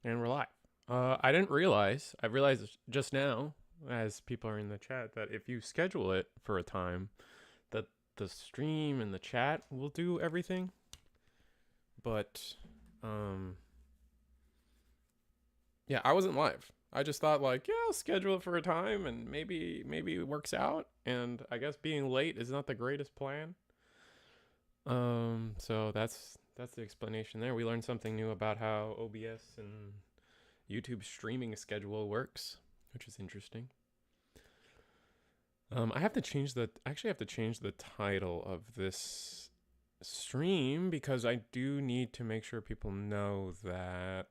And we're live. I didn't realize, I realized just now, as people are in the chat, that if you schedule it for a time, that the stream and the chat will do everything. But, yeah, I wasn't live. I just thought like, yeah, I'll schedule it for a time and maybe it works out. And I guess being late is not the greatest plan. So that's the explanation there. We learned something new about how OBS and YouTube streaming schedule works, which is interesting. I have to change the title of this stream because I do need to make sure people know that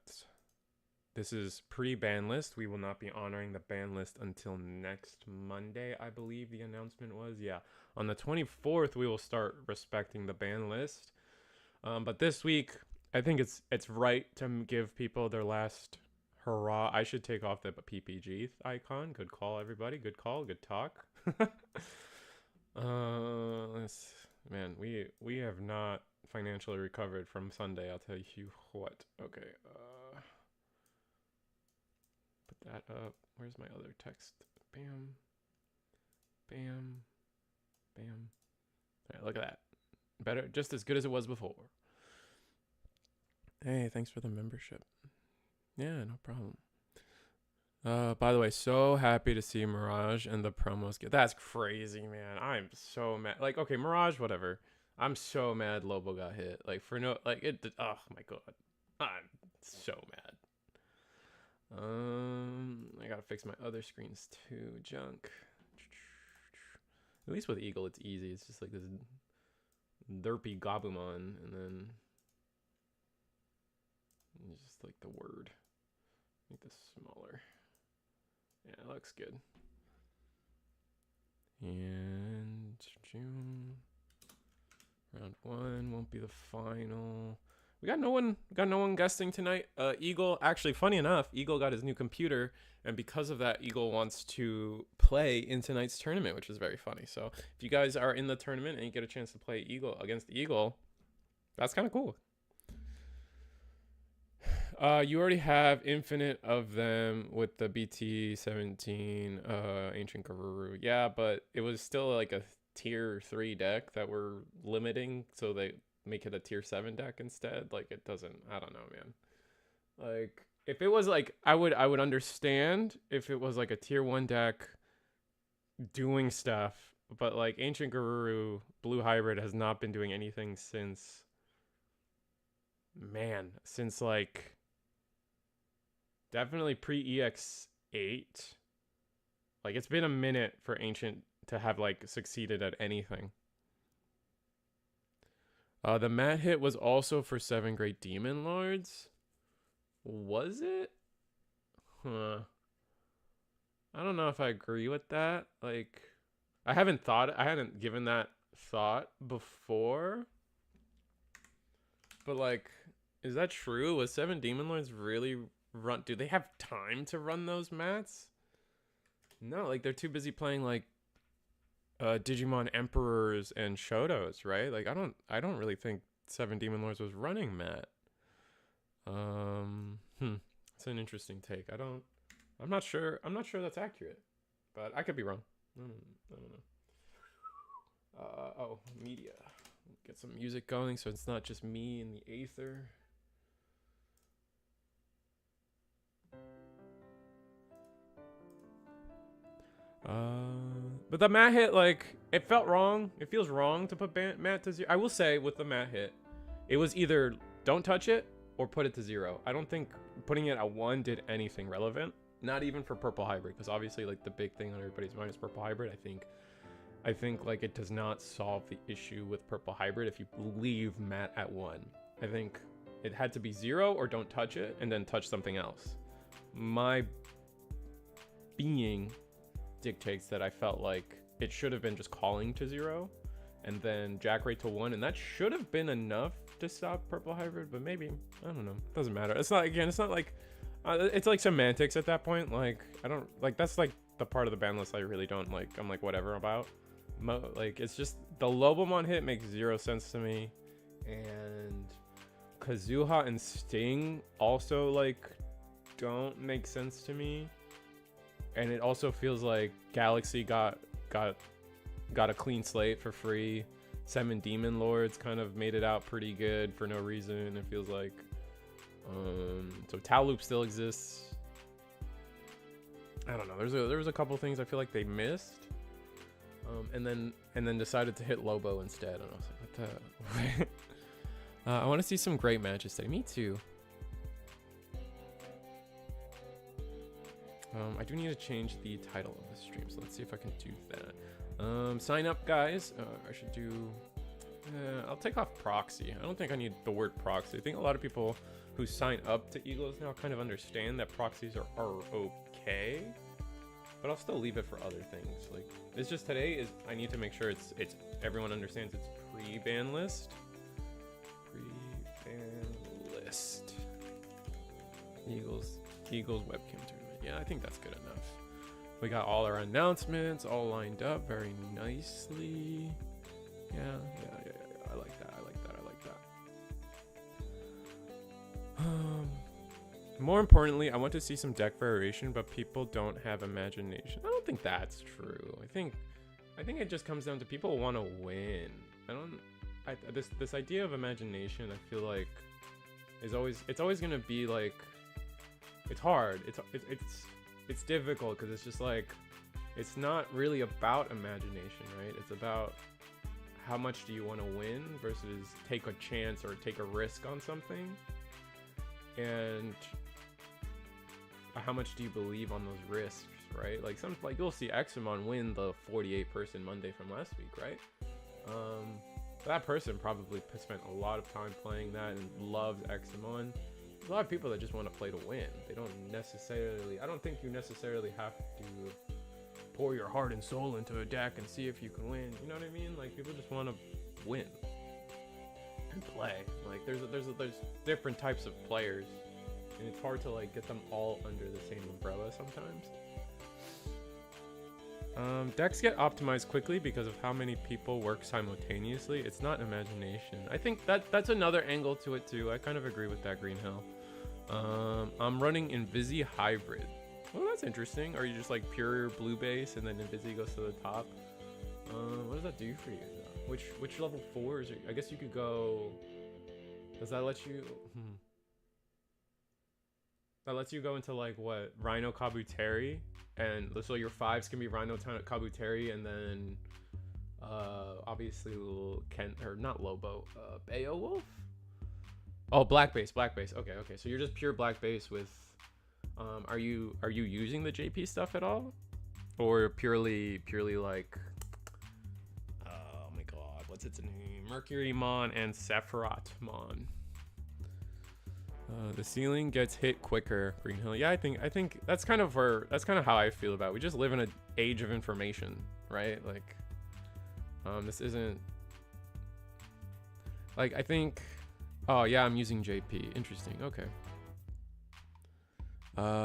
this is pre-ban list. We will not be honoring the ban list until next Monday, I believe the announcement was. Yeah, on the 24th we will start respecting the ban list. But this week, I think it's right to give people their last hurrah. I should take off the PPG icon. Good call, everybody. Good call. Good talk. Man, we have not financially recovered from Sunday. I'll tell you what. Okay. Put that up. Where's my other text? Bam. Bam. Bam. All right, look at that. Better, just as good as it was before. Hey, thanks for the membership. Yeah, no problem. By the way, so happy to see Mirage and the promos get. That's crazy, man. I'm so mad. Like, okay, Mirage, whatever. I'm so mad Lobo got hit. Like, for no, like, it, oh my god. I'm so mad. I gotta fix my other screens too. Junk. At least with Eagle, it's easy. It's just like this derpy Gabumon, and then just like the word. Make this smaller. Yeah, it looks good. And June round 1 won't be the final. We got no one guessing tonight. Eagle, actually, funny enough, Eagle got his new computer, and because of that, Eagle wants to play in tonight's tournament, which is very funny. So if you guys are in the tournament and you get a chance to play Eagle against Eagle, that's kind of cool. You already have infinite of them with the BT17 Ancient Garuru. Yeah, but it was still like a tier 3 deck that we're limiting, so they make it a tier 7 deck instead. Like, it doesn't, I don't know, man. Like, if it was like, I would understand if it was like a tier 1 deck doing stuff, but like Ancient Garuru Blue Hybrid has not been doing anything since, man, since like definitely pre-EX8. Like, it's been a minute for Ancient to have like succeeded at anything. The mat hit was also for 7 Great Demon Lords. Was it? Huh. I don't know if I agree with that. Like, I hadn't given that thought before. But like, is that true? Was 7 Demon Lords really run? Do they have time to run those mats? No, like, they're too busy playing like Digimon Emperors and Shotos, right? Like, I don't really think 7 Demon Lords was running mat. It's an interesting take. I'm not sure that's accurate, but I could be wrong. I don't know. Oh, media. Get some music going so it's not just me in the aether. But the mat hit, like, it felt wrong. It feels wrong to put mat to 0. I will say with the mat hit, it was either don't touch it or put it to 0. I don't think putting it at 1 did anything relevant. Not even for Purple Hybrid, because obviously, like, the big thing on everybody's mind is Purple Hybrid. I think like it does not solve the issue with Purple Hybrid if you leave mat at 1. I think it had to be 0 or don't touch it and then touch something else. My being dictates that I felt like it should have been just calling to 0 and then Jack Ray to 1, and that should have been enough to stop Purple Hybrid, but maybe, I don't know, doesn't matter. It's not, again, it's not like it's like semantics at that point. Like, I don't like, that's like the part of the ban list I really don't like. I'm like, whatever about. Like, it's just the Lobomon hit makes 0 sense to me, and Kazuha and Sting also like don't make sense to me. And it also feels like Galaxy got a clean slate for free. 7 Demon Lords kind of made it out pretty good for no reason, it feels like. So Tau Loop still exists. I don't know. There was a couple things I feel like they missed. And then decided to hit Lobo instead. And I was like, what the? I want to see some great matches today. Me too. I do need to change the title of the stream, so let's see if I can do that. Sign up, guys. I should do. I'll take off proxy. I don't think I need the word proxy. I think a lot of people who sign up to Eagles now kind of understand that proxies are okay, but I'll still leave it for other things. Like, it's just today is I need to make sure it's everyone understands it's pre-ban list. Pre-ban list. Eagles webcam tournament. Yeah, I think that's good enough. We got all our announcements all lined up very nicely. Yeah. I like that. More importantly, I want to see some deck variation, but people don't have imagination. I don't think that's true. I think it just comes down to people want to win. This idea of imagination, I feel like it's always gonna be like, it's hard. It's difficult because it's just like, it's not really about imagination, right? It's about how much do you want to win versus take a chance or take a risk on something, and how much do you believe on those risks, right? Like you'll see Examon win the 48-person Monday from last week, right? That person probably spent a lot of time playing that and loves Examon. There's a lot of people that just want to play to win. They don't necessarily. I don't think you necessarily have to pour your heart and soul into a deck and see if you can win. You know what I mean? Like, people just want to win and play. Like, there's different types of players, and it's hard to like get them all under the same umbrella sometimes. Decks get optimized quickly because of how many people work simultaneously. It's not imagination. I think that's another angle to it too. I kind of agree with that, Green Hill. I'm running Invisi Hybrid. Well, that's interesting. Are you just like pure blue base and then Invisi goes to the top? What does that do for you though? Which level 4s? I guess you could go. Does that let you? That lets you go into like what, Rhino Kabuteri, and so your 5s can be Rhino Kabuteri, and then obviously not Lobo, Beowulf. Oh, black base. Okay. So you're just pure black base with. Are you using the JP stuff at all, or purely like? Oh my God, what's its name? Mercurymon and Sephirothmon. The ceiling gets hit quicker, Green Hill. Yeah, I think that's kind of how I feel about it. We just live in an age of information, right? Like, this isn't like, I think. Oh yeah, I'm using JP. Interesting. Okay.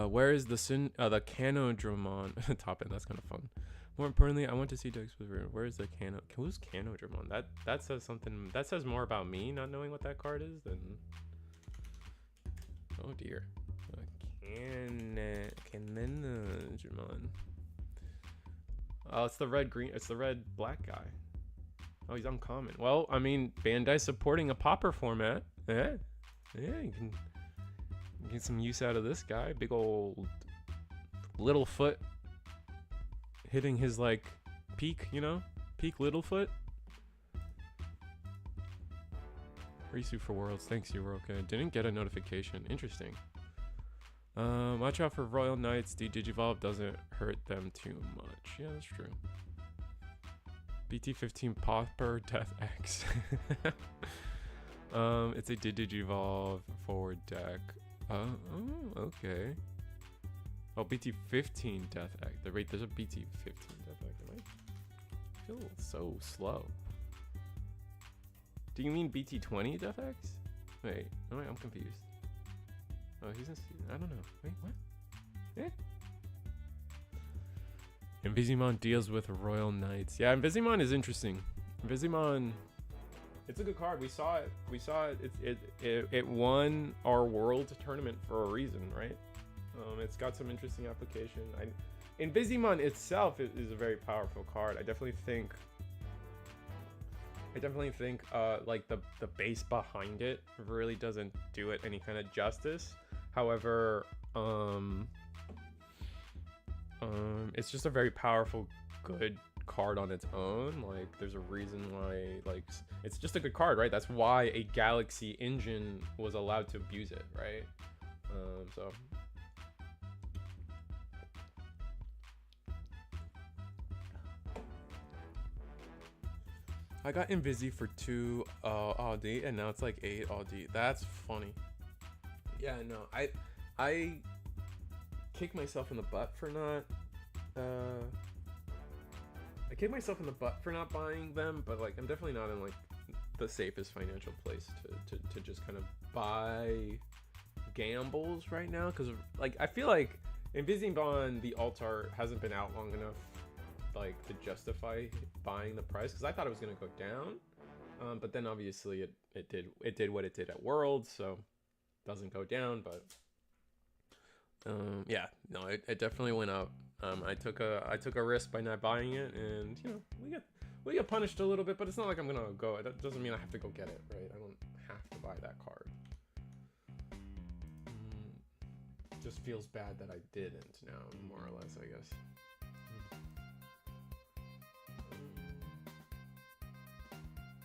Where is the Canodramon top end? That's kind of fun. More importantly, I want to see decks with. Where is the Who's Canodramon? That says something. That says more about me not knowing what that card is than. Oh dear. Canodramon. Oh, it's the red-green. It's the red-black guy. Oh, he's uncommon. Well, I mean, Bandai's supporting a popper format. Yeah, you can get some use out of this guy. Big old Littlefoot hitting his like peak, peak Littlefoot. Risu for Worlds. Thanks, you were okay. Didn't get a notification. Interesting. Watch out for Royal Knights. Digivolve doesn't hurt them too much. Yeah, that's true. BT15 Popper Death X. It's a Digivolve forward deck. Oh, okay. Oh, BT15 Death X. There's a BT15 Death X. I feel so slow. Do you mean BT20 Death X? Wait, I'm confused. Oh, he's in. I don't know. Wait, what? Invisimon deals with Royal Knights. Yeah, Invisimon is interesting. Invisimon, it's a good card. We saw it. It won our world tournament for a reason, right? It's got some interesting application. Invisimon itself is a very powerful card. I definitely think like the base behind it really doesn't do it any kind of justice. However, it's just a very powerful, good card on its own. Like, there's a reason why, like, it's just a good card, right? That's why a Galaxy engine was allowed to abuse it, right? So I got Invisi for 2 AUD, and now it's like 8 AUD. That's funny. Yeah, no, I kick myself in the butt for not buying them, but like I'm definitely not in like the safest financial place to just kind of buy gambles right now, because like I feel like Invisimon the alt art hasn't been out long enough like to justify buying the price, because I thought it was going to go down, but then obviously it did what it did at Worlds, so it doesn't go down. But yeah, no, it definitely went up. I took a risk by not buying it, and you know, we get punished a little bit, but it's not like I'm gonna go. That doesn't mean I have to go get it, right? I don't have to buy that card. Just feels bad that I didn't now, more or less, I guess.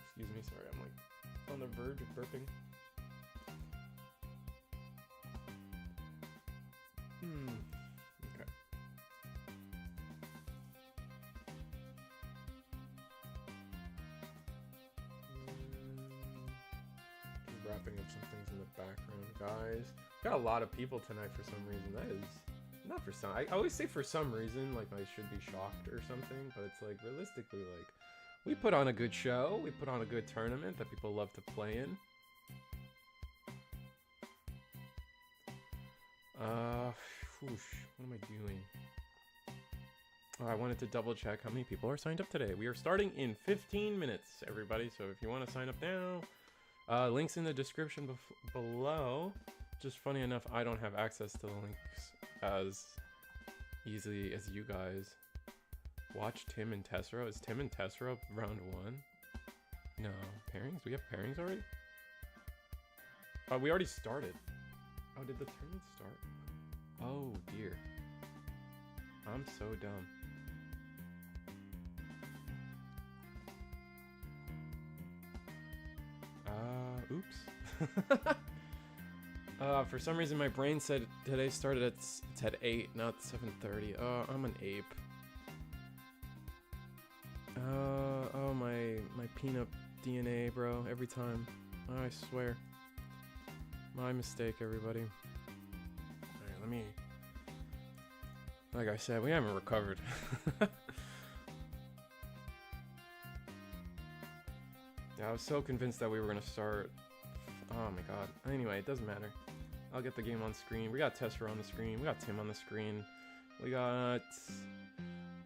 Excuse me, sorry, I'm like on the verge of burping. Okay. Wrapping up some things in the background, guys. Got a lot of people tonight for some reason. That is not for some. I always say for some reason, like I should be shocked or something, but it's like realistically, like we put on a good show. We put on a good tournament that people love to play in. What am I doing? Oh, I wanted to double check how many people are signed up today. We are starting in 15 minutes, everybody. So if you want to sign up now, links in the description below. Just funny enough, I don't have access to the links as easily as you guys. Watch Tim and Tessero. Is Tim and Tessero round 1? No. Pairings? We have pairings already? Oh, we already started. Oh, did the tournament start? Oh, dear. I'm so dumb. Oops. For some reason my brain said today started at 8, not 7:30. Oh, I'm an ape. Oh, my peanut DNA, bro. Every time. Oh, I swear. My mistake, everybody. Alright, let me... Like I said, we haven't recovered. Yeah, I was so convinced that we were gonna start. Oh my god. Anyway, it doesn't matter. I'll get the game on screen. We got Tessera on the screen. We got Tim on the screen. We got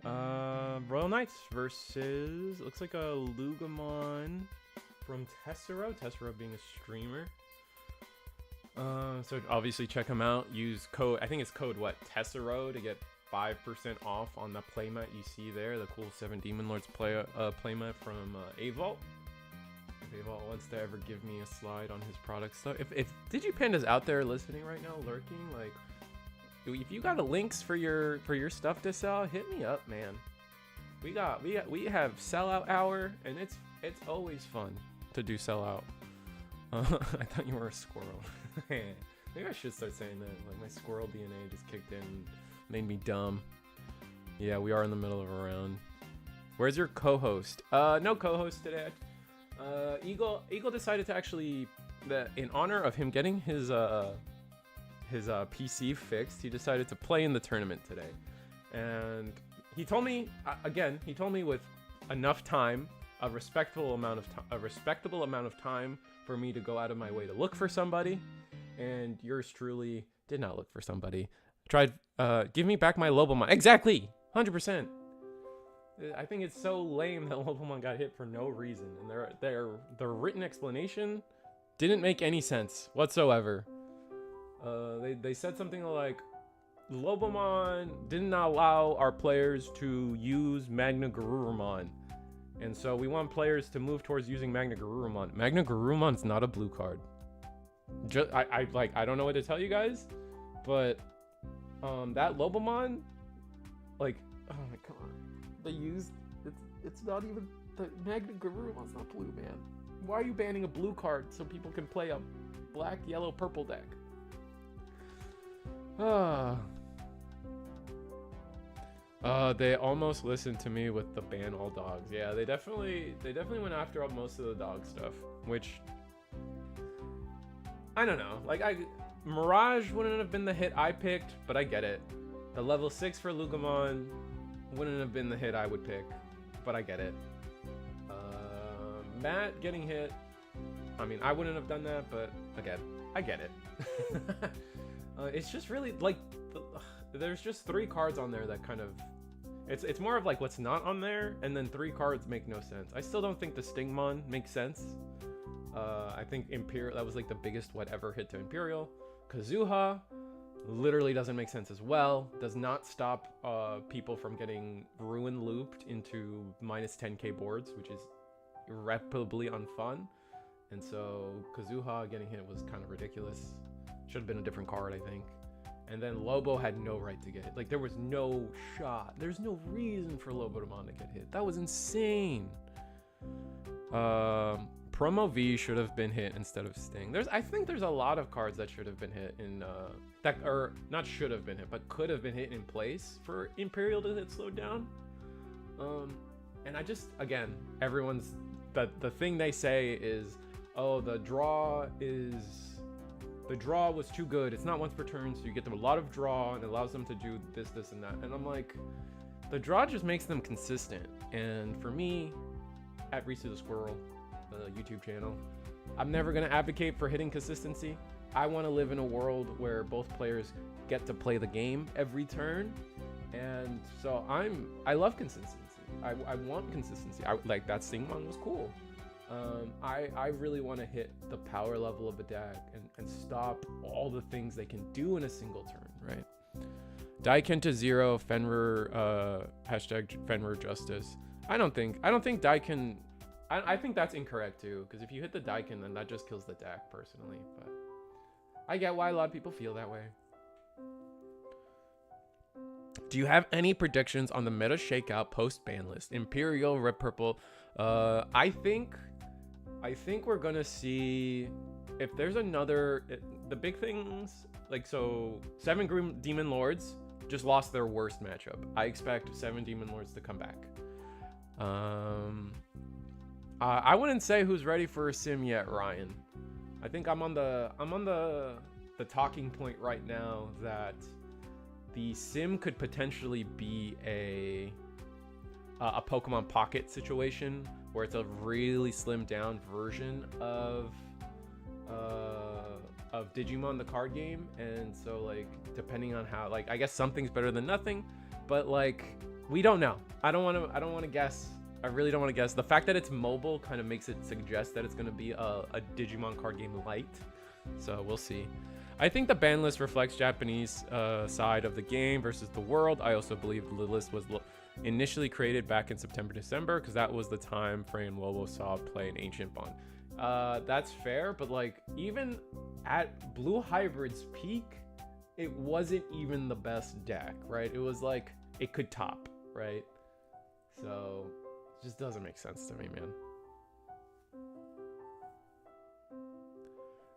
Royal Knights versus, looks like a Lugamon from Tessero. Tessero being a streamer. So obviously check him out. Use code, I think it's code what? Tessero to get 5% off on the playmat you see there. The cool 7 Demon Lords playmat from Avault. If Avault wants to ever give me a slide on his product stuff. If DigiPanda's out there listening right now, lurking, like, if you got links for your stuff to sell, hit me up, man. We have sellout hour, and it's always fun to do sellout. I thought you were a squirrel. Maybe I should start saying that. Like, my squirrel DNA just kicked in, made me dumb. Yeah, we are in the middle of a round. Where's your co-host? No co-host today. Eagle decided to actually, in honor of him getting his PC fixed, he decided to play in the tournament today. And he told me with enough time, a respectable amount of time for me to go out of my way to look for somebody. And yours truly did not look for somebody. Tried, give me back my Lobomon. Exactly, 100%. I think it's so lame that Lobomon got hit for no reason, and their written explanation didn't make any sense whatsoever. They said something like, Lobomon didn't allow our players to use Magna Garurumon. And so we want players to move towards using Magna Garurumon's not a blue card. I don't know what to tell you guys, but that Lobomon, like, oh my god, it's not even the Magna Garurumon's not blue, man. Why are you banning a blue card so people can play a black, yellow, purple deck? They almost listened to me with the ban all dogs. Yeah, they definitely went after most of the dog stuff, which I don't know. Like, Mirage wouldn't have been the hit I picked, but I get it. The level 6 for Lugumon wouldn't have been the hit I would pick, but I get it. Matt getting hit, I mean, I wouldn't have done that, but again, I get it. It's just really like there's just 3 cards on there that kind of it's more of like what's not on there, and then 3 cards make no sense. I still don't think the Stingmon makes sense. I think Imperial, that was like the biggest whatever hit to Imperial. Kazuha literally doesn't make sense as well. Does not stop people from getting ruin looped into minus 10k boards, which is irreparably unfun. And so Kazuha getting hit was kind of ridiculous. Should have been a different card, I think. And then Lobo had no right to get hit. Like, there was no shot. There's no reason for Lobomon to get hit. That was insane. Promo V should have been hit instead of Sting. I think there's a lot of cards that should have been hit in that, or not should have been hit, but could have been hit in place for Imperial to hit slowed down. And I just, again, everyone's the thing they say is, oh, the draw was too good. It's not once per turn, so you get them a lot of draw and it allows them to do this, and that. And I'm like, the draw just makes them consistent. And for me, at Reese the Squirrel, the YouTube channel, I'm never going to advocate for hitting consistency. I want to live in a world where both players get to play the game every turn. And so I love consistency. I want consistency. Like, that Stingmon was cool. I really want to hit the power level of a deck and stop all the things they can do in a single turn, right? Daiken to 0, Fenrir, hashtag Fenrir Justice. I don't think Daiken, I think that's incorrect too, because if you hit the Daiken, then that just kills the deck personally, but I get why a lot of people feel that way. Do you have any predictions on the meta shakeout post ban list? Imperial, Red Purple. I think we're gonna see if there's another. The big things, like, so 7 Grim Demon Lords just lost their worst matchup. I expect 7 Demon Lords to come back. I wouldn't say who's ready for a sim yet, Ryan. I think I'm on the talking point right now that the sim could potentially be a Pokemon Pocket situation where it's a really slimmed down version of Digimon the card game. And so, like, depending on how, like, I guess something's better than nothing, but like, we don't know. I don't want to guess. I really don't want to guess. The fact that it's mobile kind of makes it suggest that it's going to be a Digimon card game light, so we'll see. I think the ban list reflects Japanese side of the game versus the world. I also believe the list was initially created back in September, December, because that was the time frame Lobo saw play an Ancient Bond. That's fair, but like, even at Blue Hybrid's peak, it wasn't even the best deck, right? It was like, it could top, right? So it just doesn't make sense to me, man.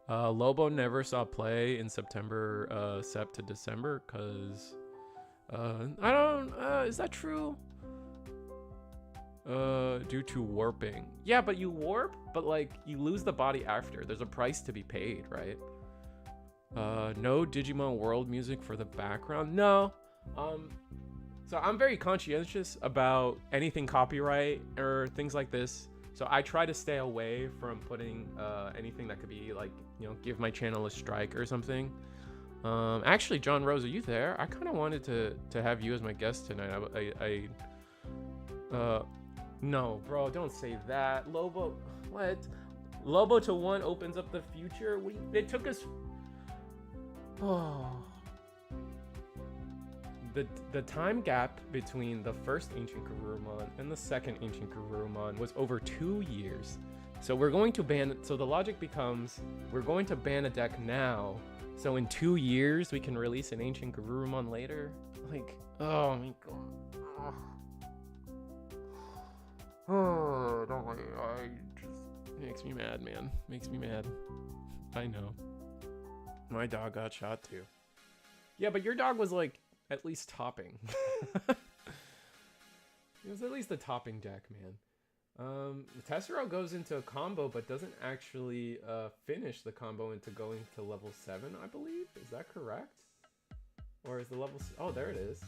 Lobo never saw play in September, Sep to December, because I don't, is that true? Due to warping. Yeah, but you warp, but like, you lose the body after. There's a price to be paid, right? No Digimon World music for the background. No. So I'm very conscientious about anything copyright or things like this. So I try to stay away from putting anything that could be like, you know, give my channel a strike or something. Actually, John Rose, are you there? I kind of wanted to have you as my guest tonight. No, bro, don't say that. Lobo, what? Lobo to 1 opens up the future? They took us... Oh. the time gap between the first Ancient Garurumon and the second Ancient Garurumon was over 2 years. So we're going to ban, so the logic becomes, we're going to ban a deck now, so in 2 years we can release an Ancient Garurumon later? Like, oh my god. Oh, don't worry, it makes me mad, man. Makes me mad. I know. My dog got shot too. Yeah, but your dog was like, at least topping. It was at least a topping deck, man. The Tessero goes into a combo, but doesn't actually finish the combo into going to level 7, I believe. Is that correct? Or is the level... Oh, there it is.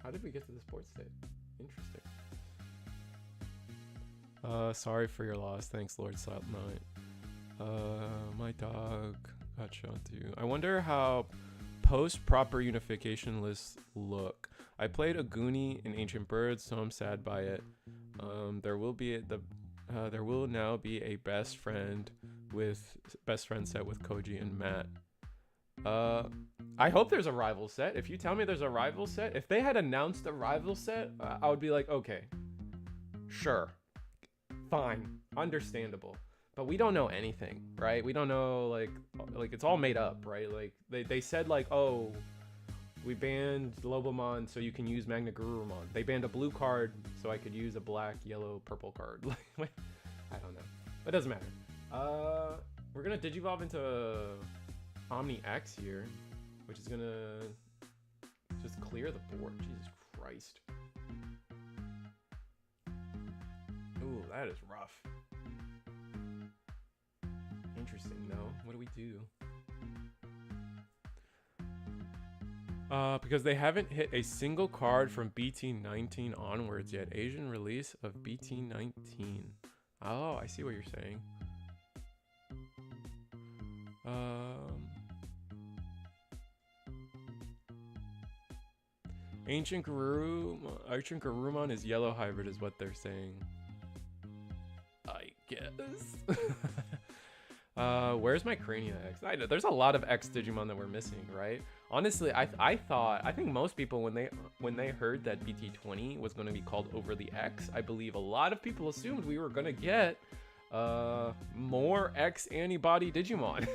How did we get to this port state? Interesting. Sorry for your loss. Thanks, Lord Silent Knight. My dog got shot too. I wonder how post-proper unification lists look. I played a Goonie in Ancient Birds, so I'm sad by it. There will now be a best friend set with Koji and Matt. I hope there's a rival set. If you tell me there's a rival set, if they had announced a rival set, I would be like, okay, sure, fine, understandable. But we don't know anything, right? We don't know, like it's all made up, right? Like they said like, oh, we banned Lobomon so you can use Magna Garurumon. They banned a blue card so I could use a black, yellow, purple card. Like, I don't know. It doesn't matter. We're gonna Digivolve into Omni X here, which is gonna just clear the board. Jesus Christ. Ooh, that is rough. Interesting, though. What do we do? Because they haven't hit a single card from BT19 onwards yet. Asian release of BT19. Oh, I see what you're saying. Ancient Garurumon is yellow hybrid is what they're saying. I guess. Where's my Crania X? I know there's a lot of X Digimon that we're missing, right? Honestly, I think most people when they heard that BT20 was going to be called Over the X, I believe a lot of people assumed we were going to get more X antibody Digimon.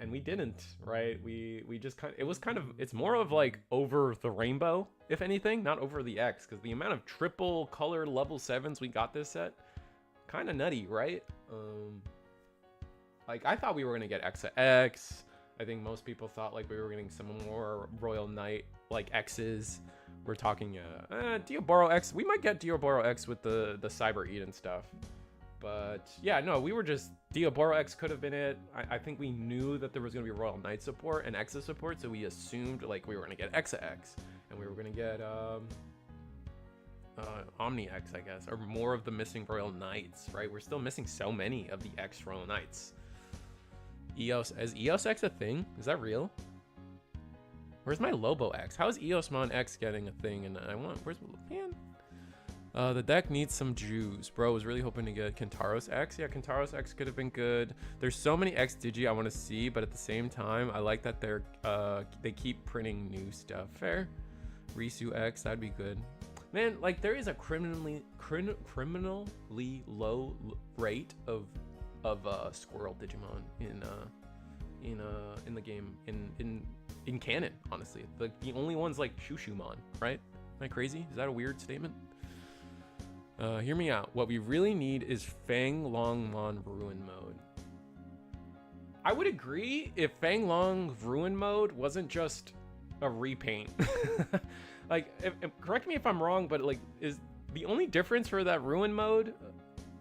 And we didn't, right? We just it's more of like Over the Rainbow, if anything, not Over the X, because the amount of triple color level 7s we got this set, kind of nutty, right? Like, I thought we were gonna get X. I think most people thought like we were getting some more Royal Knight like X's. We're talking Dioboro X. We might get Dioboro X with the Cyber Eden stuff. But yeah, no, we were just Dioboro X could have been it. I think we knew that there was gonna be Royal Knight support and Exa support, so we assumed like we were gonna get Exa X and we were gonna get Omni X, I guess, or more of the missing Royal Knights, right? We're still missing so many of the X Royal Knights. Is EOS X a thing? Is that real? Where's my Lobo X? How is Eosmon X getting a thing? And where's, man? The deck needs some juice. Bro, was really hoping to get Kentaros X. Yeah, Kentaros X could have been good. There's so many X Digi I want to see, but at the same time, I like that they keep printing new stuff. Fair. Risu X, that'd be good. Man, like there is a criminally low rate of Squirrel Digimon in the game in canon, honestly. The only one's like Shushumon, right? Am I crazy? Is that a weird statement? Hear me out. What we really need is Fang Longmon Ruin mode. I would agree if Fang Long Ruin mode wasn't just a repaint. Like, correct me if I'm wrong, but like, is the only difference for that Ruin mode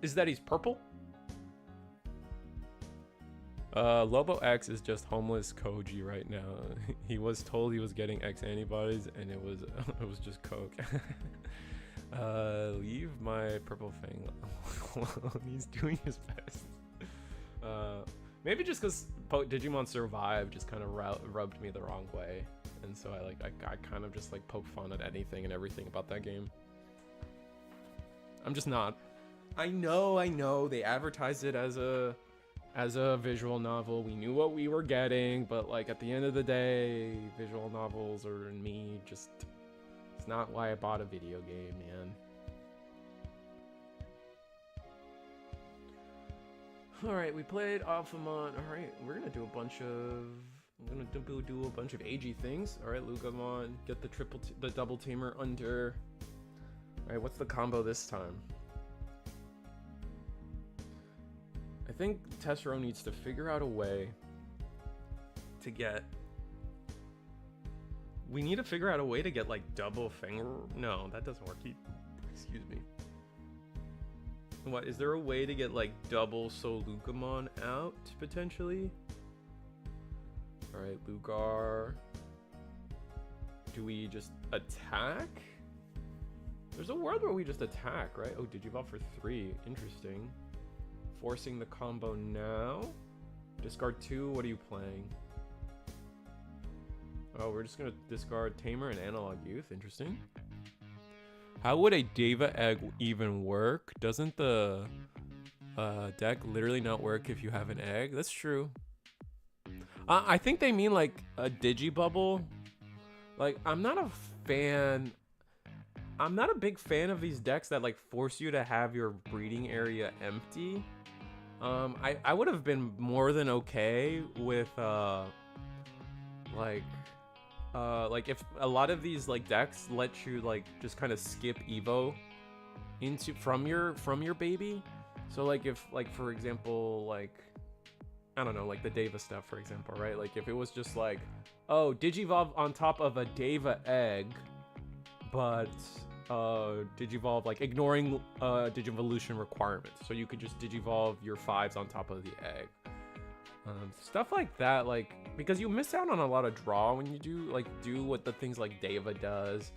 is that he's purple? Lobo X is just homeless Koji right now. He was told he was getting X antibodies, and it was just coke. Leave my purple Fang alone. He's doing his best. Maybe just because Digimon Survive just kind of rubbed me the wrong way, and so I kind of just like poke fun at anything and everything about that game. I'm just not. I know. They advertised it as a as a visual novel, we knew what we were getting, but like at the end of the day, visual novels or me just, it's not why I bought a video game, man. Alright, we played Alphamon. Alright, we're gonna do a bunch of, I'm gonna do a bunch of AG things. Alright, Lugamon, get the double tamer under. Alright, what's the combo this time? I think Tessero needs to figure out a way to get... We need to figure out a way to get, like, double finger... No, that doesn't work. Excuse me. What, is there a way to get, like, double Lugamon out, potentially? Alright, Lugar. Do we just attack? There's a world where we just attack, right? Oh, Digivolve for 3. Interesting. Forcing the combo now. Discard 2. What are you playing? Oh, we're just gonna discard Tamer and Analog Youth. Interesting. How would a Deva Egg even work? Doesn't the deck literally not work if you have an egg? That's true. I think they mean like a Digibubble. Like, I'm not a big fan of these decks that like force you to have your breeding area empty. I would have been more than okay with like if a lot of these like decks let you like just kind of skip Evo into from your baby. So like if like for example like I don't know, like the Deva stuff for example, right? Like if it was just like, oh, Digivolve on top of a Deva egg, but Digivolve like ignoring Digivolution requirements, so you could just Digivolve your 5s on top of the egg. Stuff like that, like because you miss out on a lot of draw when you do what the things like Deva does.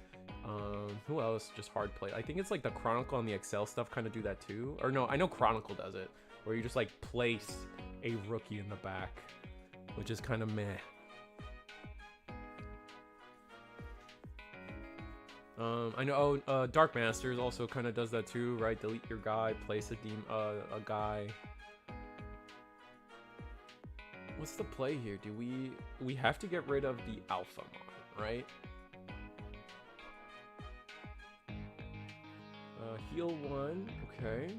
Who else just hard play? I think it's like the Chronicle and the Excel stuff kind of do that too. Or no, I know Chronicle does it, where you just like place a rookie in the back, which is kind of meh. I know Dark Masters also kind of does that too, right? Delete your guy, place a guy. What's the play here? Do we have to get rid of the Alphamon, right? Heal 1, okay.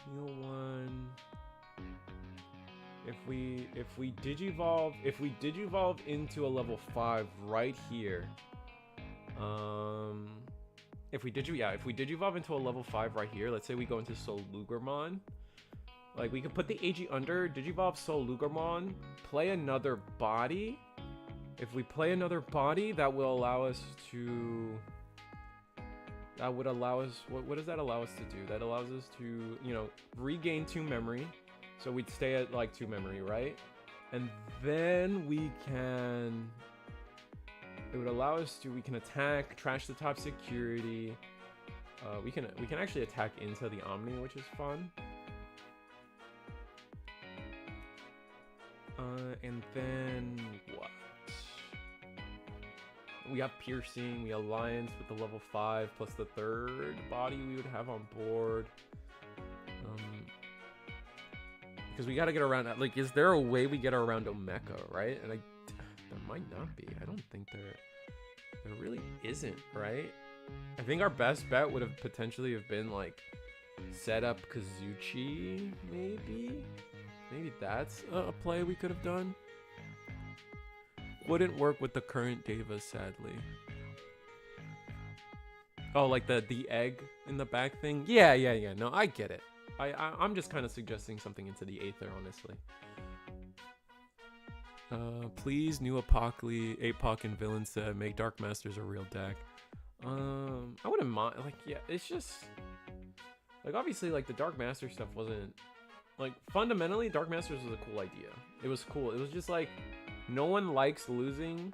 Heal 1. If we digivolve into a level 5 right here. If we digivolve into a level 5 right here, let's say we go into Lugarmon. Like we could put the AG under, digivolve Lugarmon, play another body. If we play another body, that will allow us to what does that allow us to do? That allows us to, you know, regain 2 memory. So we'd stay at like 2 memory, right? And then we can, it would allow us to, we can attack, trash the top security. We can actually attack into the Omni, which is fun. And then what? We have Piercing, we alliance with the level 5 plus the 3rd body we would have on board. Because we gotta get around, like, is there a way we get around Omeka, right? And there might not be. I don't think there really isn't, right? I think our best bet would have potentially have been like set up Kazuchi, maybe that's a play we could have done. Wouldn't work with the current Deva, sadly. Oh, like the egg in the back thing? Yeah. No, I get it. I'm just kind of suggesting something into the Aether, honestly. Please, new APOC and Villain said, make Dark Masters a real deck. I wouldn't mind, like, yeah, it's just, like, obviously, like, the Dark Master stuff wasn't, like, fundamentally, Dark Masters was a cool idea. It was cool. It was just, like, no one likes losing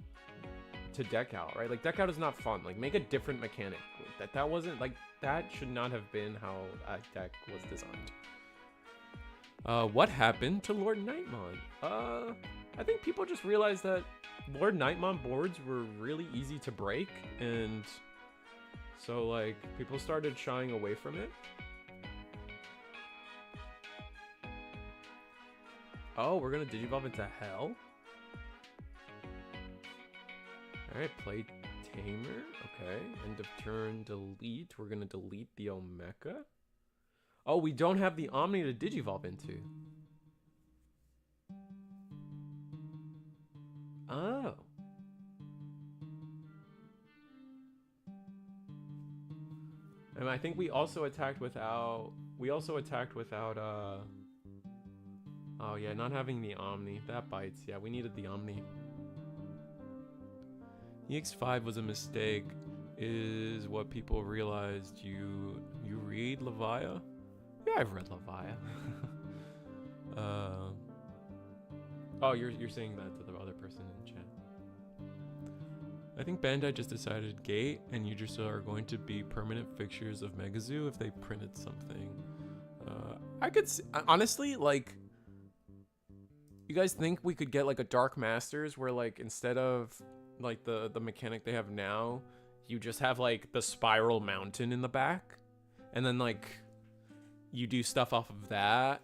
to deck out, right? Like, deck out is not fun. Like, make a different mechanic. That wasn't, like, that should not have been how a deck was designed. What happened to Lord Nightmon? I think people just realized that Lord Nightmon boards were really easy to break, and so, like, people started shying away from it. Oh, we're gonna digivolve into hell? Alright, play Tamer. Okay, end of turn, delete. We're gonna delete the Omeka. Oh, we don't have the Omni to digivolve into. Oh. And I think we also attacked without... Oh yeah, not having the Omni. That bites. Yeah, we needed the Omni. EX5 was a mistake, is what people realized. You read Levia? Yeah, I've read Levia. Oh, you're saying that to the other person in chat. I think Bandai just decided Gate and Yujutsu are going to be permanent fixtures of Megazoo if they printed something. I could honestly, like, you guys think we could get like a Dark Masters where like instead of like the mechanic they have now, you just have like the spiral mountain in the back, and then like you do stuff off of that.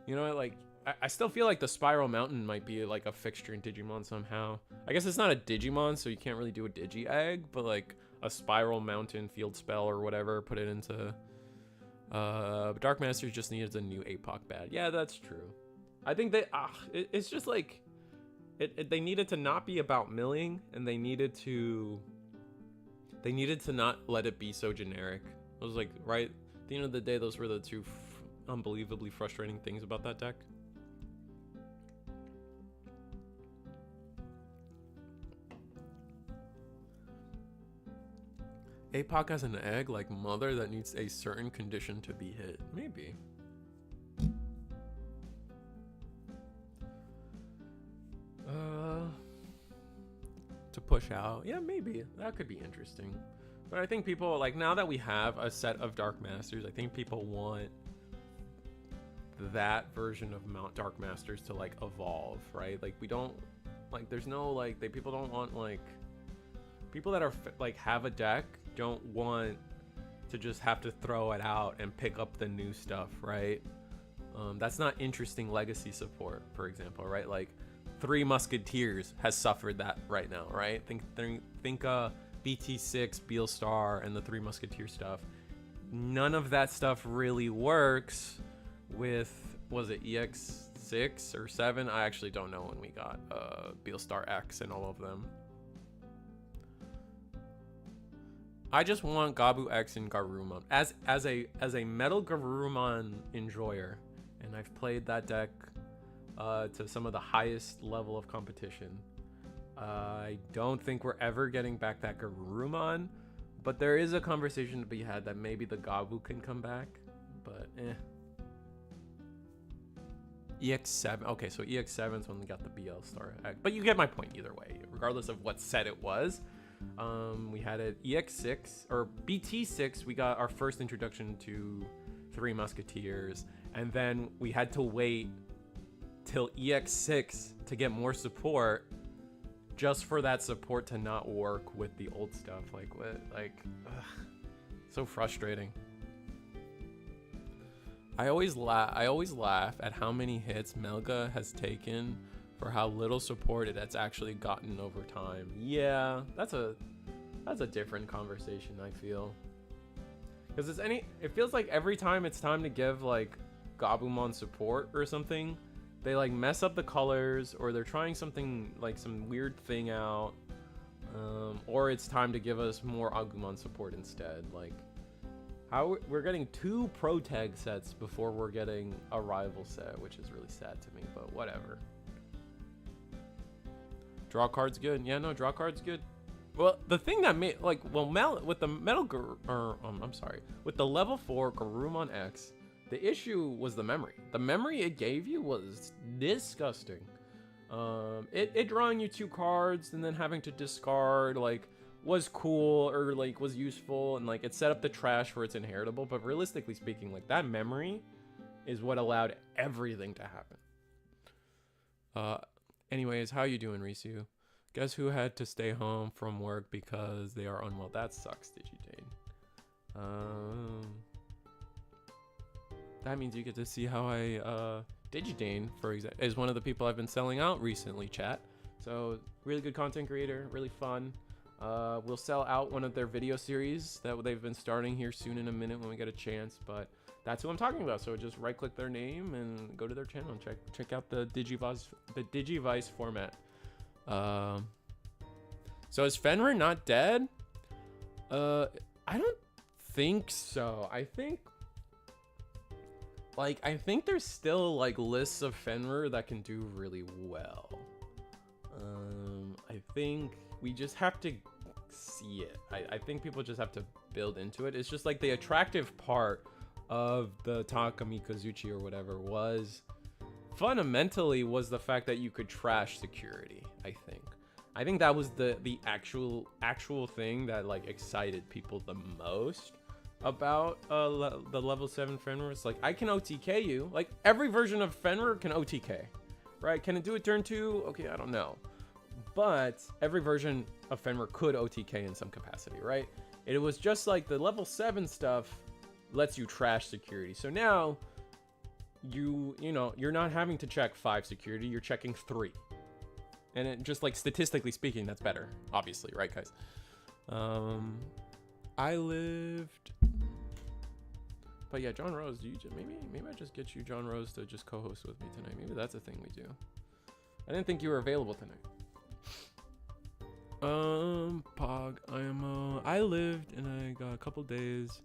You know, like I still feel like the spiral mountain might be like a fixture in Digimon somehow. I guess it's not a Digimon, so you can't really do a Digi Egg, but like a spiral mountain field spell or whatever, put it into Dark Masters just needed a new APOC bad. Yeah, that's true. I think they it's just like they needed to not be about milling, and they needed to not let it be so generic. It was like, right at the end of the day, those were the two unbelievably frustrating things about that deck. APOC has an egg like Mother that needs a certain condition to be hit. Maybe. To push out. Yeah, maybe. That could be interesting. But I think people, like, now that we have a set of Dark Masters, I think people want that version of Dark Masters to, like, evolve, right? Like, we don't, like, there's no, like, people don't want, like, people that are, like, have a deck don't want to just have to throw it out and pick up the new stuff, right? That's not interesting legacy support, for example, right? Like, Three Musketeers has suffered that right now, right? Think BT6, Beelstar, and the Three Musketeer stuff. None of that stuff really works with, was it EX6 or 7? I actually don't know when we got Beelstar X and all of them. I just want Gabu X and Garurumon as a Metal Garurumon enjoyer, and I've played that deck to some of the highest level of competition. I don't think we're ever getting back that Garurumon, but there is a conversation to be had that maybe the Gabu can come back, but EX7, okay, so EX7's when we got the BL Star, but you get my point either way, regardless of what set it was. We had an EX6, or BT6, we got our first introduction to Three Musketeers, and then we had to wait till EX6 to get more support, just for that support to not work with the old stuff. Like, what? Like, ugh, so frustrating. I always laugh at how many hits Melga has taken for how little support it has actually gotten over time. Yeah, that's a different conversation, I feel. Because it feels like every time it's time to give like Gabumon support or something, they like mess up the colors, or they're trying something like some weird thing out, or it's time to give us more Agumon support instead. Like, how we're getting 2 Pro Tag sets before we're getting a rival set, which is really sad to me, but whatever. Draw card's good. Yeah, no, draw card's good. Well, the thing that made, like, well, with the with the level 4 Garurumon X, the issue was the memory. The memory it gave you was disgusting. It drawing you 2 cards and then having to discard, like, was cool, or like was useful, and like it set up the trash for its inheritable, but realistically speaking, like, that memory is what allowed everything to happen. Anyways, how you doing, Risu? Guess who had to stay home from work because they are unwell? That sucks, Digitane. That means you get to see how I Digidane, for example, is one of the people I've been selling out recently, chat. So really good content creator, really fun. We'll sell out one of their video series that they've been starting here soon in a minute when we get a chance, but that's who I'm talking about. So just right click their name and go to their channel and check out the Digivice format. So is Fenrir not dead? I don't think so. I think there's still like lists of Fenrir that can do really well. I think we just have to see it. I think people just have to build into it. It's just like the attractive part of the Takami Kazuchi or whatever was fundamentally was the fact that you could trash security. I think that was the actual thing that like excited people the most about the level 7 Fenrir. It's like, I can OTK you. Like every version of Fenrir can OTK, right? Can it do it turn 2? Okay, I don't know. But every version of Fenrir could OTK in some capacity, right? It was just like the level 7 stuff lets you trash security. So now you know, you're not having to check 5 security, you're checking 3. And it just like statistically speaking, that's better, obviously, right guys? I lived, but yeah, John Rose, maybe I just get you John Rose to just co-host with me tonight. Maybe that's a thing we do. I didn't think you were available tonight. Pog, I lived and I got a couple days,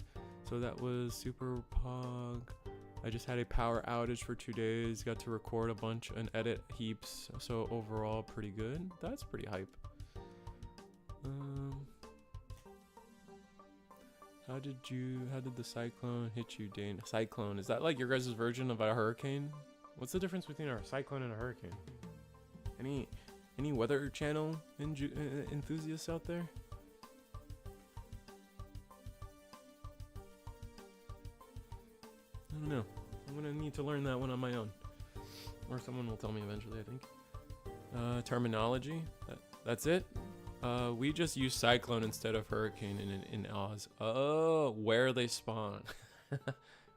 so that was super pog. I just had a power outage for 2 days, got to record a bunch and edit heaps, so overall pretty good. That's pretty hype. How did the cyclone hit you, Dane? Cyclone, is that like your guys' version of a hurricane? What's the difference between a cyclone and a hurricane? Any weather channel enthusiasts out there? I don't know. I'm gonna need to learn that one on my own, or someone will tell me eventually, I think. Terminology. That's it. We just use cyclone instead of hurricane in Oz. Oh, where they spawn.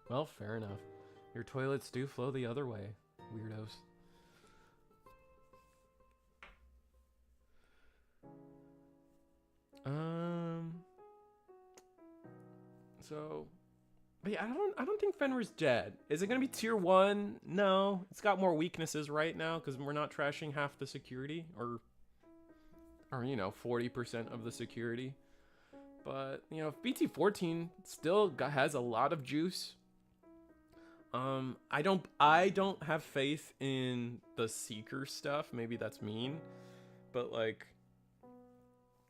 Well, fair enough. Your toilets do flow the other way, weirdos. So, but yeah, I don't think Fenrir's dead. Is it gonna be tier 1? No, it's got more weaknesses right now because we're not trashing half the security, or you know, 40% of the security. But you know, BT14 still has a lot of juice. I don't have faith in the Seeker stuff. Maybe that's mean, but like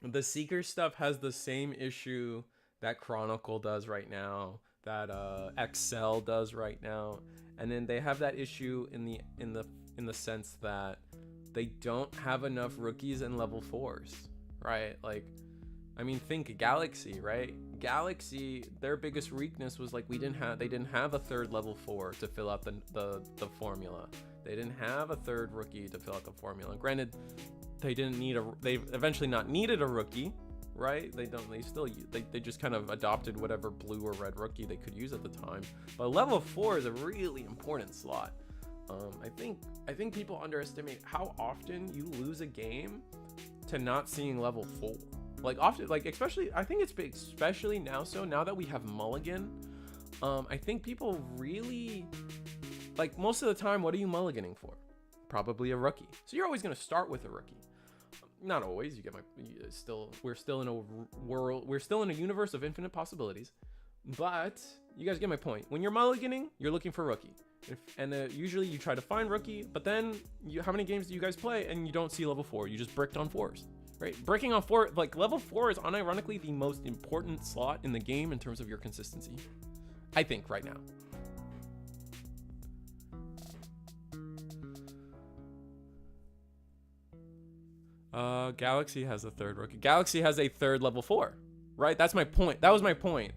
the Seeker stuff has the same issue that Chronicle does right now, that Excel does right now, and then they have that issue in the sense that they don't have enough rookies and level 4s, right? Like, I mean, think Galaxy, right? Galaxy, their biggest weakness was like they didn't have a third level 4 to fill out the formula. They didn't have a third rookie to fill out the formula. Granted, they've eventually not needed a rookie, right? They just kind of adopted whatever blue or red rookie they could use at the time. But level 4 is a really important slot. I think people underestimate how often you lose a game to not seeing level 4. Like often, like especially, I think it's big, especially now. So now that we have Mulligan, I think people really, like, most of the time, what are you mulliganing for? Probably a rookie. So you're always going to start with a rookie. Not always. You get my. We're still in a world. We're still in a universe of infinite possibilities. But you guys get my point. When you're mulliganing, you're looking for rookie. Usually you try to find rookie, but then how many games do you guys play and you don't see level 4? You just bricked on 4s, right? Bricking on 4, like level 4 is unironically the most important slot in the game in terms of your consistency, I think, right now. Galaxy has a third rookie. Galaxy has a third level 4, right? That's my point. That was my point.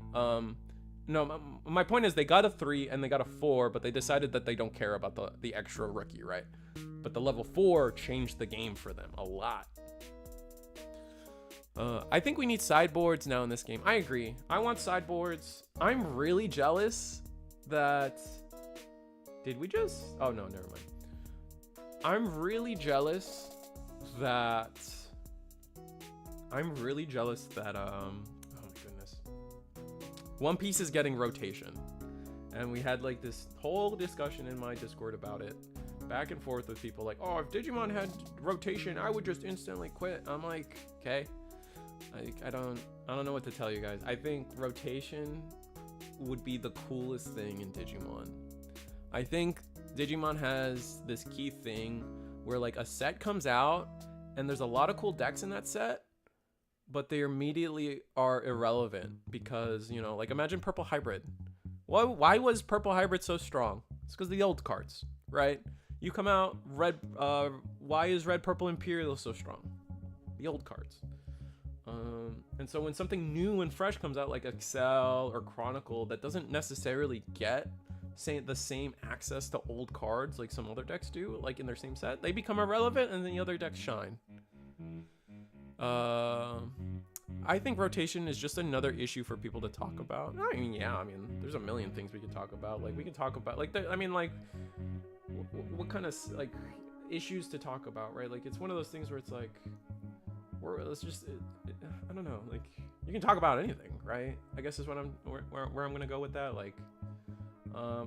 No, my point is they got a 3 and they got a 4, but they decided that they don't care about the extra rookie, right? But the level 4 changed the game for them a lot. I think we need sideboards now in this game. I agree. I want sideboards. I'm really jealous that Did we just? Oh no, never mind. I'm really jealous that oh my goodness. One Piece is getting rotation. And we had like this whole discussion in my Discord about it. Back and forth with people like, oh, if Digimon had rotation, I would just instantly quit. I'm like, okay. Like I don't know what to tell you guys. I think rotation would be the coolest thing in Digimon. I think Digimon has this key thing where like a set comes out and there's a lot of cool decks in that set, but they immediately are irrelevant because, you know, like imagine Purple Hybrid. Why was Purple Hybrid so strong? It's because of the old cards, right? You come out, red, why is Red Purple Imperial so strong? The old cards. And so when something new and fresh comes out like Excel or Chronicle that doesn't necessarily get the same access to old cards like some other decks do, like in their same set, they become irrelevant and then the other decks shine. I think rotation is just another issue for people to talk about. I mean, yeah, I mean, there's a million things we could talk about. Like we can talk about like I mean, like what kind of like issues to talk about, right? Like it's one of those things where it's like, let's just I don't know, like you can talk about anything, right? I guess is what where I'm gonna go with that. Like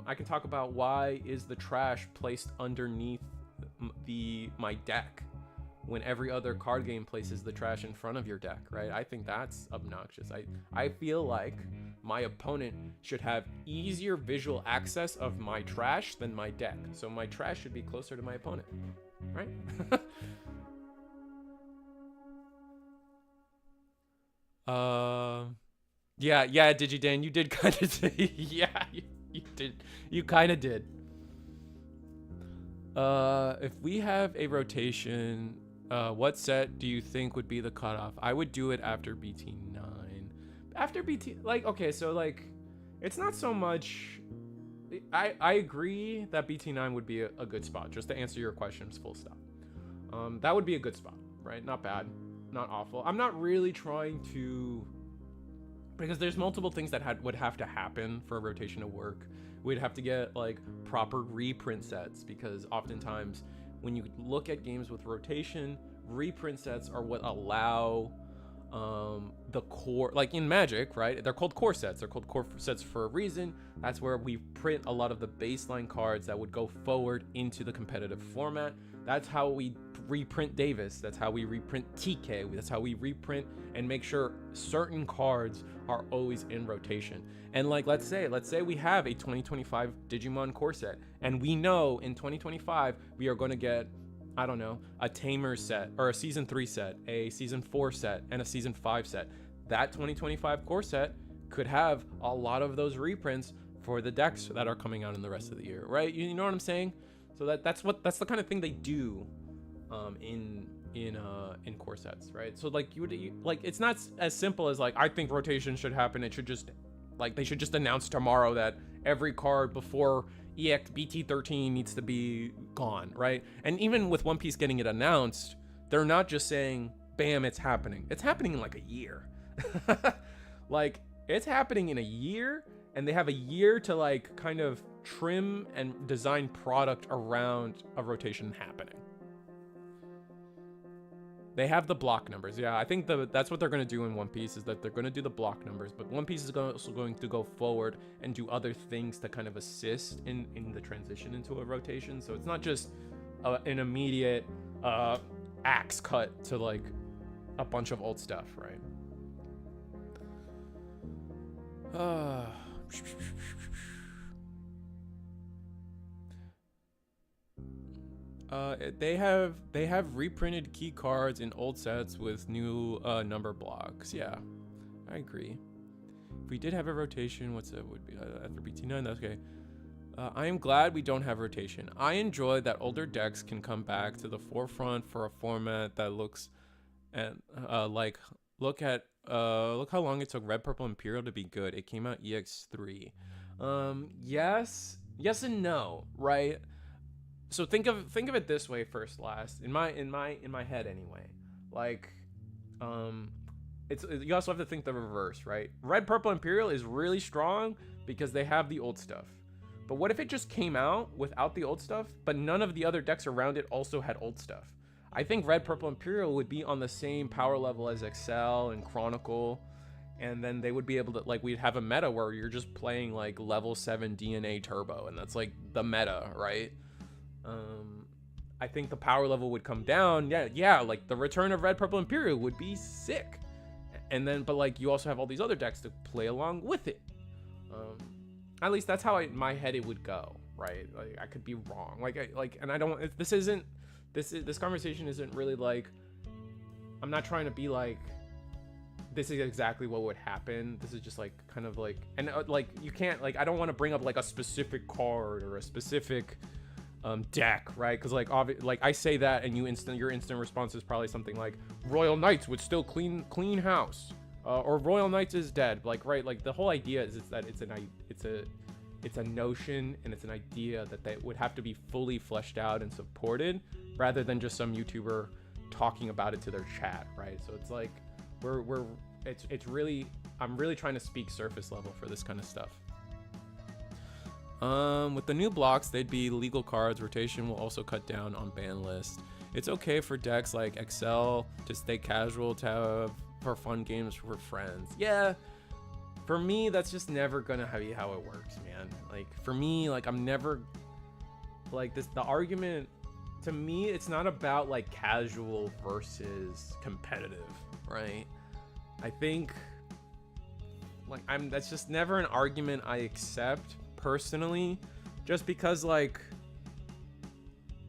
I can talk about why is the trash placed underneath my deck when every other card game places the trash in front of your deck, right? I think that's obnoxious. I feel like my opponent should have easier visual access of my trash than my deck, so my trash should be closer to my opponent, right? Yeah, DigiDan, you did kind of say, yeah, you kind of did. If we have a rotation, what set do you think would be the cutoff? I would do it after BT9. After BT, like, okay, so like, it's not so much. I agree that BT9 would be a good spot. Just to answer your questions, full stop. That would be a good spot, right? Not bad, not awful. I'm not really trying to, because there's multiple things that would have to happen for a rotation to work. We'd have to get like proper reprint sets, because oftentimes when you look at games with rotation, reprint sets are what allow the core, like in Magic, right? They're called core sets. They're called core sets for a reason. That's where we print a lot of the baseline cards that would go forward into the competitive format. That's how we reprint Davis. That's how we reprint TK. That's how we reprint and make sure certain cards are always in rotation. And like, let's say we have a 2025 Digimon core set, and we know in 2025 we are going to get, I don't know, a Tamers set, or a season 3 set, a season 4 set, and a season 5 set. That 2025 core set could have a lot of those reprints for the decks that are coming out in the rest of the year, right? You know what I'm saying? So that's the kind of thing they do in core sets, right? So like like it's not as simple as like I think rotation should happen. It should just like they should just announce tomorrow that every card before EX BT13 needs to be gone, right? And even with One Piece getting it announced, they're not just saying bam, it's happening. It's happening in like a year. Like it's happening in a year, and they have a year to like kind of trim and design product around a rotation happening. They have the block numbers. Yeah, I think that's what they're going to do in One Piece, is that they're going to do the block numbers, but One Piece is also going to go forward and do other things to kind of assist in the transition into a rotation. So it's not just an immediate axe cut to like a bunch of old stuff, right? They have reprinted key cards in old sets with new number blocks. Yeah, I agree. If we did have a rotation, what's that would be after BT9? That's okay. I am glad we don't have rotation. I enjoy that older decks can come back to the forefront for a format that looks and like look how long it took Red Purple Imperial to be good. It came out EX3. Yes and no, right? So think of it this way first, last in my head anyway. Like, you also have to think the reverse, right? Red Purple Imperial is really strong because they have the old stuff. But what if it just came out without the old stuff, but none of the other decks around it also had old stuff? I think Red, Purple, Imperial would be on the same power level as Excel and Chronicle, and then they would be able to, like, we'd have a meta where you're just playing like level 7 DNA Turbo, and that's like the meta, right? I think the power level would come down. Yeah, like the return of Red, Purple, Imperial would be sick. And then, but like you also have all these other decks to play along with it. At least that's how my head it would go, right? Like I could be wrong. And I don't. This conversation isn't really like. I'm not trying to be like. This is exactly what would happen. This is just like kind of like, and like you can't like. I don't want to bring up like a specific card or a specific deck, right? Because like I say that and your instant response is probably something like Royal Knights would still clean house, or Royal Knights is dead, like, right? Like the whole idea is that it's a notion and it's an idea that they would have to be fully fleshed out and supported, rather than just some YouTuber talking about it to their chat, right? So it's like it's really, I'm really trying to speak surface level for this kind of stuff. With the new blocks, they'd be legal cards. Rotation will also cut down on ban list. It's okay for decks like Excel to stay casual, to have for fun games for friends. Yeah, for me, that's just never gonna be how it works, man. Like for me, like I'm never like this. The argument to me, it's not about like casual versus competitive, right? I think like that's just never an argument I accept personally, just because like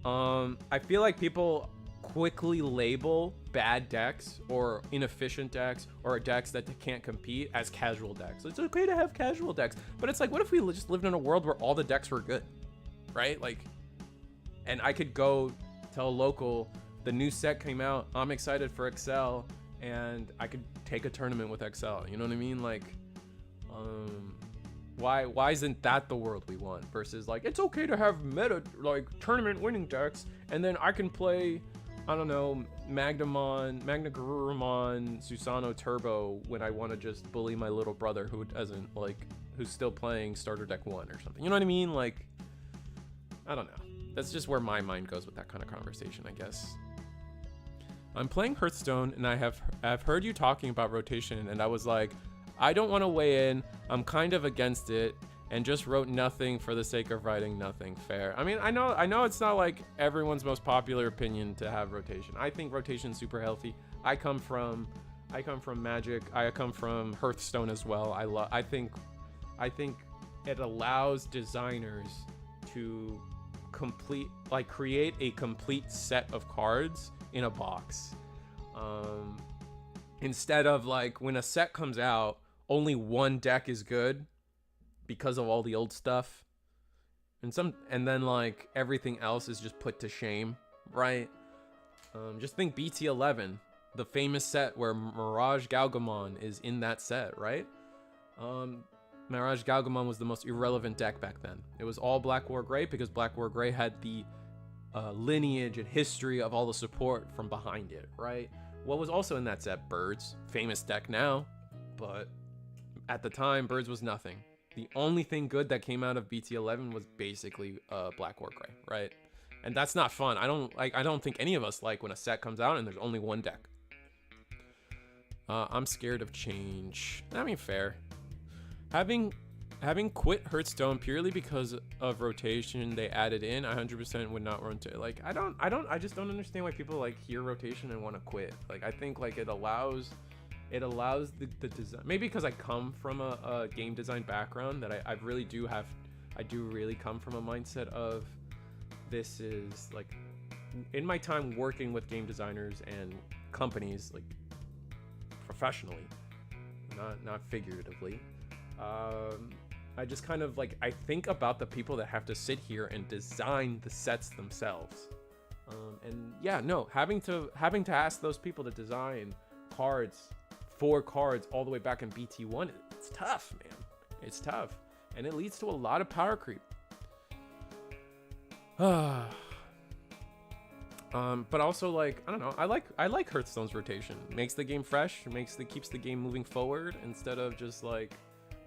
I feel like people quickly label bad decks or inefficient decks or decks that can't compete as casual decks. It's okay to have casual decks, but it's like, what if we just lived in a world where all the decks were good, right? Like, and I could go tell a local the new set came out, I'm excited for Excel, and I could take a tournament with Excel, you know what I mean? Like why isn't that the world we want, versus like it's okay to have meta like tournament winning decks and then I can play, I don't know, Magna Garurumon Susano Turbo when I want to just bully my little brother who's still playing starter deck 1 or something, you know what I mean? Like I don't know, that's just where my mind goes with that kind of conversation, I guess. I'm playing Hearthstone and I've heard you talking about rotation, and I was like, I don't want to weigh in. I'm kind of against it, and just wrote nothing for the sake of writing nothing. Fair. I mean, I know it's not like everyone's most popular opinion to have rotation. I think rotation's super healthy. I come from Magic. I come from Hearthstone as well. I think it allows designers to create a complete set of cards in a box. Instead of like when a set comes out, only one deck is good because of all the old stuff, and then like everything else is just put to shame, right? Just think BT11, the famous set where Mirage Galgamon is in that set, right? Mirage Galgamon was the most irrelevant deck back then. It was all Black War Gray because Black War Gray had the lineage and history of all the support from behind it, right? What was also in that set? Birds, famous deck now, but at the time, Birds was nothing. The only thing good that came out of BT11 was basically Black War Gray, right? And that's not fun. I don't think any of us like when a set comes out and there's only one deck. I'm scared of change. I mean, fair. Having quit Hearthstone purely because of rotation they added in, I 100% would not run to. Like, I just don't understand why people like hear rotation and want to quit. Like, I think like it allows the design, maybe because I come from a game design background, that I do really come from a mindset of, this is like, in my time working with game designers and companies, like professionally, not figuratively, I just kind of like, I think about the people that have to sit here and design the sets themselves, and yeah, no, having to ask those people to design cards all the way back in BT1, it's tough, man. It's tough, and it leads to a lot of power creep. But also, like, I don't know, I like Hearthstone's rotation. Makes the game fresh, keeps the game moving forward, instead of just like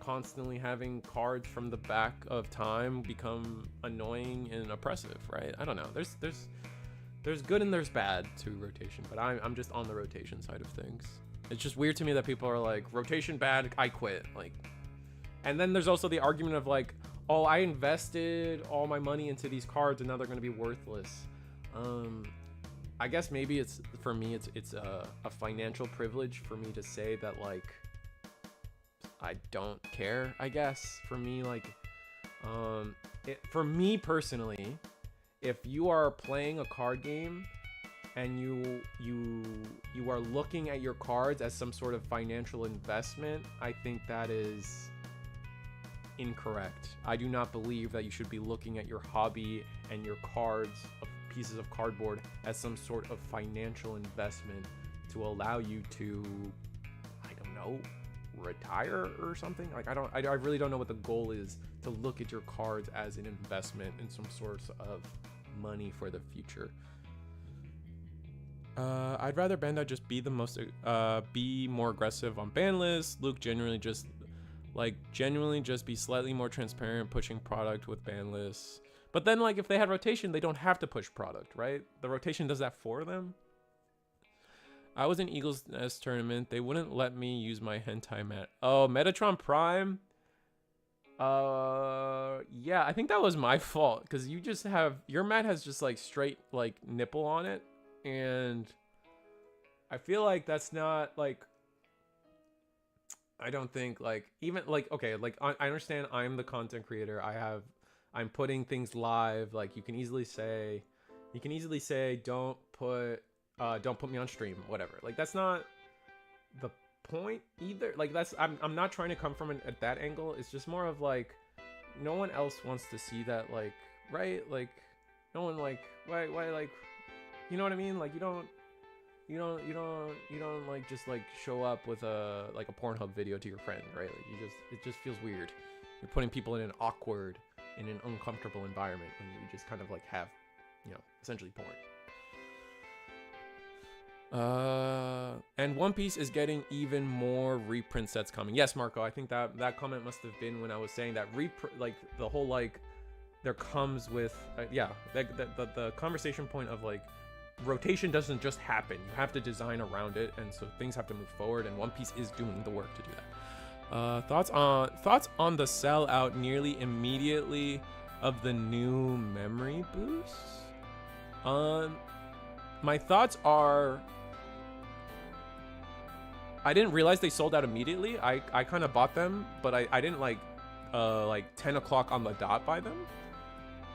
constantly having cards from the back of time become annoying and oppressive, right? I don't know. There's good and there's bad to rotation, but I'm just on the rotation side of things. It's just weird to me that people are like, rotation bad, I quit. Like, and then there's also the argument of like, oh, I invested all my money into these cards and now they're going to be worthless. I guess maybe it's, for me, it's a financial privilege for me to say that, like, I don't care, I guess. For me, like, for me personally, if you are playing a card game and you are looking at your cards as some sort of financial investment, I think that is incorrect. I do not believe that you should be looking at your hobby and your cards, pieces of cardboard, as some sort of financial investment to allow you to, I don't know, retire or something. Like, I really don't know what the goal is to look at your cards as an investment in some sort of money for the future. I'd rather Bandai just be the most be more aggressive on ban lists. Luke genuinely just be slightly more transparent pushing product with ban lists. But then, like, if they had rotation, they don't have to push product, right? The rotation does that for them. I was in Eagles Nest tournament. They wouldn't let me use my hentai mat. Oh, Metatron Prime? Yeah, I think that was my fault. Because you just have... Your mat has just, like, straight, like, nipple on it. And I feel like that's not, like... I don't think, like... Even, like, okay, like, I understand I'm the content creator. I'm putting things live. Like, you can easily say, don't put me on stream, whatever. Like, that's not the point either. Like, that's, I'm not trying to come from it at that angle. It's just more of like, no one else wants to see that, like, right? Like, no one, like, why, like, you know what I mean? Like, you don't like just like show up with a Pornhub video to your friend, right? Like, it just feels weird. You're putting people in an awkward, in an uncomfortable environment when you just kind of like have, you know, essentially porn. And One Piece is getting even more reprint sets coming. Yes, Marco, I think that comment must have been when I was saying that like the whole, like, there comes with yeah, the conversation point of like rotation doesn't just happen. You have to design around it, and so things have to move forward, and One Piece is doing the work to do that. Thoughts on the sellout nearly immediately of the new memory boosts? My thoughts are, I didn't realize they sold out immediately. I kind of bought them, but I didn't like 10 o'clock on the dot buy them.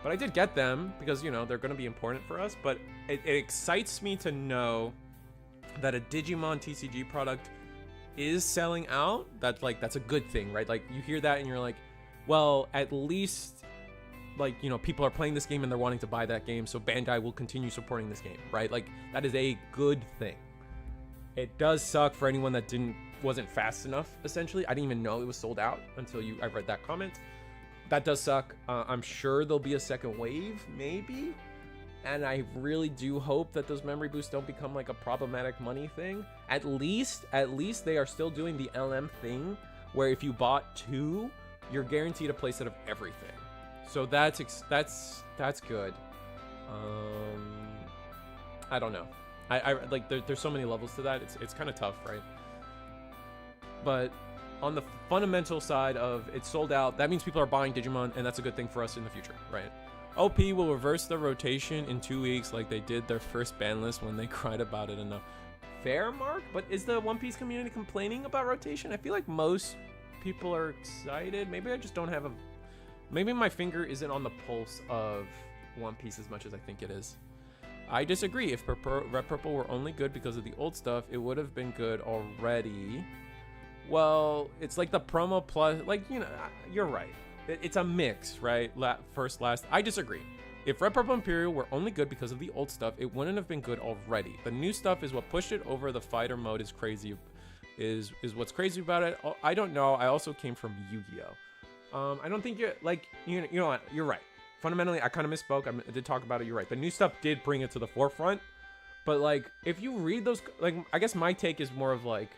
But I did get them because, you know, they're going to be important for us. But it excites me to know that a Digimon TCG product is selling out. That's a good thing, right? Like, you hear that and you're like, well, at least, like, you know, people are playing this game and they're wanting to buy that game, so Bandai will continue supporting this game, right? Like, that is a good thing. It does suck for anyone that wasn't fast enough, essentially. I didn't even know it was sold out until I read that comment. That does suck. I'm sure there'll be a second wave, maybe. And I really do hope that those memory boosts don't become like a problematic money thing. At least they are still doing the LM thing, where if you bought 2, you're guaranteed a playset of everything. So that's good. I don't know. I like there's so many levels to that. It's kind of tough, right? But on the fundamental side of it's sold out, that means people are buying Digimon, and that's a good thing for us in the future, right? OP will reverse the rotation in 2 weeks like they did their first ban list when they cried about it enough. Fair, Mark? But is the One Piece community complaining about rotation? I feel like most people are excited. Maybe I just don't have maybe my finger isn't on the pulse of One Piece as much as I think it is. I disagree. If Red Purple were only good because of the old stuff, it would have been good already. Well, it's like the promo plus, like, you know, you're right. It's a mix, right? First, last. I disagree. If Red Purple Imperial were only good because of the old stuff, it wouldn't have been good already. The new stuff is what pushed it over. The fighter mode is crazy, is what's crazy about it. I don't know. I also came from Yu-Gi-Oh. I don't think you're like, you know what? You're right. Fundamentally, I kind of misspoke. I did talk about it. You're right. The new stuff did bring it to the forefront. But like, if you read those, like, I guess my take is more of like,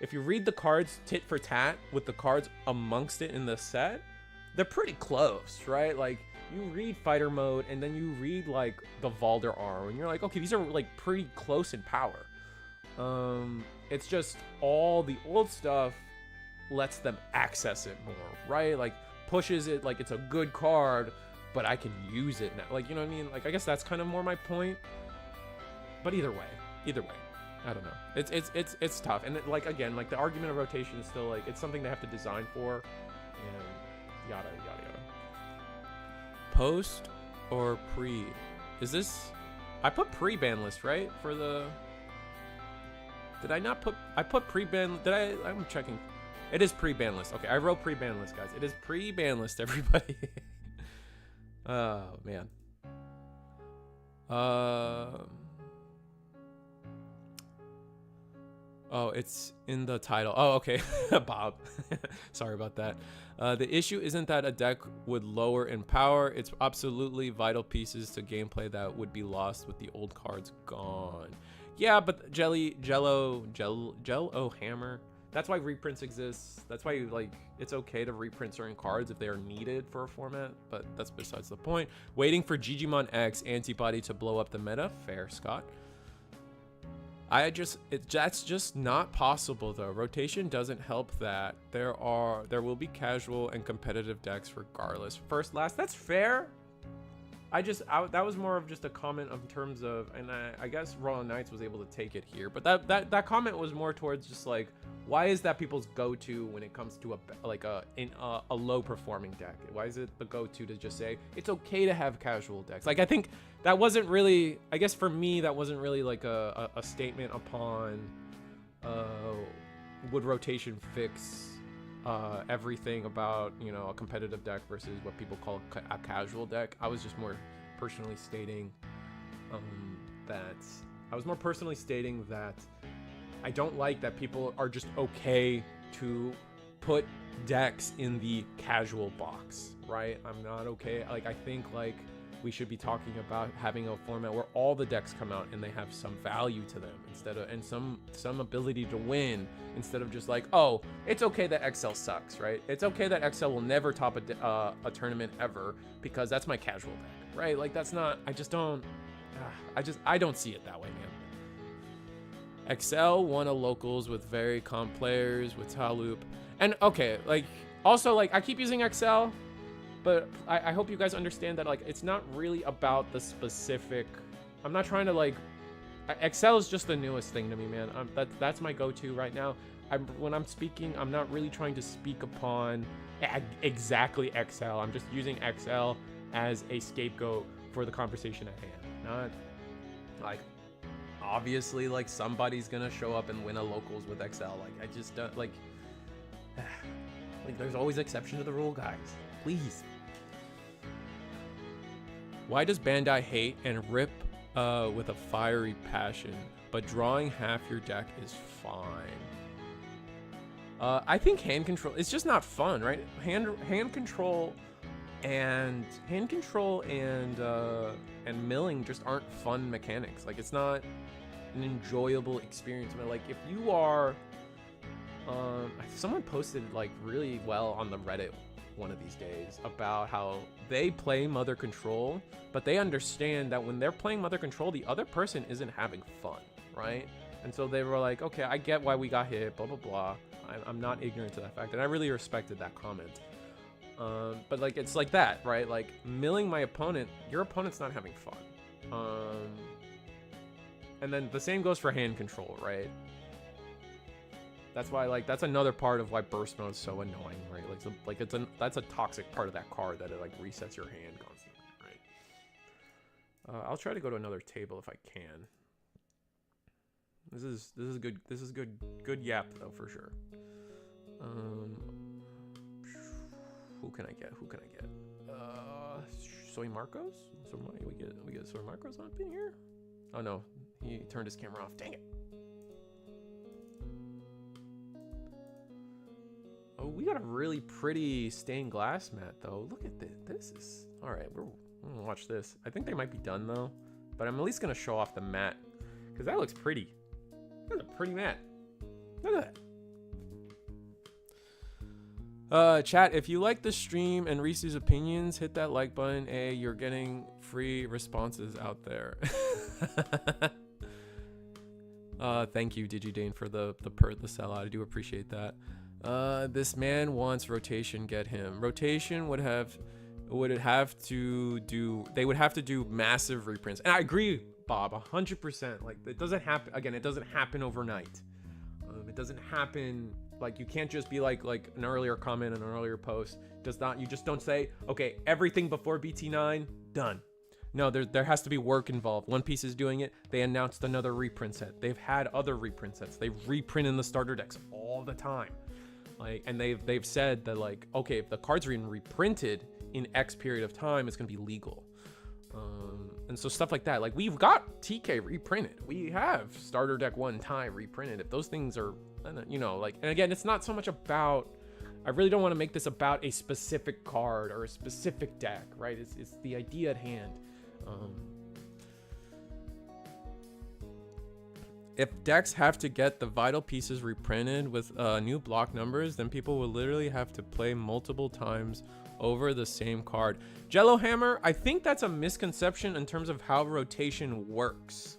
if you read the cards tit for tat with the cards amongst it in the set, they're pretty close, right? Like, you read fighter mode and then you read like the Valder arm and you're like, okay, these are like pretty close in power. It's just all the old stuff lets them access it more, right? Like, pushes it like it's a good card, but I can use it now. Like, you know what I mean? Like, I guess that's kind of more my point. But either way, I don't know. It's tough. And it, like, again, like the argument of rotation is still like, it's something they have to design for, and yada yada yada. Post or pre? Is this? I put pre-ban list, right? For the. Did I not put? I put pre-ban. Did I? I'm checking. It is pre-ban list. Okay, I wrote pre-ban list, guys. It is pre-ban list, everybody. Oh man. Oh, it's in the title. Oh, okay. Bob. Sorry about that. The issue isn't that a deck would lower in power. It's absolutely vital pieces to gameplay that would be lost with the old cards gone. Yeah, but Jello Hammer. That's why reprints exist. That's why, like, it's okay to reprint certain cards if they are needed for a format, but that's besides the point. Waiting for Digimon X antibody to blow up the meta. Fair, Scott. That's just not possible though. Rotation doesn't help that. There will be casual and competitive decks regardless. First, last, that's fair. That was more of just a comment in terms of, and I guess Royal Knights was able to take it here, but that comment was more towards just like, why is that people's go-to when it comes to a low performing deck? Why is it the go-to to just say it's okay to have casual decks? Like, I think that wasn't really, I guess for me, that wasn't really like a statement upon would rotation fix everything about, you know, a competitive deck versus what people call a casual deck. I was just more personally stating that I don't like that people are just okay to put decks in the casual box, right? I'm not okay. Like, I think like we should be talking about having a format where all the decks come out and they have some value to them instead of, and some ability to win, instead of just like, oh, it's okay that XL sucks, right? It's okay that XL will never top a tournament ever because that's my casual deck, right? Like, that's not, I don't see it that way, man. XL won a locals with very comp players with Talup. And okay, like, also, like, I keep using XL, but I hope you guys understand that, like, it's not really about the specific, I'm not trying to, like, XL is just the newest thing to me, man. That's my go-to right now. When I'm speaking, I'm not really trying to speak upon exactly XL. I'm just using XL as a scapegoat for the conversation at hand. Not, like, obviously, like, somebody's gonna show up and win a locals with XL. Like, I just don't, like, there's always exception to the rule, guys. Please. Why does Bandai hate and rip with a fiery passion, but drawing half your deck is fine? I think hand control, it's just not fun, right? Hand control and milling just aren't fun mechanics. Like, it's not an enjoyable experience. But like, if you are someone posted like really well on the Reddit one of these days about how they play Mother Control, but they understand that when they're playing Mother Control, the other person isn't having fun, right? And so they were like, okay, I get why we got hit, blah blah blah. I'm not ignorant to that fact, and I really respected that comment. But like, it's like that, right? Like, milling my opponent, your opponent's not having fun. And then the same goes for hand control, right? That's why, like, that's another part of why burst mode is so annoying, right? That's a toxic part of that card, that it like resets your hand constantly, right? I'll try to go to another table if I can. This is good yap though, for sure. Who can I get? Soy Marcos? So we get Soy Marcos up in here? Oh no, he turned his camera off. Dang it. Oh, we got a really pretty stained glass mat though. Look at this. This is all right. We're gonna watch this. I think they might be done though, but I'm at least gonna show off the mat because that looks pretty. That's a pretty mat. Look at that. Chat, if you like the stream and Reese's opinions, hit that like button. You're getting free responses out there. Thank you, DigiDane, for the sellout. I do appreciate that. This man wants rotation. Get him. Rotation would have to do massive reprints, and I agree, Bob, 100%. Like, it doesn't happen again. It doesn't happen overnight. It doesn't happen. Like, you can't just be like an earlier comment in an earlier post. You just don't say, okay, everything before BT9 done. No, there has to be work involved. One Piece is doing it. They announced another reprint set. They've had other reprint sets. They reprint in the starter decks all the time. Like, and they've said that, like, okay, if the cards are even reprinted in X period of time, it's gonna be legal. And so stuff like that. Like, we've got TK reprinted. We have starter deck 1 tie reprinted. If those things are, you know, like, and again, it's not so much about, I really don't want to make this about a specific card or a specific deck, right? It's the idea at hand. If decks have to get the vital pieces reprinted with new block numbers, then people will literally have to play multiple times over the same card. Jello Hammer, I think that's a misconception in terms of how rotation works.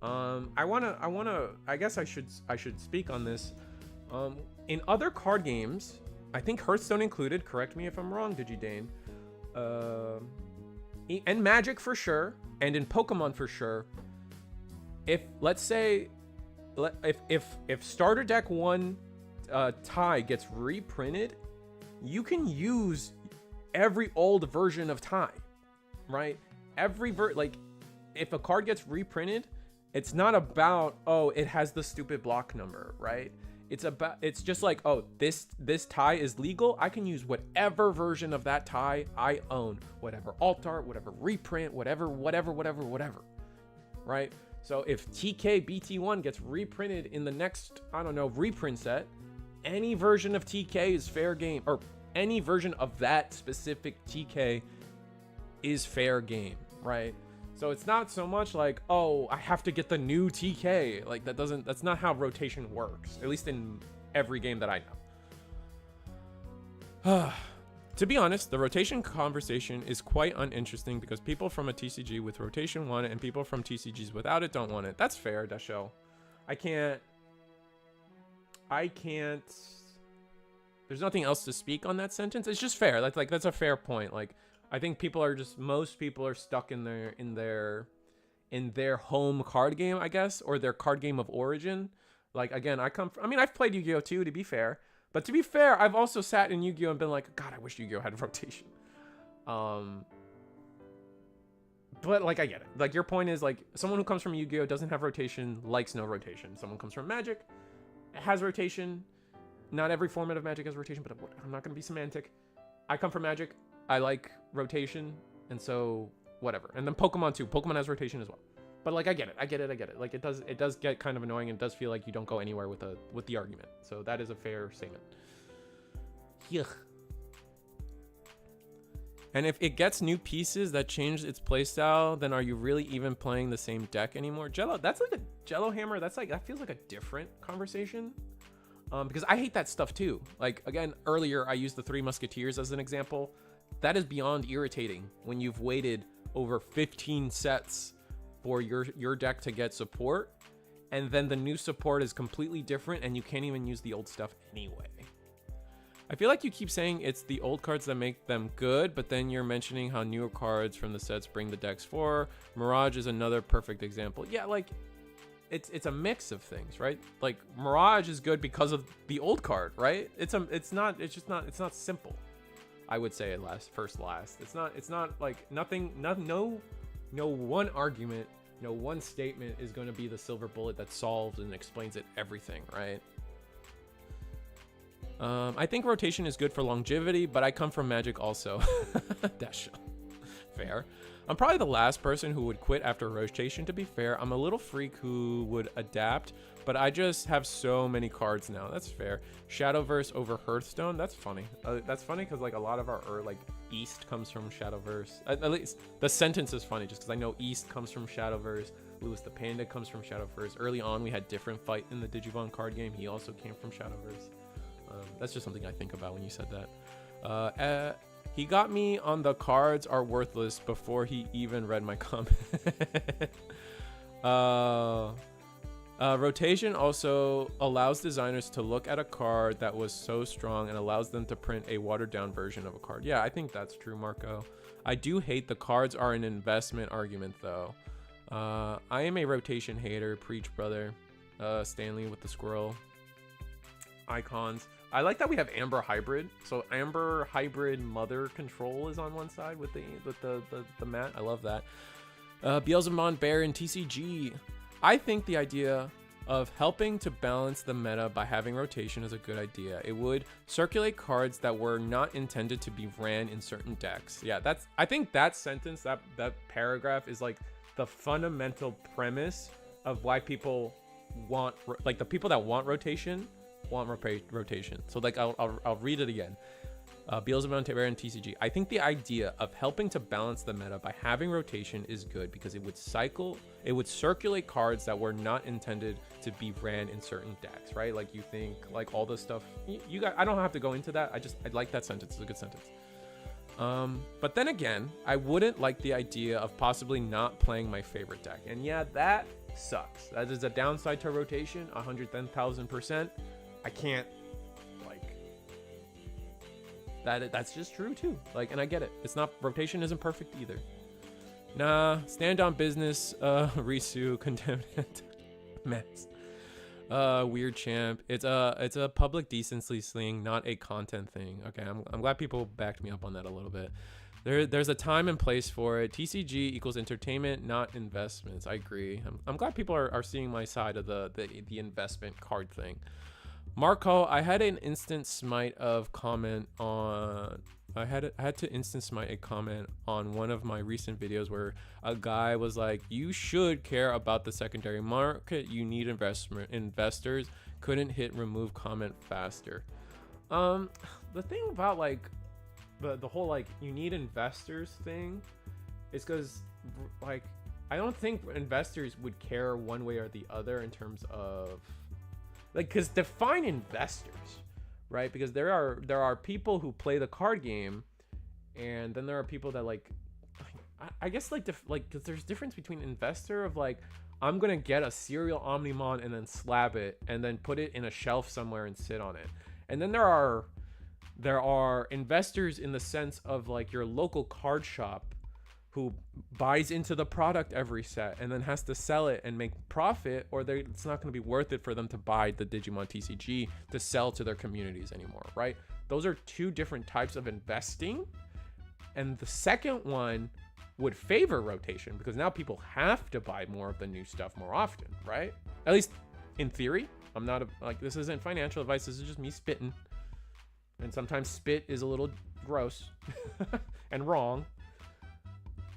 I guess I should speak on this. In other card games, I think Hearthstone included, correct me if I'm wrong, DigiDane, and Magic for sure, and in Pokemon for sure, if let's say if starter deck 1 tie gets reprinted, you can use every old version of tie, right? Like, if a card gets reprinted, it's not about, oh, it has the stupid block number, right? It's just like, oh, this tie is legal. I can use whatever version of that tie I own, whatever alt art, whatever reprint, whatever, right? So if TK BT1 gets reprinted in the next, I don't know, reprint set, any version of TK is fair game, or any version of that specific TK is fair game, right? So it's not so much like, oh, I have to get the new TK. Like, that's not how rotation works, at least in every game that I know. To be honest, the rotation conversation is quite uninteresting because people from a TCG with rotation want it and people from TCGs without it don't want it. That's fair, Dasho. I can't. There's nothing else to speak on that sentence. It's just fair. That's a fair point. Like, I think most people are stuck in their home card game, I guess, or their card game of origin. Like, again, I've played Yu-Gi-Oh too, to be fair. But to be fair, I've also sat in Yu-Gi-Oh and been like, God, I wish Yu-Gi-Oh had rotation. But, like, I get it. Like, your point is, like, someone who comes from Yu-Gi-Oh doesn't have rotation, likes no rotation. Someone comes from Magic, has rotation. Not every format of Magic has rotation, but I'm not going to be semantic. I come from Magic. I like rotation, and so whatever. And then Pokemon too. Pokemon has rotation as well. But, like, I get it. Like, it does get kind of annoying, and it does feel like you don't go anywhere with the argument. So that is a fair statement. Yuck. And if it gets new pieces that change its playstyle, then are you really even playing the same deck anymore? Jello, that's like a Jello Hammer. That feels like a different conversation. Because I hate that stuff too. Like, again, earlier I used the Three Musketeers as an example. That is beyond irritating when you've waited over 15 sets for your deck to get support, and then the new support is completely different and you can't even use the old stuff anyway. I feel like you keep saying it's the old cards that make them good, but then you're mentioning how newer cards from the sets bring the decks forward. Mirage is another perfect example. Yeah, like, it's a mix of things, right? Like, Mirage is good because of the old card, right? It's not simple. I would say at last. It's not like no one argument, no one statement is going to be the silver bullet that solves and explains everything, right? I think rotation is good for longevity, but I come from Magic also. That's fair. I'm probably the last person who would quit after rotation, to be fair. I'm a little freak who would adapt, but I just have so many cards now. That's fair. Shadowverse over Hearthstone. That's funny. That's funny because, like, a lot of our East comes from Shadowverse. At least the sentence is funny just because I know East comes from Shadowverse. Lewis the Panda comes from Shadowverse. Early on, we had different fight in the Digimon card game. He also came from Shadowverse. That's just something I think about when you said that. He got me on the cards are worthless before he even read my comment. Rotation also allows designers to look at a card that was so strong and allows them to print a watered down version of a card. Yeah, I think that's true, Marco. I do hate the cards are an investment argument, though. I am a rotation hater. Preach, brother. Stanley with the squirrel. Icons. I like that we have Amber Hybrid. So Amber Hybrid Mother Control is on one side with the mat. I love that. Beelzebub Bear and TCG. I think the idea of helping to balance the meta by having rotation is a good idea. It would circulate cards that were not intended to be ran in certain decks. Yeah, I think that sentence, that paragraph is like the fundamental premise of why people want, like the people that want rotation want rotation. So like I'll read it again. Beelzebub Bear and TCG. I think the idea of helping to balance the meta by having rotation is good because it would circulate cards that were not intended to be ran in certain decks, right? Like you think like all this stuff. You got. I don't have to go into that. I like that sentence. It's a good sentence. But then again, I wouldn't like the idea of possibly not playing my favorite deck, and yeah, that sucks. That is a downside to rotation. 110,000%. I can't. That's just true too. Like, and I get it. It's not, rotation isn't perfect either. Nah, stand on business. Risu, contaminant, mess. Weird champ. It's a public decency thing, not a content thing. Okay, I'm glad people backed me up on that a little bit. There's a time and place for it. TCG equals entertainment, not investments. I agree. I'm glad people are seeing my side of the investment card thing. Marco, I had an instant smite of comment on. I had to instant smite a comment on one of my recent videos where a guy was like, "You should care about the secondary market. You need investors. Couldn't hit remove comment faster." The thing about like the whole like you need investors thing is because like I don't think investors would care one way or the other in terms of. Like, because define investors, right? Because there are people who play the card game, and then there are people that like I guess like because there's difference between investor of like I'm gonna get a serial Omnimon and then slab it and then put it in a shelf somewhere and sit on it, and then there are investors in the sense of like your local card shop who buys into the product every set and then has to sell it and make profit, or it's not going to be worth it for them to buy the Digimon TCG to sell to their communities anymore, right? Those are two different types of investing. And the second one would favor rotation because now people have to buy more of the new stuff more often, right? At least in theory. I'm not this isn't financial advice. This is just me spitting. And sometimes spit is a little gross and wrong.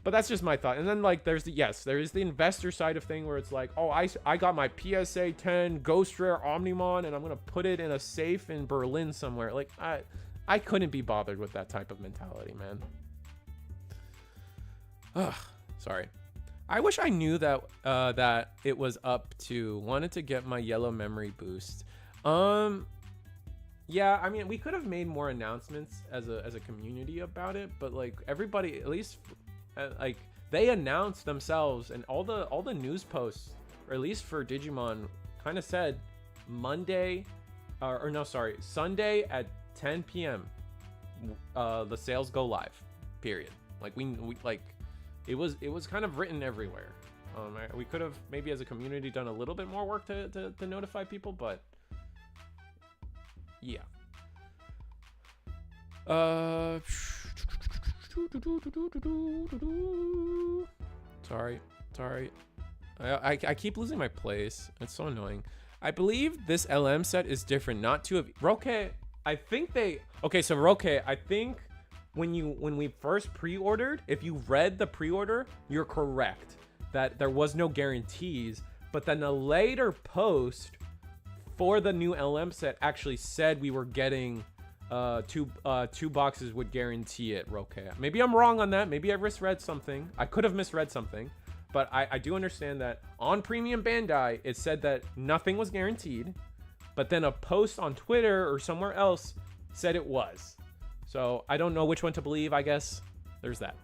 But that's just my thought. And then like there is the investor side of thing where it's like, oh, I got my PSA 10 Ghost Rare Omnimon and I'm gonna put it in a safe in Berlin somewhere. Like I couldn't be bothered with that type of mentality, man. Ugh, sorry. I wish I knew that that it was up to. Wanted to get my yellow memory boost. Yeah, I mean we could have made more announcements as a community about it, but like everybody at least. Like they announced themselves and all the news posts, or at least for Digimon, kind of said Sunday at 10 p.m. The sales go live. Period. Like we like it was kind of written everywhere. We could have maybe as a community done a little bit more work to notify people, but yeah. Sorry. I keep losing my place. It's so annoying. I believe this LM set is different. Not two of Roque. I think they. Okay, so Roque. I think when we first pre-ordered, if you read the pre-order, you're correct that there was no guarantees. But then a later post for the new LM set actually said we were getting. Two boxes would guarantee it, Roque. Maybe I'm wrong on that. Maybe I misread something. I could have misread something, but I do understand that on Premium Bandai, it said that nothing was guaranteed. but then a post on Twitter or somewhere else said it was. So I don't know which one to believe, I guess. There's that.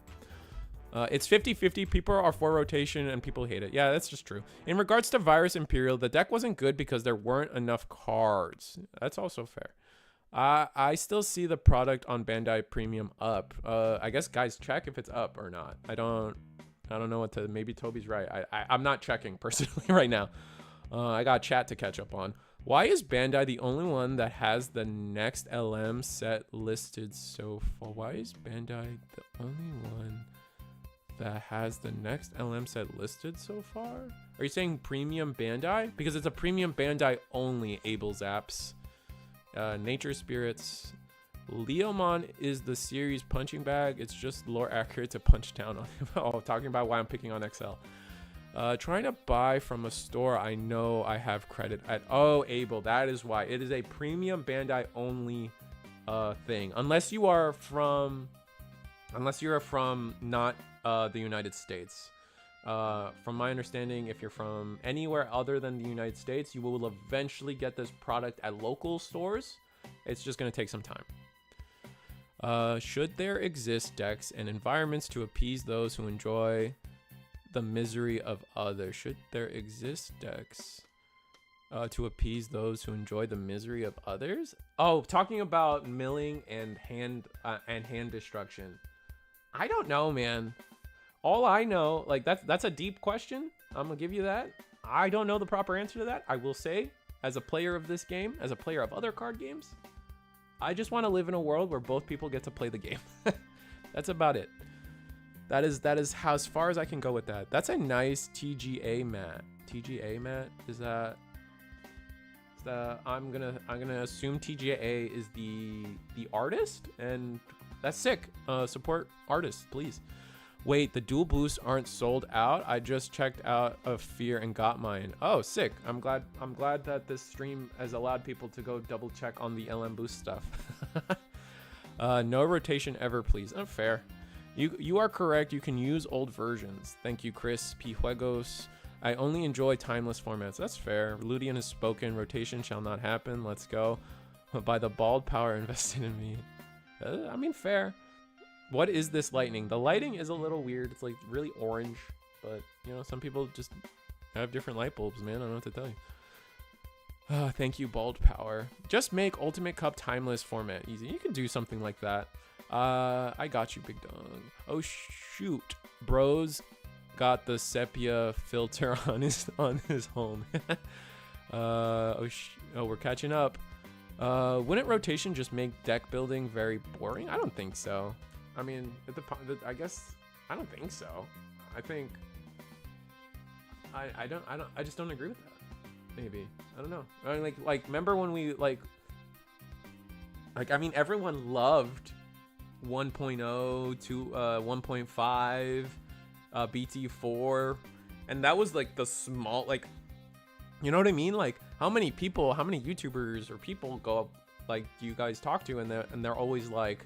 It's 50-50. People are for rotation and people hate it. Yeah, that's just true. In regards to Virus Imperial, the deck wasn't good because there weren't enough cards. That's also fair. I still see the product on Bandai Premium up. I guess guys check if it's up or not. I don't know what to, maybe Toby's right. I'm not checking personally right now. I got chat to catch up on. Why is Bandai the only one that has the next LM set listed so far? Why is Bandai the only one that has the next LM set listed so far? Are you saying Premium Bandai? Because it's a Premium Bandai only Abel's apps. Nature Spirits. Leomon is the series punching bag. It's just lore accurate to punch down on him. Oh, talking about why I'm picking on XL. Trying to buy from a store I know I have credit at. Oh, Abel, that is why. It is a Premium Bandai only thing. Unless you're from not the United States. From my understanding, if you're from anywhere other than the United States, you will eventually get this product at local stores. It's just going to take some time. Should there exist decks and environments to appease those who enjoy the misery of others? Should there exist decks to appease those who enjoy the misery of others? Oh, talking about milling and hand destruction. I don't know, man. All I know, like that's a deep question. I'm gonna give you that. I don't know the proper answer to that. I will say, as a player of this game, as a player of other card games, I just want to live in a world where both people get to play the game. That's about it. That is how as far as I can go with that. That's a nice TGA mat. TGA mat is that I'm gonna assume TGA is the artist, and that's sick. Support artists, please. Wait, the dual boosts aren't sold out? I just checked out of Fear and got mine. Oh, sick. I'm glad that this stream has allowed people to go double check on the LM boost stuff. No rotation ever, please. Oh, fair. You are correct. You can use old versions. Thank you, Chris P. Juegos. I only enjoy timeless formats. That's fair. Ludian has spoken. Rotation shall not happen. Let's go. By the bald power invested in me. I mean, fair. What is this lighting? The lighting is a little weird. It's like really orange, but you know, some people just have different light bulbs, man. I don't know what to tell you. Thank you, Bald Power. Just make Ultimate Cup timeless format easy. You can do something like that. I got you, big dog. Oh shoot, bros got the sepia filter on his home. Oh, we're catching up. Wouldn't rotation just make deck building very boring? I don't think so. I mean, I guess I don't think so. I think I just don't agree with that. Maybe I don't know. I mean, like remember when we like I mean, everyone loved 1.0 to 1.5 BT4, and that was like the small, like, you know what I mean? Like how many YouTubers or people go up, like, do you guys talk to, and they're always like,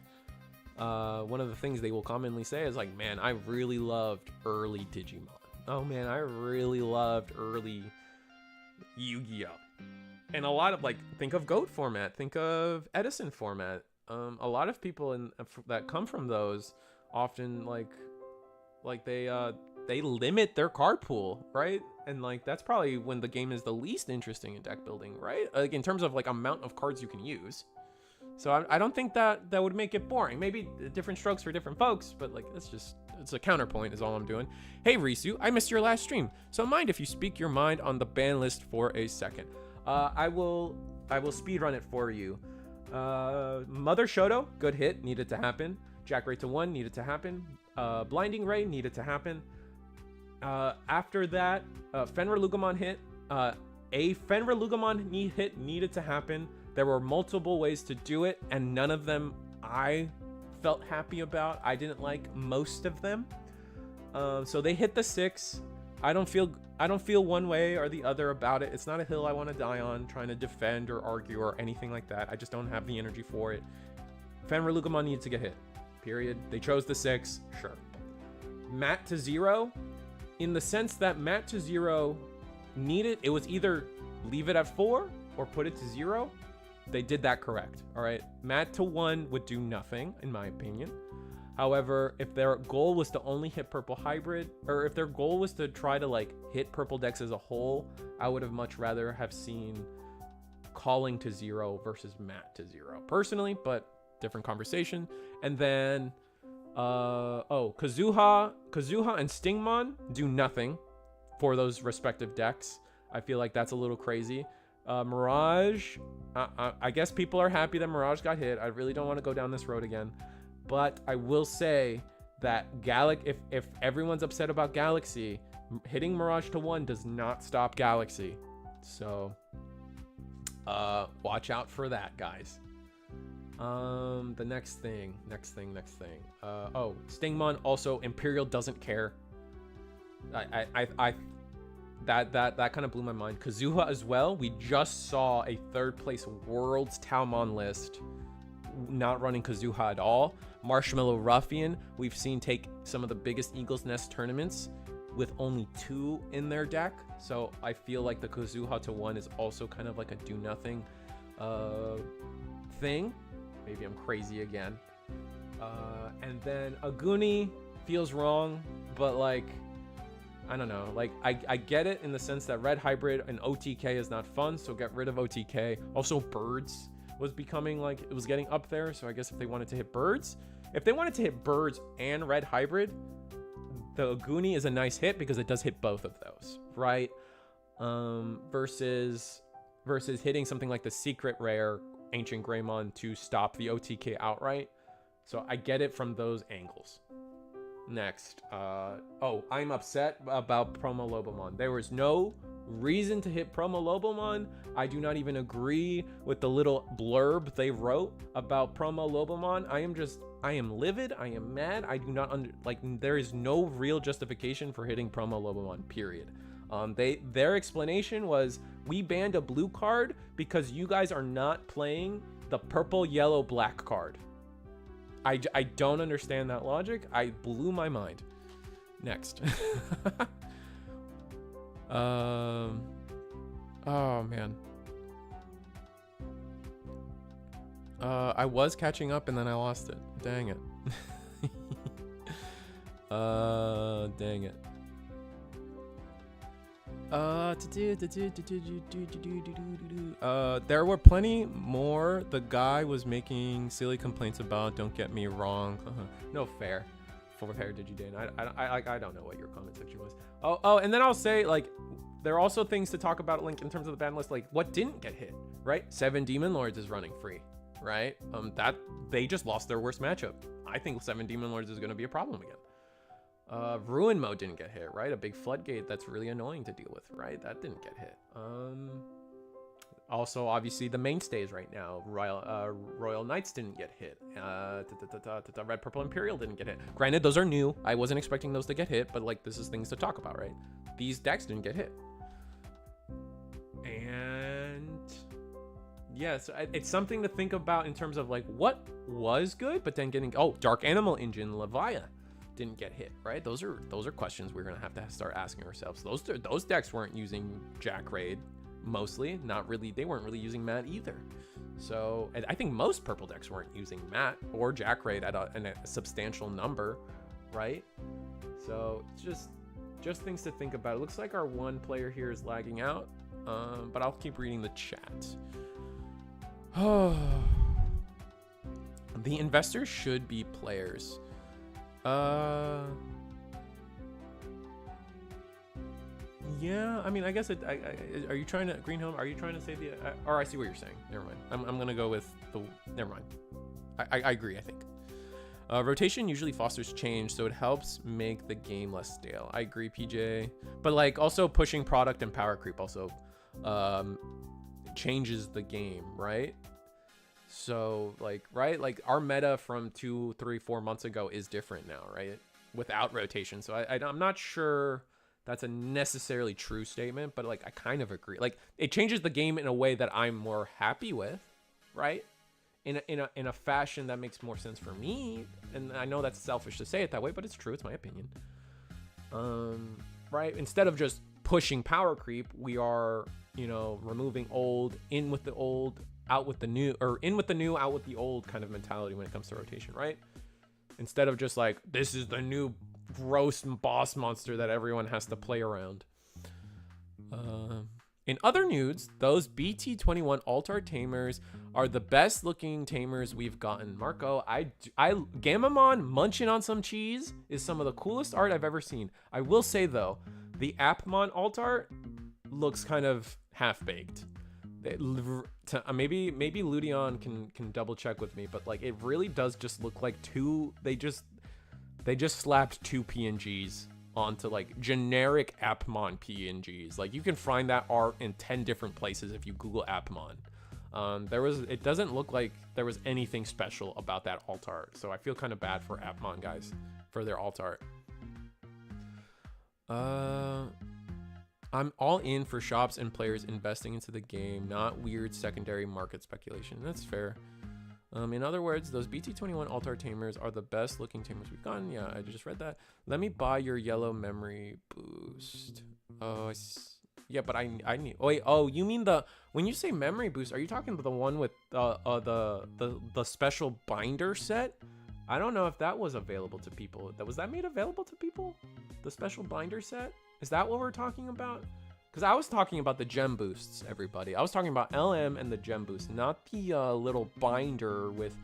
one of the things they will commonly say is like, man, I really loved early Digimon. Oh man, I really loved early Yu-Gi-Oh. And a lot of, like, think of GOAT format, think of Edison format. A lot of people that come from those often like they limit their card pool, right? And like that's probably when the game is the least interesting in deck building, right? Like in terms of like amount of cards you can use. So I don't think that would make it boring. Maybe different strokes for different folks, but like it's a counterpoint is all I'm doing. Hey Risu, I missed your last stream, so mind if you speak your mind on the ban list for a second. I will speed run it for you. Mother Shoto, good hit, needed to happen. Jack Ray to 1 needed to happen. Blinding Ray needed to happen. After that, Fenrir Lugomon hit. A Fenrir Lugomon hit needed to happen. There were multiple ways to do it, and none of them I felt happy about. I didn't like most of them. So they hit the 6. I don't feel one way or the other about it. It's not a hill I want to die on, trying to defend or argue or anything like that. I just don't have the energy for it. Fenrir Lugomon needs to get hit. Period. They chose the 6. Sure. Mat to 0, in the sense that Mat to 0 needed, it was either leave it at 4 or put it to 0, they did that correct. All right, Matt to 1 would do nothing, in my opinion. However, if their goal was to only hit purple hybrid, or if their goal was to try to like hit purple decks as a whole, I would have much rather have seen calling to 0 versus Matt to 0 personally, but different conversation. And then Kazuha and Stingmon do nothing for those respective decks. I feel like that's a little crazy. Mirage, I guess people are happy that Mirage got hit. I really don't want to go down this road again, but I will say that if everyone's upset about Galaxy, hitting Mirage to 1 does not stop Galaxy. So watch out for that, guys. The next thing. Stingmon also, Imperial doesn't care. That kind of blew my mind. Kazuha as well. We just saw a 3rd place Worlds Talmon list not running Kazuha at all. Marshmallow Ruffian, we've seen take some of the biggest Eagles Nest tournaments with only 2 in their deck. So I feel like the Kazuha to 1 is also kind of like a do nothing thing. Maybe I'm crazy again. And then Aguni feels wrong, but like, I don't know. Like, I get it in the sense that red hybrid and OTK is not fun, so get rid of OTK. Also, birds was becoming like, it was getting up there, so I guess if they wanted to hit birds, and red hybrid, the Aguni is a nice hit because it does hit both of those, right? Versus hitting something like the secret rare Ancient Greymon to stop the OTK outright. So I get it from those angles. Next, I'm upset about Promo Lobomon. There was no reason to hit Promo Lobomon. I do not even agree with the little blurb they wrote about Promo Lobomon. I am livid. I am mad. I do not there is no real justification for hitting Promo Lobomon, period. Their explanation was, we banned a blue card because you guys are not playing the purple, yellow, black card. I don't understand that logic. I blew my mind. Next. Oh man. I was catching up and then I lost it. Dang it. Dang it. There were plenty more the guy was making silly complaints about. Don't get me wrong. No fair. Fair Digidane. I don't know what your comment section was. Oh, and then I'll say, like, there are also things to talk about, Link, in terms of the ban list, like what didn't get hit, right? 7 Demon Lords is running free, right? That they just lost their worst matchup. I think 7 Demon Lords is going to be a problem again. Ruin Mode didn't get hit, right? A big floodgate that's really annoying to deal with, right? That didn't get hit. Also, obviously, the mainstays right now, Royal Knights didn't get hit. Red Purple Imperial didn't get hit. Granted, those are new. I wasn't expecting those to get hit, but like, this is things to talk about, right? These decks didn't get hit. And yeah, so it's something to think about in terms of like what was good, but then getting, Dark Animal Engine, Levia didn't get hit, right? Those are questions we're gonna have to start asking ourselves. Those decks weren't using Jack Raid mostly, not really. They weren't really using Matt either. So I think most purple decks weren't using Matt or Jack Raid at a substantial number, right? So it's just things to think about. It looks like our one player here is lagging out, but I'll keep reading the chat. Oh, the investors should be players. Yeah, I mean, I guess are you trying to, Greenhome, are you trying to say the, or I see what you're saying. Never mind. I'm going to go with never mind. I agree, I think. Rotation usually fosters change, so it helps make the game less stale. I agree, PJ. But like also pushing product and power creep also changes the game, right? So like, right? Like our meta from 2, 3, 4 months ago is different now, right? Without rotation. So I'm not sure that's a necessarily true statement, but like I kind of agree. Like it changes the game in a way that I'm more happy with, right? In a fashion that makes more sense for me. And I know that's selfish to say it that way, but it's true. It's my opinion. Right? Instead of just pushing power creep. We are, you know, removing old, in with the old, out with the new, or in with the new, out with the old kind of mentality when it comes to rotation, right? Instead of just like, this is the new gross boss monster that everyone has to play around. In other news, those BT21 Altar Tamers are the best looking Tamers we've gotten. Marco, Gamamon munching on some cheese is some of the coolest art I've ever seen. I will say though, the Appmon Altar looks kind of half-baked. Maybe Ludion can double check with me, but like it really does just look like they just slapped two PNGs onto like generic Appmon PNGs. Like you can find that art in 10 different places if you Google Appmon. It doesn't look like there was anything special about that alt art, so I feel kind of bad for Appmon guys for their alt art. I'm all in for shops and players investing into the game, not weird secondary market speculation. That's fair. In other words, those BT21 Altar Tamers are the best looking Tamers we've gotten. Yeah, I just read that. Let me buy your yellow memory boost. Oh, yeah, but I need. Oh, wait, oh, you mean when you say memory boost, are you talking about the one with the special binder set? I don't know if that was available to people. Was that made available to people? The special binder set? Is that what we're talking about? Because I was talking about the gem boosts, everybody. I was talking about LM and the gem boost, not the little binder with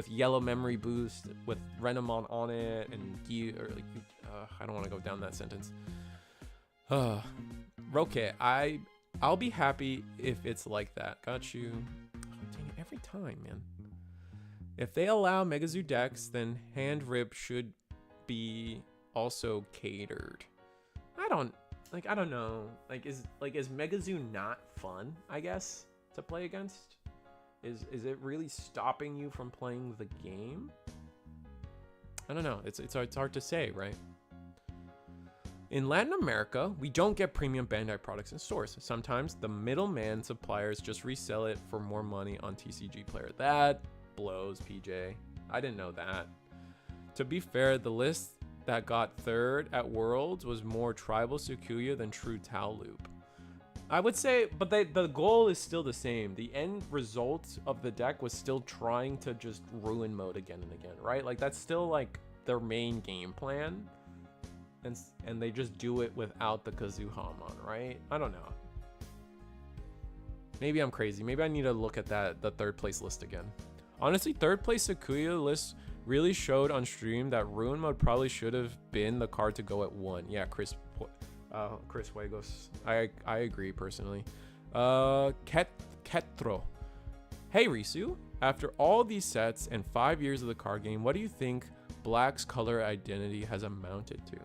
yellow memory boost with Renamon on it and I don't want to go down that sentence. Roke, I'll be happy if it's like that. Got you. Oh, dang it, every time, man. If they allow Megazoo decks, then hand rip should be also catered. I don't know. Is Megazoo not fun, I guess, to play against? Is it really stopping you from playing the game? I don't know. It's hard to say, right? In Latin America, we don't get premium Bandai products in stores. Sometimes the middleman suppliers just resell it for more money on TCG Player. That blows, PJ. I didn't know that. To be fair, the list that got third at Worlds was more Tribal Sukuya than True Tau Loop. I would say, but the goal is still the same. The end result of the deck was still trying to just ruin mode again and again, right? Like that's still like their main game plan. And they just do it without the Kazuhamon, right? I don't know. Maybe I'm crazy. Maybe I need to look at the third place list again. Honestly, third place Sakuya list really showed on stream that Ruin Mode probably should have been the card to go at 1. Yeah, Chris Huegos. I agree personally. Ketro. Hey Risu, after all these sets and 5 years of the card game, what do you think Black's color identity has amounted to?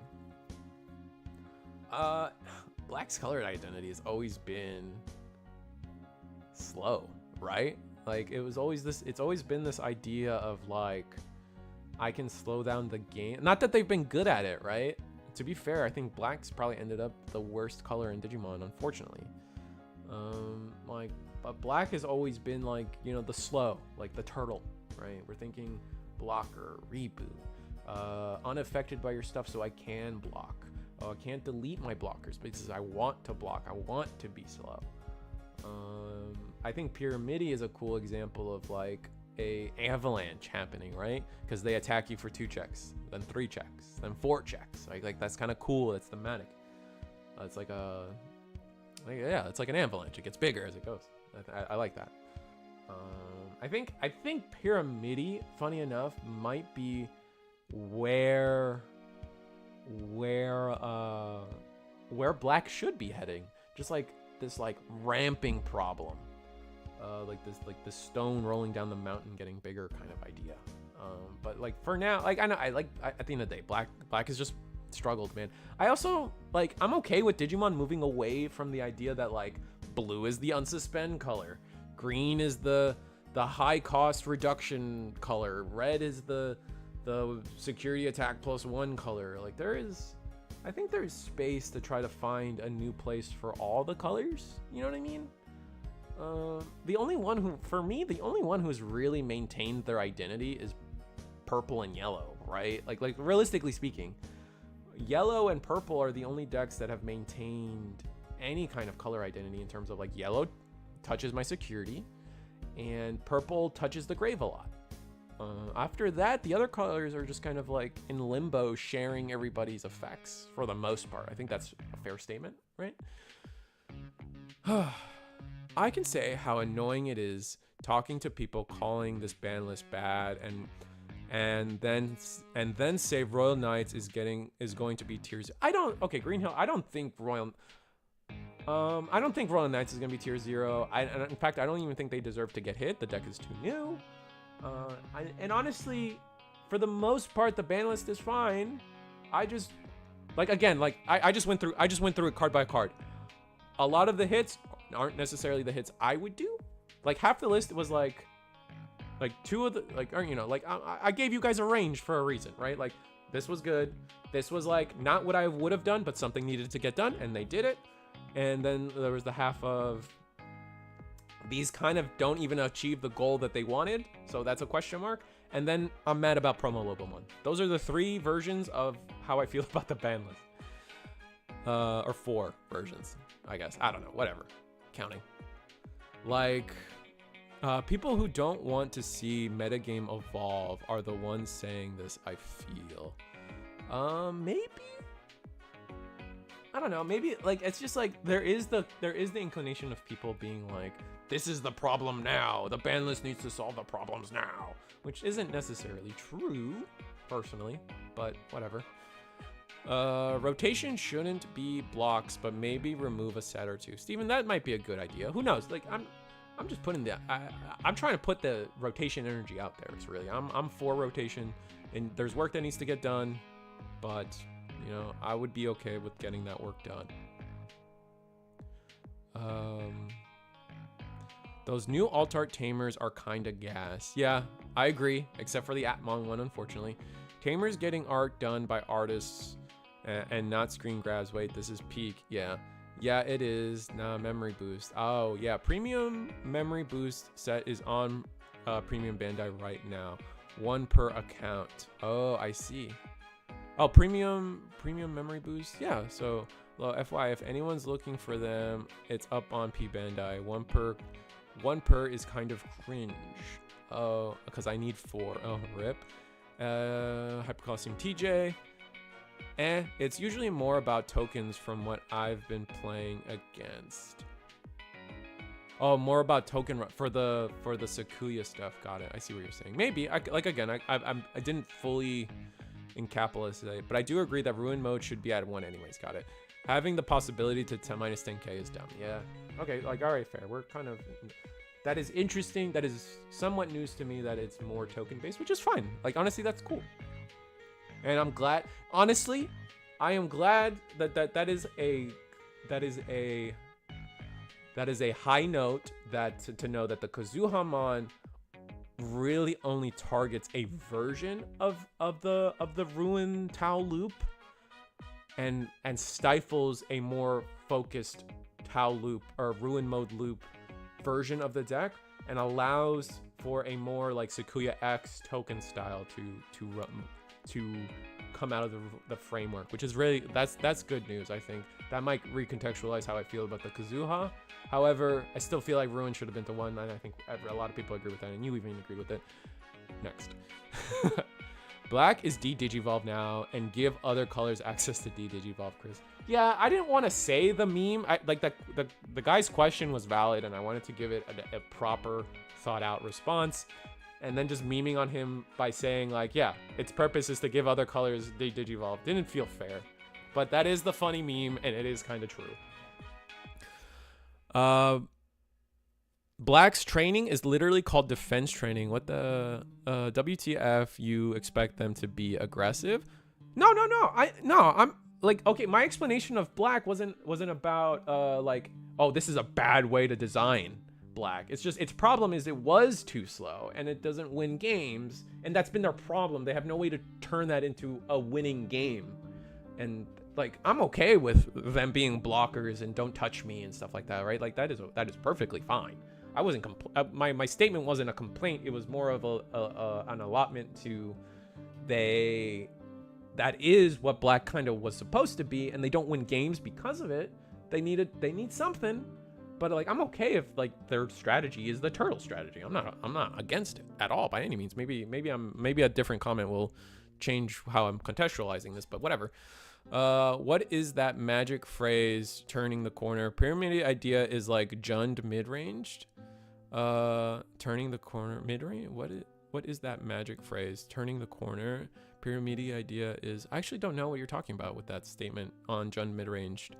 Black's color identity has always been slow, right? Like it's always been this idea of like I can slow down the game. Not that they've been good at it, right? To be fair, I think Black's probably ended up the worst color in Digimon, unfortunately. But Black has always been like, you know, the slow, like the turtle, right? We're thinking blocker, reboot, unaffected by your stuff, so I can block. I can't delete my blockers because I want to block. I want to be slow. I think Pyramidi is a cool example of like a avalanche happening, right? Because they attack you for 2 checks, then 3 checks, then 4 checks. Like that's kind of cool. It's thematic. It's like it's like an avalanche. It gets bigger as it goes. I like that. I think Pyramidi, funny enough, might be where Black should be heading. Just like this like ramping problem. Like this stone rolling down the mountain getting bigger kind of idea. But like for now, like I know at the end of the day, Black has just struggled, man. I also like I'm okay with Digimon moving away from the idea that like blue is the unsuspend color, green is the high cost reduction color, red is the security attack +1 color. Like I think there's space to try to find a new place for all the colors. You know what I mean? The only one who's really maintained their identity is purple and yellow, right? Like realistically speaking, Yellow and purple are the only decks that have maintained any kind of color identity in terms of like yellow touches my security and purple touches the grave a lot. After that, the other colors are just kind of like in limbo, sharing everybody's effects for the most part. I think that's a fair statement, right? I can say how annoying it is talking to people calling this ban list bad and then say Royal Knights is going to be tier 0. Green Hill, I don't think Royal Knights is going to be tier 0. In fact, I don't even think they deserve to get hit. The deck is too new. And honestly, for the most part, the ban list is fine. I just went through it card by card. A lot of the hits aren't necessarily the hits I would do. Like half the list was like two of the I gave you guys a range for a reason, right? Like this was good. This was like not what I would have done, but something needed to get done, and they did it. And then there was the half of these kind of don't even achieve the goal that they wanted, so that's a question mark. And then I'm mad about Promo Lobomon. Those are the 3 versions of how I feel about the ban list. Or 4 versions, I guess. I don't know, whatever. Counting. Like, people who don't want to see metagame evolve are the ones saying this, I feel. Maybe? I don't know, maybe like it's just like there is the inclination of people being like, this is the problem now. The ban list needs to solve the problems now, which isn't necessarily true, personally, but whatever. Rotation shouldn't be blocks, but maybe remove a set or 2. Steven, that might be a good idea. Who knows? Like I'm just putting I'm trying to put the rotation energy out there. It's really I'm for rotation, and there's work that needs to get done, but you know, I would be okay with getting that work done. Those new alt-art Tamers are kind of gas. Yeah, I agree, except for the Atmon one, unfortunately. Tamers getting art done by artists and not screen grabs. Wait, this is peak. Yeah, it is. Nah, memory boost. Oh, yeah, premium memory boost set is on premium Bandai right now. 1 per account. Oh, I see. Oh, premium memory boost. Yeah, so well, FYI, if anyone's looking for them, it's up on P Bandai. 1 per is kind of cringe. Oh, because I need 4. Oh, rip. Hypercostume TJ. It's usually more about tokens from what I've been playing against. Oh, more about token for the Sakuya stuff. Got it. I see what you're saying. Maybe I didn't fully encapsulate, but I do agree that Ruin mode should be at 1 anyways. Got it. Having the possibility to minus 10k is dumb. Yeah. Okay. Like, all right, fair. We're kind of. That is interesting. That is somewhat news to me that it's more token based, which is fine. Like, honestly, that's cool. And I'm glad. Honestly, I am glad that is a high note to know that the Kazuhamon really only targets a version of the Ruin Tau loop and stifles a more focused Tau loop or Ruin mode loop version of the deck, and allows for a more like Sakuya X token style to come out of the framework, which is really that's good news. I think that might recontextualize how I feel about the Kazuha. However, I still feel like Ruin should have been to 1, and I think a lot of people agree with that, and you even agree with it. Next. Black is D-Digivolve now, and give other colors access to D-Digivolve, Chris. Yeah, I didn't want to say the meme. The guy's question was valid, and I wanted to give it a proper, thought-out response. And then just memeing on him by saying, like, yeah, its purpose is to give other colors D-Digivolve. Didn't feel fair. But that is the funny meme, and it is kind of true. Black's training is literally called defense training. What the WTF? You expect them to be aggressive? No. I'm like, okay, my explanation of Black wasn't about like, oh, this is a bad way to design Black. It's just its problem is it was too slow and it doesn't win games, and that's been their problem. They have no way to turn that into a winning game. And like, I'm okay with them being blockers and don't touch me and stuff like that, right? Like that is perfectly fine. I wasn't my statement wasn't a complaint. It was more of an allotment to they that is what Black kind of was supposed to be, and they don't win games because of it. They need something. But like, I'm okay if like their strategy is the turtle strategy. I'm not against it at all by any means. Maybe a different comment will change how I'm contextualizing this, but whatever. What is that magic phrase? Turning the corner. Pyramid idea is like Jund mid-ranged. Turning the corner mid-range. What is that magic phrase? Turning the corner. Pyramid idea is. I actually don't know what you're talking about with that statement on Jund mid-ranged.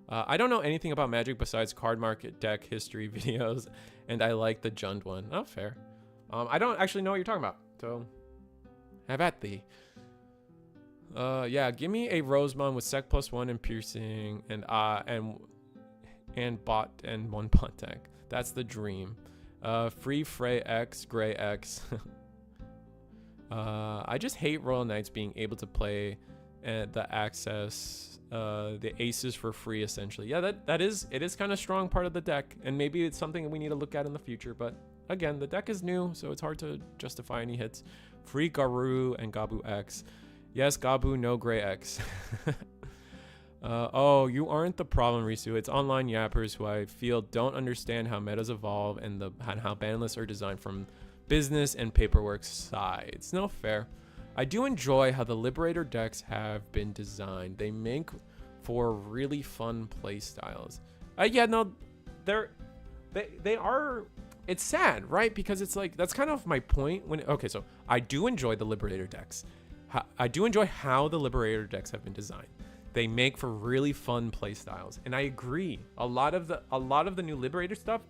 I don't know anything about Magic besides card market deck history videos, and I like the Jund one. Oh, fair. I don't actually know what you're talking about, so have at thee. Yeah, give me a Rosemon with Sec +1 and piercing and bot and 1 bot deck. That's the dream. Free Frey X, Gray X. I just hate Royal Knights being able to play the access. The aces for free, essentially. Yeah, it is kind of strong part of the deck, and maybe it's something that we need to look at in the future, but again, the deck is new, so it's hard to justify any hits. Free Garu and Gabu X. Yes, Gabu, no Gray X. Oh, you aren't the problem, Risu. It's online yappers who I feel don't understand how metas evolve and how ban lists are designed from business and paperwork sides. No, fair. I do enjoy how the Liberator decks have been designed. They make for really fun play styles. Yeah, no, they are. It's sad, right? Because it's like, that's kind of my point. Okay, so I do enjoy the Liberator decks. I do enjoy how the Liberator decks have been designed. They make for really fun play styles, and I agree. A lot of the new Liberator stuff,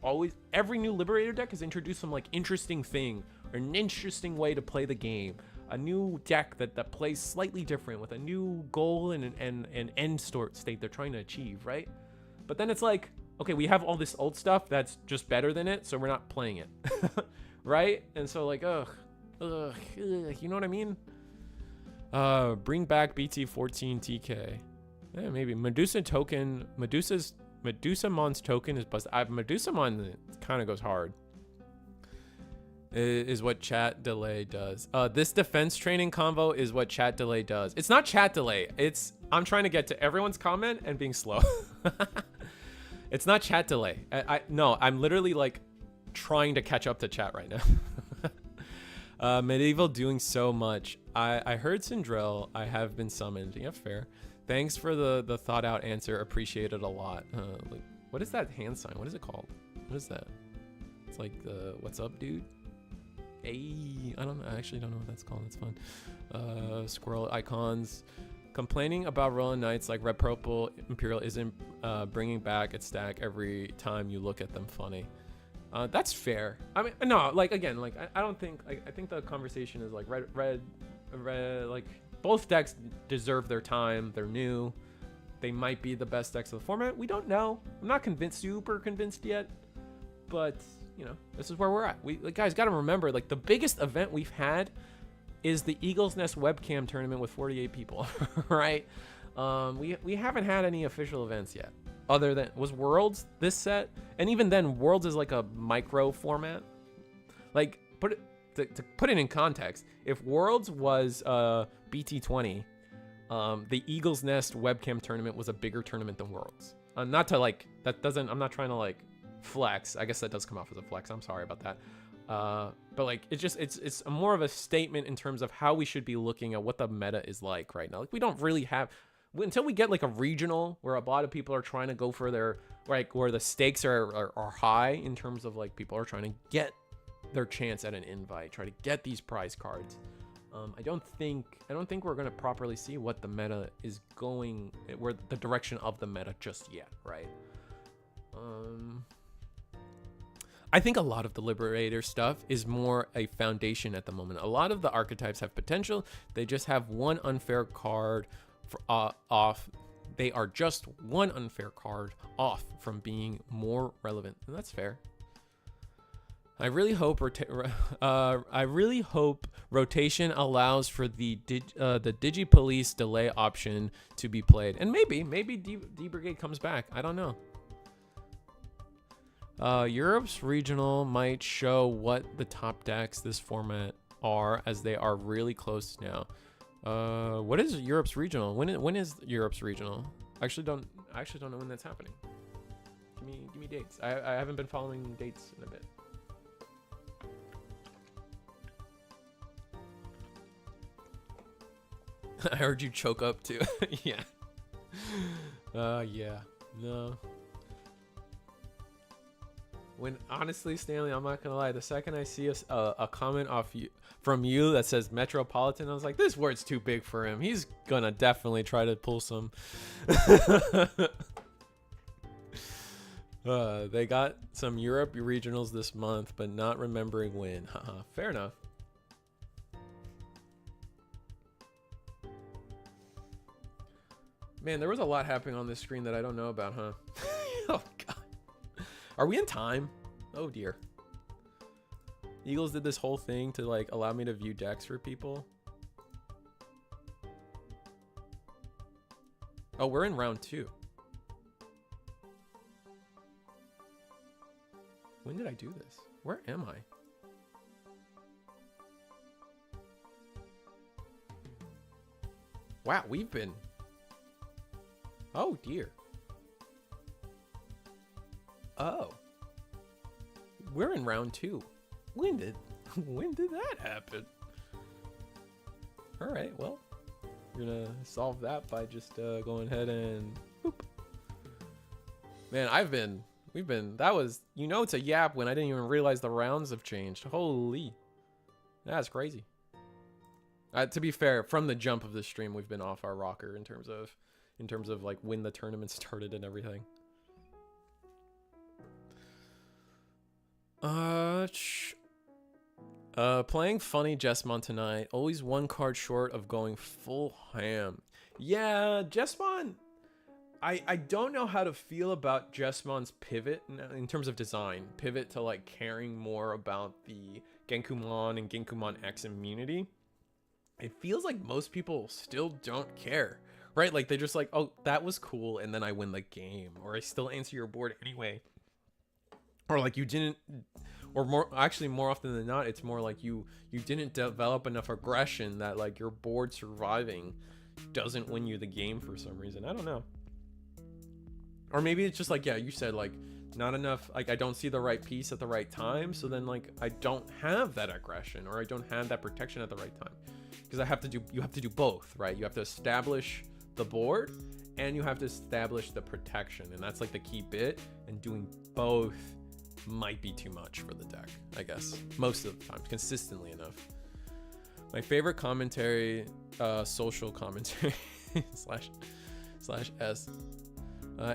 every new Liberator deck has introduced some like interesting thing or an interesting way to play the game. A new deck that plays slightly different with a new goal and an end state they're trying to achieve, right? But then it's like, okay, we have all this old stuff that's just better than it, so we're not playing it, right? And so like, ugh, you know what I mean? Bring back BT14 TK. Yeah, maybe Medusa Mon's token is busted. Medusa Mon kind of goes hard. Is what chat delay does. This defense training convo is what chat delay does. It's not chat delay. I'm trying to get to everyone's comment and being slow. It's not chat delay. No, I'm literally like trying to catch up to chat right now. Medieval doing so much. I heard Sindrell. I have been summoned. Yeah, fair. Thanks for the thought out answer. Appreciate it a lot. Like, what is that hand sign? What is it called? What is that? It's like the what's up, dude? Hey, I actually don't know what that's called. That's fun. Squirrel icons. Complaining about Roland Knights like Red Purple Imperial isn't bringing back its stack every time you look at them funny. That's fair. I mean, no, like again, like I don't think I think the conversation is like red, like both decks deserve their time. They're new. They might be the best decks of the format. We don't know. I'm not super convinced yet, but you know, this is where we're at. Guys got to remember, like the biggest event we've had is the Eagle's Nest webcam tournament with 48 people, right? We haven't had any official events yet. Other than, was Worlds this set? And even then, Worlds is like a micro format. Like, to put it in context, if Worlds was BT20, the Eagle's Nest webcam tournament was a bigger tournament than Worlds. Not to like, I'm not trying to like flex. I guess that does come off as a flex. I'm sorry about that. But like, it's more of a statement in terms of how we should be looking at what the meta is like right now. Like, we don't really have, until we get like a regional where a lot of people are trying to go for their, like, where the stakes are high in terms of like people are trying to get their chance at an invite, try to get these prize cards. I don't think we're going to properly see what the meta is going, where the direction of the meta just yet, right? I think a lot of the Liberator stuff is more a foundation at the moment. A lot of the archetypes have potential. They just have one unfair card off. They are just one unfair card off from being more relevant, and that's fair. I really hope rotation allows for the Digipolice delay option to be played, and maybe D Brigade comes back. I don't know. Europe's regional might show what the top decks this format are, as they are really close now. What is Europe's regional? When is Europe's regional? I actually don't know when that's happening. Give me dates. I haven't been following dates in a bit. I heard you choke up too. Yeah. Yeah. No. When honestly, Stanley, I'm not gonna lie. The second I see a comment from you that says Metropolitan, I was like, this word's too big for him. He's gonna definitely try to pull some. They got some Europe regionals this month, but not remembering when. Haha, fair enough. Man, there was a lot happening on this screen that I don't know about, huh? Oh, God. Are we in time? Oh, dear. Eagles did this whole thing to, like, allow me to view decks for people. Oh, we're in round 2. When did I do this? Where am I? Wow, we've been... Oh, dear. Oh. We're in round 2. When did that happen? All right, well, we're gonna solve that by just going ahead and boop. Man, that was, it's a yap when I didn't even realize the rounds have changed. Holy, that's crazy. To be fair, from the jump of the stream, we've been off our rocker in terms of like when the tournament started and everything. Playing funny Jesmon tonight. Always one card short of going full ham. Yeah, Jesmon. I don't know how to feel about Jesmon's pivot in terms of design. Pivot to like caring more about the Genkumon and Genkumon X immunity. It feels like most people still don't care, right? Like they're just like, oh, that was cool, and then I win the game, or I still answer your board anyway. Or like you didn't, or more often than not, it's more like you didn't develop enough aggression that like your board surviving doesn't win you the game for some reason. I don't know. Or maybe it's just like, yeah, you said like not enough, like I don't see the right piece at the right time, so then like I don't have that aggression or I don't have that protection at the right time. Because you have to do both, right? You have to establish the board and you have to establish the protection, and that's like the key bit, and doing both might be too much for the deck, I guess, most of the time, consistently enough. My favorite commentary, social commentary slash S.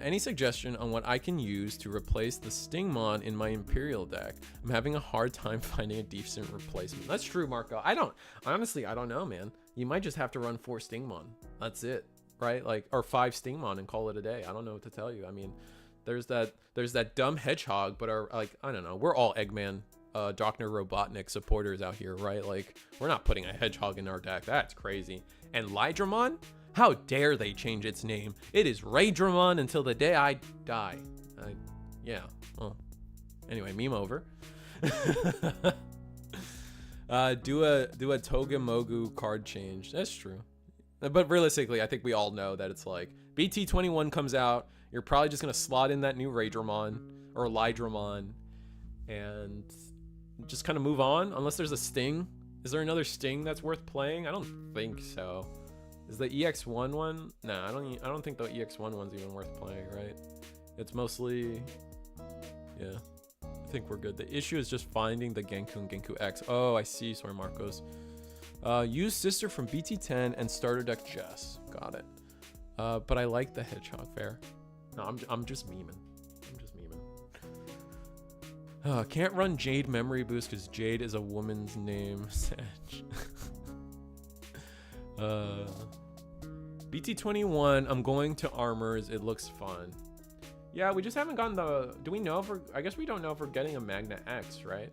Any suggestion on what I can use to replace the Stingmon in my Imperial deck? I'm having a hard time finding a decent replacement. That's true, Marco. I don't know, man. You might just have to run 4 Stingmon. That's it, right? Like, or 5 Stingmon and call it a day. I don't know what to tell you. I mean, there's that dumb Hedgehog, but I don't know. We're all Eggman, Dr. Robotnik supporters out here, right? Like, we're not putting a Hedgehog in our deck. That's crazy. And Lydramon? How dare they change its name? It is Raydramon until the day I die. Yeah, well, anyway, meme over. Do a Togemogu card change. That's true. But realistically, I think we all know that it's like BT21 comes out, you're probably just going to slot in that new Raydramon or Lydramon and just kind of move on, unless there's a Sting. Is there another Sting that's worth playing? I don't think so. Is the EX1 one? Nah, I don't think the EX1 one's even worth playing, right? It's mostly, yeah. I think we're good. The issue is just finding the Genku and Genku X. Oh, I see. Sorry, Marcos. Use Sister from BT10 and starter deck Jess. Got it. But I like the Hedgehog. Fair. No, I'm just memeing. Can't run Jade Memory Boost because Jade is a woman's name. BT21, I'm going to Armors. It looks fun. Yeah, we just haven't gotten the... Do we know if we're... I guess we don't know if we're getting a Magna X, right?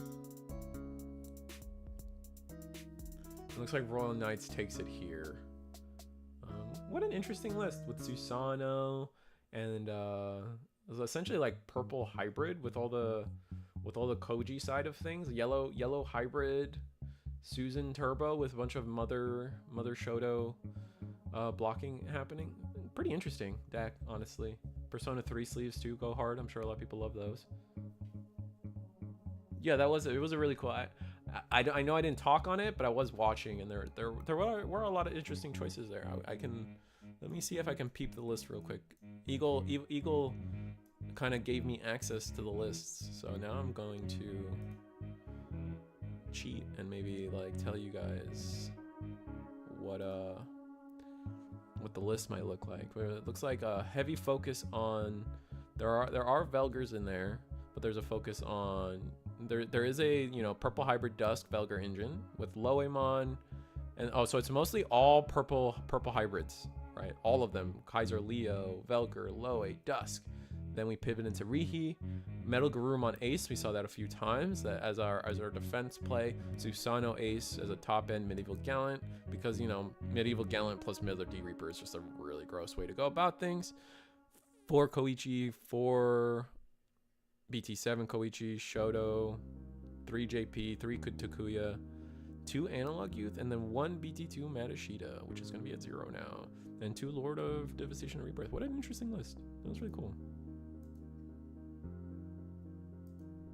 It looks like Royal Knights takes it here. What an interesting list with Susano and it was essentially like purple hybrid with all the Koji side of things. Yellow hybrid Susan Turbo with a bunch of Mother Shoto blocking happening. Pretty interesting deck, honestly. Persona 3 sleeves too go hard. I'm sure a lot of people love those. Yeah, it was a really cool. I know I didn't talk on it, but I was watching, and there were a lot of interesting choices there. I can, let me see if I can peep the list real quick. Eagle kind of gave me access to the lists, so now I'm going to cheat and maybe like tell you guys what the list might look like. Where it looks like a heavy focus on there are Velgers in there, but there's a focus on there is a, you know, purple hybrid Dusk Velger engine with Loemon, and so it's mostly all purple hybrids, right? All of them: Kaiser Leo, Velger, Loe, Dusk. Then we pivot into Rihi, Metal Garurumon Ace. We saw that a few times that as our defense play. Susano Ace as a top end Medieval Gallant, because, you know, Medieval Gallant plus Miller D Reaper is just a really gross way to go about things. 4 Koichi, 4 BT7 Koichi, Shoto, 3 JP, 3 Takuya, 2 Analog Youth, and then 1 BT2 Madashida, which is going to be at 0 now, and 2 Lord of Devastation and Rebirth. What an interesting list. That was really cool.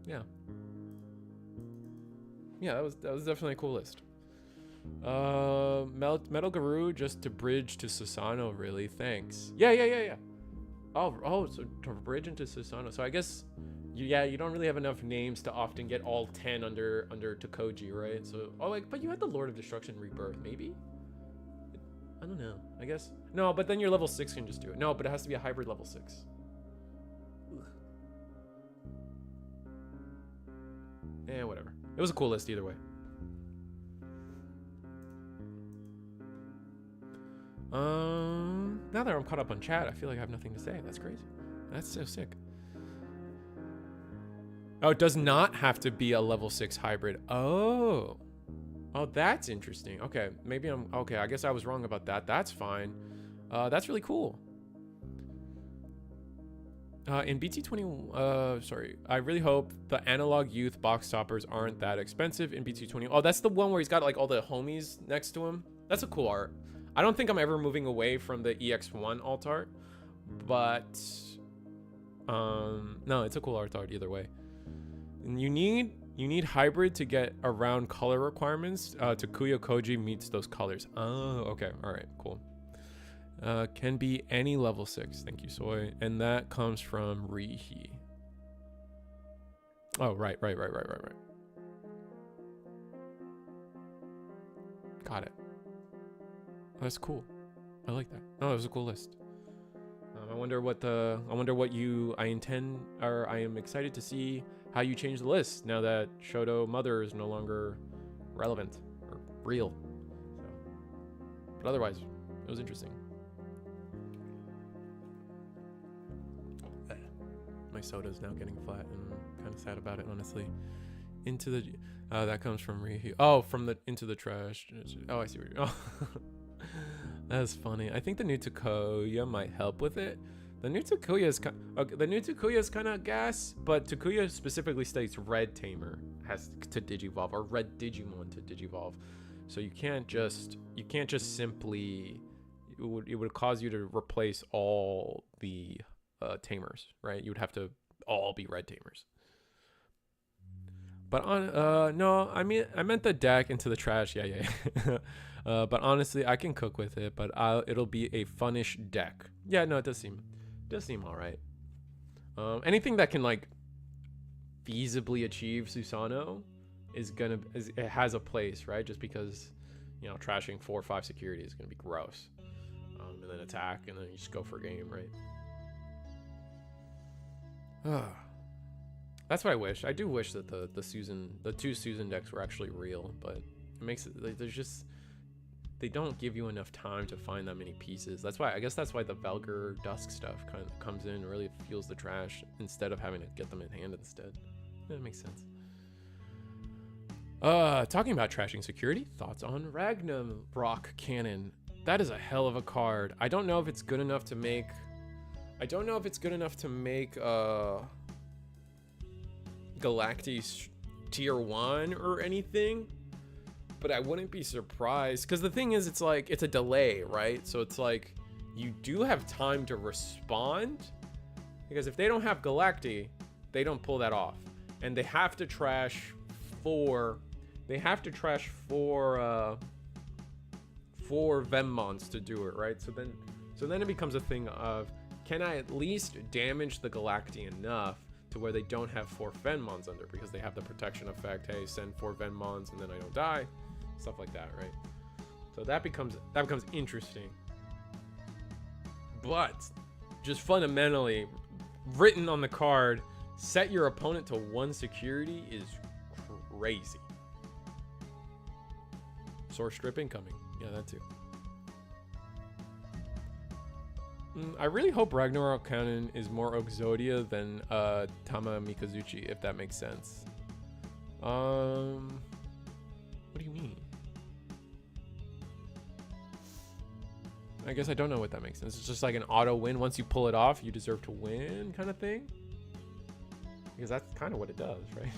Yeah, that was definitely a cool list. Metal Garou just to bridge to Susano, really. Thanks. Yeah. Oh, so to bridge into Susano. So I guess you don't really have enough names to often get all 10 under Tokoji, right? So but you had the Lord of Destruction Rebirth, maybe? I don't know. I guess no, but then your level 6 can just do it. No, but it has to be a hybrid level 6. Whatever. It was a cool list either way. Now that I'm caught up on chat, I feel like I have nothing to say. That's crazy. That's so sick. Oh, it does not have to be a level 6 hybrid. Oh, that's interesting. Okay, maybe I'm okay. I guess I was wrong about that. That's fine. That's really cool. In BT20, sorry, I really hope the Analog Youth box toppers aren't that expensive in BT20. Oh, that's the one where he's got like all the homies next to him. That's a cool art. I don't think I'm ever moving away from the EX1 alt art, but no, it's a cool art either way. And you need hybrid to get around color requirements. Takuya Koji meets those colors. Oh, okay, all right, cool. Can be any level 6. Thank you, Soy. And that comes from Rihi. Oh, right. Got it. That's cool. I like that. Oh, it was a cool list. I wonder what I am excited to see how you change the list now that Shoto Mother is no longer relevant or real. So, but otherwise, it was interesting. My soda's now getting flat, and I'm kind of sad about it, honestly. Into the that comes from Rihi. Oh, from the into the trash. Oh, I see where you're. Oh. That's funny. I think the new Takuya might help with it. The new Takuya is kind of gas, but Takuya specifically states Red Tamer has to digivolve, or Red Digimon to digivolve. So you can't just simply. It would cause you to replace all the tamers, right? You would have to all be Red Tamers. But no, I meant the deck into the trash. Yeah. But honestly, I can cook with it, but it'll be a funnish deck. Yeah, no, it does seem all right. Anything that can like feasibly achieve Susano it has a place, right? Just because, you know, trashing 4 or 5 security is gonna be gross. And then attack, and then you just go for game, right? That's what I wish. I do wish that the two Susan decks were actually real, but it makes it like, they don't give you enough time to find that many pieces. I guess that's why the Velger Dusk stuff kind of comes in and really fuels the trash instead of having to get them in hand instead. That makes sense. Talking about trashing security, thoughts on Ragnarok Cannon. That is a hell of a card. I don't know if it's good enough to make Galactus tier 1 or anything, but I wouldn't be surprised, because the thing is, it's like, it's a delay, right? So it's like, you do have time to respond, because if they don't have Galacti, they don't pull that off. And they have to trash four Venmons to do it, right? So then it becomes a thing of, can I at least damage the Galacti enough to where they don't have 4 Venmons under, because they have the protection effect. Hey, send 4 Venmons and then I don't die, stuff like that, right? So that becomes interesting. But just fundamentally, written on the card, set your opponent to 1 security is crazy. Source strip incoming. Yeah, that too. I really hope Ragnarok Cannon is more Exodia than Tama Mikazuchi, if that makes sense. What do you mean? I guess I don't know what that makes sense. It's just like an auto win. Once you pull it off, you deserve to win kind of thing. Because that's kind of what it does, right?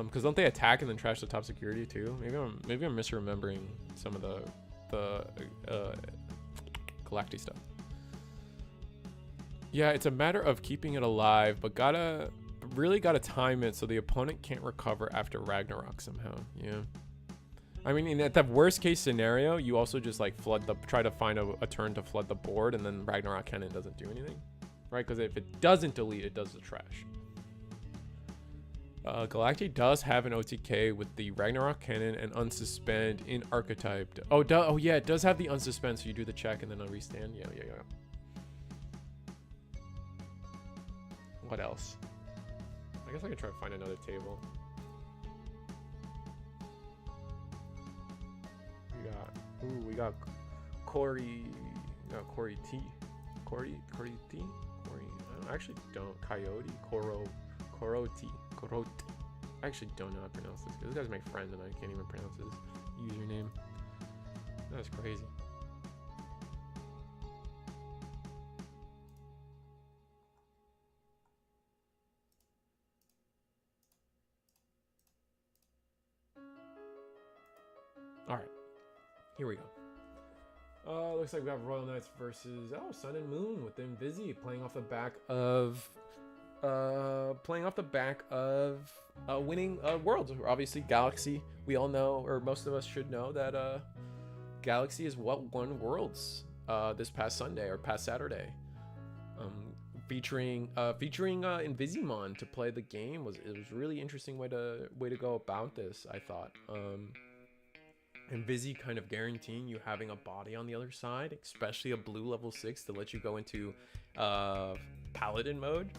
Because don't they attack and then trash the top security too? Maybe I'm misremembering some of the Galacti stuff. Yeah, it's a matter of keeping it alive, but really gotta time it so the opponent can't recover after Ragnarok somehow. Yeah. I mean, in the worst case scenario, you also just like try to find a turn to flood the board, and then Ragnarok Cannon doesn't do anything, right? Because if it doesn't delete, it does the trash. Galacti does have an OTK with the Ragnarok Cannon and Unsuspend in Archetype. Oh yeah, it does have the Unsuspend, so you do the check and then a restand. Yeah. What else? I guess I could try to find another table. We got Corey T. I actually don't. Coyote, Koroti. I actually don't know how to pronounce this, because this guy's my friend and I can't even pronounce his username. That's crazy. All right, here we go. Looks like we have Royal Knights versus Sun and Moon with Invisi playing off the back of winning Worlds. Obviously, Galaxy. We all know, or most of us should know, that Galaxy is what won Worlds this past Sunday or past Saturday. Featuring Invisimon to play the game was really interesting way to go about this, I thought. Invisi kind of guaranteeing you having a body on the other side, especially a blue level 6 to let you go into Paladin mode.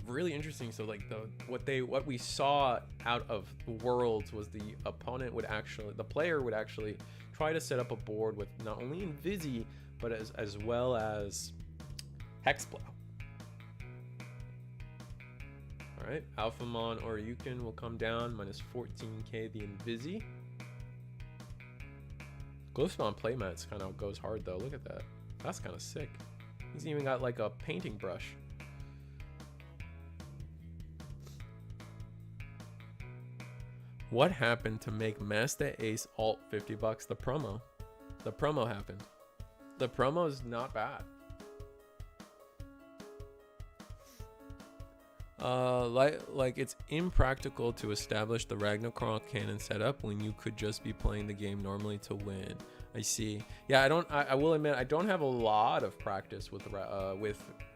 Really interesting. So like what we saw out of Worlds was the player would actually try to set up a board with not only Invisi but as well as Hexplow. All right, Alphamon or Yukon will come down minus 14k the Invisi. Glowspawn playmats kind of goes hard though. Look at that. That's kind of sick. He's even got like a painting brush. What happened to make Master Ace alt $50? The promo. The promo happened. The promo is not bad. Like it's impractical to establish the Ragnarok Cannon setup when you could just be playing the game normally to win. I see. Yeah, I will admit I don't have a lot of practice with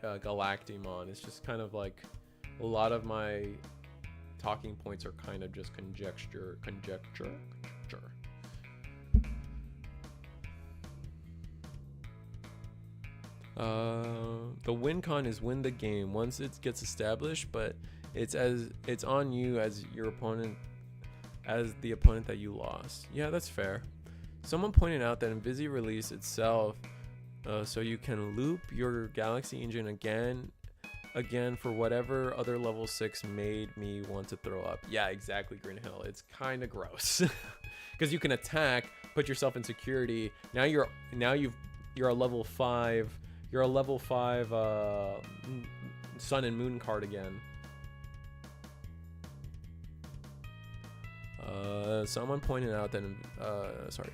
Galactimon. It's just kind of like a lot of my talking points are kind of just conjecture. The win con is win the game once it gets established, but it's on you as your opponent, as the opponent that you lost. Yeah, that's fair. Someone pointed out that Invisi released itself so you can loop your Galaxy engine again for whatever other level 6 made me want to throw up. Yeah, exactly, Green Hill. It's kind of gross because you can attack, put yourself in security. Now you're a level 5. You're a level 5 Sun and Moon card again. Someone pointed out that, sorry,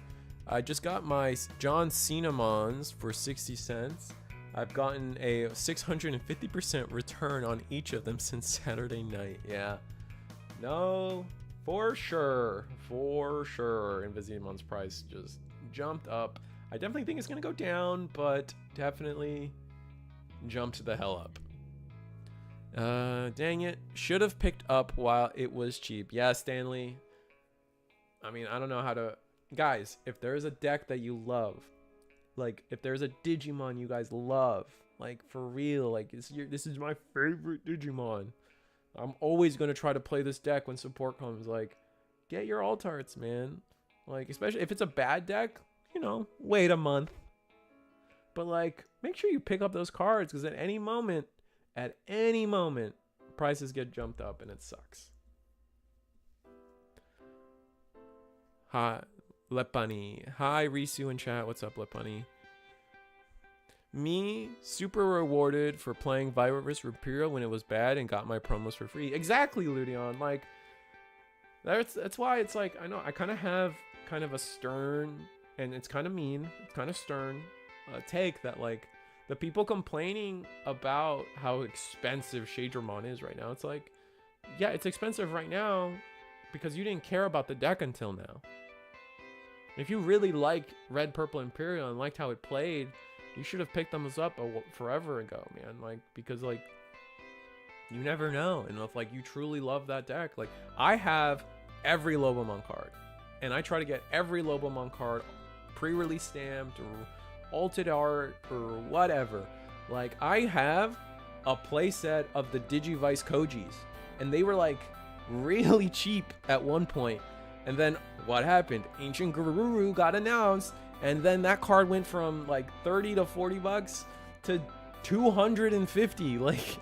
I just got my John Cinnamons for 60 cents. I've gotten a 650% return on each of them since Saturday night. Yeah. No, for sure. For sure. Invisimon's price just jumped up. I definitely think it's going to go down, but definitely jumped the hell up. Dang it. Should have picked up while it was cheap. Yeah, Stanley. I mean, I don't know how to... Guys, if there's a deck that you love, like, if there's a Digimon you guys love, like, for real, like, this is my favorite Digimon. I'm always going to try to play this deck when support comes. Like, get your Altarts, man. Like, especially if it's a bad deck, you know, wait a month. But, like, make sure you pick up those cards, because at any moment, prices get jumped up, and it sucks. Hi, Lepani. Hi, Risu in chat. What's up, Lepani? Me, super rewarded for playing Virus Imperial when it was bad and got my promos for free. Exactly, Ludion. Like, that's why it's like, I know, I kind of have kind of a stern, and it's kind of mean, it's kind of stern take that, like, the people complaining about how expensive Shadramon is right now, it's like, yeah, it's expensive right now because you didn't care about the deck until now. If you really liked Red, Purple, Imperial and liked how it played, you should have picked them up forever ago, man. Like, because, like, you never know. And if, like, you truly love that deck, like, I have every Lobomon card, and I try to get every Lobomon card pre-release stamped or altered art or whatever. Like, I have a playset of the Digivice Kojis, and they were, like, really cheap at one point. And then what happened? Ancient Gururu got announced, and then that card went from like 30 to 40 bucks to 250. Like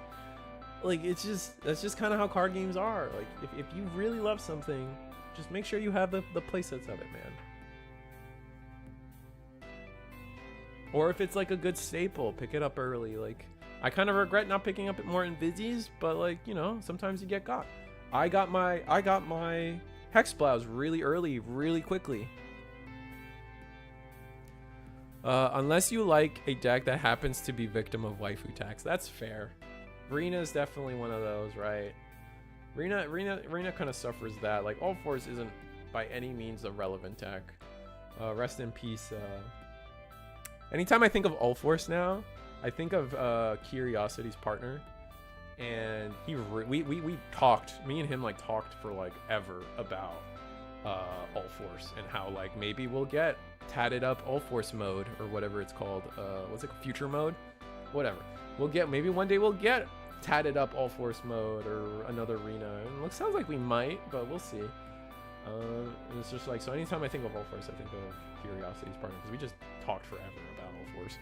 it's just, that's just kind of how card games are. Like, if you really love something, just make sure you have the playsets of it, man. Or if it's like a good staple, pick it up early. Like, I kind of regret not picking up more Invisis, but, like, you know, sometimes you get got. I got my Hexplows really early, really quickly. Unless you like a deck that happens to be victim of waifu tax. That's fair. Rena is definitely one of those, right? Rena kind of suffers that. Like, All Force isn't by any means a relevant deck. Rest in peace. Anytime I think of All Force now, I think of Curiosity's partner. And we talked, me and him, like, talked for, like, ever about All Force and how, like, maybe we'll get tatted up All Force mode or whatever it's called. What's it, future mode? Whatever. We'll get, maybe one day we'll get tatted up All Force mode or another arena. And it sounds like we might, but we'll see. And it's just like, so anytime I think of All Force, I think of Curiosity's partner, because we just talked forever about All Force.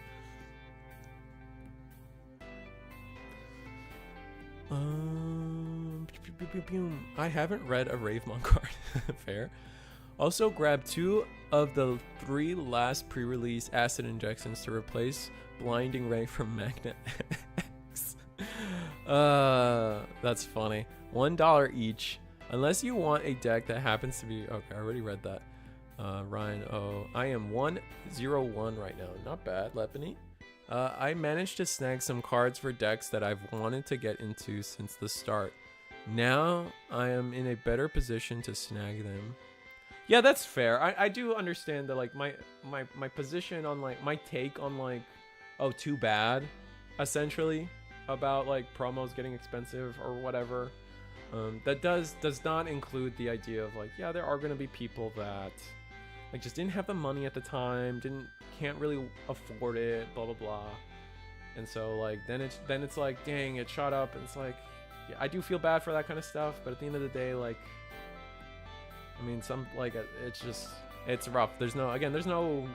I haven't read a Ravemon card. Fair. Also, grab 2 of the 3 last pre-release acid injections to replace Blinding Ray from Magnet X. That's funny. $1 each. Unless you want a deck that happens to be... Okay, I already read that. Ryan, I am 101 right now. Not bad, Lepany. I managed to snag some cards for decks that I've wanted to get into since the start. Now I am in a better position to snag them. Yeah, that's fair. I do understand that, like, my position on, like, my take on, like, oh, too bad, essentially, about, like, promos getting expensive or whatever. That does not include the idea of, like, yeah, there are going to be people that, like, just didn't have the money at the time, can't really afford it, blah blah blah. And so, like, then it's like, dang, it shot up, and it's like, yeah, I do feel bad for that kind of stuff, but at the end of the day, like, I mean, some, like, it's rough. There's no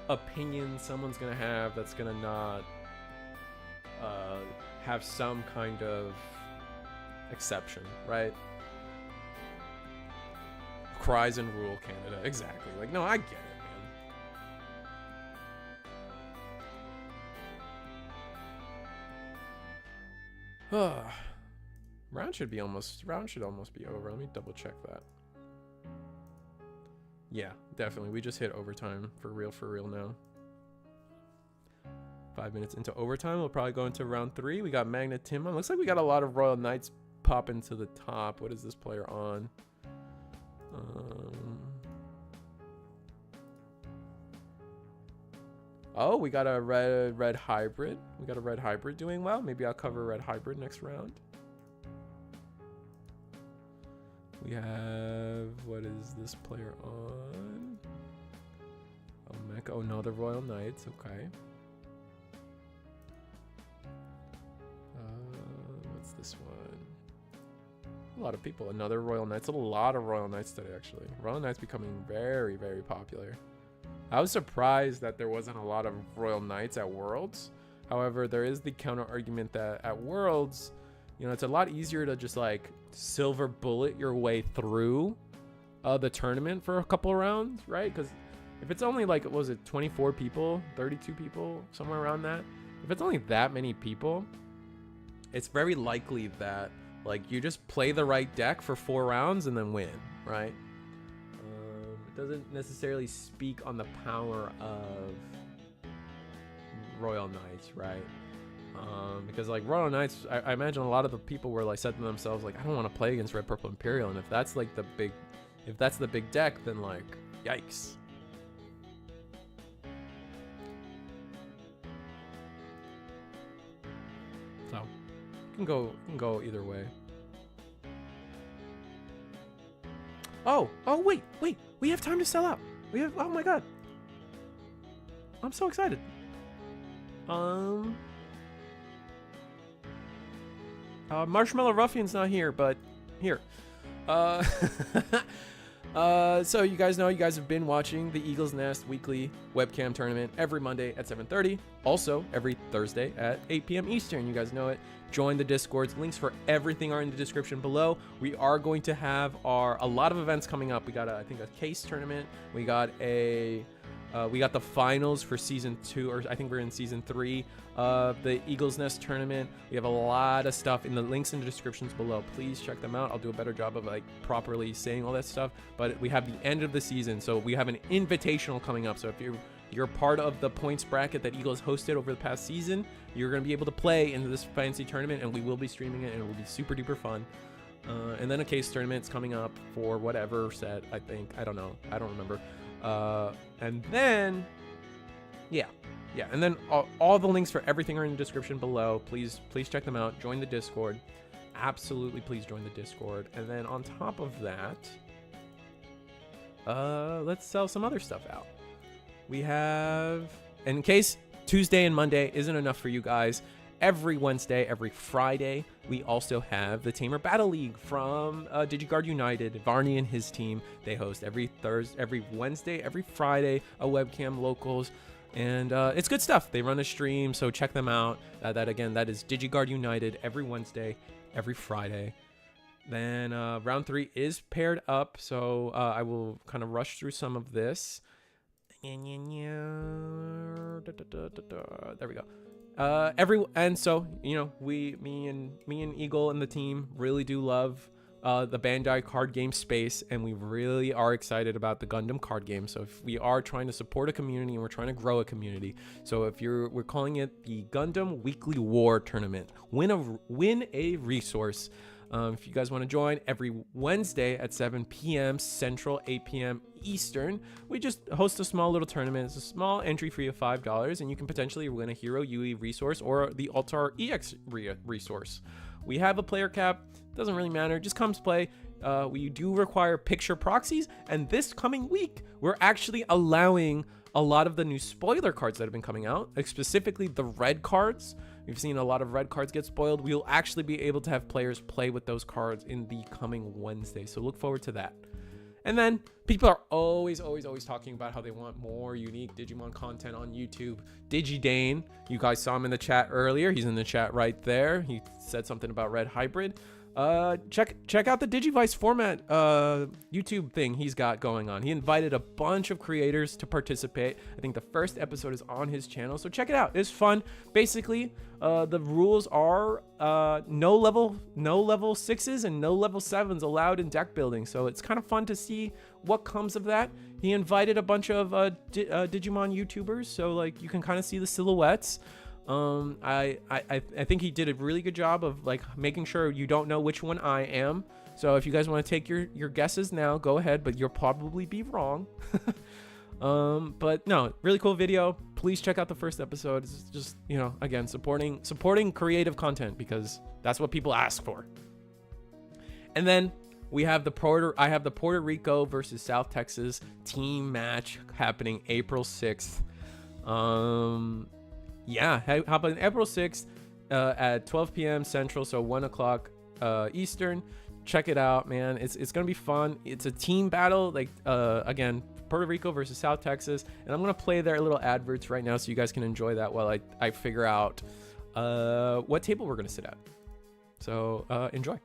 opinion someone's gonna have that's gonna not have some kind of exception, right? Cries in rural Canada, exactly. Like, no, I get it, man. Round should almost be over. Let me double check that. Yeah, definitely. We just hit overtime for real now. 5 minutes into overtime, we'll probably go into round 3. We got Magna Timon. Looks like we got a lot of Royal Knights popping to the top. What is this player on? Oh, we got a red hybrid. We got a red hybrid doing well. Maybe I'll cover red hybrid next round. We have, what is this player on? Oh, Mecha. Oh no, the Royal Knights. Okay. What's this one? A lot of people. Another Royal Knights. A lot of Royal Knights today, actually. Royal Knights becoming very, very popular. I was surprised that there wasn't a lot of Royal Knights at Worlds. However, there is the counter argument that at Worlds, you know, it's a lot easier to just like silver bullet your way through the tournament for a couple of rounds, right? Because if it's only like, what was it, 24 people, 32 people, somewhere around that. If it's only that many people, it's very likely that like you just play the right deck for 4 rounds and then win, right? It doesn't necessarily speak on the power of Royal Knights, right? Because like Royal Knights, I imagine a lot of the people were like said to themselves like, I don't want to play against Red, Purple, Imperial, and if that's like the big deck, then like yikes. So it can go either way. Oh wait, we have time to sell out. Oh my god, I'm so excited. Marshmallow Ruffian's not here, but here. So you guys know, you guys have been watching the Eagle's Nest weekly webcam tournament every Monday at 7:30. Also every Thursday at 8 p.m. Eastern. You guys know it. Join the Discords. Links for everything are in the description below. We are going to have a lot of events coming up. We got I think a case tournament. We got the finals for season 2, or I think we're in season 3 of the Eagle's Nest tournament. We have a lot of stuff in the links in the descriptions below. Please check them out. I'll do a better job of like properly saying all that stuff. But we have the end of the season, so we have an invitational coming up. So if you're part of the points bracket that Eagles hosted over the past season, you're going to be able to play into this fancy tournament, and we will be streaming it, and it will be super duper fun. And then a case tournament's coming up for whatever set, I think. I don't know. I don't remember. And then, yeah. And then all the links for everything are in the description below. Please check them out. Join the Discord. Absolutely, please join the Discord. And then on top of that, let's sell some other stuff out. We have, in case Tuesday and Monday isn't enough for you guys, every Wednesday, every Friday, we also have the Tamer Battle League from DigiGuard United. Varney and his team, they host every Wednesday, every Friday, a webcam locals. And it's good stuff. They run a stream, so check them out. That is DigiGuard United every Wednesday, every Friday. Then round 3 is paired up, so I will kind of rush through some of this. There we go. And so, you know, me and Eagle and the team really do love the Bandai card game space, and we really are excited about the Gundam card game. So if we are trying to support a community and we're trying to grow a community, so we're calling it the Gundam Weekly War Tournament. Win a resource. If you guys want to join, every Wednesday at 7 p.m. Central, 8 p.m. Eastern, we just host a small little tournament. It's a small entry fee of $5, and you can potentially win a Hero UE resource or the Altar EX resource. We have a player cap. Doesn't really matter. Just comes play. We do require picture proxies, and this coming week, we're actually allowing a lot of the new spoiler cards that have been coming out, specifically the red cards. We've seen a lot of red cards get spoiled. We'll actually be able to have players play with those cards in the coming Wednesday, so look forward to that. And then people are always talking about how they want more unique Digimon content on YouTube. DigiDane, you guys saw him in the chat earlier. He's in the chat right there. He said something about Red Hybrid. check out the Digivice format YouTube thing he's got going on. He invited a bunch of creators to participate. I think the first episode is on his channel, so check it out. It's fun. Basically, the rules are no level 6s and no level 7s allowed in deck building. So it's kind of fun to see what comes of that. He invited a bunch of Digimon YouTubers, so like you can kind of see the silhouettes. I think he did a really good job of like making sure you don't know which one I am. So if you guys want to take your guesses now, go ahead, but you'll probably be wrong. But no, really cool video. Please check out the first episode. It's just, you know, again, supporting creative content because that's what people ask for. And then we have I have the Puerto Rico versus South Texas team match happening April 6th. Yeah, how about April 6th at 12 p.m. Central, so 1 o'clock Eastern. Check it out, man. It's gonna be fun. It's a team battle, like again, Puerto Rico versus South Texas, and I'm gonna play their little adverts right now so you guys can enjoy that while I figure out what table we're gonna sit at. So enjoy.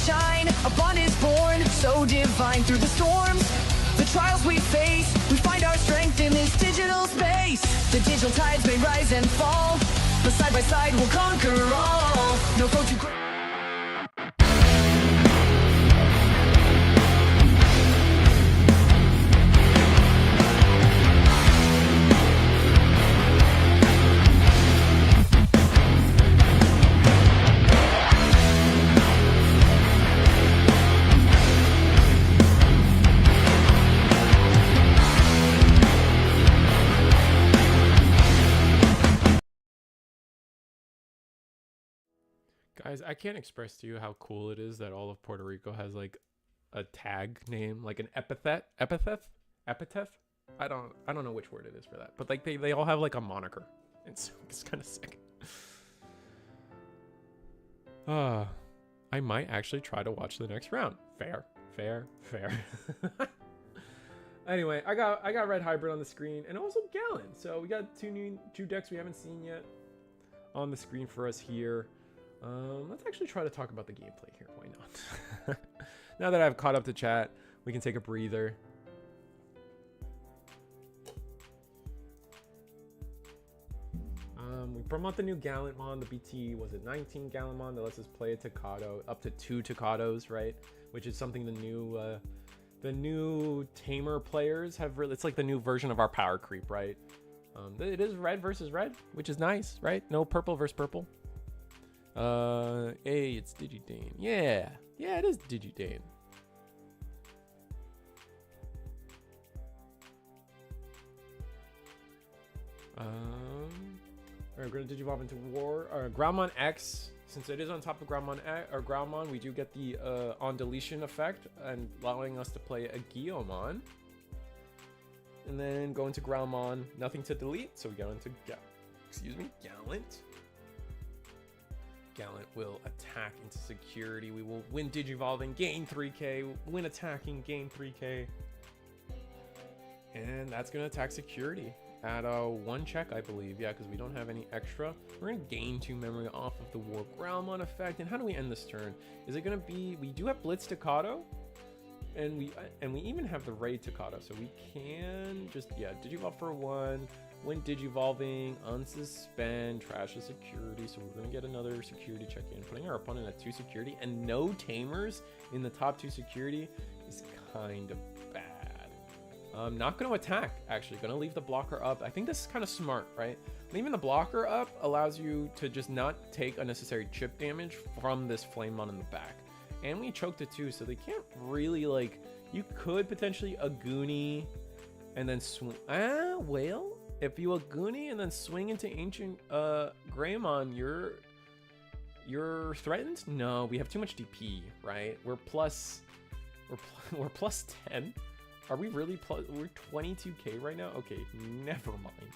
Shine, a bond is born, so divine through the storms, the trials we face, we find our strength in this digital space. The digital tides may rise and fall, but side by side we'll conquer all. No foe too great. Guys, I can't express to you how cool it is that all of Puerto Rico has like a tag name, like an epithet. I don't know which word it is for that, but like they all have like a moniker. It's kind of sick. I might actually try to watch the next round. Fair. Anyway, I got Red Hybrid on the screen and also Gallon. So we got two decks we haven't seen yet on the screen for us here. Let's actually try to talk about the gameplay here. Why not? Now that I've caught up to chat, we can take a breather. We promote the new Gallantmon, the BT, was it 19 Gallantmon that lets us play a Tocado, up to 2 Tocados, right? Which is something the new Tamer players have really, it's like the new version of our power creep, right? It is red versus red, which is nice, right? No purple versus purple. Hey, it's Digidane. Yeah, it is Digidane. We're gonna digivolve into War or Groundmon X. Since it is on top of Groundmon X, or Groundmon, we do get the on deletion effect and allowing us to play a Guillaumon. And then go into Groundmon, nothing to delete, so we go into Gallant. Gallant will attack into security. We will win digivolving, gain 3k, win attacking, gain 3k. And that's going to attack security at 1 check, I believe. Yeah, because we don't have any extra. We're going to gain 2 memory off of the War Groundmon effect. And how do we end this turn? Is it going to be... We do have Blitz Tocado. And we even have the Raid Tocado. So we can just, yeah, digivolve for 1. When digivolving, unsuspend, trash the security. So we're going to get another security check in. Putting our opponent at 2 security and no Tamers in the top 2 security is kind of bad. I'm not going to attack, actually. Going to leave the blocker up. I think this is kind of smart, right? Leaving the blocker up allows you to just not take unnecessary chip damage from this Flamemon in the back. And we choked it too, so they can't really, like... You could potentially Aguni and then swing... well... If you Aguni and then swing into Ancient Greymon, you're threatened? No, we have too much DP, right? We're plus 10. Are we really we're 22k right now? Okay, never mind.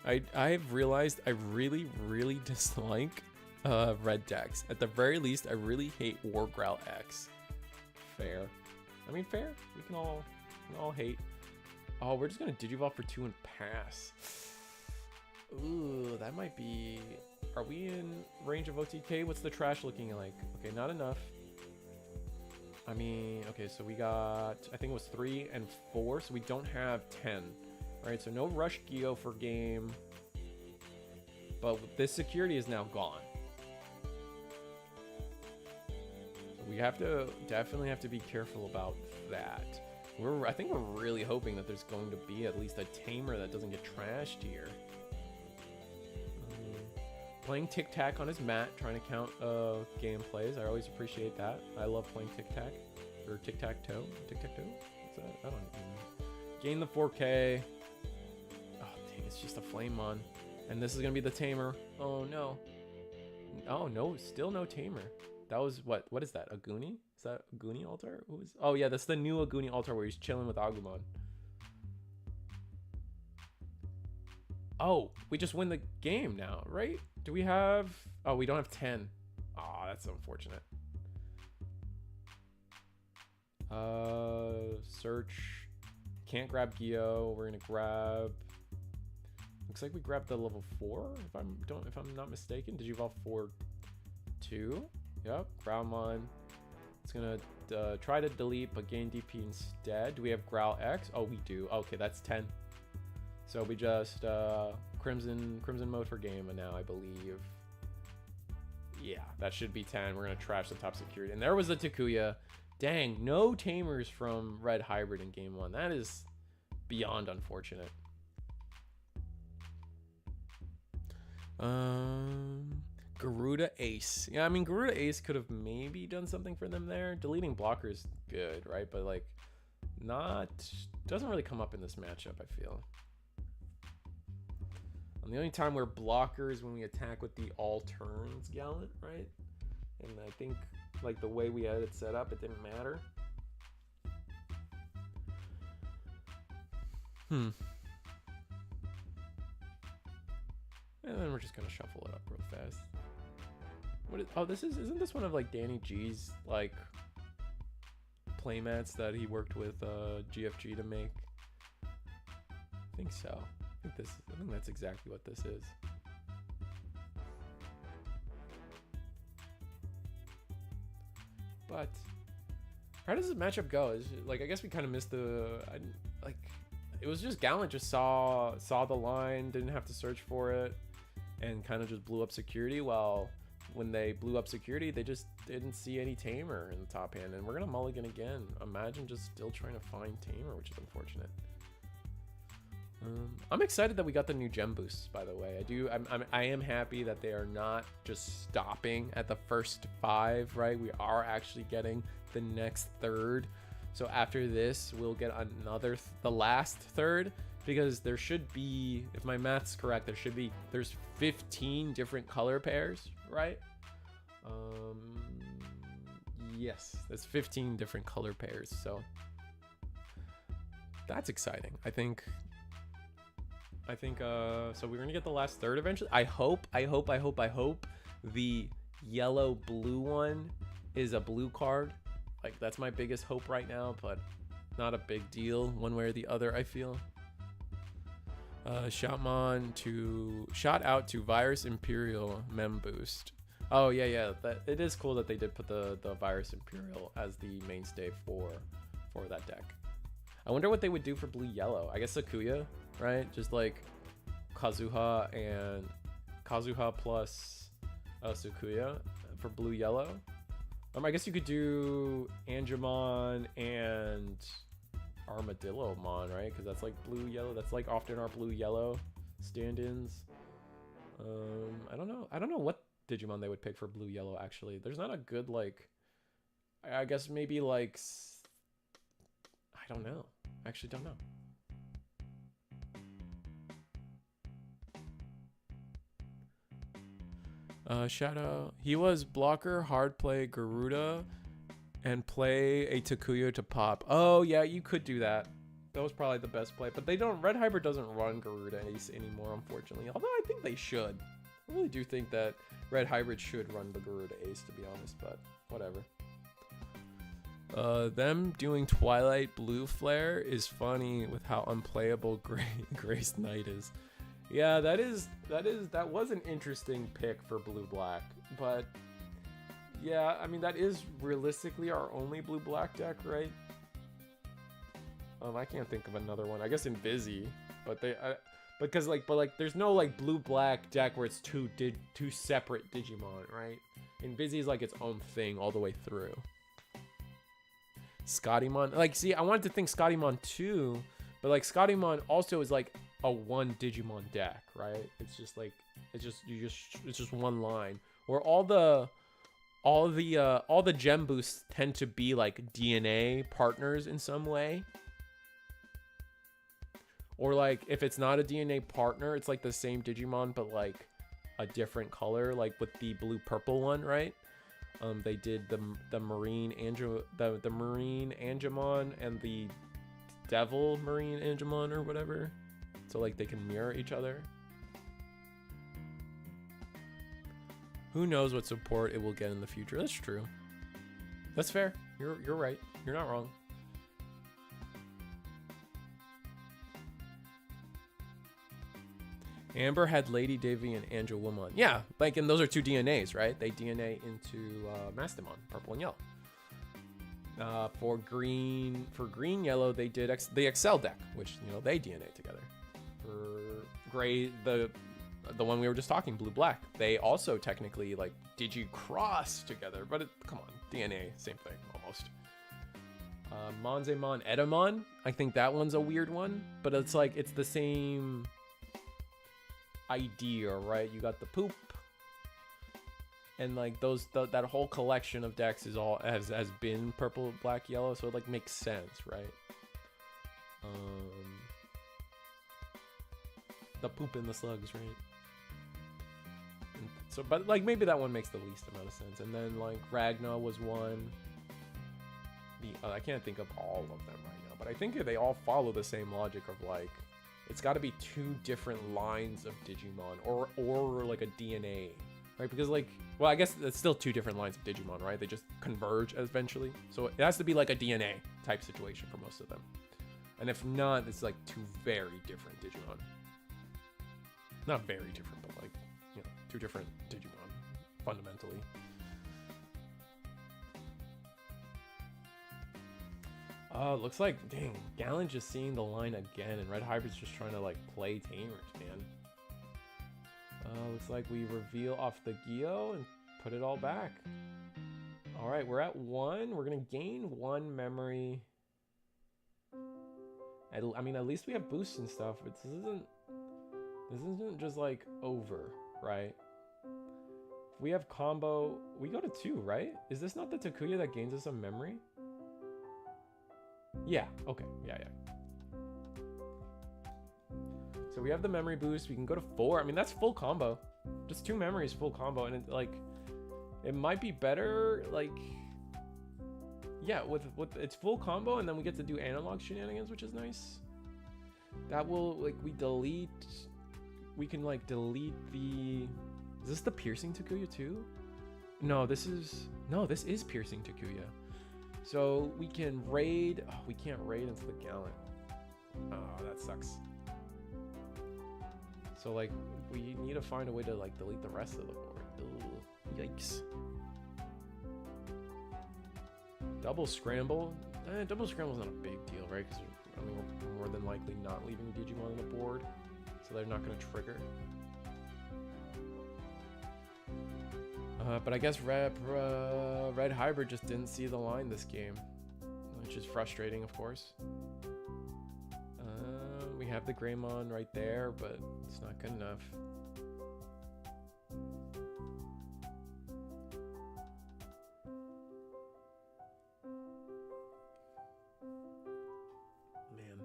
I've realized I really dislike red decks. At the very least, I really hate War Growl X. Fair. I mean, fair. We can all hate. Oh, we're just gonna Digivolve for 2 and pass. Ooh, that might be. Are we in range of OTK? What's the trash looking like? Okay, not enough. I mean, okay, so we got, I think it was 3 and 4, so we don't have 10. Right, so no Rush Geo for game. But this security is now gone. So we have to, definitely have to be careful about that. I think we're really hoping that there's going to be at least a tamer that doesn't get trashed here. Playing tic-tac on his mat, trying to count game plays. I always appreciate that. I love playing tic-tac. Or tic-tac-toe. Tic-tac-toe? What's that? I don't know. Gain the 4K. Oh, dang, it's just a Flamemon. And this is going to be the tamer. Oh, no. Oh, no, still no tamer. That was, what is that? A Goonie? Is that a Goonie altar? Oh, yeah, that's the new Aguni altar where he's chilling with Agumon. Oh, we just win the game now, right? Do we have... Oh, we don't have 10. Oh, that's unfortunate. Search. Can't grab Geo. We're gonna grab... Looks like we grabbed the level 4, if I'm not mistaken. Digivolve 4-2. Yep, Growlmon. It's gonna try to delete, but gain DP instead. Do we have Growl X? Oh, we do. Okay, that's 10. So we just Crimson mode for game now, I believe. Yeah, that should be 10. We're gonna trash the top security. And there was the Takuya. Dang, no tamers from Red Hybrid in game 1. That is beyond unfortunate. Garuda Ace. Yeah, I mean Garuda Ace could have maybe done something for them there. Deleting blockers good, right? But like doesn't really come up in this matchup, I feel. And the only time we're blockers when we attack with the all turns Gallant, right? And I think like the way we had it set up, it didn't matter. And then we're just gonna shuffle it up real fast. Isn't this one of like Danny G's like playmats that he worked with GFG to make? I think so. I think that's exactly what this is. But how does this matchup go? Like I guess we kind of missed it was just Gallant just saw the line, didn't have to search for it, and kind of just blew up security. While when they blew up security, they just didn't see any tamer in the top hand, and we're gonna mulligan again. Imagine just still trying to find tamer, which is unfortunate. I'm excited that we got the new gem boosts, by the way. I am happy that they are not just stopping at the first 5, right? We are actually getting the next third. So after this, we'll get another, the last third, because there should be, if my math's correct, there's 15 different color pairs, right? Yes, there's 15 different color pairs. So that's exciting. I think so we're gonna get the last third eventually. I hope the yellow blue one is a blue card. Like that's my biggest hope right now, but not a big deal one way or the other, I feel. Shout out to Virus Imperial mem boost. Oh yeah, it is cool that they did put the Virus Imperial as the mainstay for that deck. I wonder what they would do for blue yellow. I guess Sakuya, right? Just like Kazuha plus Sakuya for blue yellow. I guess you could do Angemon and Armadillomon, right? Because that's like blue yellow. That's like often our blue yellow stand-ins. I don't know what Digimon they would pick for blue yellow. Actually, there's not a good like. I guess maybe like. I don't know. I actually don't know. Shadow. He was blocker, hard play Garuda, and play a Takuya to pop. Oh yeah, you could do that. That was probably the best play. But they don't. Red Hybrid doesn't run Garuda Ace anymore, unfortunately. Although I think they should. I really do think that Red Hybrid should run the Garuda Ace, to be honest. But whatever. Them doing Twilight Blue Flare is funny with how unplayable Grace Knight is. Yeah, that was an interesting pick for Blue Black, but yeah, I mean that is realistically our only Blue Black deck, right? I can't think of another one. I guess Invisi, but there's no like Blue Black deck where it's two separate Digimon, right? Invisi is like its own thing all the way through. Scottymon, like, see, I wanted to think Scottymon 2, but like Scottymon also is like a one Digimon deck, right? It's just like it's just one line where all the gem boosts tend to be like DNA partners in some way. Or like if it's not a DNA partner, it's like the same Digimon but like a different color, like with the blue purple one, right? They did the Marine the Marine Angemon and the Devil Marine Angemon or whatever. So like they can mirror each other. Who knows what support it will get in the future? That's true. That's fair. You're right. You're not wrong. Amber had Lady Davy and Angel Woman. Yeah, like, and those are two DNAs, right? They DNA into Mastamon, purple and yellow. For green yellow, they did the Excel deck, which, you know, they DNA together. For gray, the one we were just talking, blue black, they also technically like Digi-cross together, but come on, DNA, same thing almost. Monzemon Edamon, I think that one's a weird one, but it's like it's the same idea, right? You got the poop, and like that whole collection of decks is all has been purple, black, yellow, so it like makes sense, right? The poop and the slugs, right? And so, but like maybe that one makes the least amount of sense. And then like Ragna was one. I can't think of all of them right now, but I think they all follow the same logic of like it's got to be two different lines of Digimon or like a DNA, right? Because like, well, I guess it's still two different lines of Digimon, right? They just converge eventually. So it has to be like a DNA type situation for most of them. And if not, it's like two very different Digimon. Not very different, but like, you know, two different Digimon fundamentally. Looks like, dang, Gallon just seeing the line again, and Red Hybrid's just trying to like play Tamers, man. Looks like we reveal off the Gyo and put it all back. All right, we're at 1. We're gonna gain 1 memory. I mean, at least we have boosts and stuff, but this isn't just like over, right? If we have combo, we go to 2, right? Is this not the Takuya that gains us some memory? Yeah, okay, yeah. So we have the memory boost, we can go to 4. I mean, that's full combo. Just 2 memories, full combo, and it might be better, like, yeah, with it's full combo, and then we get to do analog shenanigans, which is nice. That will, like, we can, like, delete the... Is this the piercing Takuya too? No, this is piercing Takuya. So we can raid... Oh, we can't raid into the Gallant. Oh, that sucks. So, like, we need to find a way to, like, delete the rest of the board. Ugh, yikes. Double Scramble? Double Scramble's not a big deal, right? Because I mean, we're more than likely not leaving Digimon on the board. So they're not going to trigger. But I guess Red Hybrid just didn't see the line this game, which is frustrating, of course. We have the Greymon right there, but it's not good enough. Man.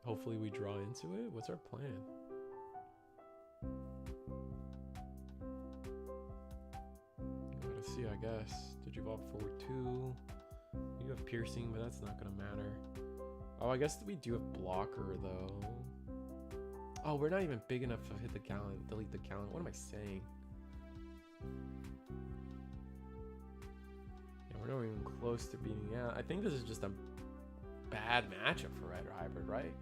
Hopefully we draw into it. What's our plan? Gotta see, I guess. Digivolve forward 2. You have piercing, but that's not gonna matter. Oh, I guess we do have blocker though. Oh, we're not even big enough to hit the gallon, delete the gallon. What am I saying? Yeah, we're not even close to beating out. I think this is just a bad matchup for Red Hybrid, right?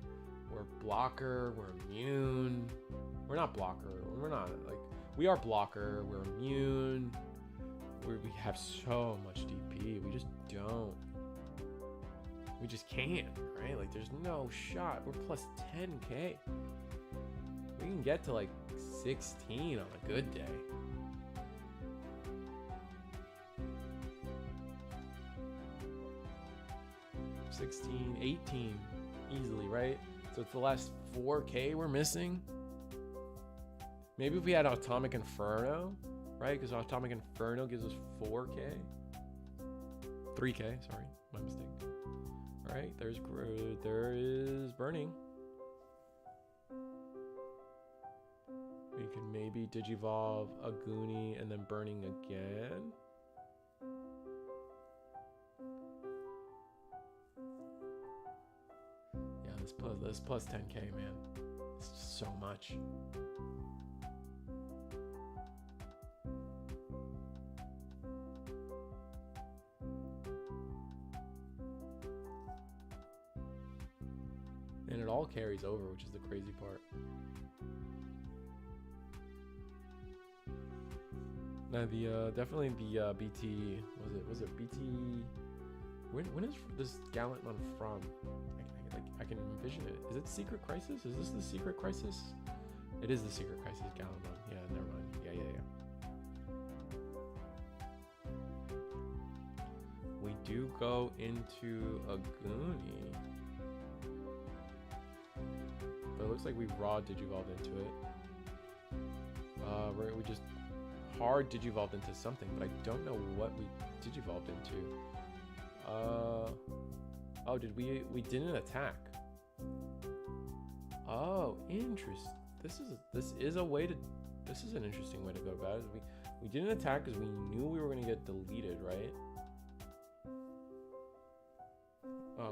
We're blocker, we're immune. We're not blocker, we're not like, we are blocker, we're immune. We have so much DP, we just don't. We just can't, right? Like there's no shot. We're plus 10k. We can get to like 16 on a good day. 16, 18 easily, right? So it's the last 4k we're missing. Maybe if we had Atomic Inferno, right? Because Atomic Inferno gives us 4k. 3k, sorry, my mistake. All right, there is Burning. We can maybe Digivolve a Goonie and then Burning again. Yeah, this plus 10k, man. It's just so much. And it all carries over, which is the crazy part. Now the definitely the BT was it BT? When is this Gallant one from? I can envision it. Is it Secret Crisis? Is this the Secret Crisis? It is the Secret Crisis Gallant one. Yeah, never mind. Yeah. We do go into a Goonie. But it looks like we raw Digivolved into it. We just hard Digivolved into something, but I don't know what we Digivolved into. Oh, did we didn't attack. Oh, interesting. This is an interesting way to go about it. We didn't attack because we knew we were gonna get deleted, right?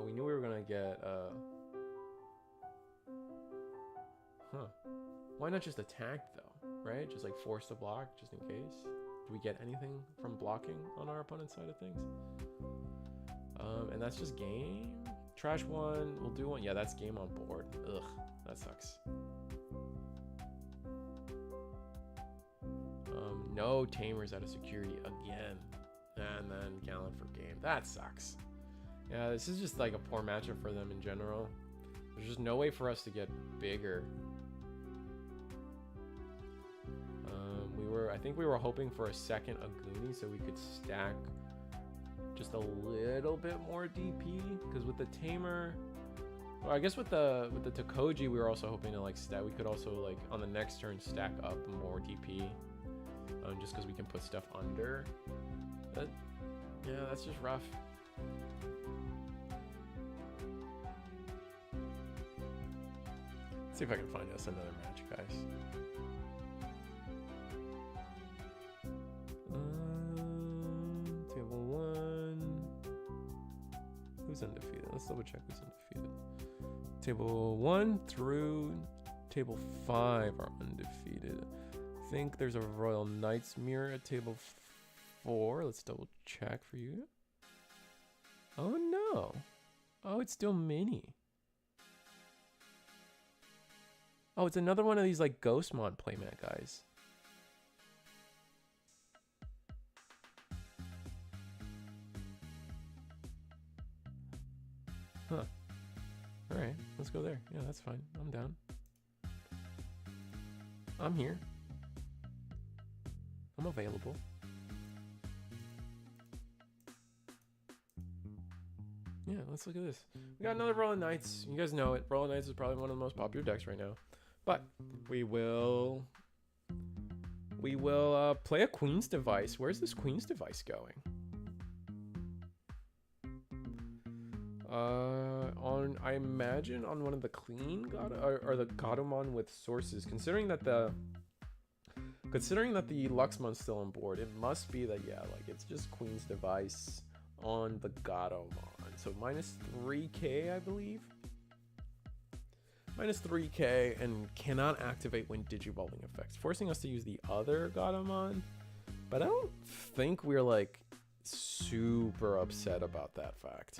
We knew we were gonna get Why not just attack though, right? Just like force the block just in case. Do we get anything from blocking on our opponent's side of things? And that's just game. Trash one, we'll do one. Yeah, that's game on board. Ugh, that sucks. No Tamers out of security again. And then Gallant for game. That sucks. Yeah, this is just like a poor matchup for them in general. There's just no way for us to get bigger. I think we were hoping for a second Aguni so we could stack just a little bit more DP, because with the Tamer, well, I guess with the Tokoji we were also hoping to like stack. We could also like on the next turn stack up more DP, just because we can put stuff under. But yeah, that's just rough. Let's see if I can find us another match, guys. Table 1. Who's undefeated? Let's double check who's undefeated. Table 1 through table 5 are undefeated. I think there's a Royal Knights mirror at table 4. Let's double check for you. Oh no. Oh, it's still mini. Oh, it's another one of these like Ghostmon playmat guys. Huh. Alright, let's go there. Yeah, that's fine. I'm down. I'm here. I'm available. Yeah, let's look at this. We got another Royal Knights. You guys know it. Royal Knights is probably one of the most popular decks right now. But we will play a Queen's Device. Where's this Queen's Device going? I imagine on one of the clean God or the Godumon with sources. Considering that the Considering that the Luxmon's still on board, it must be that, yeah, like it's just Queen's Device on the Gatomon. So minus 3k, I believe. Minus 3k and cannot activate when digivolving effects, forcing us to use the other Gatomon. But I don't think we're like super upset about that fact.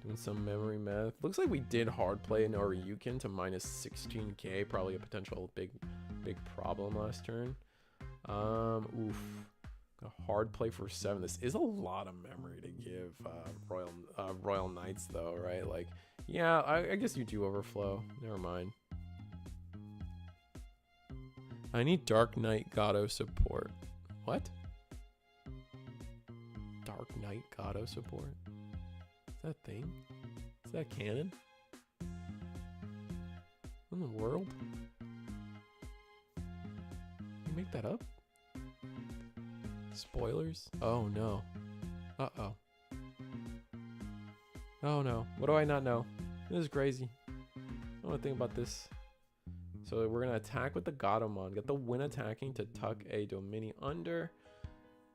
Doing some memory math. Looks like we did hard play in Oryukin to minus 16k, probably a potential big problem last turn. Oof. A hard play for 7. This is a lot of memory to give Royal Knights though, right? Like, yeah, I guess you do overflow. Never mind. I need Dark Knight Gato support. What? Dark Knight Gato support? Is that a thing? Is that canon? In the world? You make that up? Spoilers? Oh no. Uh-oh. Oh no. What do I not know? This is crazy. I don't want to think about this. So we're going to attack with the Gatomon. Get the win attacking to tuck a Domini under.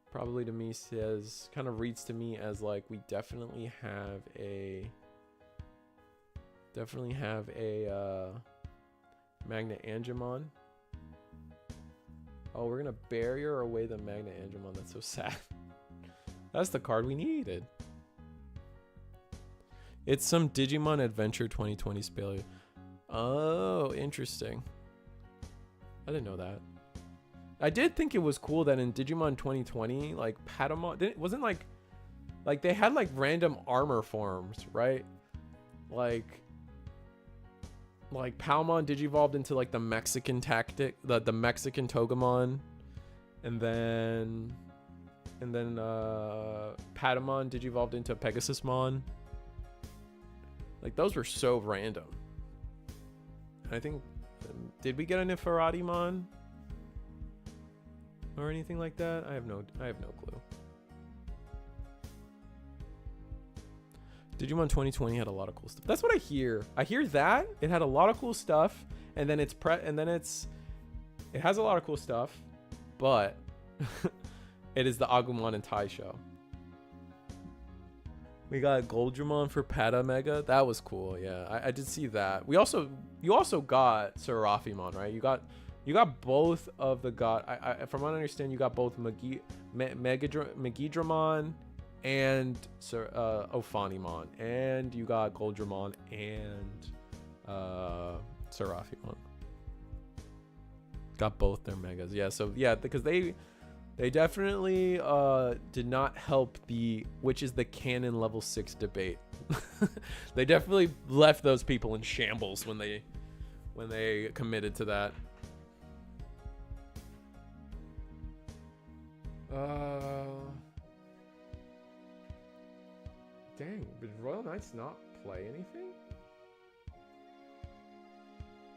Probably to me says, kind of reads to me as like we definitely have a Magna Angemon. Oh, we're going to barrier away the Magna Angemon. That's so sad. That's the card we needed. It's some Digimon Adventure 2020 spell. Oh, interesting. I didn't know that. I did think it was cool that in Digimon 2020, like Patamon, wasn't like they had like random armor forms, right? Like Palmon digivolved into like the Mexican tactic, the Mexican Togemon, and then Patamon digivolved into Pegasusmon. Like those were so random. I think, did we get a Neferatimon or anything like that? I have no clue. Digimon 2020 had a lot of cool stuff. That's what I hear. I hear that it had a lot of cool stuff, and then it has a lot of cool stuff, but it is the Agumon and Tai show. We got Goldramon for Pata Mega. That was cool. Yeah, I did see that. You also got Seraphimon, right? You got both of the from what I understand, you got both Megidramon and Ophanimon, and you got Goldramon and Seraphimon. Got both their megas. Yeah, so yeah, because they definitely did not help which is the canon level 6 debate. They definitely left those people in shambles when they committed to that. Dang, did Royal Knights not play anything?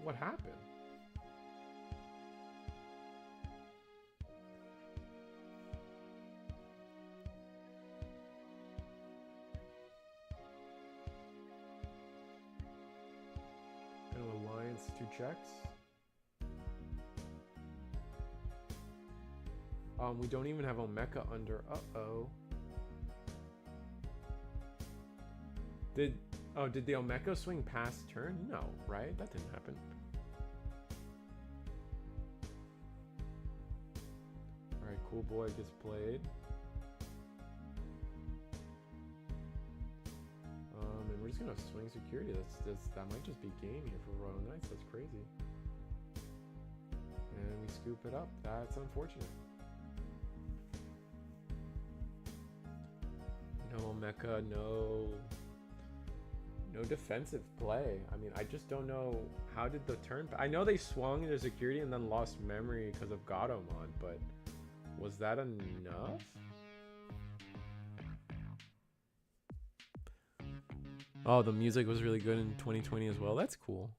What happened? Alliance 2 checks. We don't even have Omeka under. Uh-oh. Did the Omeka swing past turn? No, right? That didn't happen. Alright, Cool Boy gets played. And we're just gonna swing security. That might just be game here for Royal Knights. That's crazy. And we scoop it up. That's unfortunate. No Omeka, no defensive play. I mean, I just don't know how did the turn. I know they swung into security and then lost memory because of Gatomon, but was that enough? Oh, the music was really good in 2020 as well. That's cool.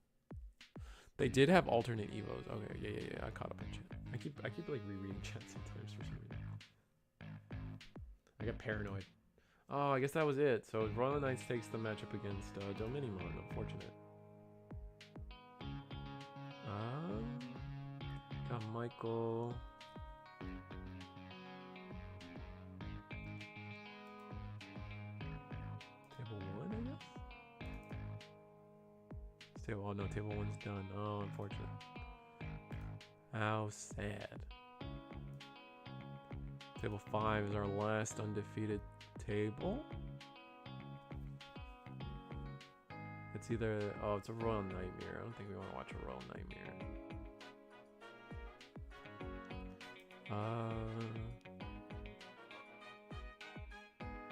They did have alternate evos. Okay, yeah. I caught up on chat. I keep like rereading chat sometimes for some reason. I get paranoid. Oh, I guess that was it. So Royal Knights takes the matchup against Dominimon. Unfortunate. Got Michael. Table 1, I guess? Table, oh no, table 1's done. Oh, unfortunate. How sad. Table 5 is our last undefeated table. It's either, oh, it's a Royal Nightmare. I don't think we want to watch a Royal Nightmare.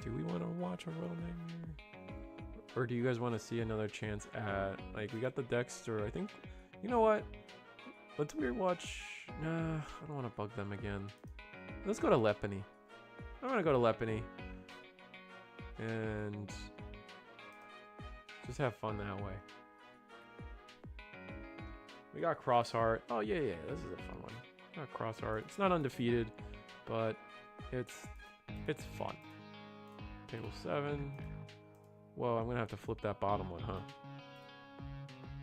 Do we want to watch a Royal Nightmare? Or do you guys want to see another chance at, like, we got the Dexter, I think, you know what? Let's weird watch, nah, I don't want to bug them again. Let's go to Lepany. I'm going to go to Lepany. And just have fun that way. We got Crossheart. Oh, yeah, this is a fun one. Got Crossheart. It's not undefeated, but it's fun. Table 7. Whoa, I'm gonna have to flip that bottom one, huh?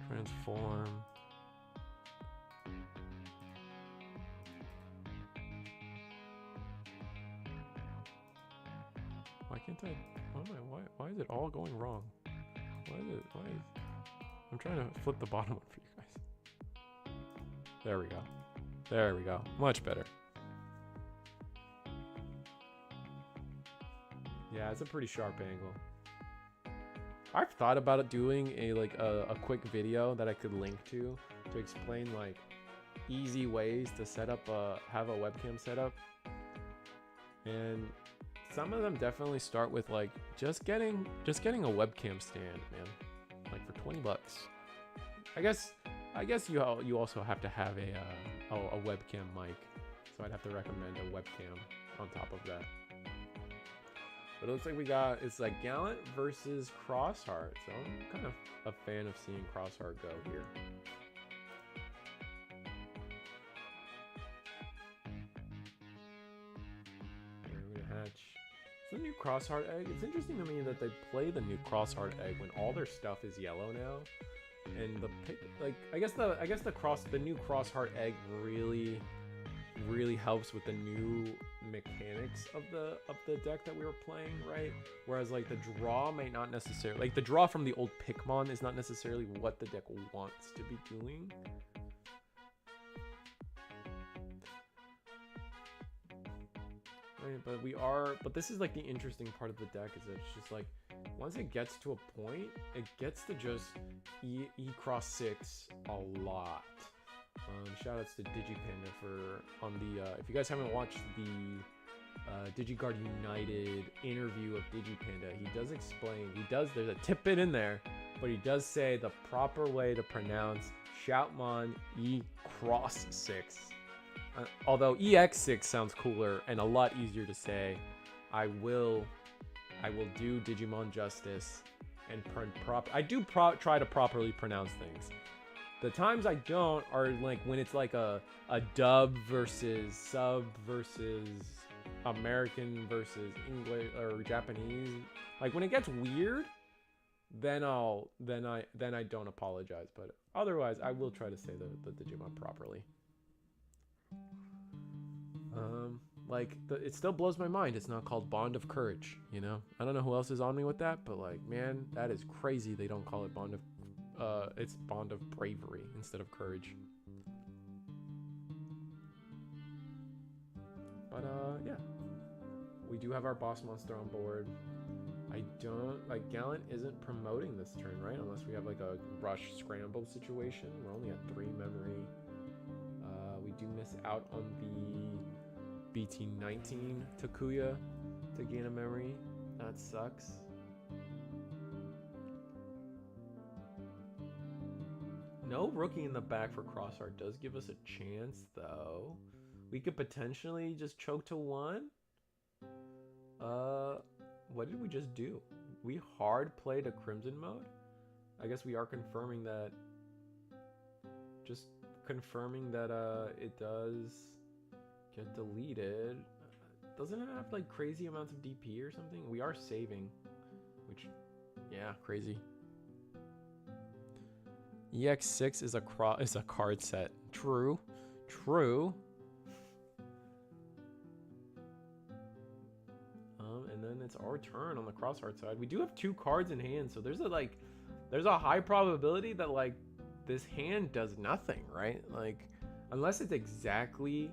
Transform. Why can't I? Why is it all going wrong? I'm trying to flip the bottom one for you guys. There we go. There we go. Much better. Yeah, it's a pretty sharp angle. I've thought about it doing a quick video that I could link to explain like easy ways to set up have a webcam setup. And some of them definitely start with like just getting a webcam stand, man. Like for 20 bucks. I guess you also have to have a webcam mic. So I'd have to recommend a webcam on top of that. But it looks like it's like Gallant versus Crossheart. So I'm kind of a fan of seeing Crossheart go here. We're gonna hatch. It's the new Crossheart egg. It's interesting to me that they play the new Crossheart egg when all their stuff is yellow now. And I guess the new Crossheart egg really helps with the new mechanics of the deck that we were playing, right? Whereas like the draw may not necessarily, like the draw from the old Pikmon is not necessarily what the deck wants to be doing. Right, but this is like the interesting part of the deck is that it's just like once it gets to a point, it gets to just cross 6 a lot. Shout outs to Digipanda if you guys haven't watched the DigiGuard United interview of Digipanda, he does explain, there's a tidbit in there, but he does say the proper way to pronounce Shoutmon cross 6. Although EX6 sounds cooler and a lot easier to say, I will do Digimon justice and I do try to properly pronounce things. The times I don't are like when it's like a dub versus sub versus American versus English or Japanese. Like when it gets weird, then I don't apologize. But otherwise, I will try to say the Digimon properly. It still blows my mind. It's not called Bond of Courage. You know, I don't know who else is on me with that, but like, man, that is crazy. They don't call it Bond of. It's Bond of Bravery instead of Courage. But yeah, we do have our boss monster on board. I don't like Gallant isn't promoting this turn, right? Unless we have like a rush scramble situation. We're only at 3 memory. We do miss out on the BT19 Takuya to gain a memory. That sucks. No rookie in the back for Crossheart does give us a chance, though. We could potentially just choke to 1. What did we just do? We hard played a Crimson mode? I guess we are confirming that. Just confirming that it does get deleted. Doesn't it have like crazy amounts of DP or something? We are saving, which, yeah, crazy. EX6 is a card set. True. True. And then it's our turn on the crossheart side. We do have 2 cards in hand, so there's a high probability that like this hand does nothing, right? Like unless it's exactly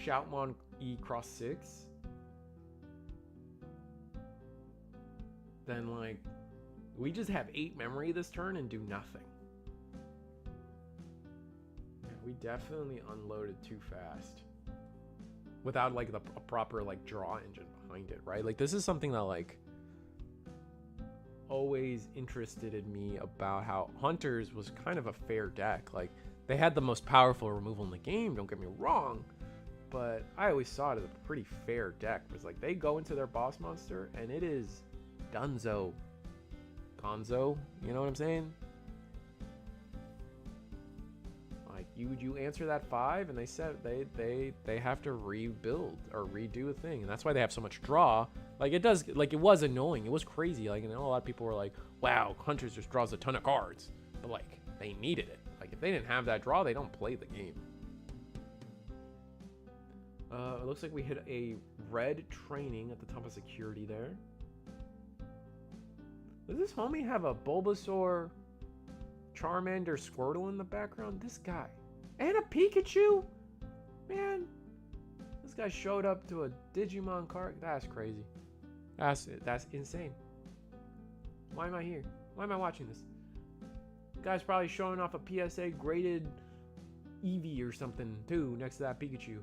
Shoutmon E cross 6, then like we just have 8 memory this turn and do nothing. Yeah, we definitely unloaded too fast without like a proper like draw engine behind it, right? Like this is something that like always interested in me about how Hunters was kind of a fair deck. Like they had the most powerful removal in the game, don't get me wrong, but I always saw it as a pretty fair deck. It's like they go into their boss monster and it is Dunzo Gonzo, you know what I'm saying? Like you answer that 5 and they said they have to rebuild or redo a thing, and that's why they have so much draw. Like it does, like it was annoying, it was crazy. Like, you know, a lot of people were like, wow, Hunters just draws a ton of cards, but like they needed it. Like if they didn't have that draw, they don't play the game. It looks like we hit a red training at the top of security there. Does this homie have a Bulbasaur, Charmander, Squirtle in the background? This guy. And a Pikachu? Man, this guy showed up to a Digimon card. That's crazy. That's insane. Why am I here? Why am I watching this? The guy's probably showing off a PSA graded Eevee or something too next to that Pikachu.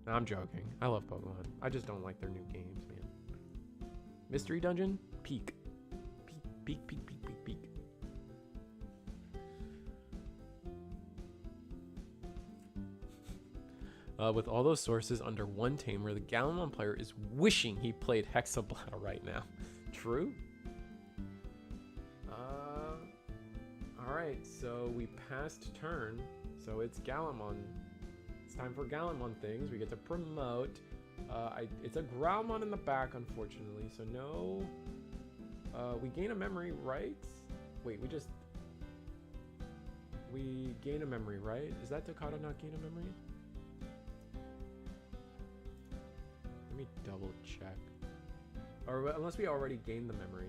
No, I'm joking. I love Pokemon. I just don't like their new games, man. Mystery Dungeon? Peak. Peak. With all those sources under one tamer, the Gallimon player is wishing he played Hexablow right now. True? Alright, so we passed turn, so it's Gallimon. It's time for Gallimon things. We get to promote. It's a Growlmon in the back, unfortunately, so no... we gain a memory, right? Wait, we gain a memory, right? Is that Tocado not gain a memory? Let me double check. Or unless we already gained the memory.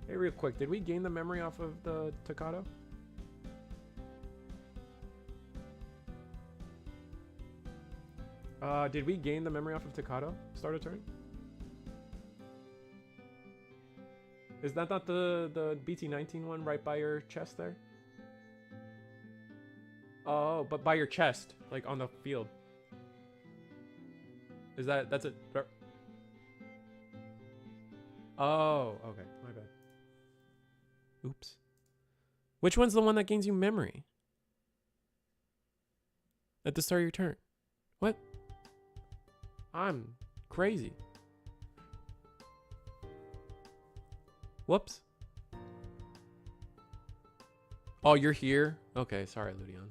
Hey, real quick, did we gain the memory off of the Tocado? Did we gain the memory off of Tocado? Start a turn? Is that not the BT19 one right by your chest there? Oh, but by your chest, like on the field. That's it? Oh, okay, my bad. Oops. Which one's the one that gains you memory? At the start of your turn. What? I'm crazy. Whoops. Oh, you're here? Okay, sorry, Ludion.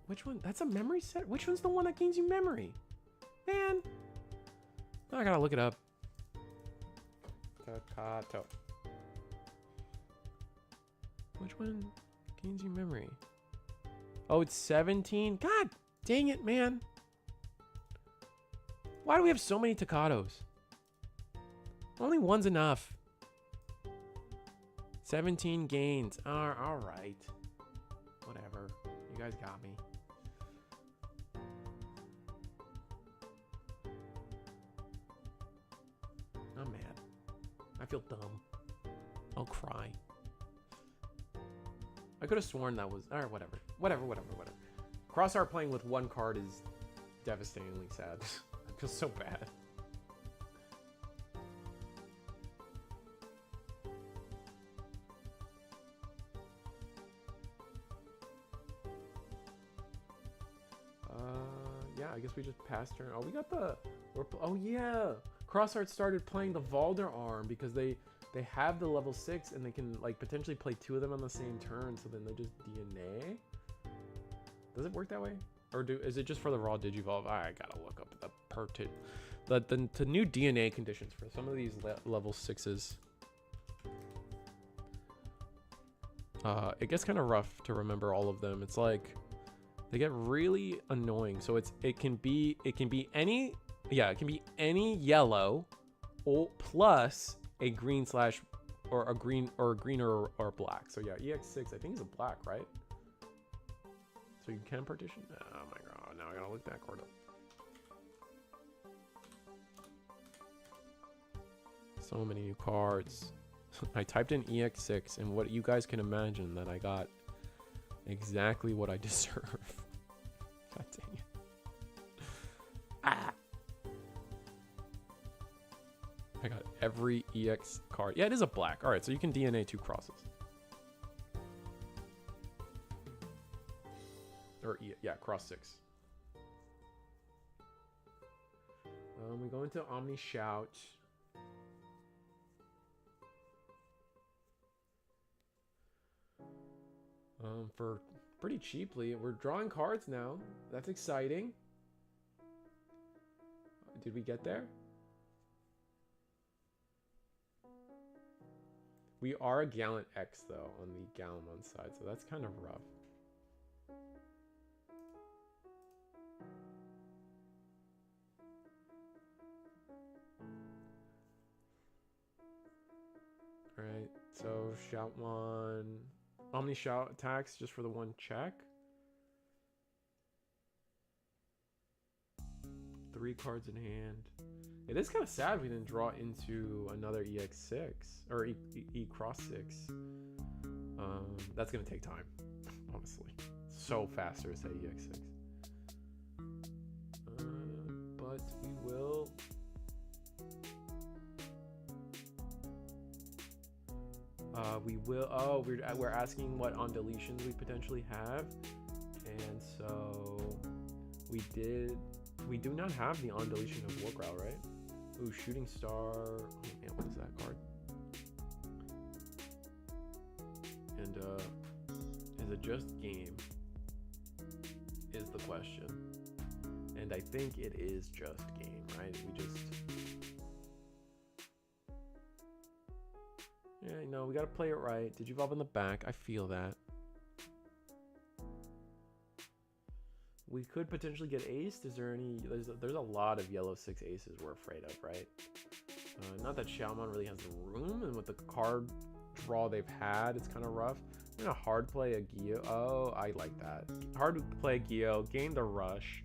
Which one? That's a memory set? Which one's the one that gains you memory? Man. I gotta look it up. Tocado. Which one gains you memory? Oh, it's 17? God dang it, man. Why do we have so many Tocados? Only one's enough. 17 gains. All right. Whatever. You guys got me. I'm mad. I feel dumb. I'll cry. I could have sworn that was... Alright, whatever. Whatever. Crossart playing with one card is devastatingly sad. I feel so bad. Yeah, I guess we just passed turn. Oh, we got the... Oh, yeah! Crossart started playing the Valder arm because they have the level 6 and they can like potentially play 2 of them on the same turn, so then they just DNA. Does it work that way? Or is it just for the raw Digivolve? I gotta look up the new DNA conditions for some of these level 6s. It gets kind of rough to remember all of them. It's like they get really annoying. So it can be any yellow or plus a green slash or a green or black. So yeah, EX6 I think is a black, right? So you can partition. Oh my god! Now I gotta look that card up. So many new cards. I typed in EX6 and what you guys can imagine that I got exactly what I deserve. God dang it. Ah. I got every EX card. Yeah, it is a black. All right, so you can DNA 2 crosses. Or yeah, cross 6. We go into Omni Shout. For pretty cheaply. We're drawing cards now. That's exciting. Did we get there? We are a Gallant X though on the Gallimon side, so that's kind of rough. Alright, so Shout 1. Omni Shout attacks just for the 1 check. 3 cards in hand. It is kind of sad we didn't draw into another EX6 or E cross 6. That's gonna take time, honestly. So faster to say EX6. But we will. Oh, we're asking what on deletions we potentially have, and so we do not have the on deletion of Wargrowl, right? Ooh, Shooting Star. Oh man, what is that card? And is it just game? Is the question. And I think it is just game, right? Yeah, no, we gotta play it right. Did you evolve in the back? I feel that. We could potentially get aced. Is there any? There's a lot of yellow 6 aces we're afraid of, right? Not that Xiaomon really has the room, and with the card draw they've had, it's kind of rough. I'm gonna hard play a Gio. Oh, I like that. Hard to play a Gio. Gain the rush.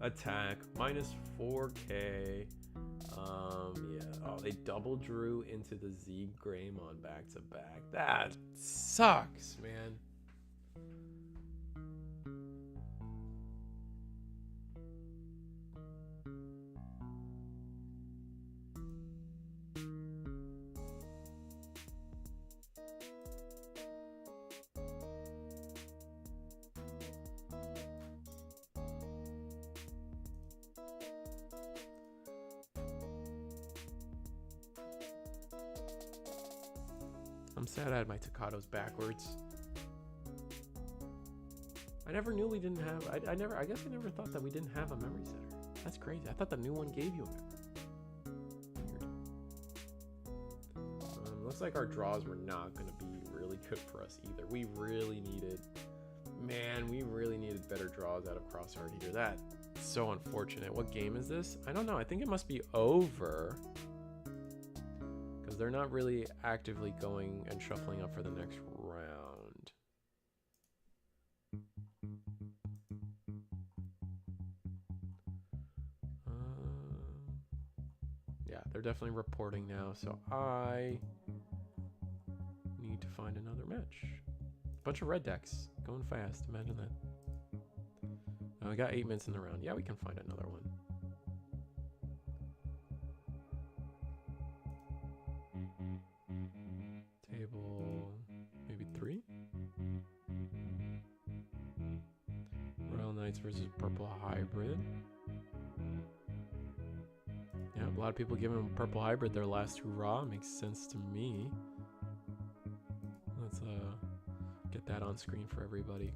Attack minus 4K. Yeah. Oh, they double drew into the Z Greymon back to back. That sucks, man. I'm sad I had my Takatos backwards. I never knew we didn't have. I guess I never thought that we didn't have a memory setter. That's crazy. I thought the new one gave you a memory. Weird. Looks like our draws were not going to be really good for us either. We really needed better draws out of Crossheart here. That's so unfortunate. What game is this? I don't know. I think it must be over. They're not really actively going and shuffling up for the next round. Yeah, they're definitely reporting now, so I need to find another match. Bunch of red decks going fast. Imagine that. Oh, we got 8 minutes in the round. Yeah, we can find another one. Maybe 3. Royal Knights versus Purple Hybrid. Yeah, a lot of people giving Purple Hybrid their last hurrah. Makes sense to me. Let's get that on screen for everybody.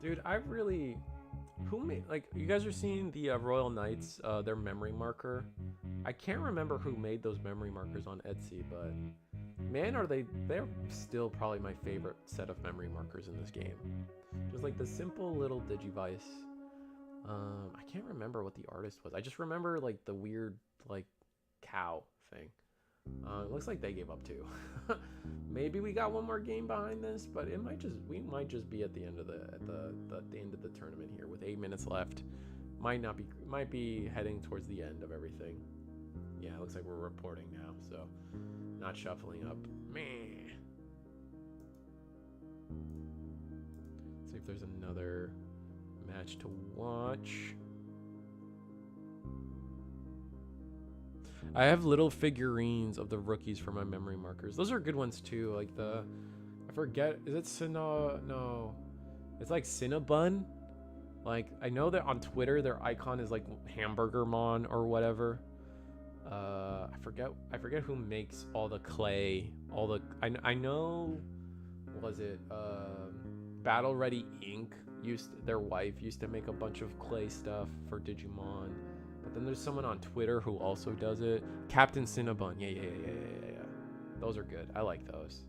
Dude, I really... Who made... Like, you guys are seeing the Royal Knights, their memory marker. I can't remember who made those memory markers on Etsy, but... Man, are they... They're still probably my favorite set of memory markers in this game. Just like the simple little Digivice. I can't remember what the artist was. I just remember, like, the weird, like, cow thing. It looks like they gave up too. Maybe we got one more game behind this, but it might just we might just be at the end of the end of the tournament here with 8 minutes left. Might be heading towards the end of everything. Yeah, it looks like we're reporting now, so not shuffling up. Meh. Let's see if there's another match to watch. I have little figurines of the rookies for my memory markers. Those are good ones too. Like the, I forget, is it No, it's like Cinnabon. Like I know that on Twitter their icon is like Hamburgermon or whatever. I forget who makes all the clay. I know, was it Battle Ready Inc. Their wife used to make a bunch of clay stuff for Digimon. But then there's someone on Twitter who also does it. Captain Cinnabon. Yeah. Those are good. I like those.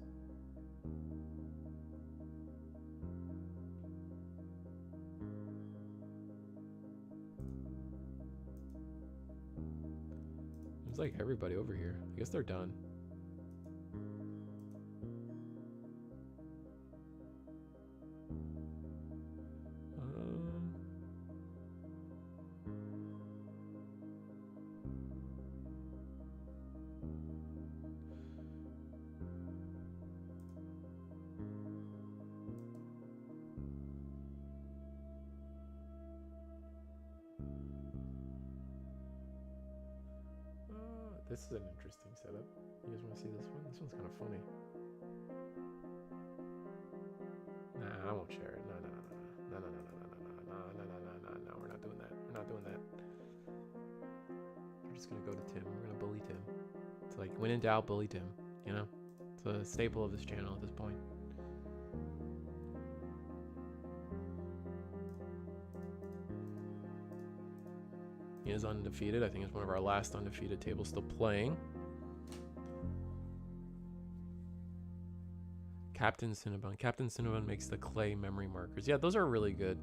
Seems like everybody over here. I guess they're done. This is an interesting setup. You guys want to see this one? This one's kind of funny. Nah, I won't share it. No. We're not doing that. We're not doing that. We're just gonna go to Tim. We're gonna bully Tim. It's like when in doubt, bully Tim. You know, it's a staple of this channel at this point. He is undefeated. I think it's one of our last undefeated tables still playing. Captain Cinnabon. Captain Cinnabon makes the clay memory markers. Yeah, those are really good.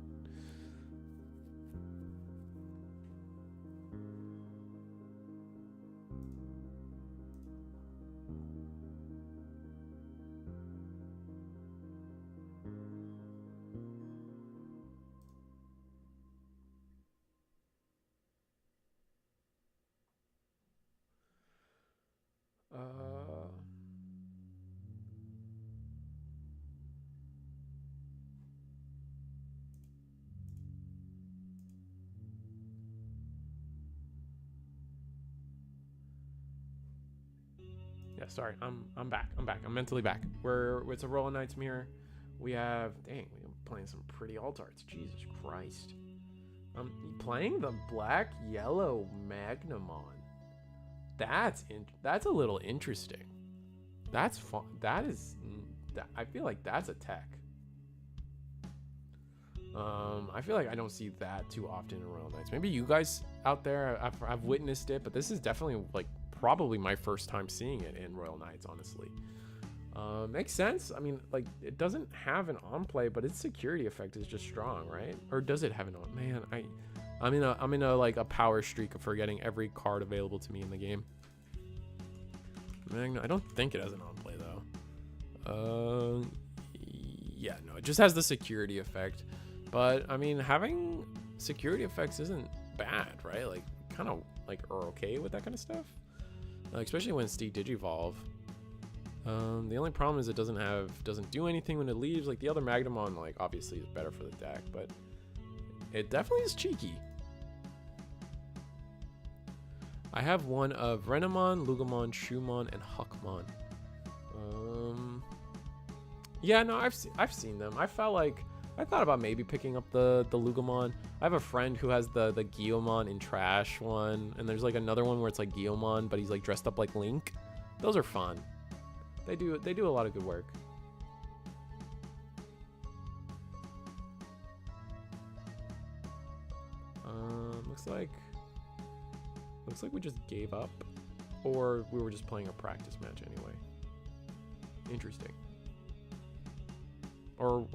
Yeah, sorry. I'm back. I'm mentally back. It's a Royal Knights mirror. We have we're playing some pretty alt arts. Jesus Christ. Playing the black yellow Magnamon. That's a little interesting. That's fun. I feel like that's a tech. I feel like I don't see that too often in Royal Knights. Maybe you guys out there, I've witnessed it, but this is definitely like probably my first time seeing it in Royal Knights, honestly. Makes sense. I mean, like, it doesn't have an on play, but its security effect is just strong, right? Or does it have an on? Man, I'm in a like a power streak of forgetting every card available to me in the game. I don't think it has an on play though. Yeah, no, it just has the security effect. But I mean, having security effects isn't bad, right? Like, kind of like are okay with that kind of stuff. Especially when it's Digivolve. The only problem is it doesn't do anything when it leaves. Like the other Magnamon, like obviously is better for the deck, but it definitely is cheeky. I have one of Renamon, Lugamon, Shumon, and Huckmon. Yeah, no, I've seen them. I thought about maybe picking up the Lugamon. I have a friend who has the Guillaumon in Trash one, and there's like another one where it's like Guillaumon, but he's like dressed up like Link. Those are fun. They do a lot of good work. looks like we just gave up, or we were just playing a practice match anyway. Interesting. Or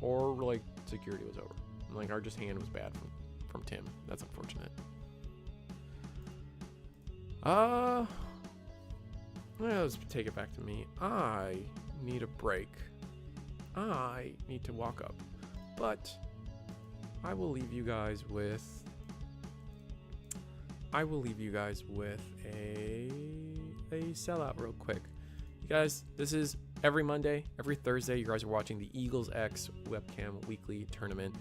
like security was over. Like our just hand was bad from Tim. That's unfortunate. Let's take it back to me. I need a break. I need to walk up. But I will leave you guys with a sellout real quick. You guys, this is every Monday, every Thursday. You guys are watching the Eagles X Webcam Weekly Tournament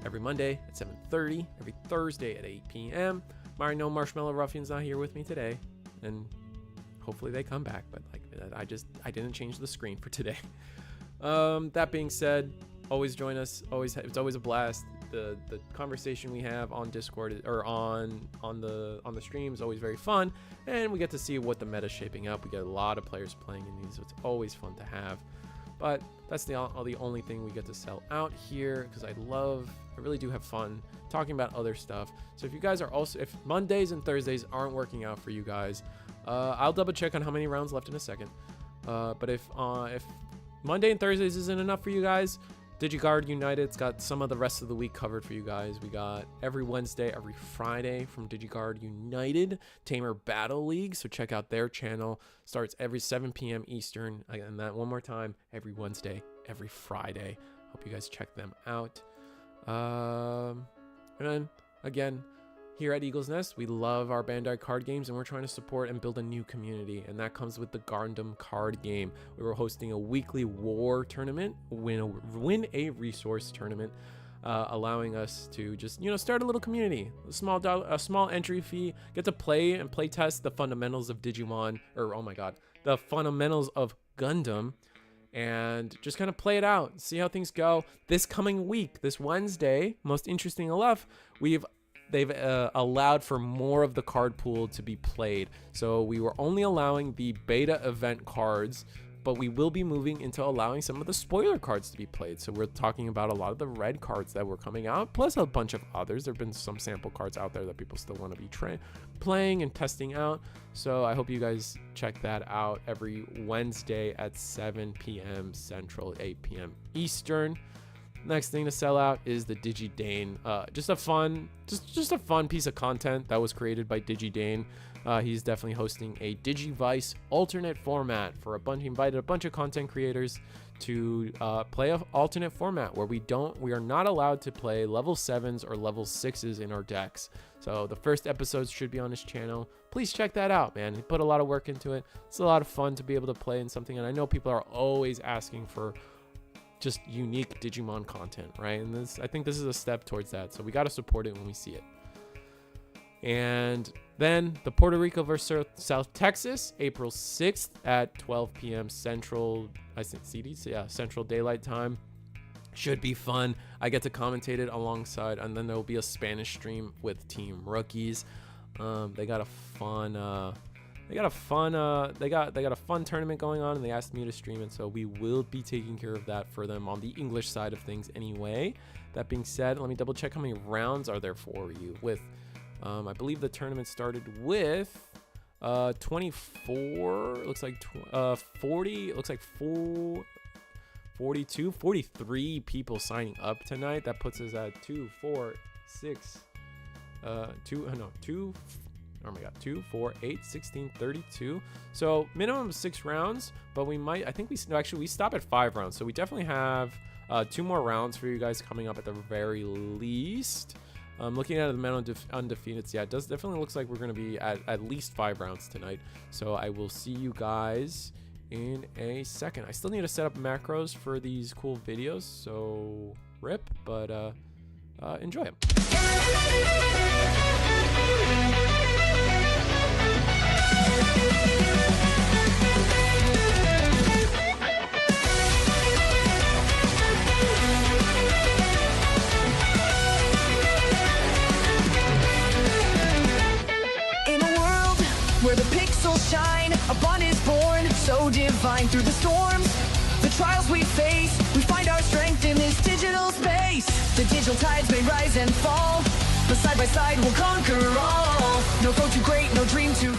every Monday at 7:30, every Thursday at 8 p.m. No Marshmallow Ruffian's not here with me today, and hopefully they come back, but like I didn't change the screen for today. That being said, always join us. It's always a blast. The conversation we have on Discord or on the stream is always very fun, and we get to see what the meta's shaping up. We get a lot of players playing in these, so it's always fun to have. But that's the only thing we get to sell out here, because I really do have fun talking about other stuff. So if you guys are if Mondays and Thursdays aren't working out for you guys, I'll double check on how many rounds left in a second. But if Monday and Thursdays isn't enough for you guys, DigiGuard United's got some of the rest of the week covered for you guys. We got every Wednesday, every Friday from DigiGuard United, Tamer Battle League. So check out their channel. Starts every 7 p.m. Eastern. Again, that one more time, every Wednesday, every Friday. Hope you guys check them out. And then, again, here at Eagle's Nest, we love our Bandai card games, and we're trying to support and build a new community, and that comes with the Gundam card game. We were hosting a weekly war tournament, win a resource tournament, allowing us to just start a little community, a small entry fee, get to play and play test the fundamentals of Digimon, the fundamentals of Gundam, and just kind of play it out, see how things go. This coming week, this Wednesday, most interesting enough, they've allowed for more of the card pool to be played. So we were only allowing the beta event cards, but we will be moving into allowing some of the spoiler cards to be played. So we're talking about a lot of the red cards that were coming out, plus a bunch of others. There have been some sample cards out there that people still want to be playing and testing out. So I hope you guys check that out every Wednesday at 7 p.m. Central, 8 p.m. Eastern. Next thing to sell out is the DigiDane. Just a fun piece of content that was created by DigiDane. He's definitely hosting a Digivice alternate format for he invited a bunch of content creators to play an alternate format where we are not allowed to play level 7s or level 6s in our decks. So the first episodes should be on his channel. Please check that out, man. He put a lot of work into it. It's a lot of fun to be able to play in something, and I know people are always asking for just unique Digimon content, right? And I think this is a step towards that, so we got to support it when we see it. And then the Puerto Rico versus South Texas, April 6th at 12 p.m. Central, Central Daylight Time. Should be fun. I get to commentate it alongside, and then there will be a Spanish stream with Team Rookies. They got a fun tournament going on, and they asked me to stream it, so we will be taking care of that for them on the English side of things anyway. That being said, let me double check how many rounds are there for you. With I believe the tournament started with 24, looks like 40, it looks like 43 people signing up tonight. That puts us at 2, 4, 8, 16, 32. So minimum of 6 rounds, but we stop at 5 rounds. So we definitely have 2 more rounds for you guys coming up at the very least. Looking at the men undefeated, yeah, it definitely looks like we're going to be at least 5 rounds tonight. So I will see you guys in a second. I still need to set up macros for these cool videos, so rip, but enjoy them. Where the pixels shine, a bond is born, so divine through the storms, the trials we face, we find our strength in this digital space. The digital tides may rise and fall, but side by by side we'll conquer all. No foe too great, no dream too.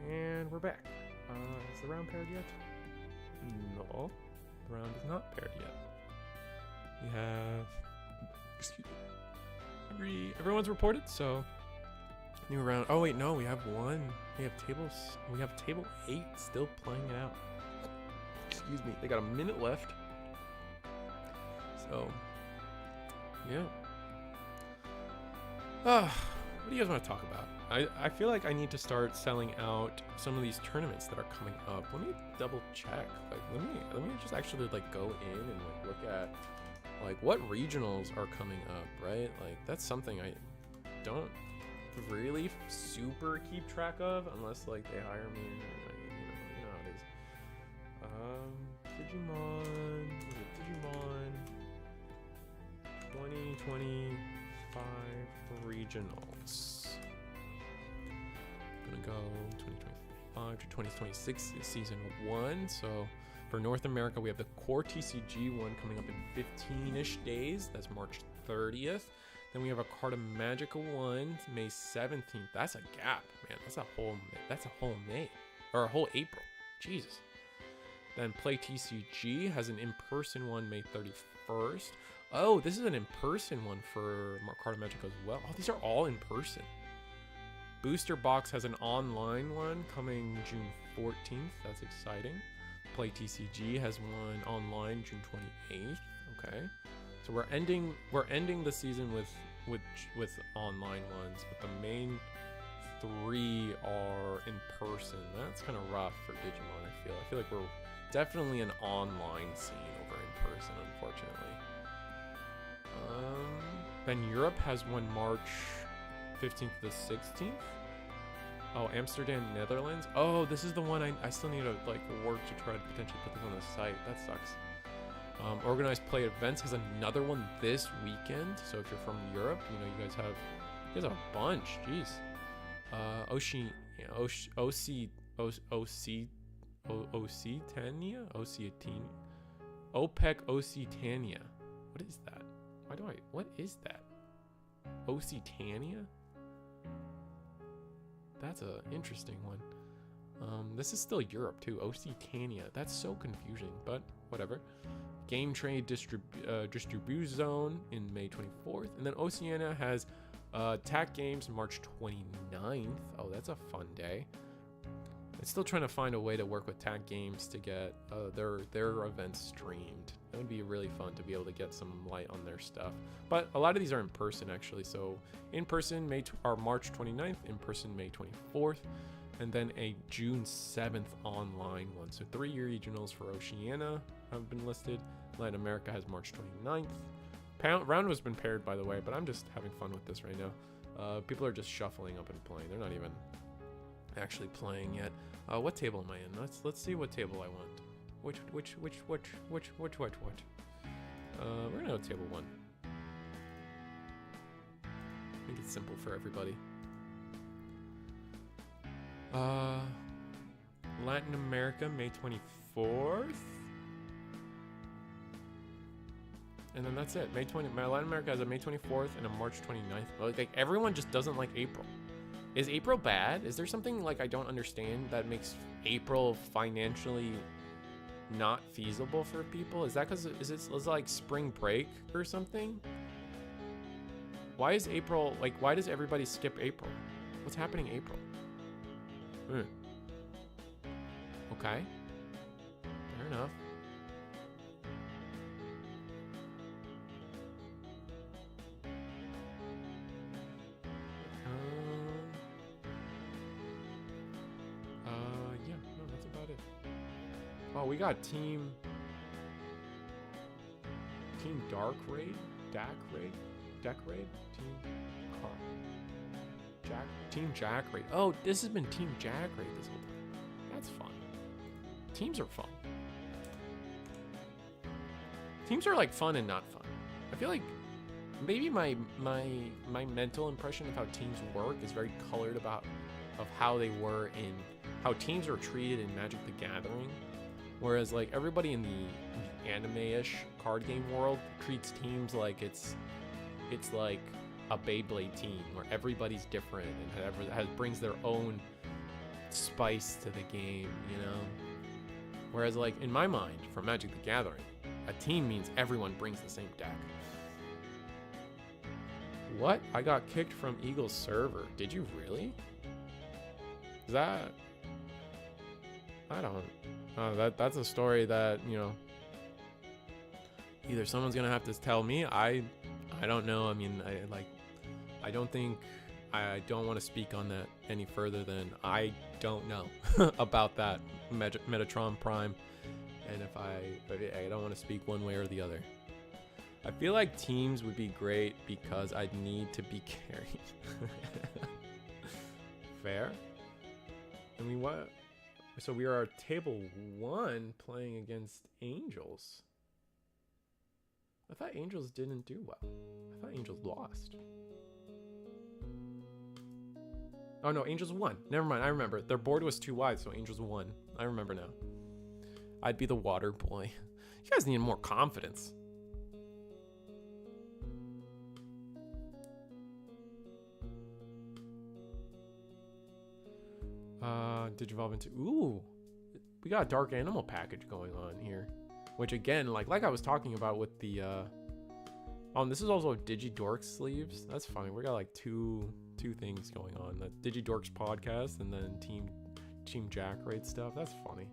And we're back. Is the round paired yet? No, the round is not paired yet. We have, excuse me, everyone's reported, so new round. Oh wait, no, we have one. We have table 8 still playing it out. Excuse me, they got a minute left. So, yeah. What do you guys want to talk about? I feel like I need to start selling out some of these tournaments that are coming up. Let me double check. Like, let me just actually like go in and like look at like what regionals are coming up, right? Like that's something I don't really super keep track of unless like they hire me. Or, you know how it is. Digimon 2025 regionals. Gonna go 2025 to 2026 is season 1. So for North America, we have the core TCG one coming up in 15-ish days. That's March 30th. Then we have a Carta Magica one, May 17th. That's a gap, man. That's a whole May or a whole April. Jesus. Then Play TCG has an in-person one May 31st. Oh, this is an in-person one for Carta Magica as well. Oh, these are all in person. Booster Box has an online one coming June 14th. That's exciting. Play TCG has one online June 28th. Okay, so we're ending the season with online ones, but the main 3 are in person. That's kind of rough for Digimon. I feel like we're definitely an online scene over in person, unfortunately. Then Europe has one March 15th to the 16th. Oh, Amsterdam, Netherlands. Oh, this is the one I still need to like work to try to potentially put this on the site. That sucks. Organized Play Events has another one this weekend. So if you're from Europe, you guys have a bunch. Jeez. OPEC Occitania. What is that? What is that? Occitania? That's a interesting one. This is still Europe too. Occitania. That's so confusing, but whatever. Game Trade Distribute Zone in May 24th. And then Oceania has TAC Games March 29th. Oh, that's a fun day. I'm still trying to find a way to work with TAC Games to get their events streamed. That would be really fun to be able to get some light on their stuff. But a lot of these are in person actually. So in person March 29th, in person May 24th, and then a June 7th online one. So 3 regionals for Oceania have been listed. Latin America has March 29th. Round has been paired, by the way, but I'm just having fun with this right now. People are just shuffling up and playing. They're not even actually playing yet. What table am I in? Let's see what table I want. Which? We're gonna go table 1. Make it simple for everybody. Latin America, May 24th. And then that's it. My Latin America has a May 24th and a March 29th. Like everyone just doesn't like April. Is April bad? Is there something like I don't understand that makes April financially not feasible for people? Is that because is it like spring break or something? Why is April like? Why does everybody skip April? What's happening April? Okay, fair enough. Yeah, no, that's about it. Oh, we got Team Dark Raid, Deck Raid, Team Jack Raid. Oh, this has been Team Jack Raid this whole time. That's fun. Teams are fun. Teams are like fun and not fun. I feel like maybe my mental impression of how teams work is very colored of how they were in how teams are treated in Magic the Gathering, whereas like everybody in the anime-ish card game world treats teams like it's like a Beyblade team where everybody's different and brings their own spice to the game, you know? Whereas like in my mind, for Magic the Gathering, a team means everyone brings the same deck. What? I got kicked from Eagle's server. Did you really? Is that... I don't... that's a story that, you know... Either someone's gonna have to tell me. I don't know. I mean, I don't think... I don't want to speak on that any further than I don't know about that Metatron Prime. And if I don't want to speak one way or the other. I feel like teams would be great because I'd need to be carried. Fair? I mean, what? So we are table 1 playing against Angels. I thought Angels didn't do well. I thought Angels lost. Oh no, Angels won. Never mind, I remember. Their board was too wide, so Angels won. I remember now. I'd be the water boy. You guys need more confidence. Digivolve into... Ooh! We got a Dark Animal package going on here. Which again, like I was talking about with the... Oh, and this is also Digidorks sleeves. That's funny. We got like two things going on. The Digidorks podcast and then Team Jack Raid stuff. That's funny.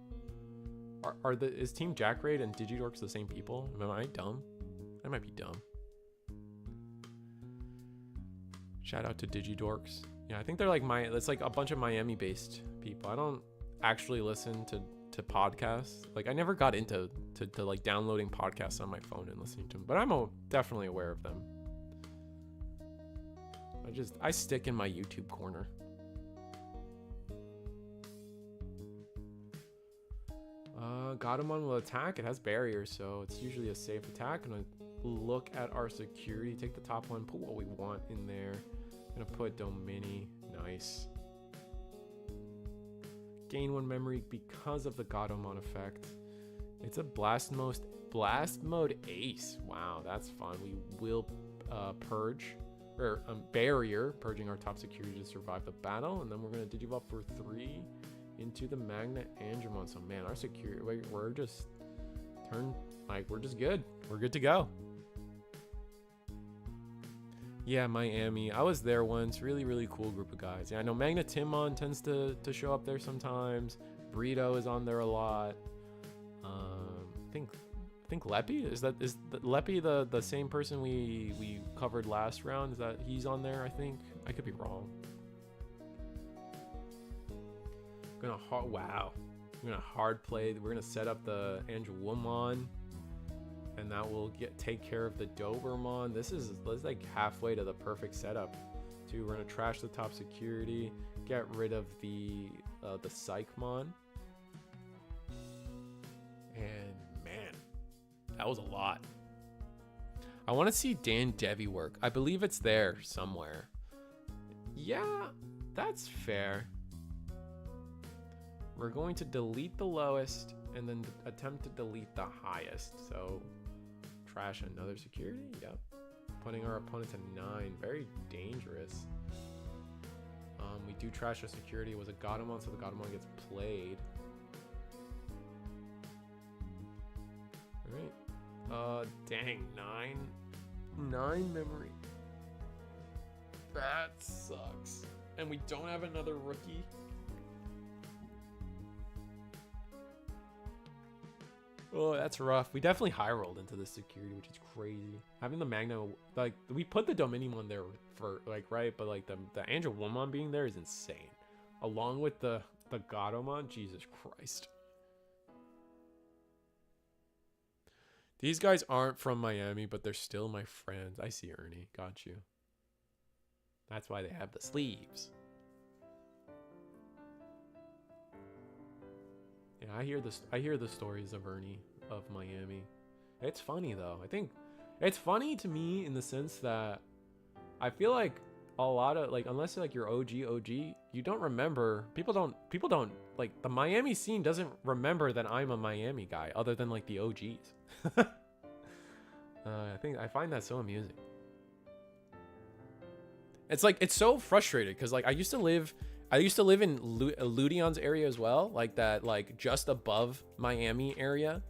Is Team Jack Raid and Digidorks the same people? Am I dumb? I might be dumb. Shout out to Digidorks. Yeah, I think they're like it's like a bunch of Miami-based people. I don't actually listen to podcasts. Like I never got into like downloading podcasts on my phone and listening to them, but I'm definitely aware of them. I stick in my YouTube corner. Gatomon will attack. It has barriers, so it's usually a safe attack. I'm gonna look at our security, take the top one, put what we want in there. I'm gonna put Domini. Nice. Gain 1 memory because of the Gatomon effect. It's a blast mode ace. Wow, that's fun. We will purge or barrier, purging our top security to survive the battle, and then we're gonna digivolve for 3 into the Magna Angemon. So man, our security, we're just we're just good. We're good to go. Yeah, Miami. I was there once. Really, really cool group of guys. Yeah, I know Magna Timon tends to show up there sometimes. Burrito is on there a lot. I think Leppy is Leppy the same person we covered last round? Is that he's on there? I think I could be wrong. Wow. I'm gonna hard play. We're gonna set up the Angelwomon. and that will take care of the Doberman. This is like halfway to the perfect setup. Too, we're gonna trash the top security, get rid of the Psychmon, and man, that was a lot. I want to see Dan Devi work. I believe it's there somewhere. Yeah, that's fair. We're going to delete the lowest and then attempt to delete the highest. So trash another security. Yep. Putting our opponent to 9. Very dangerous. We do trash a security. It was a Godamon, so the Godamon gets played. Alright. Dang, 9 memory. That sucks. And we don't have another rookie. Oh, that's rough. We definitely high rolled into this security, which is crazy. Having the Magna, like, we put the Dominion there for, like, right? But, like, the Angelwomon being there is insane. Along with the Godomon, Jesus Christ. These guys aren't from Miami, but they're still my friends. I see Ernie. Got you. That's why they have the sleeves. Yeah, I hear the stories of Ernie of Miami. It's funny though. I think it's funny to me in the sense that I feel like a lot of, like, unless like you're OG, you don't remember. People don't like, the Miami scene doesn't remember that I'm a Miami guy other than like the OGs. I find that so amusing. It's like, it's so frustrated because, like, I used to live in Ludion's area as well, like that, like just above Miami area.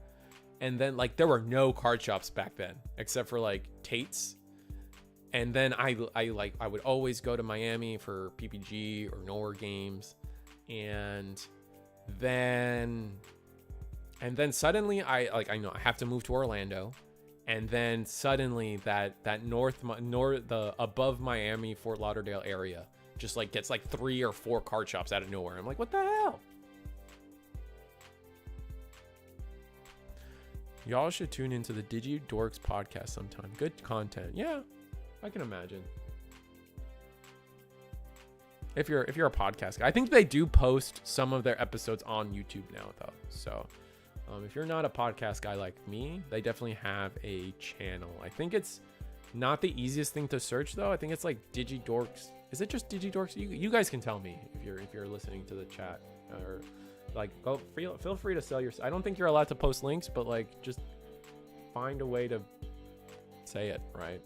And then, like, there were no card shops back then except for like Tate's. And then I would always go to Miami for PPG or Nowhere games. And then suddenly I know I have to move to Orlando. And then suddenly that the above Miami, Fort Lauderdale area just like gets like 3 or 4 card shops out of nowhere. I'm like, what the hell? Y'all should tune into the Digi Dorks podcast sometime. Good content. Yeah, I can imagine. If you're a podcast guy, I think they do post some of their episodes on YouTube now though. So if you're not a podcast guy like me, they definitely have a channel. I think it's not the easiest thing to search though. I think it's like DigiDorks. Is it just DigiDorks? You guys can tell me if you're listening to the chat, or like feel free to sell your. I don't think you're allowed to post links, but like just find a way to say it right,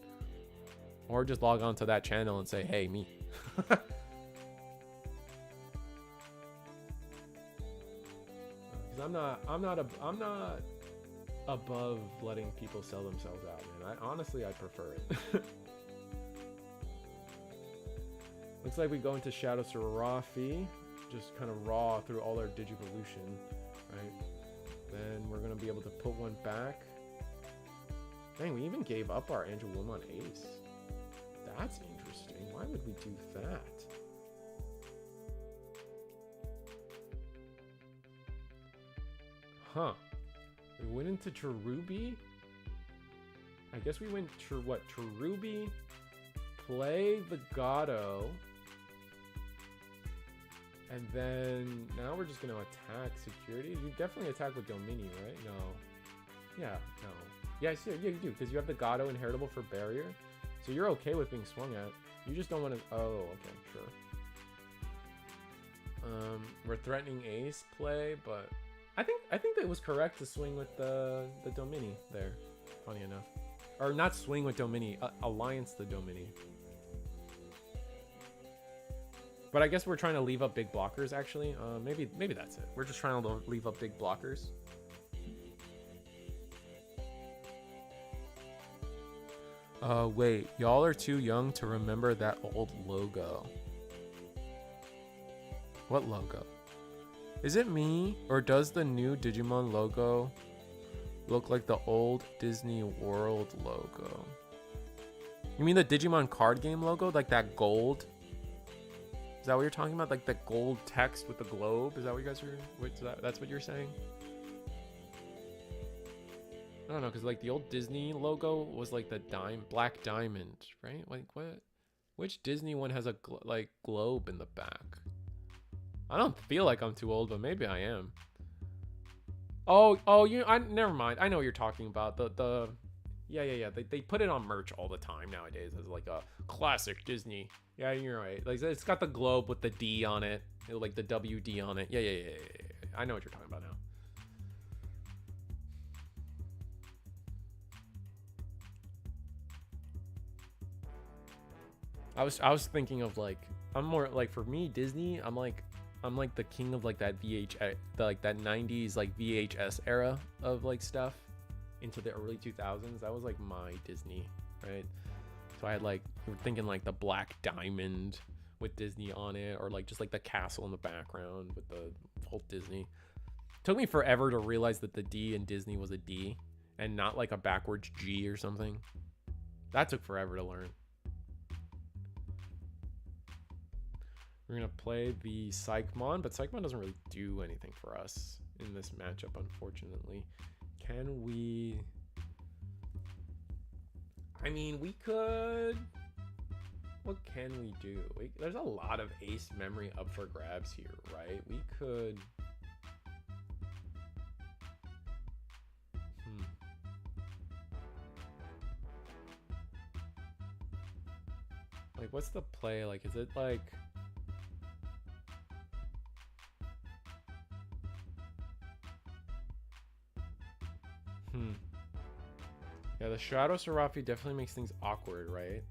or just log on to that channel and say, "Hey, me." I'm not above letting people sell themselves out, man. I prefer it. Looks like we go into Shadow Seraphi, just kind of raw through all our Digivolution, right? Then we're gonna be able to put one back. Dang, we even gave up our Angelwomon Ace. That's interesting. Why would we do that? Huh. We went into Cherubi. I guess we went to Cherubi, play the Gato, and then now we're just gonna attack security. You definitely attack with Domini, right? No. Yeah, no. Yeah, yeah, you do, because you have the Gato inheritable for barrier. So you're okay with being swung at. You just don't want to. Oh, okay, sure. We're threatening ace play, but I think that it was correct to swing with the Domini there. Funny enough, or not swing with Domini, alliance the Domini. But I guess we're trying to leave up big blockers. Actually, maybe that's it. We're just trying to leave up big blockers. Wait, y'all are too young to remember that old logo. What logo? Is it me, or does the new Digimon logo look like the old Disney World logo? You mean the Digimon card game logo? Like that gold? Is that what you're talking about? Like the gold text with the globe? Is that what you guys are... Wait, that's what you're saying? I don't know, because like the old Disney logo was like the black diamond, right? Like what? Which Disney one has a like globe in the back? I don't feel like I'm too old, but maybe I am. Oh, never mind. I know what you're talking about. Yeah. They put it on merch all the time nowadays as like a classic Disney. Yeah, you're right. Like it's got the globe with the D on it, like the WD on it. Yeah. I know what you're talking about now. I was thinking of like, I'm more like, for me Disney, I'm like the king of like that like that 90s like VHS era of like stuff into the early 2000s. That was like my Disney, right? So I had like, we were thinking like the black diamond with Disney on it, or like just like the castle in the background with the whole Disney. Took me forever to realize that the D in Disney was a D and not like a backwards G or something. That took forever to learn. We're going to play the Psychmon, but Psychmon doesn't really do anything for us in this matchup, unfortunately. Can we... I mean, we could... What can we do? There's a lot of ace memory up for grabs here, right? We could... Like, what's the play? Like, is it like... Yeah, the Shadow Serafi definitely makes things awkward, right?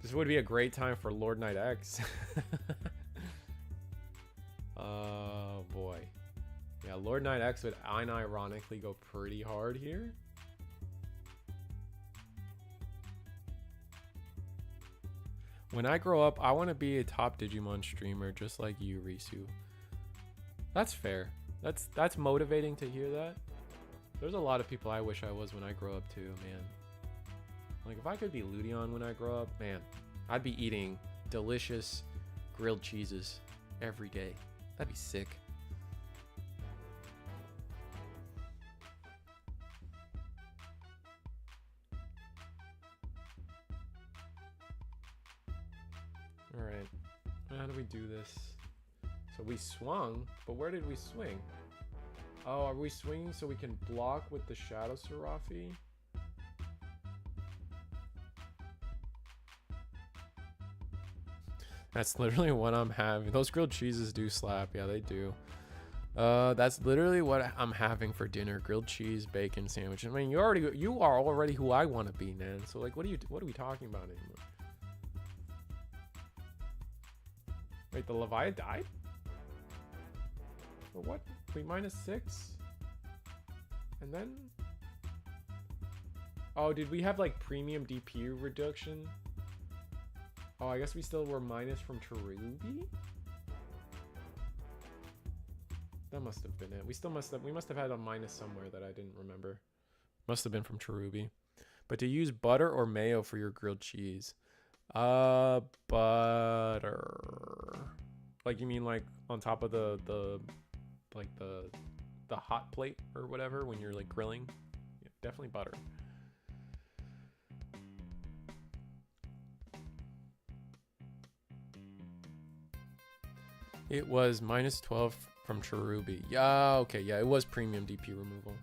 This would be a great time for Lord Knight X. Oh boy. Yeah, Lord Knight X would unironically go pretty hard here. When I grow up, I want to be a top Digimon streamer just like you, Risu. That's fair. That's motivating to hear that. There's a lot of people I wish I was when I grow up too, man. Like if I could be Ludion when I grow up, man, I'd be eating delicious grilled cheeses every day. That'd be sick. All right, how do we do this? So we swung, but where did we swing? Oh, are we swinging so we can block with the Shadow Serafi? That's literally what I'm having. Those grilled cheeses do slap. Yeah, they do. That's literally what I'm having for dinner: grilled cheese, bacon sandwich. I mean, you are already who I want to be, man. So like, what are we talking about anymore? Wait, the Leviathan died? For what? We -6? And then? Oh, did we have like premium DP reduction? Oh, I guess we still were minus from Cherubi? That must have been it. We must have had a minus somewhere that I didn't remember. Must have been from Cherubi. But to use butter or mayo for your grilled cheese? Butter. Like you mean like on top of the hot plate or whatever when you're like grilling? Yeah, definitely butter. It was -12 from Cherubi. Yeah, okay, yeah, it was premium DP removal.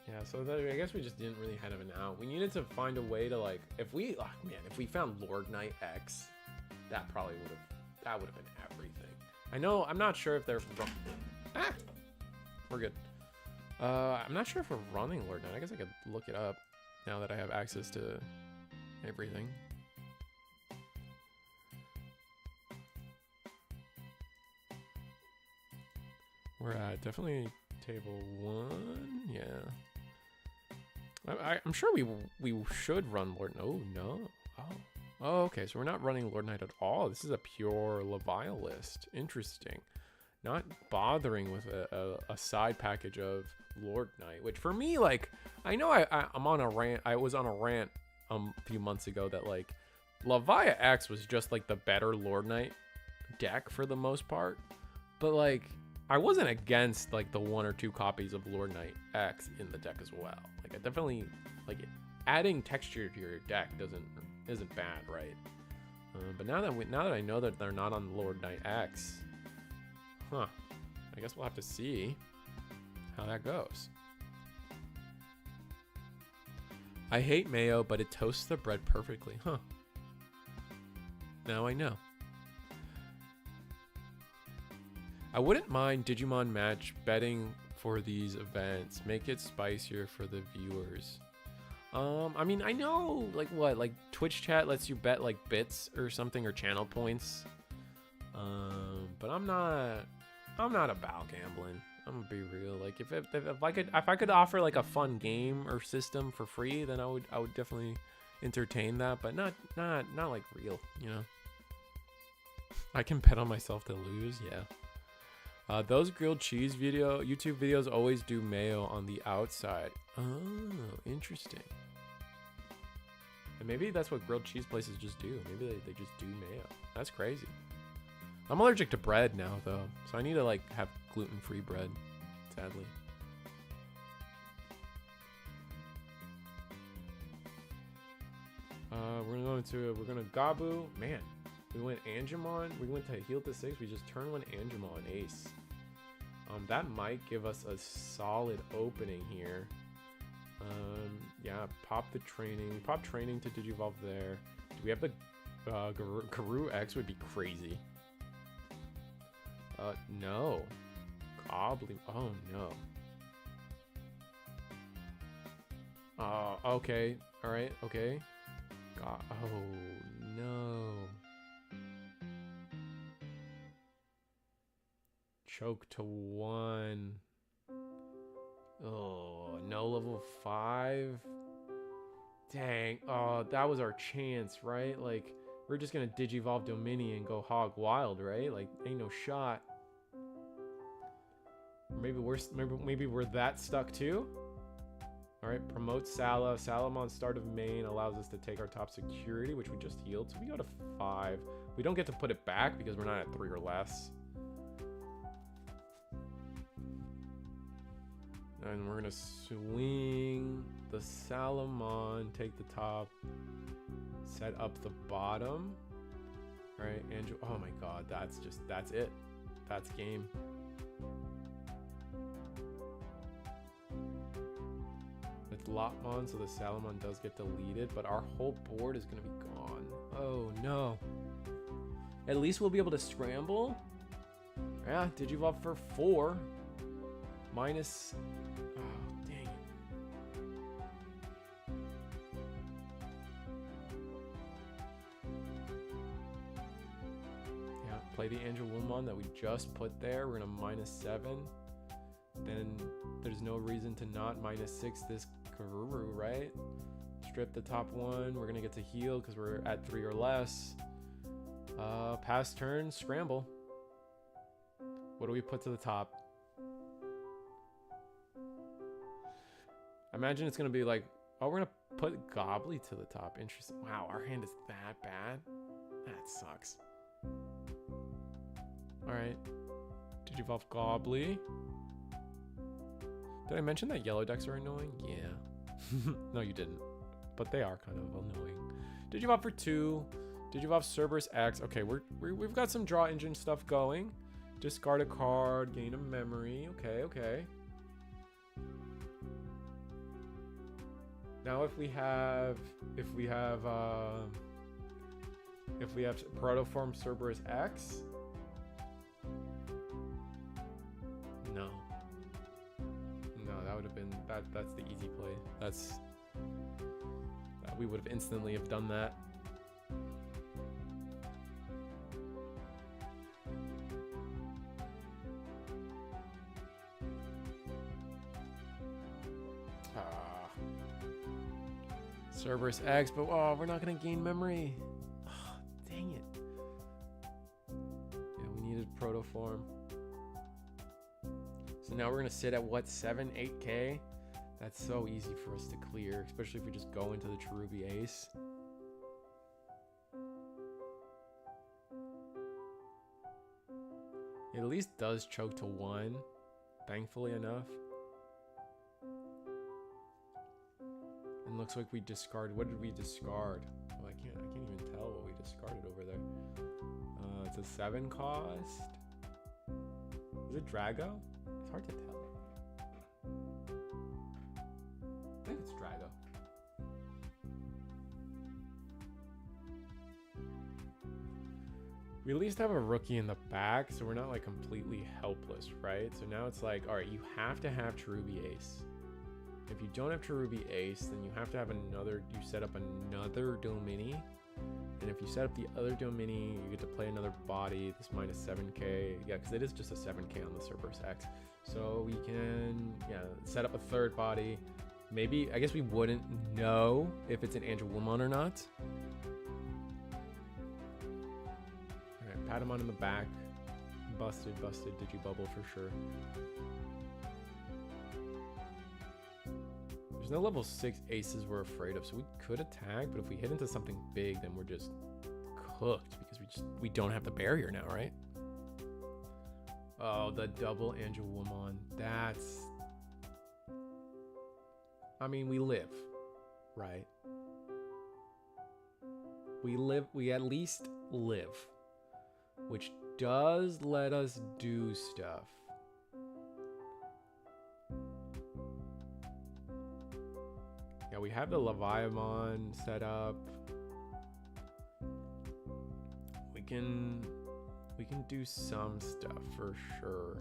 Yeah, so I guess we just didn't really have an out. We needed to find a way to like, if we found Lord Knight X, that would have been everything. I know, I'm not sure if they're we're good. I'm not sure if we're running Lord Knight. I guess I could look it up now that I have access to everything. We're at definitely table 1. Yeah. I'm sure we should run Lord. Oh no. Oh, okay. So we're not running Lord Knight at all. This is a pure Leviathan list. Interesting. Not bothering with a side package of Lord Knight, which for me, like, I know I'm on a rant. I was on a rant a few months ago that like Lavia X was just like the better Lord Knight deck for the most part, but like I wasn't against like the 1 or 2 copies of Lord Knight X in the deck as well. Like I definitely like it. Adding texture to your deck isn't bad, right? But now that I know that they're not on Lord Knight X, I guess we'll have to see how that goes. I hate mayo, but it toasts the bread perfectly, huh? Now I know. I wouldn't mind Digimon match betting for these events. Make it spicier for the viewers. I mean, I know, like what, like Twitch chat lets you bet like bits or something or channel points. But I'm not about gambling. I'm gonna be real. Like if I could offer like a fun game or system for free, then I would definitely entertain that. But not like real, you know. I can bet on myself to lose, yeah. Those grilled cheese YouTube videos always do mayo on the outside. Oh, interesting. And maybe that's what grilled cheese places just do. Maybe they just do mayo. That's crazy. I'm allergic to bread now, though, so I need to like have gluten-free bread, sadly. We're gonna Gabu. Man, we went Angemon. We went to heal to 6. We just turned one Angemon Ace. That might give us a solid opening here. Yeah, pop training to Digivolve there. Do we have the Guru X? Would be crazy. No. Goblin. Oh no. Okay. All right. Okay. Oh no. Choke to 1. Oh, no level 5. Dang. Oh, that was our chance, right? Like, we're just gonna Digivolve Dominion and go hog wild, right? Like, ain't no shot. Maybe we're that stuck too. All right, promote Sala. Salamon start of main allows us to take our top security, which we just healed. So we go to 5. We don't get to put it back because we're not at 3 or less. And we're gonna swing the Salamon, take the top, set up the bottom. All right, Andrew. Oh my God, that's it. That's game. It's Lotmon, so the Salamon does get deleted, but our whole board is gonna be gone. Oh no. At least we'll be able to scramble. Yeah, Digivolve for 4. Minus. Oh, dang it. Yeah, play the Angelwomon that we just put there. We're gonna -7. Then there's no reason to not -6 this Karuru, right? Strip the top 1. We're gonna get to heal because we're at 3 or less. Pass turn, scramble. What do we put to the top? Imagine it's gonna be like, oh, we're gonna put Gobbly to the top. Interesting. Wow, our hand is that bad. That sucks. All right, Digivolve Gobbly. Did I mention that yellow decks are annoying? Yeah. No, you didn't. But they are kind of annoying. Digivolve for 2. Digivolve Cerberus X. Okay, we've got some draw engine stuff going. Discard a card, gain a memory. Okay. Now if we have Protoform Cerberus X. No, that would have been that's the easy play. We would have instantly have done that. Cerberus X, but oh, we're not gonna gain memory. Oh, dang it. Yeah, we needed Protoform. So now we're gonna sit at what, 7, 8K? That's so easy for us to clear, especially if we just go into the Cherubi Ace. It at least does choke to 1, thankfully enough. And looks like we discard. What did we discard? Oh, I can't even tell what we discarded over there. It's a 7 cost. Is it Drago? It's hard to tell. I think it's Drago. We at least have a rookie in the back, so we're not like completely helpless, right? So now it's like, all right, you have to have Cherubi Ace. If you don't have Cherubi Ace, then you have to have another, you set up another Domini. And if you set up the other Domini, you get to play another body, this minus 7k. Yeah, because it is just a 7k on the Cerberus X. So we can, yeah, set up a third body. Maybe, I guess we wouldn't know if it's an Angelwoman or not. Alright, Patamon in the back. Busted Digibubble for sure. There's no level 6 aces we're afraid of, so we could attack, but if we hit into something big, then we're just cooked because we don't have the barrier now, right? Oh, the double Angelwoman. That's... I mean, we live, right? We at least live, which does let us do stuff. Yeah, we have the Leviathan set up. We can do some stuff for sure.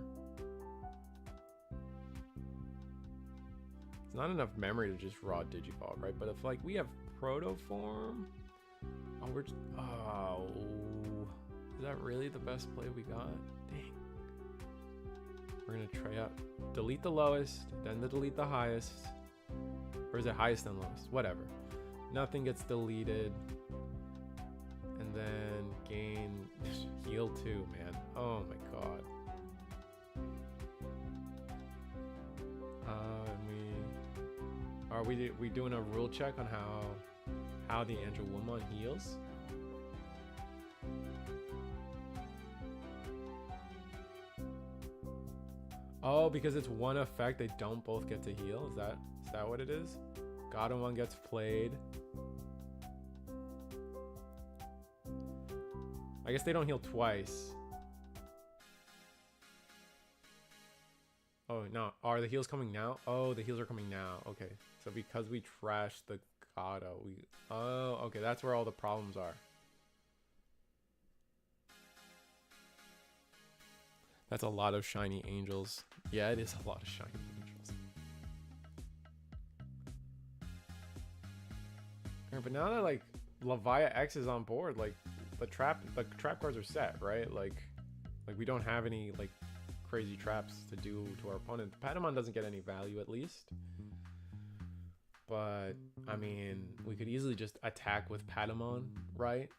It's not enough memory to just raw Digivolve, right? But if like we have Protoform, oh, we're just, oh, is that really the best play we got? Dang. We're gonna try out, delete the lowest, then delete the highest. Or is it highest and lowest? Whatever. Nothing gets deleted. And then gain heal 2, man. Oh my god. Are we doing a rule check on how the Angelwoman heals? Oh, because it's one effect, they don't both get to heal. Is that what it is? Godamon gets played. I guess they don't heal twice. Oh, no. Are the heals coming now? Oh, the heals are coming now. Okay. So because we trashed the Gado, oh, okay. That's where all the problems are. That's a lot of shiny angels. Yeah, it is a lot of shiny angels. Right, but now that like Leviathan X is on board, like the trap cards are set, right? Like we don't have any like crazy traps to do to our opponent. Patamon doesn't get any value at least. But I mean, we could easily just attack with Patamon, right?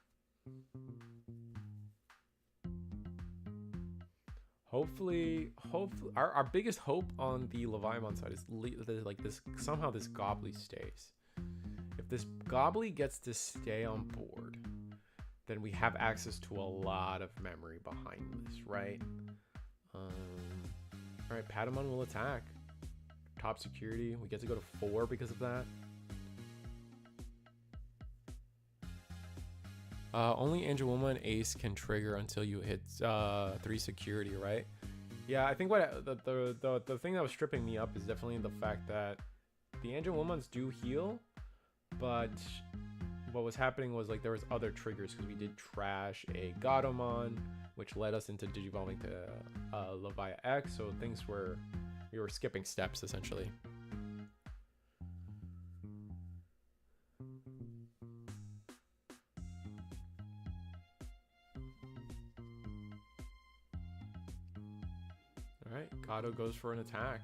Hopefully our biggest hope on the Leviathan side is like this, somehow this Gobbly stays. If this Gobbly gets to stay on board, then we have access to a lot of memory behind this, right? All right, Patamon will attack. Top security. We get to go to 4 because of that. Only Angelwoman Ace can trigger until you hit 3 security, right? Yeah, I think what the thing that was tripping me up is definitely the fact that the Angelwomans do heal, but what was happening was like there was other triggers because we did trash a Godamon, which led us into digivolving to Leviathan X, so we were skipping steps essentially. Alright, Gado goes for an attack.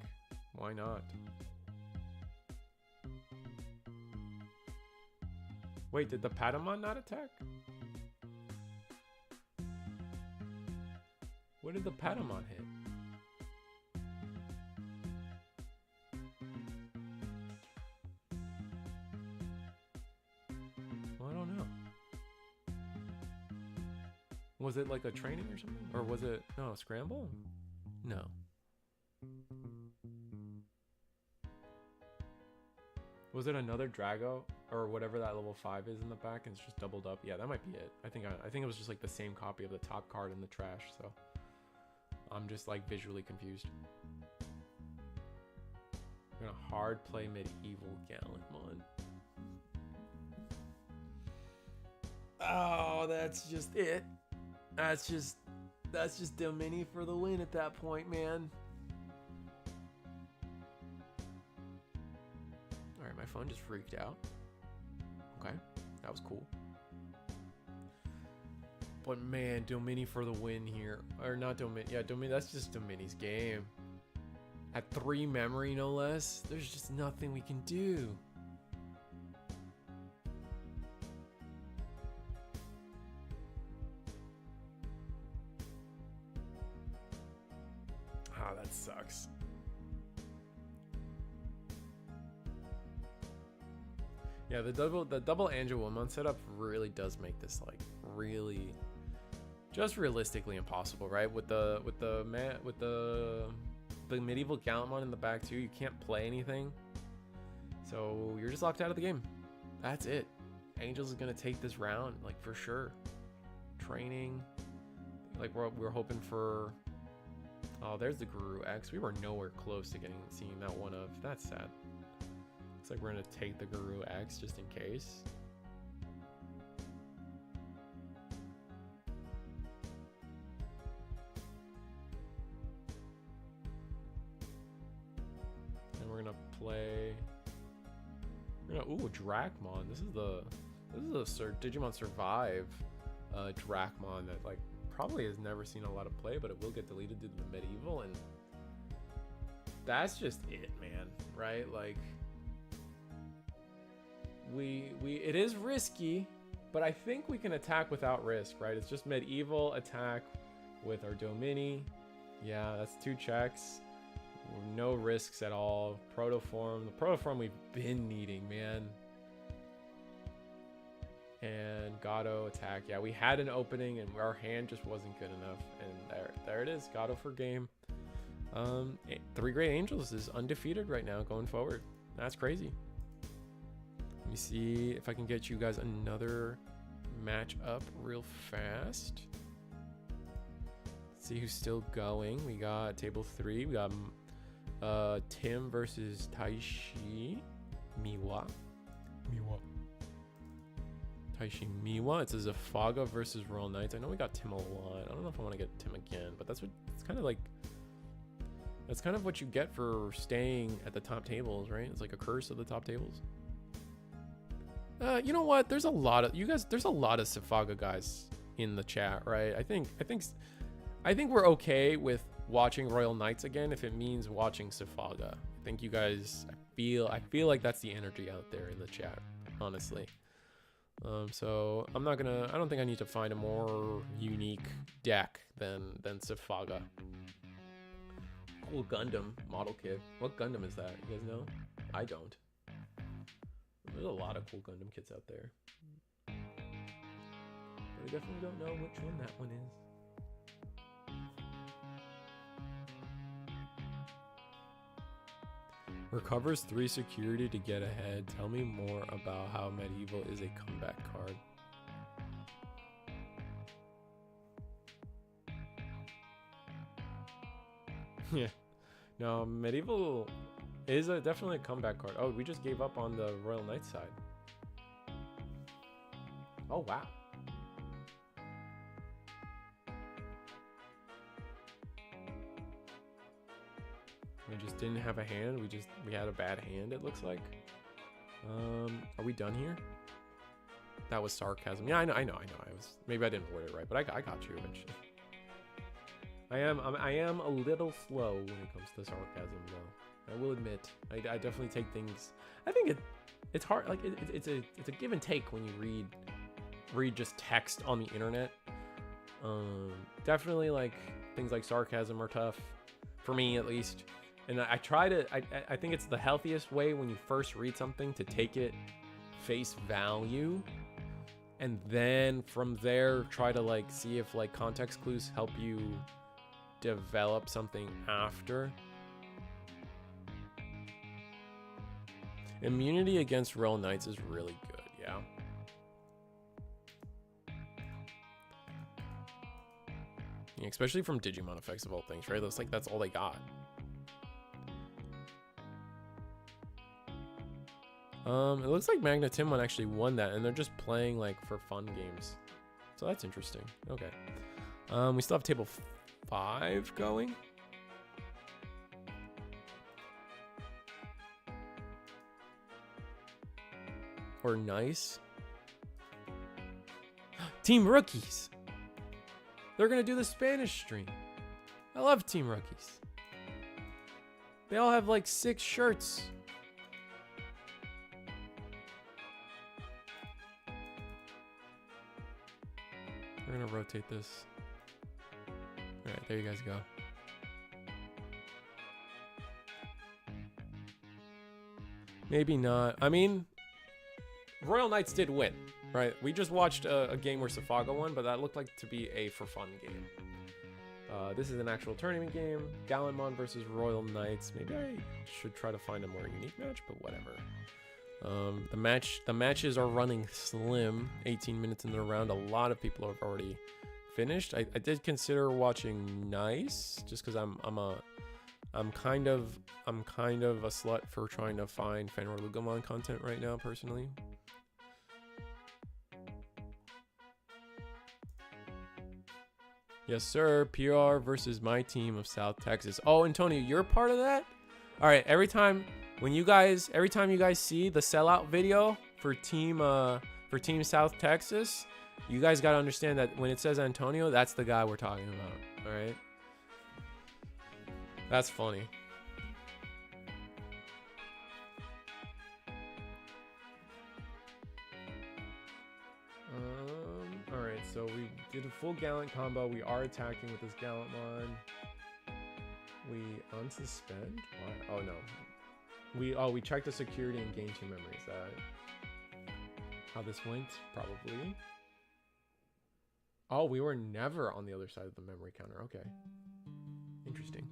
Why not? Wait, did the Patamon not attack? What did the Patamon hit? Was it like a training or something? Or was it, no, scramble? No. Was it another Drago or whatever that level 5 is in the back and it's just doubled up? Yeah, that might be it. I think it was just like the same copy of the top card in the trash, so I'm just like visually confused. I'm gonna hard play medieval Gallantmon. Oh, that's just it. That's just Domini for the win at that point, man. Alright, my phone just freaked out. Okay, that was cool. But man, Domini for the win here. Or not Domini. Yeah, Domini, that's just Domini's game. At 3 memory, no less. There's just nothing we can do. Ah, that sucks. Yeah, the double Angelwoman setup really does make this like really just realistically impossible, right? With the medieval Gallantmon in the back too, you can't play anything, so you're just locked out of the game. That's it. Angels is gonna take this round, like for sure. Training, like we're hoping for. Oh, there's the Guru X. We were nowhere close to seeing that one of. That's sad. Looks like we're gonna take the Guru X just in case. And we're gonna play. Ooh, Dracmon. This is the Digimon Survive Dracmon that like probably has never seen a lot of play, but it will get deleted due to the medieval, and that's just it, man. Right? Like it is risky, but I think we can attack without risk, right? It's just medieval attack with our Domini. Yeah, that's 2 checks. No risks at all. Protoform. The Protoform we've been needing, man. And Gato attack. Yeah, we had an opening and our hand just wasn't good enough. And there it is. Gato for game. 3 Great Angels is undefeated right now going forward. That's crazy. Let me see if I can get you guys another match up real fast. Let's see who's still going. We got table 3. We got Tim versus Taishi Miwa. Taishi Miwa. It's a Zafaga versus Royal Knights. I know we got Tim a lot. I don't know if I want to get Tim again, but that's kind of what you get for staying at the top tables, right? It's like a curse of the top tables. You know what? There's a lot of Zafaga guys in the chat, right? I think we're okay with watching Royal Knights again if it means watching Zafaga. I think you guys, I feel like that's the energy out there in the chat, honestly. So I don't think I need to find a more unique deck than Zafaga. Cool Gundam model kit. What Gundam is that? You guys know? I don't. There's a lot of cool Gundam kits out there. But I definitely don't know which one that one is. Recovers 3 security to get ahead. Tell me more about how Medieval is a comeback card. Yeah. No, Medieval is definitely a comeback card. Oh, we just gave up on the Royal Knight side. Oh, wow. We just didn't have a hand. We had a bad hand, it looks like. Are we done here? That was sarcasm. Yeah, I know. Maybe I didn't word it right, but I got you eventually. I am a little slow when it comes to sarcasm, though. I will admit. I definitely take things. I think it's hard. Like it's a give and take when you read just text on the internet. Definitely like things like sarcasm are tough for me, at least. And I try to. I think it's the healthiest way when you first read something to take it face value and then from there try to like see if like context clues help you develop something after. Immunity against Royal Knights is really good, yeah. Yeah, especially from Digimon effects of all things, right? That's like that's all they got. It looks like Magnetimon actually won that, and they're just playing like for fun games. So that's interesting. Okay. We still have table 5 going. Or nice. Team Rookies. They're gonna do the Spanish stream. I love Team Rookies. They all have like 6 shirts. We're gonna rotate this. All right, there you guys go. Maybe not. I mean, Royal Knights did win, right? We just watched a game where Safaga won, but that looked like to be a for fun game. This is an actual tournament game. Gallantmon versus Royal Knights. Maybe I should try to find a more unique match, but whatever. The matches are running slim. 18 minutes into the round. A lot of people have already finished. I did consider watching Nice, just because I'm kind of a slut for trying to find Fenrir Lugomon content right now, personally. Yes, sir. PR versus my team of South Texas. Oh, Antonio, you're part of that? All right. Every time you guys see the sellout video for team South Texas, you guys got to understand that when it says Antonio, that's the guy we're talking about. All right. That's funny. All right, so we did a full Gallant combo. We are attacking with this Gallantmon. We unsuspend? Why? Oh no. We checked the security and gained 2 memories. That how this went? Probably. Oh, we were never on the other side of the memory counter. Okay. Interesting.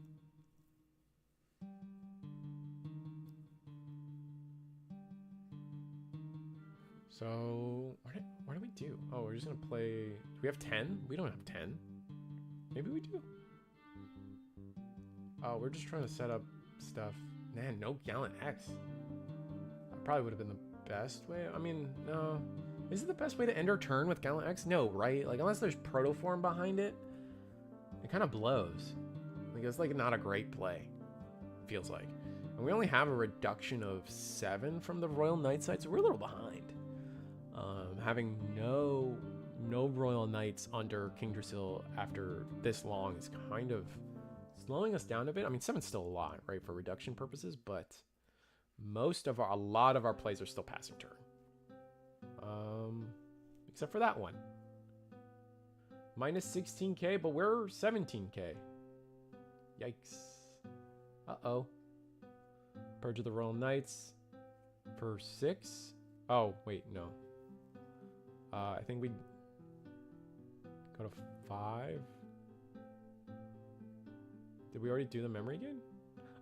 So, what do we do? Oh, we're just gonna play. Do we have 10? We don't have 10. Maybe we do. Oh, we're just trying to set up stuff. Man, no Gallant X. That probably would have been the best way. I mean, no. Is it the best way to end our turn with Gallant X? No, right? Like, unless there's Protoform behind it, it kind of blows. Like, it's like not a great play. Feels like. And we only have a reduction of 7 from the Royal Knight side, so we're a little behind. Having no Royal Knights under King Drasil after this long is kind of slowing us down a bit. I mean, 7's still a lot, right, for reduction purposes, but a lot of our plays are still passing turn. Except for that one. Minus 16k, but we're 17k. Yikes. Uh-oh. Purge of the Royal Knights for 6. Oh, wait, no. I think we go to 5. Did we already do the memory again?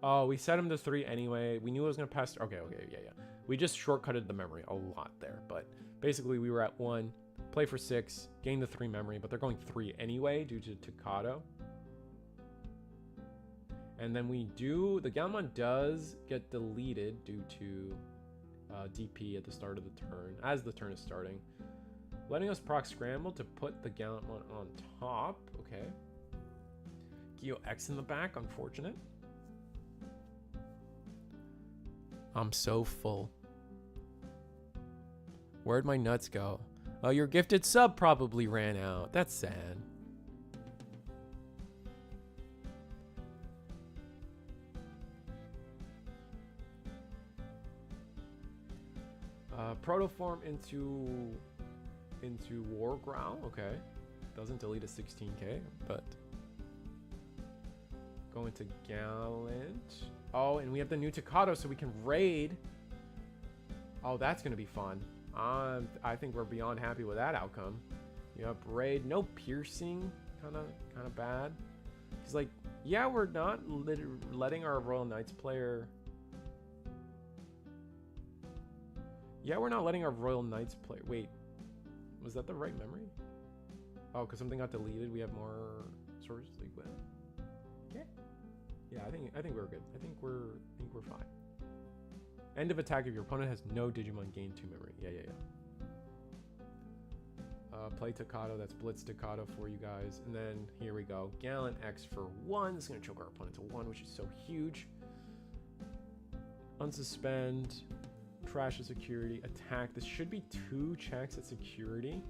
Oh, we set him to 3 anyway. We knew it was going to pass. Okay, yeah. We just shortcutted the memory a lot there. But basically, we were at 1, play for 6, gain the 3 memory, but they're going 3 anyway due to Takato. And then the Gallantmon does get deleted due to DP at the start of the turn, as the turn is starting. Letting us proc scramble to put the Gallantmon on top. Okay. Geo X in the back, unfortunate. I'm so full. Where'd my nuts go? Oh, your gifted sub probably ran out. That's sad. Protoform into War Growl. Okay. Doesn't delete a 16k, but go into Gallant. Oh, and we have the new Takato, so we can raid. Oh, that's gonna be fun. I think we're beyond happy with that outcome. You upgrade, no piercing, kind of bad. He's like, yeah, we're not letting our Royal Knights player. Yeah, we're not letting our Royal Knights player. Wait, was that the right memory? Oh, because something got deleted. We have more sources. Like what? Okay. Yeah, I think we're good. I think we're fine. End of attack if your opponent has no Digimon gain 2 memory. Yeah. Play Staccato, that's Blitz Staccato for you guys. And then here we go. Gallant X for 1. This is going to choke our opponent to 1, which is so huge. Unsuspend. Trash to security. Attack. This should be 2 checks at security.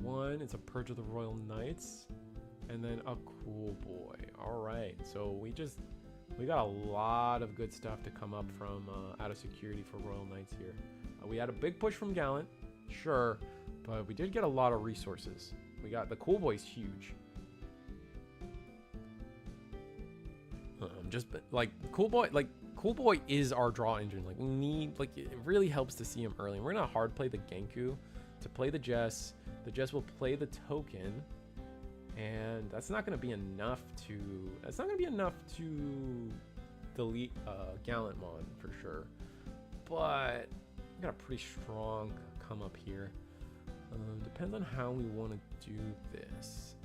One, it's a Purge of the Royal Knights. And then a Cool Boy. Alright, so we got a lot of good stuff to come up from out of security for Royal Knights here. We had a big push from Gallant, sure, but we did get a lot of resources. We got the Cool Boy's huge. Just like Cool Boy is our draw engine. Like we need, like it really helps to see him early. And we're gonna hard play the Genku to play the Jess. The Jess will play the token. And that's not going to be enough to delete Gallantmon for sure. But we got a pretty strong come up here. Depends on how we want to do this.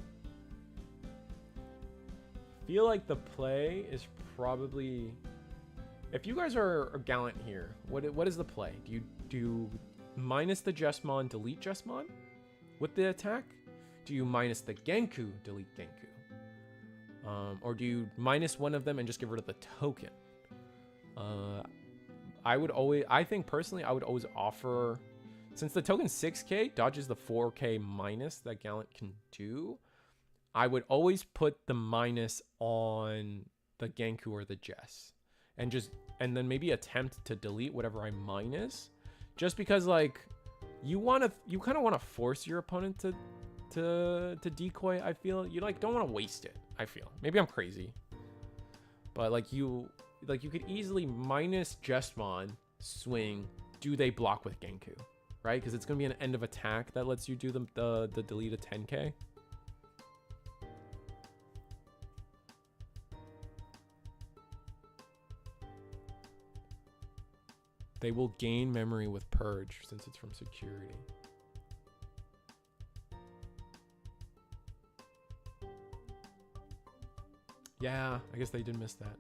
Feel like the play is probably, if you guys are Gallant here, what is the play? Do you do minus the Jessmon, delete Jessmon with the attack? Do you minus the Genku, delete Genku? Or do you minus one of them and just get rid of the token? I think personally, I would always offer, since the token's 6k, dodges the 4k minus that Gallant can do, I would always put the minus on the Genku or the Jess. And then maybe attempt to delete whatever I minus. Just because like, you kind of want to force your opponent to decoy. I feel you like don't want to waste it. I feel maybe I'm crazy, but like you could easily minus Jessmon, swing, do they block with Genku, right? Because it's gonna be an end of attack that lets you do the delete a 10k. They will gain memory with Purge since it's from security. Yeah, I guess they did miss that.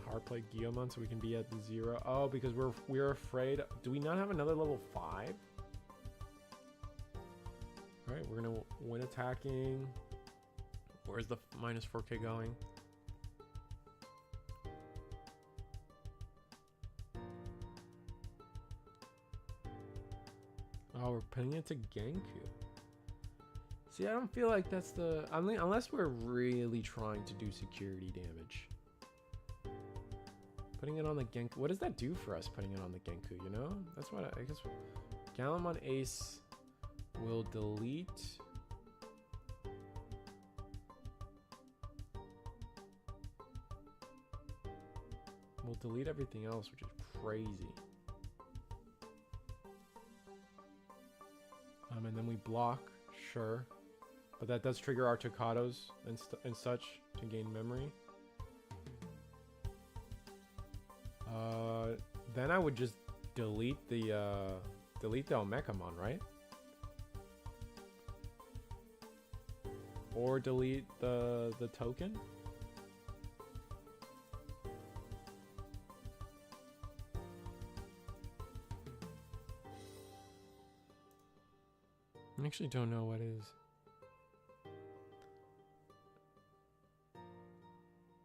Hard play Guillemon so we can be at the 0. Oh, because we're afraid. Do we not have another level 5? All right, we're gonna win attacking. Where's the minus 4k going? Oh, we're putting it to Genku. See, I don't feel like that's the, I mean, unless we're really trying to do security damage. Putting it on the Genku. What does that do for us, putting it on the Genku, you know? That's what I guess. Gallantmon Ace will delete. We'll delete everything else, which is crazy. And then we block, sure. But that does trigger our Staccatos and such to gain memory. Then I would just delete the Omecamon, right? Or delete the token. I actually don't know what is.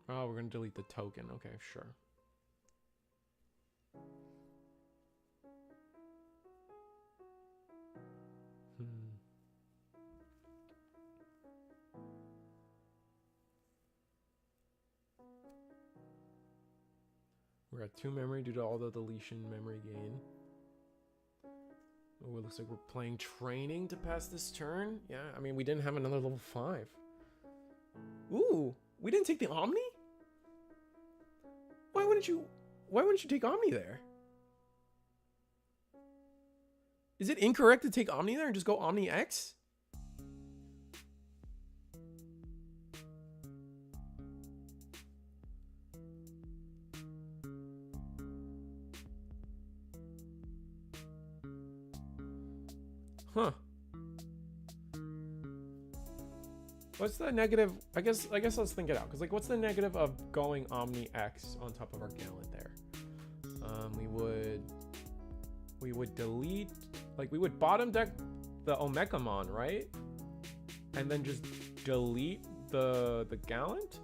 Oh, we're gonna delete the token. Okay, sure. We're at 2 memory due to all the deletion memory gain. Oh, it looks like we're playing training to pass this turn. Yeah, I mean, we didn't have another level 5. Ooh, we didn't take the Omni? Why wouldn't you take Omni there? Is it incorrect to take Omni there and just go Omni X? Huh. What's the negative? I guess let's think it out. Cause like, what's the negative of going Omni X on top of our Gallant there? We would delete, like we would bottom deck the Omekamon, right? And then just delete the Gallant.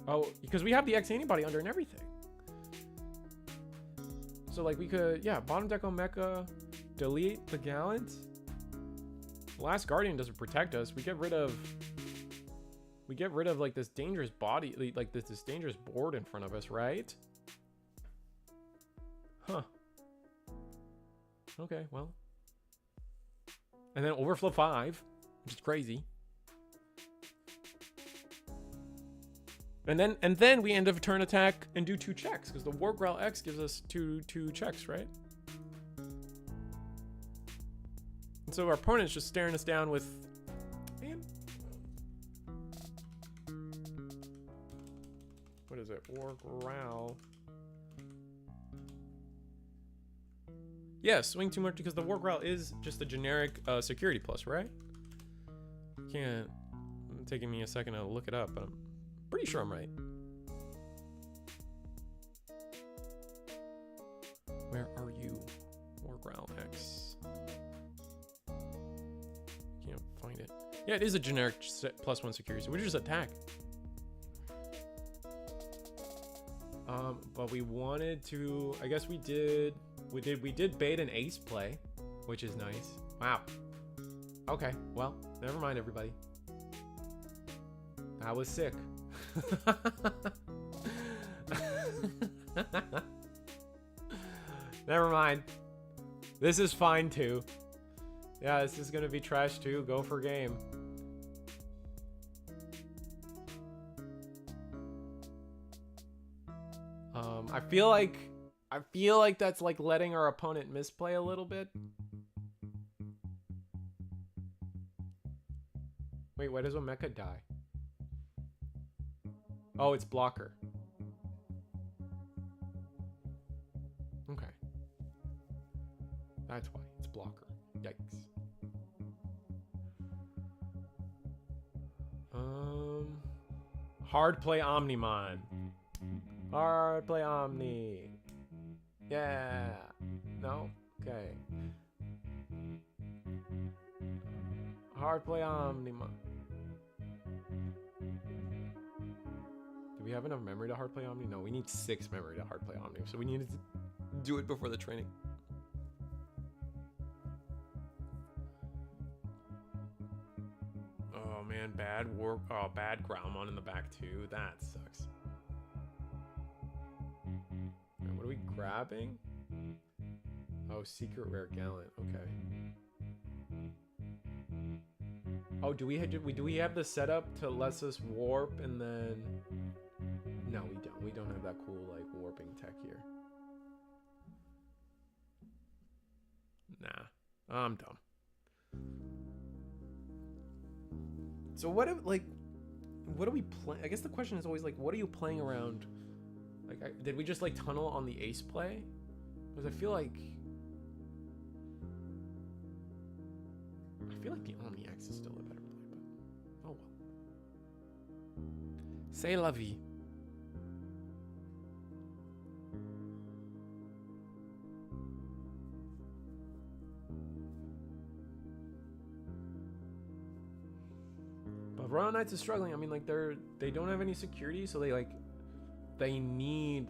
Oh, because we have the X antibody under and everything. So like we could, yeah, bottom deck Omeka, delete the Gallant. Last Guardian doesn't protect us. We get rid of like this dangerous body, like this dangerous board in front of us, right? Huh. Okay, well. And then overflow 5, which is crazy. And then we end of turn attack and do 2 checks because the War Growl X gives us two checks, right? And so our opponent's just staring us down with, man. What is it? War Growl. Yeah, swing too much because the War Growl is just a generic security plus, right? Can't. It's taking me a second to look it up, but I'm pretty sure I'm right. Where are you? War Growl X. Can't find it. Yeah, it is a generic +1 security, so we just attack. But we wanted to. I guess we did bait an ace play, which is nice. Wow. Okay, well, never mind, everybody. That was sick. Never mind. This is fine too. Yeah, this is gonna be trash too. Go for game. I feel like that's like letting our opponent misplay a little bit. Wait, why does Omeka die? Oh, it's blocker. Okay. That's why. It's blocker. Yikes. Hard play Omnimon. Hard play Omni. Yeah. No? Okay. Hard play Omnimon. Do we have enough memory to hard play Omni? No, we need 6 memory to hard play Omni. So we needed to do it before the training. Oh man, bad Growlmon in the back too. That sucks. Right, what are we grabbing? Oh, secret rare Gallant. Okay. Oh, do we have the setup to let us warp and then? No, we don't. We don't have that cool like warping tech here. Nah, I'm dumb. So what are we playing? I guess the question is always like, what are you playing around? Like, did we just like tunnel on the ace play? Because I feel like the Omni X is still a better play, but oh well. C'est la vie. But Royal Knights is struggling. I mean, like they don't have any security, so they need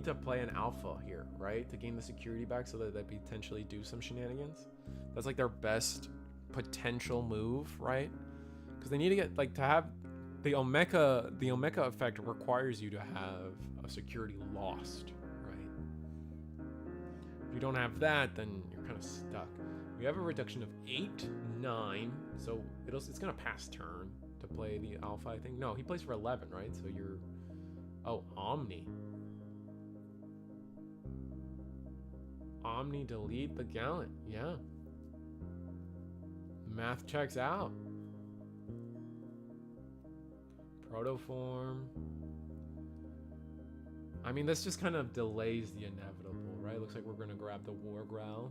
to play an alpha here, right, to gain the security back, so that they potentially do some shenanigans. That's like their best potential move, right? Because they need to get to have The Omeka effect requires you to have a security lost, right? If you don't have that, then you're kind of stuck. We have a reduction of 8, 9, so it's gonna pass turn to play the alpha, I think. No, he plays for 11, right? So you're... Oh, Omni. Omni delete the Gallant, yeah. Math checks out. Protoform. I mean, this just kind of delays the inevitable, right? Looks like we're gonna grab the War Growl.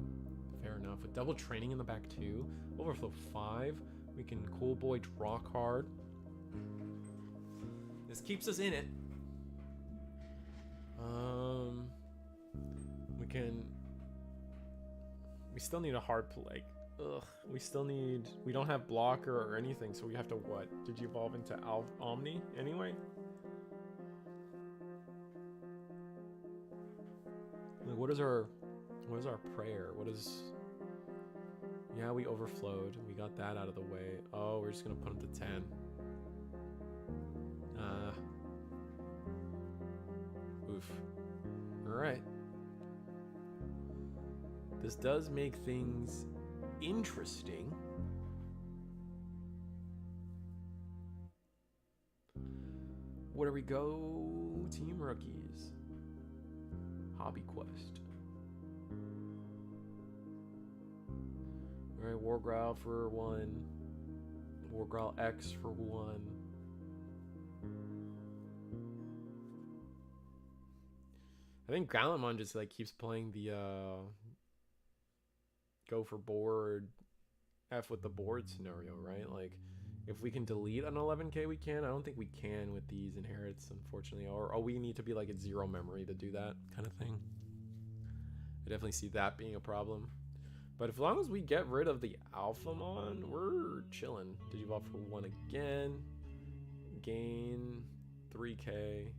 Fair enough. With double training in the back too. Overflow 5. We can Cool Boy draw card. This keeps us in it. We still need a hard play. Ugh. We don't have blocker or anything, so we have to what? Did you evolve into Omni anyway? Like, what is our prayer? Yeah, we overflowed. We got that out of the way. Oh, we're just gonna put him to 10. Oof. Alright. This does make things interesting. Where do we go? Team rookies. Hobby quest. Alright, War Growl for 1. War Growl X for 1. I think Gallimon just like keeps playing the go for board, F with the board scenario, right? Like, if we can delete an 11k, we can. I don't think we can with these inherits, unfortunately. Or we need to be like at 0 memory to do that kind of thing. I definitely see that being a problem. But as long as we get rid of the Alphamon, we're chilling. Digivolve for 1 again. Gain 3k.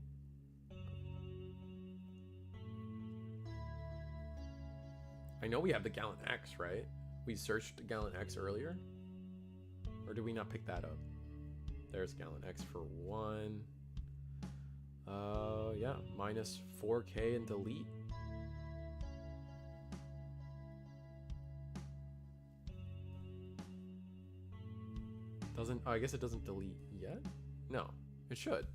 I know we have the Gallant X, right? We searched Gallant X earlier. Or did we not pick that up? There's Gallant X for 1. Yeah, minus 4k and delete. Doesn't, oh, I guess it doesn't delete yet? No, it should.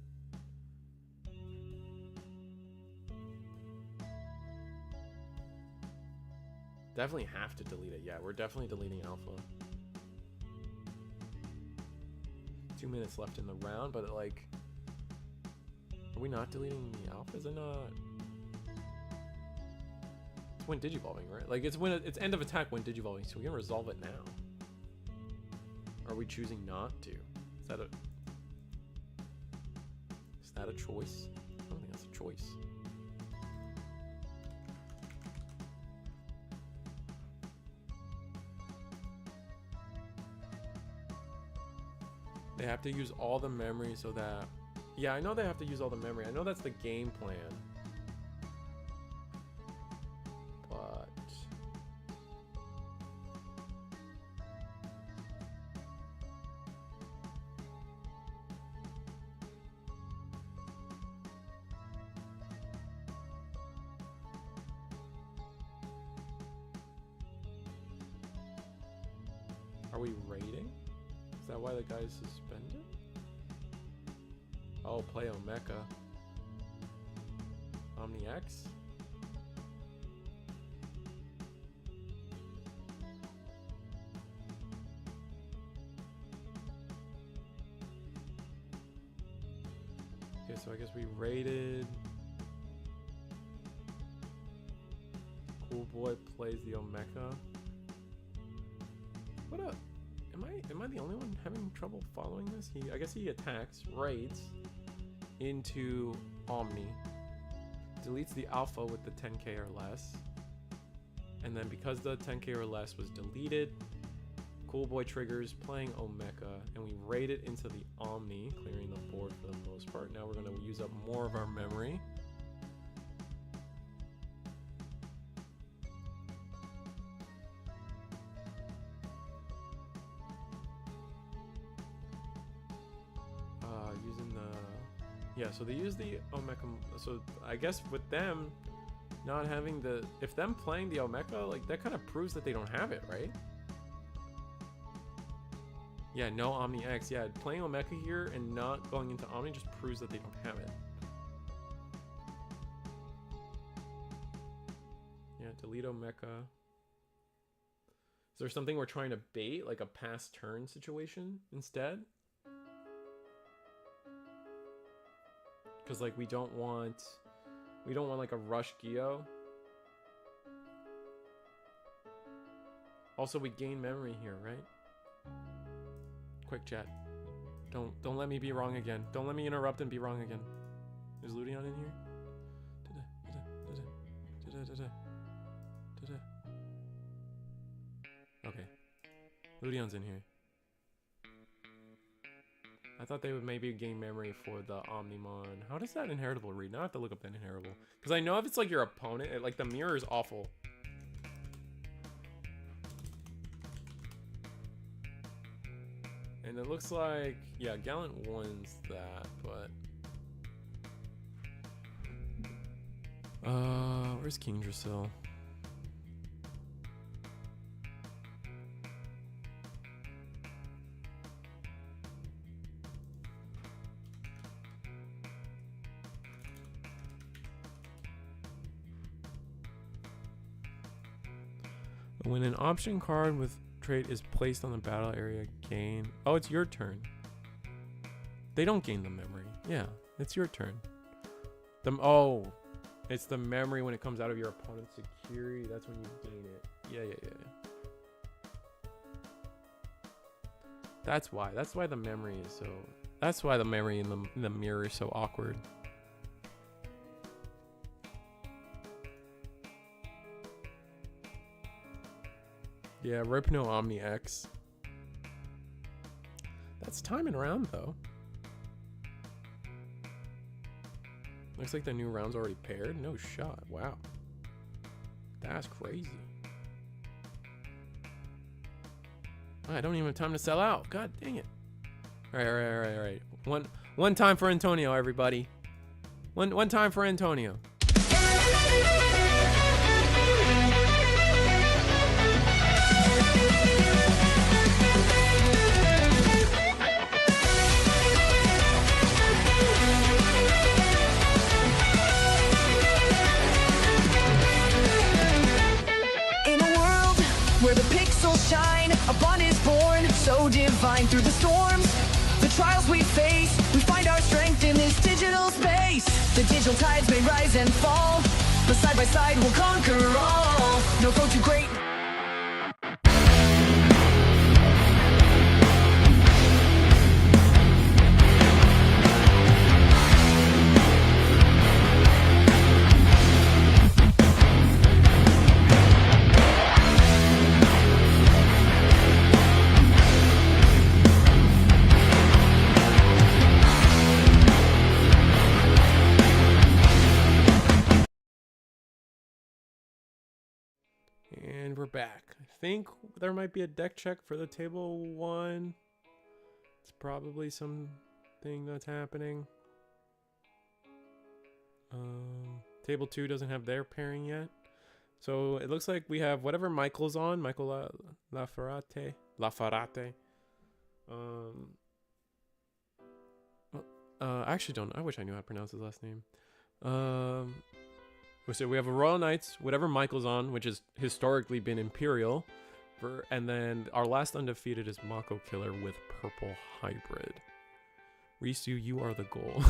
Definitely have to delete it. Yeah, we're definitely deleting alpha. 2 minutes left in the round, but like, are we not deleting the alpha? Is it not? It's when digivolving, right? Like, it's when it's end of attack when digivolving, so we can resolve it now. Are we choosing not to? Is that a choice? I don't think that's a choice. They have to use all the memory so that... Yeah, I know they have to use all the memory. I know that's the game plan. But... Are we raiding? Is that why the guy's suspended? Oh, play Omeka. Omni X? Okay, so I guess we raided. Cool Boy plays the Omeka. What up? Am I the only one having trouble following this? I guess he attacks, raids into Omni, deletes the alpha with the 10k or less, and then because the 10k or less was deleted, Cool Boy triggers playing Omeka, and we raid it into the Omni, clearing the board for the most part. Now we're going to use up more of our memory. Yeah, so they use the Omeka. So I guess with them not having the, if them playing the Omeka, like that kind of proves that they don't have it, right? Yeah, no Omni X. Yeah, playing Omeka here and not going into Omni just proves that they don't have it. Yeah, delete Omeka. Is there something we're trying to bait, like a pass turn situation instead? Because like we don't want like a rush Gyo. Also, we gain memory here, right? Quick chat. Don't let me be wrong again. Don't let me interrupt and be wrong again. Is Ludion in here? Okay. Ludion's in here. I thought they would maybe gain memory for the Omnimon. How does that inheritable read? Now I have to look up that inheritable. Because I know if it's like your opponent, like the mirror is awful. And it looks like, yeah, Gallant wins that, but... where's King Drasil? When an option card with trait is placed on the battle area, gain... Oh, it's your turn. They don't gain the memory. Yeah, it's your turn. Oh, it's the memory when it comes out of your opponent's security. That's when you gain it. Yeah. That's why. That's why the memory is so... That's why the memory in the mirror is so awkward. Yeah, rip no Omni X. That's timing around though. Looks like the new round's already paired. No shot. Wow. That's crazy. I don't even have time to sell out. God dang it. All right. One time for Antonio, everybody. One time for Antonio. Where the pixels shine, a bond is born, so divine through the storms. The trials we face, we find our strength in this digital space. The digital tides may rise and fall, but side by side we'll conquer all. No foe too great. And we're back. I think there might be a deck check for the table 1. It's probably something that's happening. Table 2 doesn't have their pairing yet. So it looks like we have whatever Michael's on. Michael Lafarate. I actually don't. I wish I knew how to pronounce his last name. So we have a Royal Knights, whatever Michael's on, which has historically been Imperial. And then our last undefeated is Mako Killer with Purple Hybrid. Risu, you are the goal.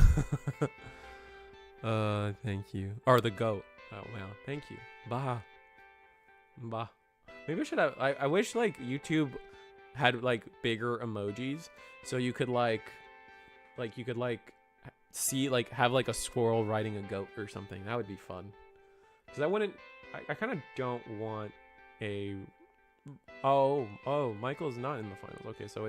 Thank you. Or the GOAT. Oh, wow. Thank you. Bah. Maybe I should have... I wish, like, YouTube had, like, bigger emojis. So you could, see, like, have, like, a squirrel riding a goat or something. That would be fun. Because I kind of don't want a... Oh, Michael's not in the finals. Okay, so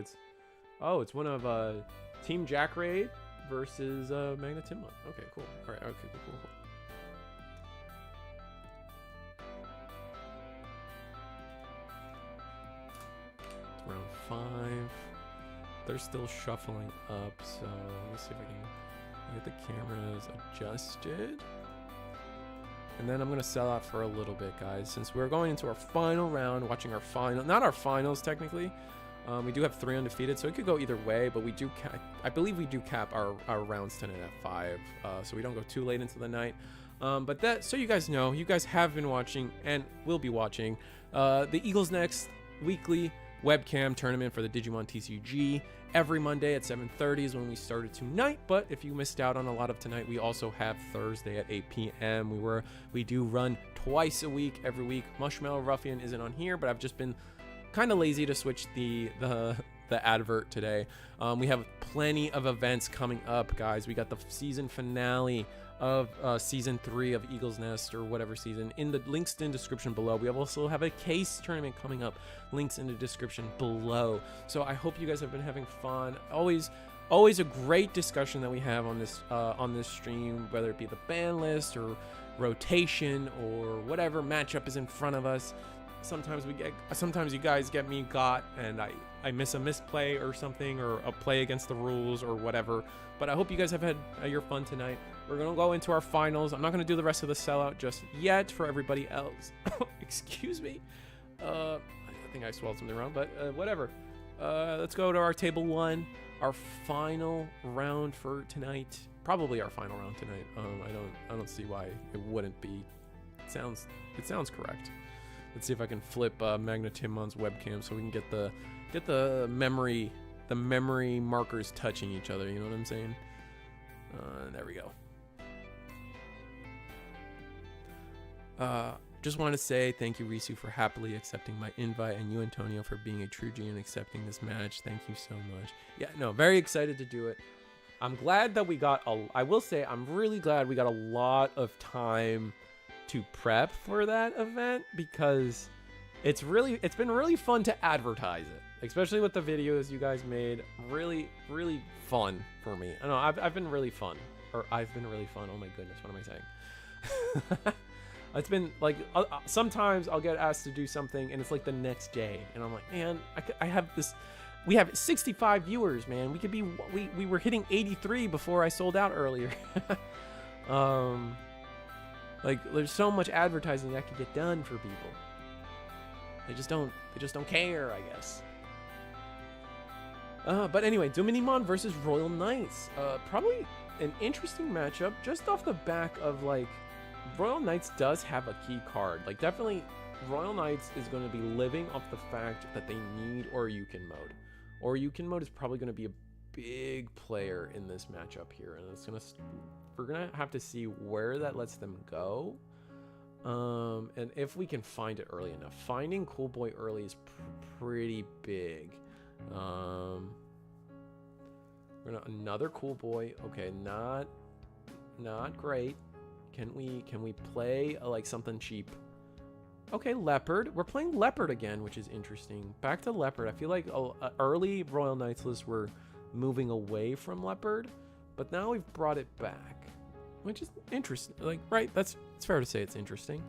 it's one of Team Jack Raid versus Magna Timon. Okay, cool. All right, okay, cool. It's round 5. They're still shuffling up, so let's see if I can... Get the cameras adjusted. And then I'm going to sell out for a little bit, guys, since we're going into our final round, watching our final, not our finals technically. We do have 3 undefeated, so it could go either way, but we do I believe we do cap our rounds tonight at 5, so we don't go too late into the night. But that, so you guys know, you guys have been watching and will be watching the Eagles Next weekly webcam tournament for the Digimon TCG. Every Monday at 7:30 is when we started tonight, but if you missed out on a lot of tonight, we also have Thursday at 8 p.m. We do run twice a week, every week. Marshmallow Ruffian isn't on here, but I've just been kind of lazy to switch the advert today. We have plenty of events coming up, guys. We got the season finale of season 3 of Eagles Nest, or whatever season, in the links in description below. We also have a case tournament coming up, links in the description below. So I hope you guys have been having fun. Always a great discussion that we have on this stream, whether it be the ban list or rotation or whatever matchup is in front of us. Sometimes you guys get me got and I miss a misplay or something, or a play against the rules or whatever. But I hope you guys have had your fun tonight. We're going to go into our finals. I'm not going to do the rest of the sellout just yet for everybody else. Excuse me. I think I swallowed something wrong, but whatever. Let's go to our table 1, our final round for tonight. Probably our final round tonight. I don't see why it wouldn't be. It sounds correct. Let's see if I can flip Timon's webcam so we can get the memory markers touching each other. You know what I'm saying? There we go. Just want to say thank you, Risu, for happily accepting my invite, and you, Antonio, for being a true G and accepting this match. Thank you so much. Yeah, no, very excited to do it. I'm glad that we got I will say I'm really glad we got a lot of time to prep for that event, because it's been really fun to advertise it, especially with the videos you guys made. Really fun for me. I know I've been really fun. Oh my goodness, what am I saying? It's been like sometimes I'll get asked to do something and it's like the next day and I'm like, man, I have this. We have 65 viewers, man. We were hitting 83 before I sold out earlier. Like there's so much advertising that could get done for people. They just don't care, I guess. But anyway, Digimon versus Royal Knights. Probably an interesting matchup just off the back of, like, Royal Knights does have a key card. Like, definitely Royal Knights is going to be living off the fact that they need Oryukin mode. Oryukin mode is probably going to be a big player in this matchup here, and we're gonna have to see where that lets them go, and if we can find it early enough. Finding Cool Boy early is pretty big. Another Cool Boy. Okay, not great. Can we play like something cheap? Okay, Leopard. We're playing Leopard again, which is interesting. Back to Leopard. I feel like early Royal Knights lists were moving away from Leopard, but now we've brought it back, which is interesting. Like, right? It's fair to say it's interesting.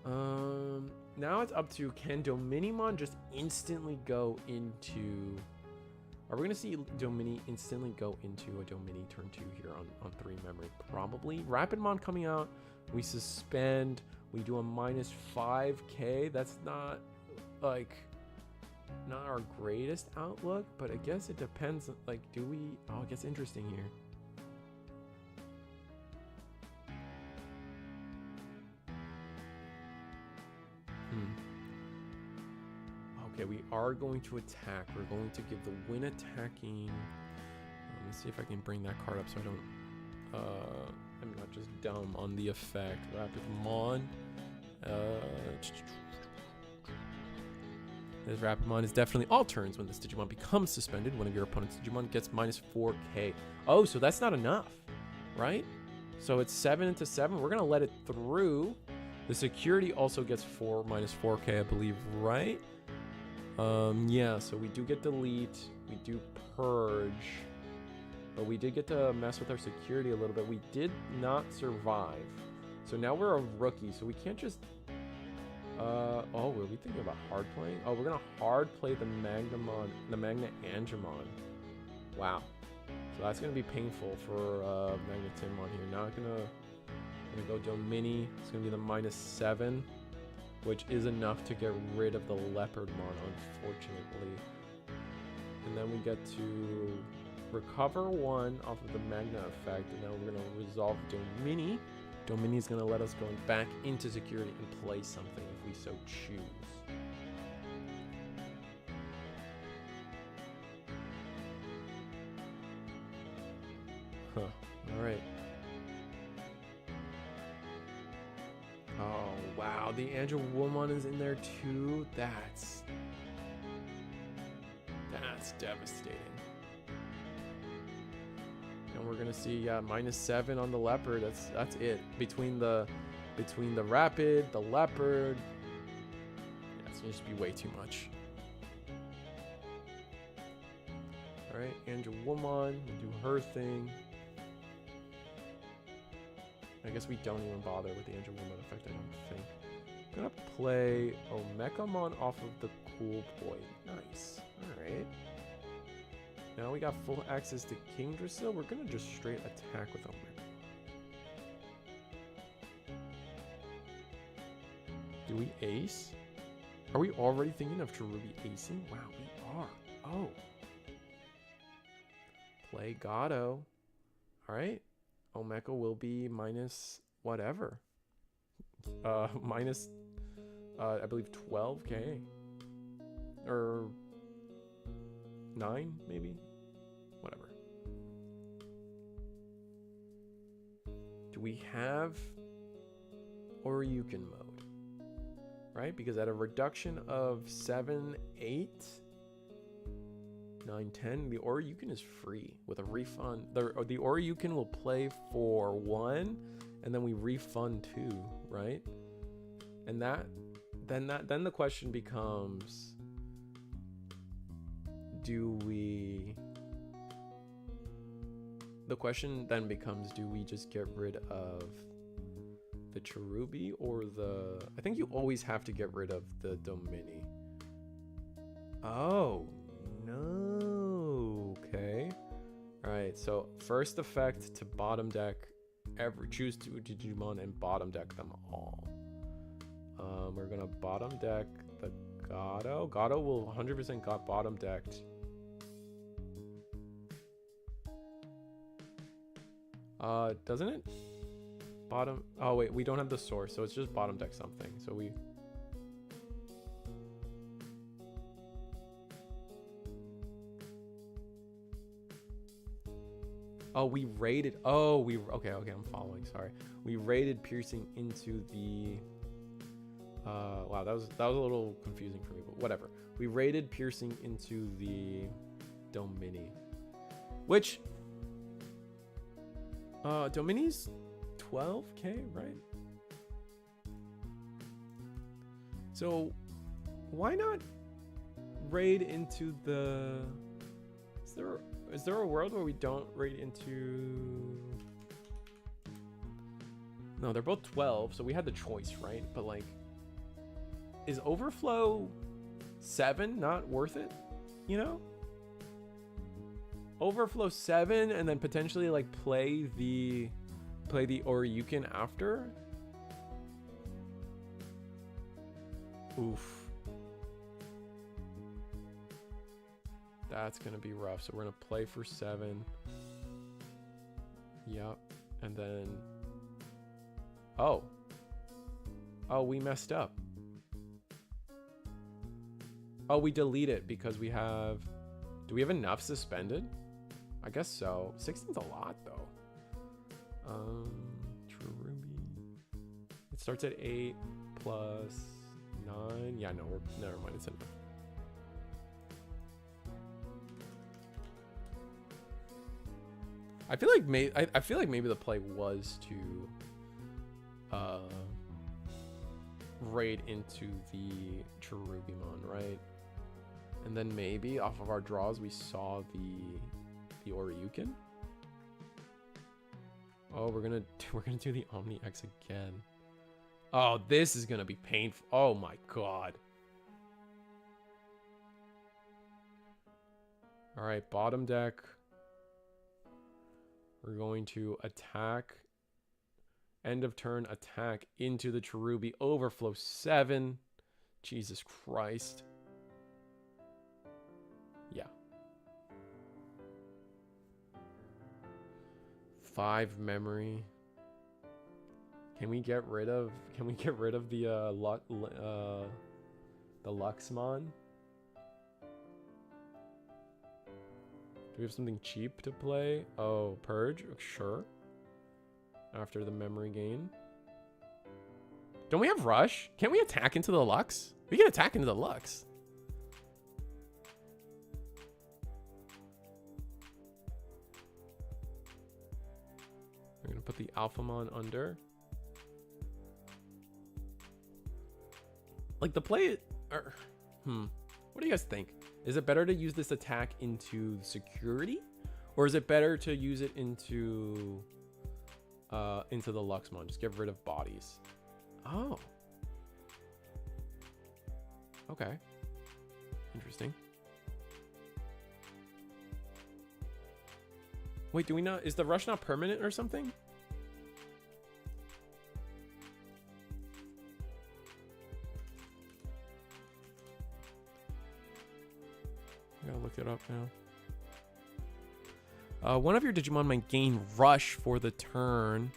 Now it's up to, can Dominimon just instantly go into? Are we gonna see Domini instantly go into a Domini turn 2 here on 3 memory? Probably. Rapidmon coming out. We suspend. We do a -5k. That's not like not our greatest outlook, but I guess it depends. Like, do we? Oh, it gets interesting here. Okay, we are going to attack. We're going to give the win attacking. Let's see if I can bring that card up so I don't. I'm not just dumb on the effect. Rapidmon. This Rapidmon is definitely all turns. When this Digimon becomes suspended, one of your opponent's Digimon gets -4k. Oh, so that's not enough, right? So it's 7 into 7. We're gonna let it through. The security also gets -4k, I believe, right? Yeah. So we do get delete. We do purge. But we did get to mess with our security a little bit. We did not survive. So now we're a rookie. So we can't just... oh, were we thinking about hard playing? Oh, we're going to hard play the Magna Angemon. Wow. So that's gonna be painful for Magnetimon here. Now I'm gonna go Domini. It's gonna be the -7, which is enough to get rid of the Leopardmon, unfortunately. And then we get to recover 1 off of the Magna effect, and now we're gonna resolve Domini. Domini is gonna let us go back into security and play something if we so choose. Huh. Alright. Oh, wow. The Angelwoman is in there too? That's devastating. And we're gonna see, yeah, -7 on the Leopard. That's it. Between the Rapid, the Leopard. Yeah, it's gonna just be way too much. Alright, Angelwoman, we'll do her thing. I guess we don't even bother with the Angelwoman effect, I don't think. I'm gonna play Omekamon off of the Cool Boy. Nice. Alright. Now we got full access to Kingdrasil. We're gonna just straight attack with Omeka. Do we ace? Are we already thinking of Cherubi acing? Wow, we are. Oh. Play Gato. Alright. Omeka will be minus whatever. Minus, I believe 12k. Or 9, maybe? Whatever. Do we have Oryuken mode? Right? Because at a reduction of 7, 8, 9, 10, the Oryuken is free with a refund. The Oryuken will play for 1, and then we refund 2, right? And then the question becomes, do we just get rid of the Cherubi or the... I think you always have to get rid of the Domini. Oh, no. Okay. Alright, so first effect to bottom deck choose 2 Digimon and bottom deck them all. We're gonna bottom deck the Gato. Gato will 100% got bottom decked. Doesn't it? Bottom... Oh, wait, we don't have the source, so it's just bottom deck something. So we... Oh, we raided... Oh, we... Okay, I'm following, sorry. We raided Piercing into the... wow, that was a little confusing for me, but whatever. We raided Piercing into the Domini. Which... Domini's 12k, right? So, why not raid into the... Is there a world where we don't raid into... No, they're both 12, so we had the choice, right? But like, is Overflow 7 not worth it? You know? Overflow 7 and then potentially like play the Oryuken after? Oof. That's gonna be rough. So we're gonna play for 7. Yep. And then... Oh, we messed up. Oh, we delete it because we have... Do we have enough suspended? I guess so. 16's a lot, though. Cherubi. It starts at 8 plus 9. Yeah, no, never mind. It's enough. I feel like maybe the play was to raid into the Cherubimon, right? And then maybe off of our draws we saw the Oryuken. Oh, we're gonna do the Omni X again. Oh, this is gonna be painful. Oh my god. All right, bottom deck We're going to attack. End of turn attack into the Cherubi. Overflow 7. Jesus Christ. Yeah. 5 memory. Can we get rid of the Luxmon? Do we have something cheap to play? Oh, Purge? Sure. After the memory gain. Don't we have Rush? Can't we attack into the Lux? We can attack into the Lux. We're going to put the Alphamon under. Like the play... What do you guys think? Is it better to use this attack into security? Or is it better to use it into the Luxmon? Just get rid of bodies. Oh. Okay. Interesting. Wait, do we not... Is the rush not permanent or something? I gotta look it up now. One of your Digimon might gain Rush for the turn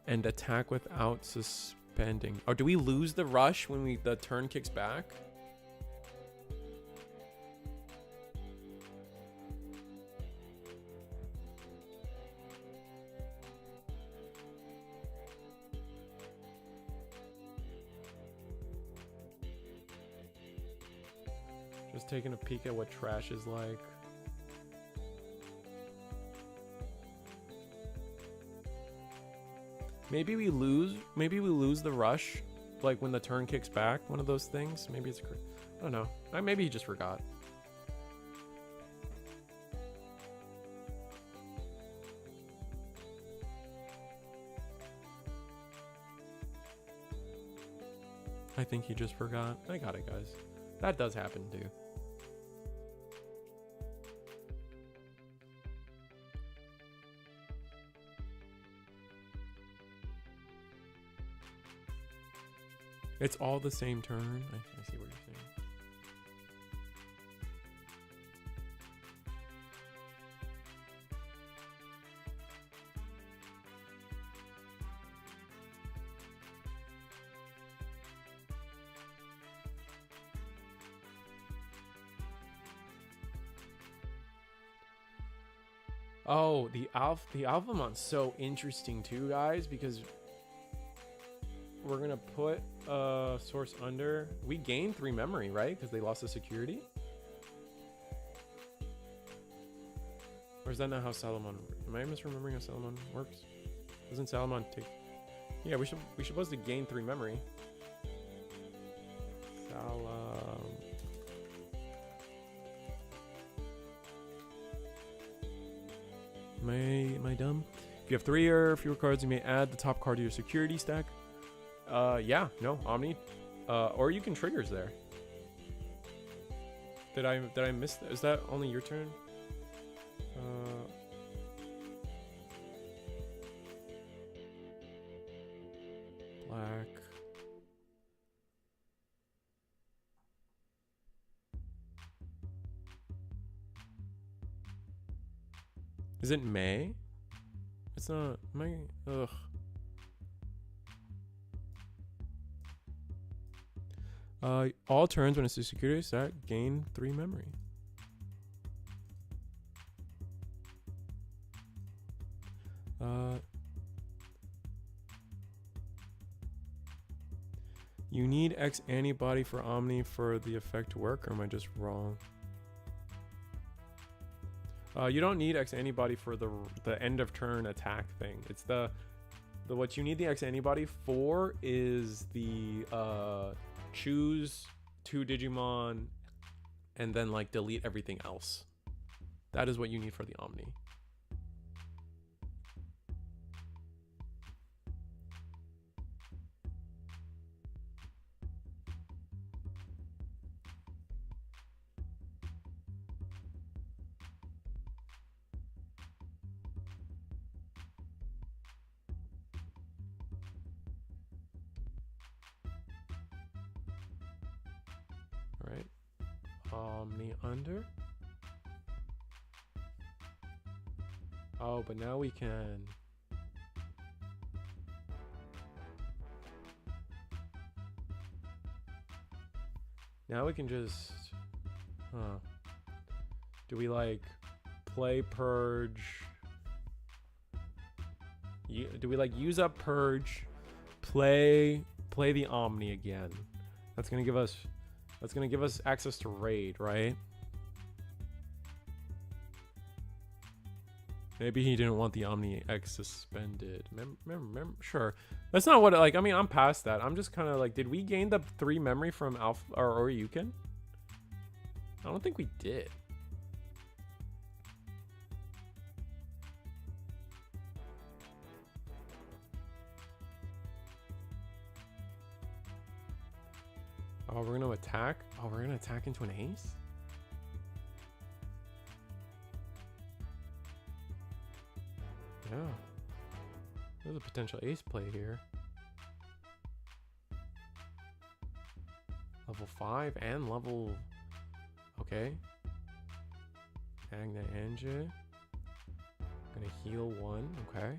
and attack without suspending. Oh, do we lose the Rush when the turn kicks back? Just taking a peek at what trash is like. Maybe we lose the rush, like when the turn kicks back, one of those things. Maybe it's, I don't know. Maybe he just forgot. I think he just forgot. I got it, guys. That does happen too. It's all the same turn. I see what you're saying. Oh, the Alphamon's so interesting too, guys, because we're gonna put source under. We gain 3 memory, right? Because they lost the security. Or is that not how Salamon? Am I misremembering how Salamon works? Doesn't Salamon take? Yeah, we supposed to gain 3 memory. Am I dumb? If you have 3 or fewer cards, you may add the top card to your security stack. Yeah, no, Omni. Or you can triggers there. Did I miss that? Is that only your turn? Black. Is it May? It's not May. Ugh. All turns when it's a security stack, gain 3 memory. You need X antibody for Omni for the effect to work, or am I just wrong? You don't need X antibody for the end of turn attack thing. It's the what you need the X antibody for is the choose 2 Digimon and then like delete everything else. That is what you need for the Omni. right? Omni under. Oh, but now we can. Now we can just, do we like play purge? Do we like use up purge, play the Omni again? That's gonna give us access to raid, right? Maybe he didn't want the Omni X suspended. Sure. That's not what, like, I mean, I'm past that. I'm just kind of like, did we gain the 3 memory from Alpha or Yukin? I don't think we did. Oh, we're gonna attack? Oh, we're gonna attack into an ace? Yeah. There's a potential ace play here. Level 5 and level... Okay. Magna Enge. Gonna heal 1. Okay.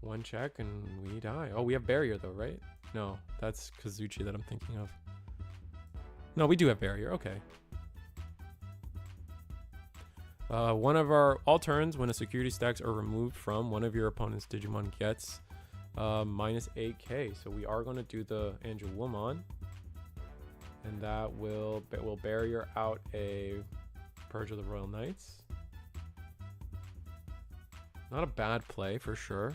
One check and we die. Oh, we have barrier though, right? No, that's Kazuchi that I'm thinking of. No, we do have barrier. Okay. One of all turns, when a security stacks are removed from one of your opponent's Digimon gets minus 8k. So we are going to do the Angelwoman, and that will barrier out a Purge of the Royal Knights. Not a bad play for sure.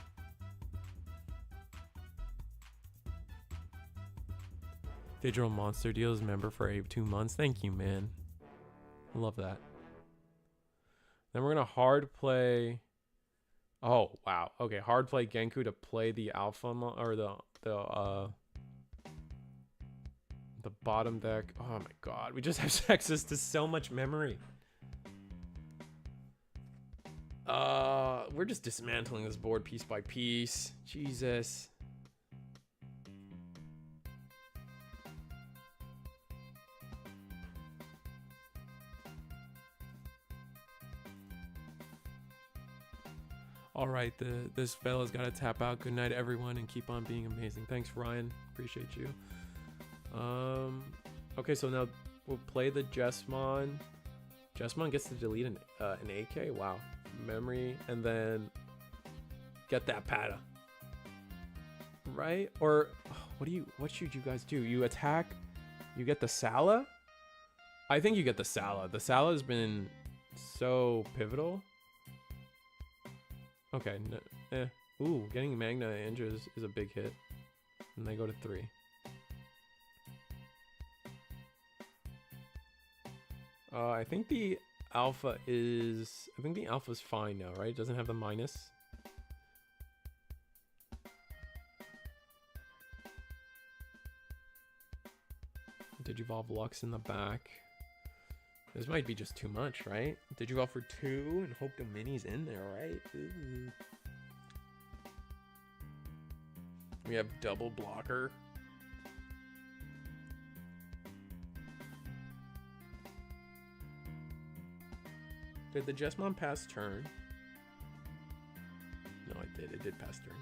Digital Monster Deals member for 2 months. Thank you, man. I love that. Then we're gonna hard play. Oh wow. Okay, hard play Genku to play the alpha or the bottom deck. Oh my god, we just have access to so much memory. We're just dismantling this board piece by piece. Jesus. All right, this fella's got to tap out. Good night, everyone, and keep on being amazing. Thanks, Ryan. Appreciate you. Okay, so now we'll play the Jesmon. Jesmon gets to delete an AK. Wow, memory, and then get that Pata. Right? Or what should you guys do? You attack. You get the Sala. I think you get the Sala. The Sala has been so pivotal. Okay, ooh, getting Magna Enge is a big hit. And they go to 3. I think the alpha is fine now, right? It doesn't have the minus. Digivolve Lux in the back. This might be just too much, right? Digivolve for 2 and hope the mini's in there, right? Ooh. We have double blocker. Did the Jesmon pass turn? No, it did. It did pass turn.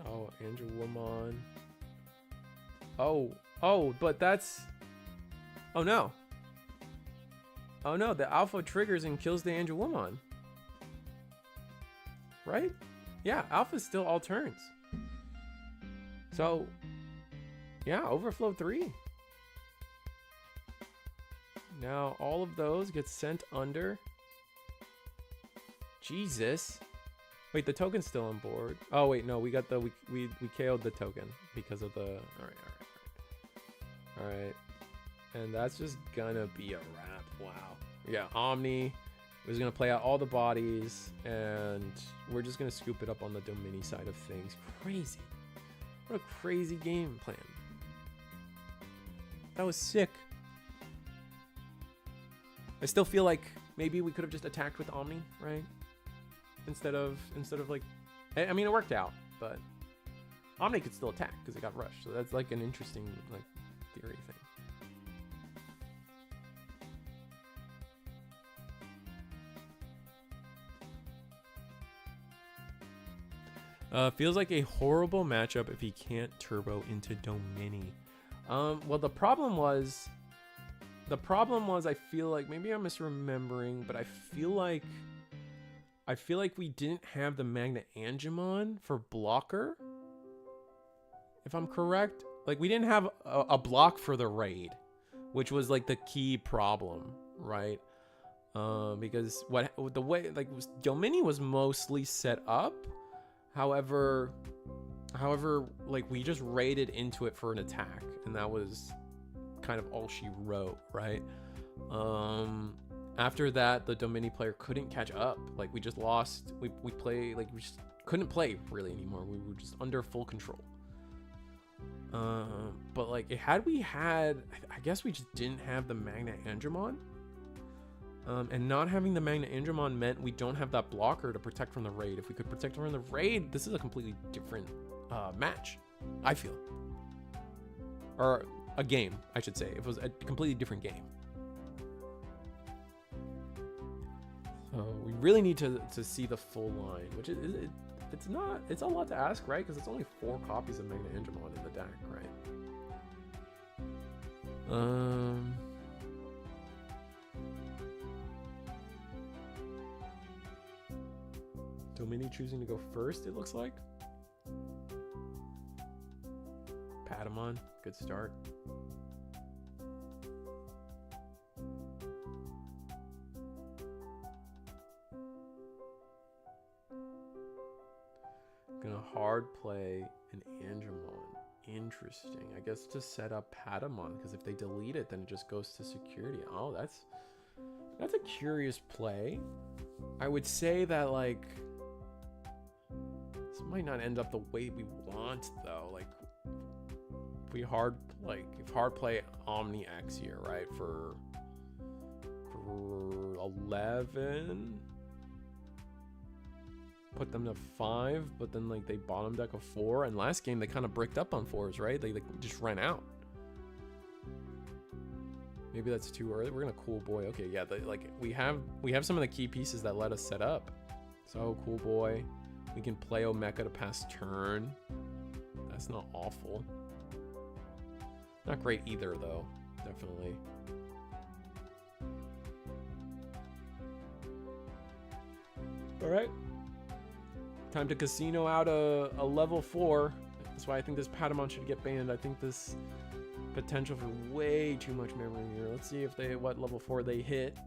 Oh, Angelwoman. Oh, but that's... Oh no. Oh no, the alpha triggers and kills the Angelwoman. Right? Yeah, alpha's still all turns. So, yeah, overflow 3. Now all of those get sent under. Jesus. Wait, the token's still on board. Oh wait, no, we got the we KO'd the token because of the all right. And that's just gonna be a wrap. Wow. Yeah, Omni. We're just gonna play out all the bodies, and we're just gonna scoop it up on the Domini side of things. Crazy. What a crazy game plan. That was sick. I still feel like maybe we could have just attacked with Omni, right? Instead of like, I mean, it worked out, but Omni could still attack because it got rushed. So that's like an interesting like theory thing. Feels like a horrible matchup if he can't turbo into Domini. Well, the problem was I feel like maybe I'm misremembering, but I feel like we didn't have the Magna Angemon for blocker. If I'm correct, like we didn't have a block for the raid, which was like the key problem, right? Because the way like Domini was mostly set up. However, like we just raided into it for an attack, and that was kind of all she wrote, right? After that, the Domini player couldn't catch up. Like we just lost. We just couldn't play really anymore. We were just under full control. But like had we had, I guess we just didn't have the Magna Angemon. And not having the Magna Angemon meant we don't have that blocker to protect from the raid. If we could protect from the raid, this is a completely different match, I feel. Or a game, I should say. It was a completely different game. So we really need to see the full line, which it's a lot to ask, right? Because it's only 4 copies of Magna Angemon in the deck, right? Domini choosing to go first, it looks like. Patamon, good start. Gonna hard play an Angemon. Interesting. I guess to set up Patamon, because if they delete it, then it just goes to security. Oh, that's a curious play. I would say that like this might not end up the way we want though. Like if we hard play Omni X here, right? For 11, put them to 5, but then like they bottom deck a 4, and last game they kind of bricked up on 4s, right? They just ran out. Maybe that's too early. We're gonna Cool Boy. Okay, yeah, we have some of the key pieces that let us set up. So Cool Boy, we can play Omeka to pass turn. That's not awful. Not great either though, definitely. All right, time to casino out a level 4. That's why I think this Patamon should get banned. I think this potential for way too much memory here. Let's see if what level 4 they hit.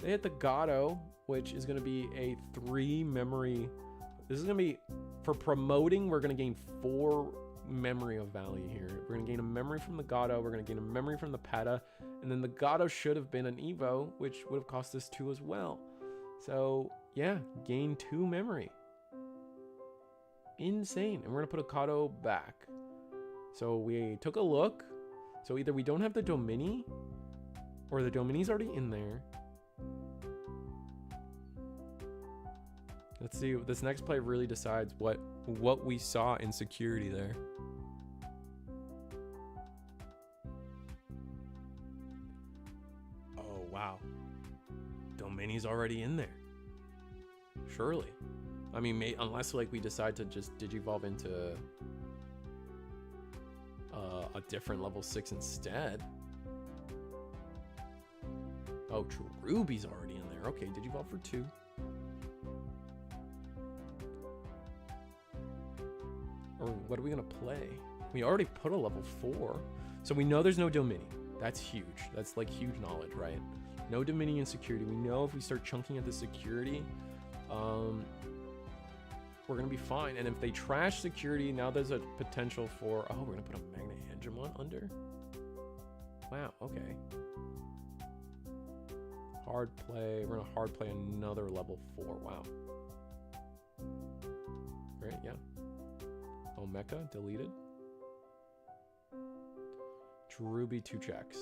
They hit the Gato, which is going to be a 3 memory. This is going to be for promoting. We're going to gain 4 memory of value here. We're going to gain a memory from the Gato. We're going to gain a memory from the Peta, and then the Gato should have been an Evo, which would have cost us 2 as well. So yeah, gain 2 memory. Insane. And we're going to put a Gato back. So we took a look. So either we don't have the Domini, or the Domini's already in there. Let's see. This next play really decides what we saw in security there. Oh, wow. Domini's already in there. Surely. I mean, unless like we decide to just Digivolve into a different level 6 instead. Oh, true. Ruby's already in there. Okay, Digivolve for 2. Or what are we gonna play? We already put a level 4, so we know there's no Domini. That's huge. That's like huge knowledge, right? No Domini in security. We know if we start chunking at the security, we're gonna be fine. And if they trash security, now there's a potential for, oh, we're gonna put a Magna Angemon under. Wow. Okay. Hard play. We're gonna hard play another level 4. Wow. Right, yeah. Omeka, deleted. Cherubi, 2 checks.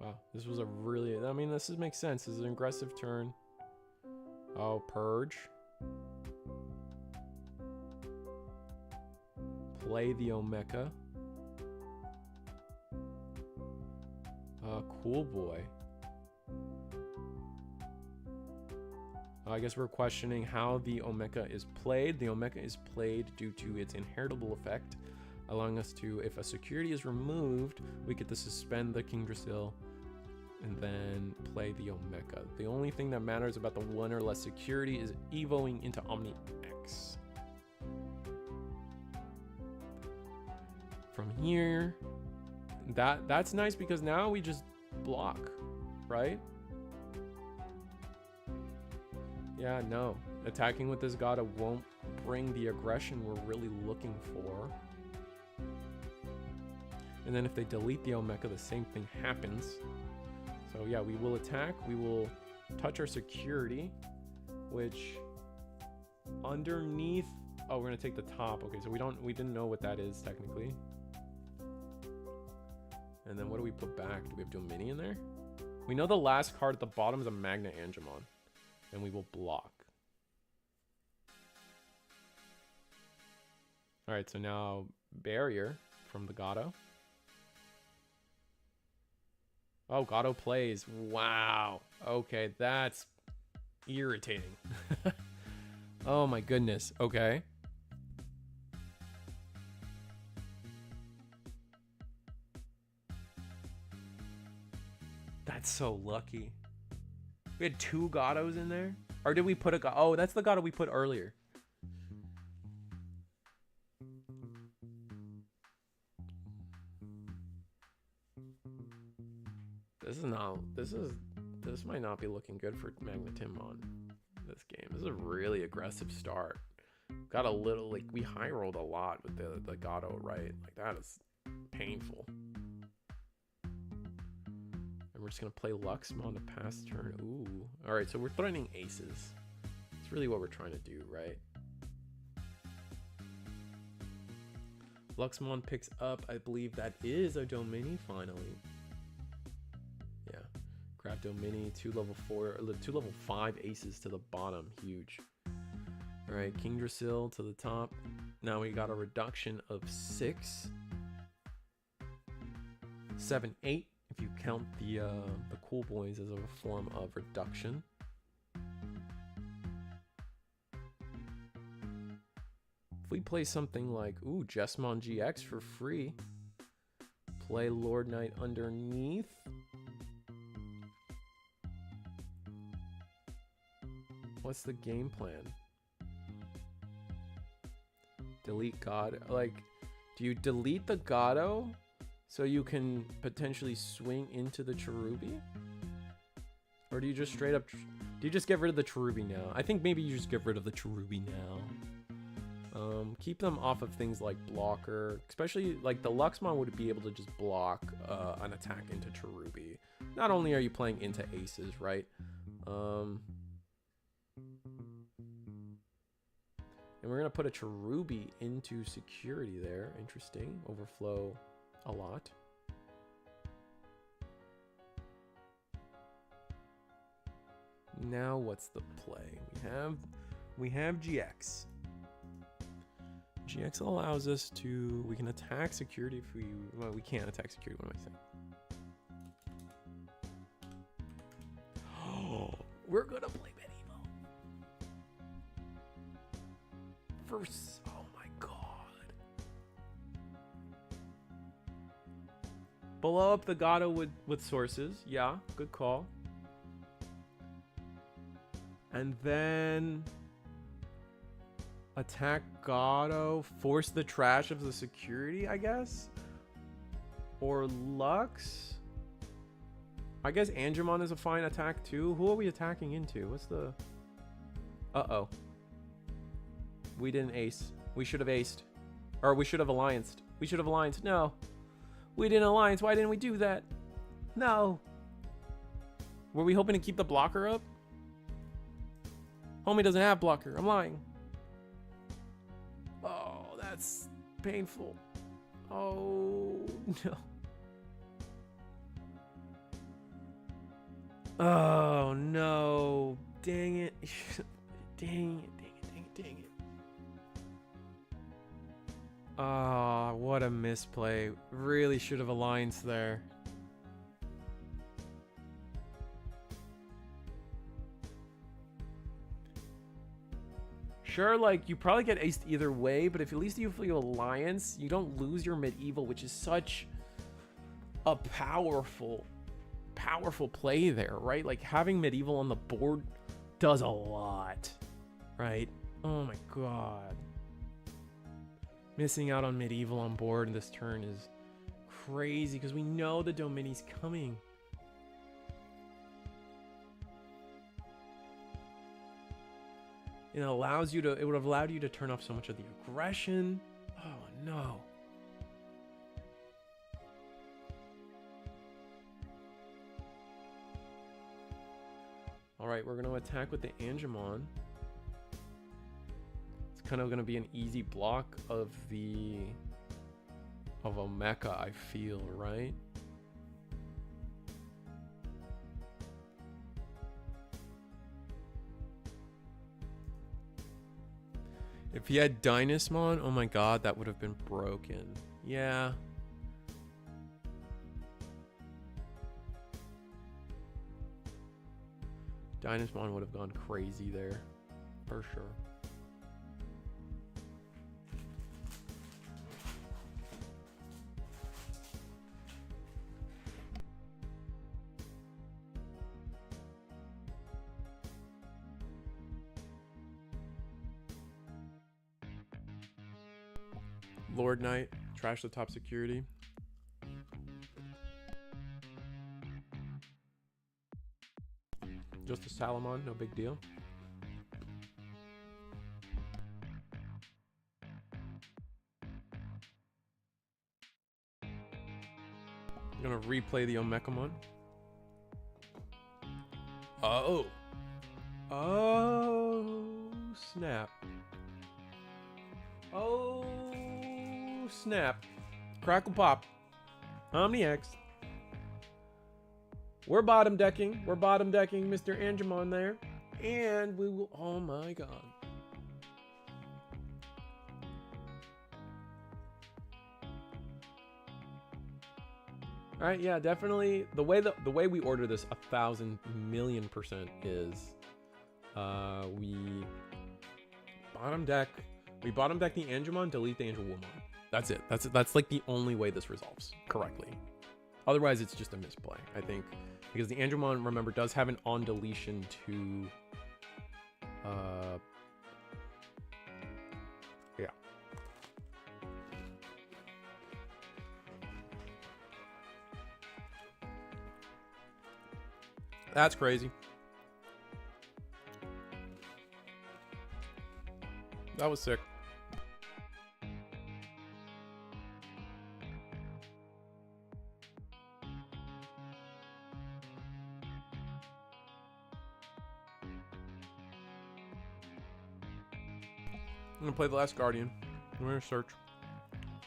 Wow, this was a really... I mean, this makes sense. This is an aggressive turn. Oh, Purge. Play the Omeka. Cool boy. I guess we're questioning how the Omeka is played. The Omeka is played due to its inheritable effect, allowing us to, if a security is removed, we get to suspend the Kingdrasil and then play the Omeka. The only thing that matters about the 1 or less security is evoing into Omni X. From here, that's nice because now we just block, right? Yeah, no. Attacking with this Gata won't bring the aggression we're really looking for. And then if they delete the Omeka, the same thing happens. So yeah, we will attack. We will touch our security, which underneath... Oh, we're going to take the top. Okay, so we didn't know what that is technically. And then what do we put back? Do we have Domini in there? We know the last card at the bottom is a Magna Angemon. And we will block. Alright, so now Barrier from the Gato. Oh, Gato plays. Wow. Okay, that's irritating. Oh my goodness. Okay. That's so lucky. We had 2 Gatos in there? Or did we put a Gato? Oh, that's the Gato we put earlier. This might not be looking good for Magnetimon this game. This is a really aggressive start. Got a little, like, we high rolled a lot with the Gato, right? Like, that is painful. We're just going to play Luxmon to pass turn. Ooh. All right, so we're threatening aces. It's really what we're trying to do, right? Luxmon picks up, I believe that is a Domini finally. Yeah. Grab Domini, 2 level 5 aces to the bottom. Huge. All right, Kingdrasil to the top. Now we got a reduction of 6. 7, 8. If you count the cool boys as a form of reduction. If we play something like, ooh, Jesmon GX for free. Play Lord Knight underneath. What's the game plan? Delete God. Like, do you delete the Gato so you can potentially swing into the Cherubi? Or do you just straight up... Do you just get rid of the Cherubi now? I think maybe you just get rid of the Cherubi now. Keep them off of things like blocker. Especially, like, the Luxmon would be able to just block an attack into Cherubi. Not only are you playing into aces, right? And we're going to put a Cherubi into security there. Interesting. Overflow a lot. Now what's the play? We have GX. GX allows us to... We can attack security if we... Well, we can't attack security. What am I saying? Oh, we're going to play Medieval. First... Oh my god. Blow up the Gato with sources. Yeah, good call. And then... Attack Gato, force the trash of the security, I guess? Or Lux? I guess Angemon is a fine attack too. Who are we attacking into? What's the... Uh-oh. We didn't ace. We should have aced. Or we should have allianced. We should have allianced. No. We did an alliance. Why didn't we do that? No. Were we hoping to keep the blocker up? Homie doesn't have blocker. I'm lying. Oh, that's painful. Oh, no. Oh, no. Dang it. Dang it. Oh, what a misplay. Really should have alliance there. Sure, like, you probably get aced either way, but if at least you feel alliance, you don't lose your medieval, which is such a powerful play there, right? Like, having medieval on the board does a lot, right? Oh my god. Missing out on medieval on board this turn is crazy, because we know the Domini's coming. It allows you to, it would have allowed you to turn off so much of the aggression. Oh no. All right, we're going to attack with the Angemon. It's kind of going to be an easy block of a mecha, I feel, right? If he had Dynasmon, oh my god, that would have been broken. Yeah. Dynasmon would have gone crazy there, for sure. Lord Knight, trash the top security. Just a Salamon, no big deal. I'm gonna replay the Omekamon. Oh. Oh, snap. Oh, snap. Crackle pop. OmniX. We're bottom decking. We're bottom decking Mr. Angemon there. And we will... Oh my god. Alright, yeah, definitely. The way we order this 1,000,000,000% is... we bottom deck... We bottom deck the Angemon, delete the Angelwoman. That's it. That's like the only way this resolves correctly. Otherwise, it's just a misplay, I think. Because the Angemon, remember, does have an on deletion to... yeah. That's crazy. That was sick. I'm gonna play the last Guardian. I'm gonna search.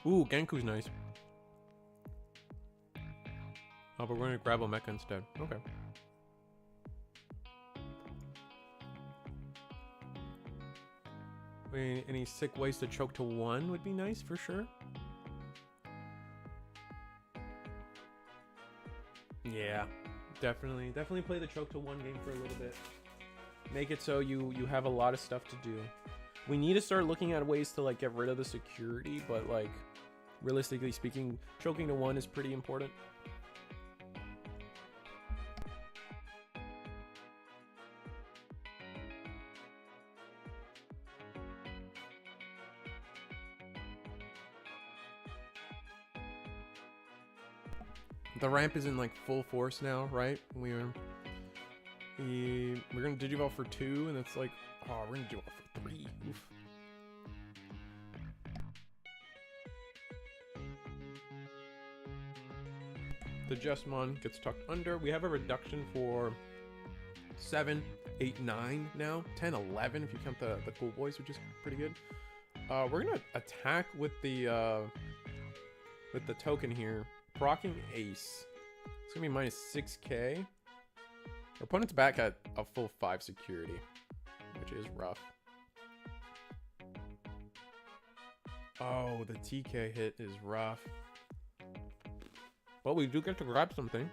Ooh, Genku's nice. Oh, but we're gonna grab Omeka instead. Okay. Any sick ways to choke to one would be nice for sure. Yeah, definitely play the choke to one game for a little bit. Make it so you have a lot of stuff to do. We need to start looking at ways to like get rid of the security, but like realistically speaking, choking to one is pretty important. The ramp is in like full force now, right? We're gonna Digivolve for 2, and it's like, oh, we're gonna Digivolve for 3. Oof. The Jessamon gets tucked under. We have a reduction for 7, 8, 9 now. 10, 11 if you count the cool boys, which is pretty good. We're gonna attack with the token here. Procking Ace. It's gonna be minus 6k. Our opponent's back at a full 5 security, which is rough. Oh, the TK hit is rough. Well, we do get to grab something.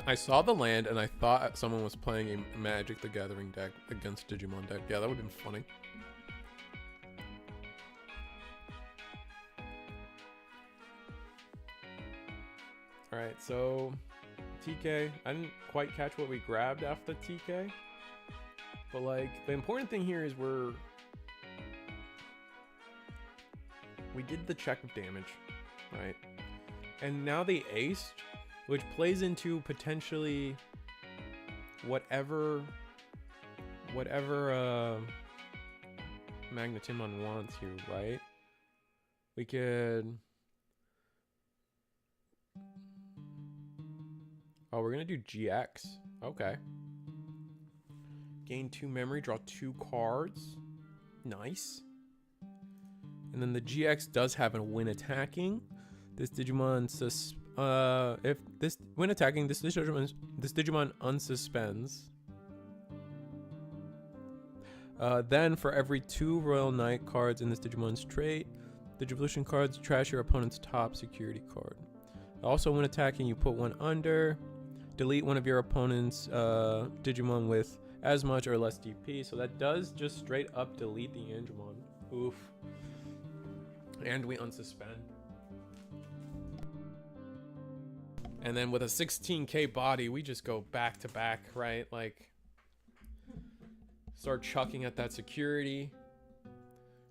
I saw the land and I thought someone was playing a Magic the Gathering deck against Digimon deck. Yeah, that would have been funny. Alright, so TK. I didn't quite catch what we grabbed after TK. But like, the important thing here is we did the check of damage, right? And now they aced, which plays into potentially whatever Magnetimon wants here, right? We could... Oh, we're gonna do GX. Okay. Gain 2 memory, draw 2 cards. Nice. And then the GX does have a when attacking. This Digimon if this when attacking, this Digimon unsuspends. Then for every 2 Royal Knight cards in this Digimon's trait, Digivolution cards trash your opponent's top security card. Also, when attacking, you put 1 under. Delete one of your opponent's Digimon with as much or less DP. So that does just straight up delete the Angemon. Oof. And we unsuspend. And then with a 16k body, we just go back to back, right? Like, start chucking at that security.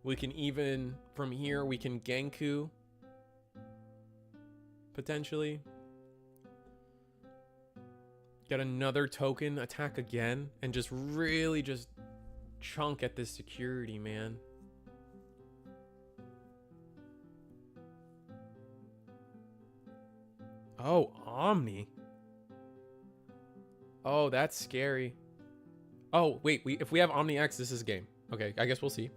We can even, from here, we can Genku. Potentially. Get another token, attack again, and just really just chunk at this security, man. Oh, Omni. Oh, that's scary. Oh, wait, if we have Omni X, this is game. Okay, I guess we'll see.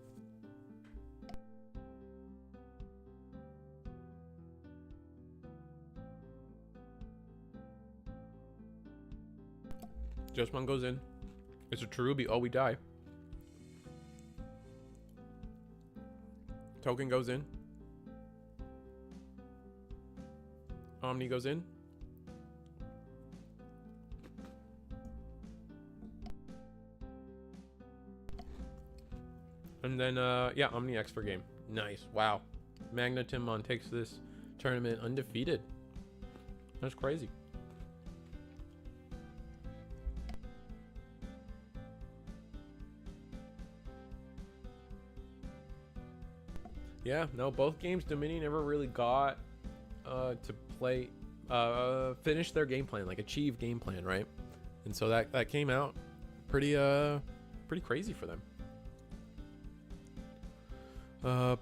Jessamon goes in. It's a Cherubi. Oh, we die. Token goes in. Omni goes in. And then, yeah, Omni X for game. Nice. Wow. Magnetimon takes this tournament undefeated. That's crazy. Yeah, no, both games Dominion never really got to play, finish their game plan, like achieve game plan, right? And so that came out pretty crazy for them.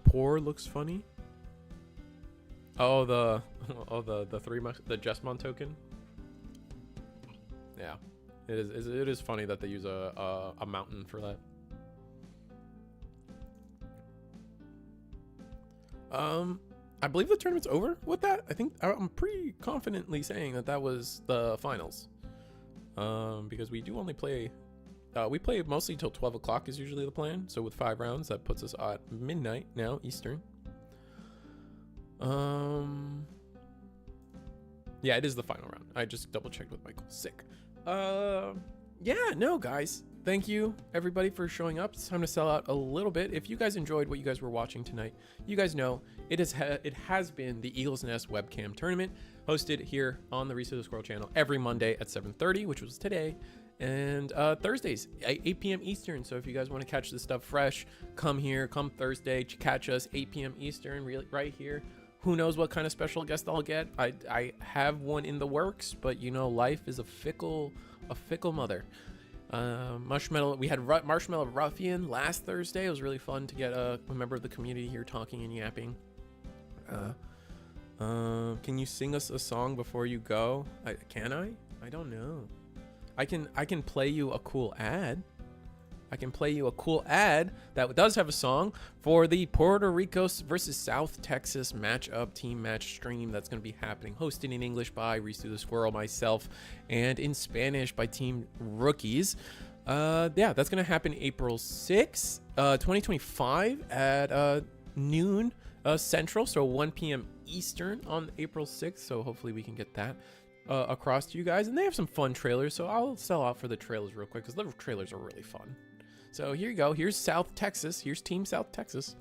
Poor looks funny. Oh, the Jessamon token. Yeah, it is funny that they use a mountain for that. I believe the tournament's over with that. I think I'm pretty confidently saying that was the finals. Because we do only play, we play mostly till 12 o'clock is usually the plan. So with 5 rounds, that puts us at midnight now, Eastern. Yeah, it is the final round. I just double checked with Michael. Sick. Yeah, no, guys. Thank you, everybody, for showing up. It's time to sell out a little bit. If you guys enjoyed what you guys were watching tonight, you guys know it has been the Eagle's Nest Webcam Tournament, hosted here on the Reese of the Squirrel channel every Monday at 7:30, which was today, and Thursdays at 8 p.m. Eastern. So if you guys want to catch this stuff fresh, come here. Come Thursday, catch us 8 p.m. Eastern, right here. Who knows what kind of special guest I'll get? I have one in the works, but you know, life is a fickle mother. Marshmallow, we had Marshmallow Ruffian last Thursday. It was really fun to get a member of the community here talking and yapping. Can you sing us a song before you go? Can I? I don't know. I can play you a cool ad. I can play you a cool ad that does have a song for the Puerto Rico versus South Texas matchup team match stream that's going to be happening, hosted in English by Reese the Squirrel, myself, and in Spanish by Team Rookies. Yeah, that's going to happen April 6th, 2025 at noon Central, so 1 p.m. Eastern on April 6th. So hopefully we can get that across to you guys. And they have some fun trailers, so I'll sell out for the trailers real quick because the trailers are really fun. So here you go. Here's South Texas. Here's Team South Texas.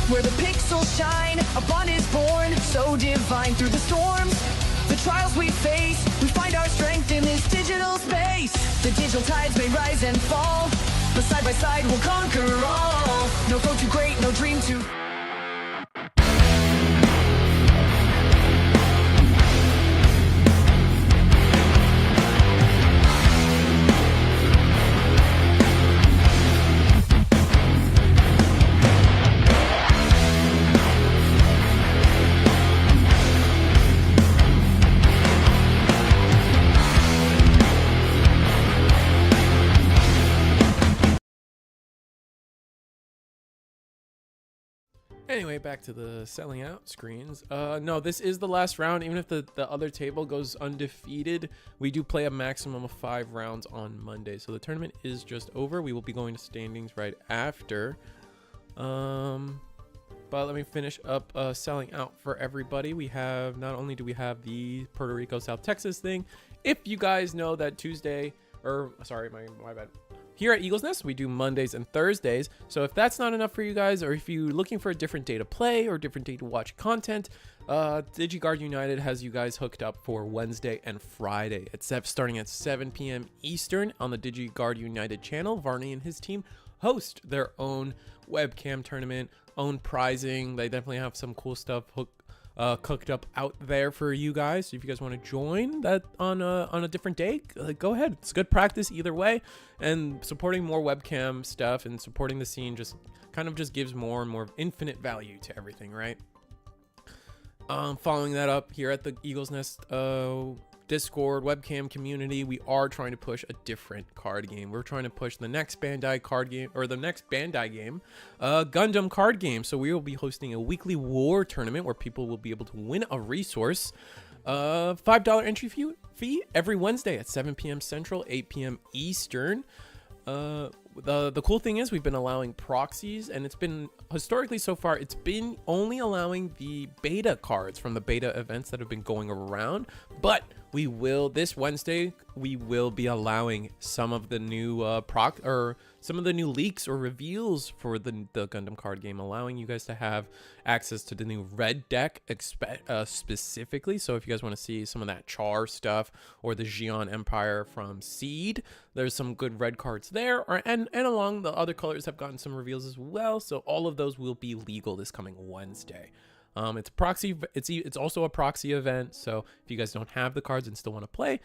Where the pixels shine, a bond is born, so divine through the storms, the trials we face, we find our strength in this digital space. The digital tides may rise and fall, but side by side we'll conquer all. No foe too great, no dream too... Anyway, back to the selling out screens. No, this is the last round. Even if the other table goes undefeated, we do play a maximum of 5 rounds on Monday. So the tournament is just over. We will be going to standings right after. But let me finish up selling out for everybody. We have, not only do we have the Puerto Rico South Texas thing. If you guys know that Tuesday, or sorry, my bad. Here at Eagles Nest, we do Mondays and Thursdays. So if that's not enough for you guys, or if you're looking for a different day to play or different day to watch content, DigiGuard United has you guys hooked up for Wednesday and Friday. It's starting at 7 p.m. Eastern on the DigiGuard United channel. Varney and his team host their own webcam tournament, own prizing. They definitely have some cool stuff cooked up out there for you guys. So if you guys want to join that on a different day, go ahead. It's good practice either way, and supporting more webcam stuff and supporting the scene just gives more and more infinite value to everything, right? Following that up here at the Eagles Nest Discord webcam community, we are trying to push a different card game. We're trying to push the next Bandai card game, or the next Bandai game, Gundam card game. So we will be hosting a weekly war tournament where people will be able to win a resource. $5 entry fee every Wednesday at 7 p.m. Central, 8 p.m. Eastern. The cool thing is we've been allowing proxies, and it's been historically so far it's been only allowing the beta cards from the beta events that have been going around, but we will this Wednesday we will be allowing some of the new some of the new leaks or reveals for the Gundam card game, allowing you guys to have access to the new red deck specifically. So if you guys want to see some of that Char stuff or the Xi'an Empire from Seed, there's some good red cards there, and along the other colors have gotten some reveals as well. So all of those will be legal this coming Wednesday. It's proxy. It's also a proxy event. So if you guys don't have the cards and still want to play,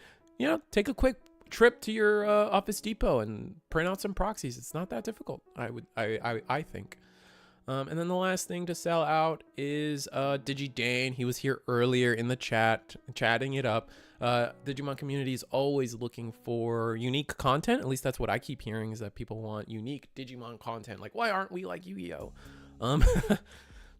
take a quick trip to your Office Depot and print out some proxies. It's not that difficult. I think. And then the last thing to sell out is DigiDane. He was here earlier in the chatting it up. Digimon community is always looking for unique content. At least that's what I keep hearing, is that people want unique Digimon content. Like, why aren't we like Yu-Gi-Oh?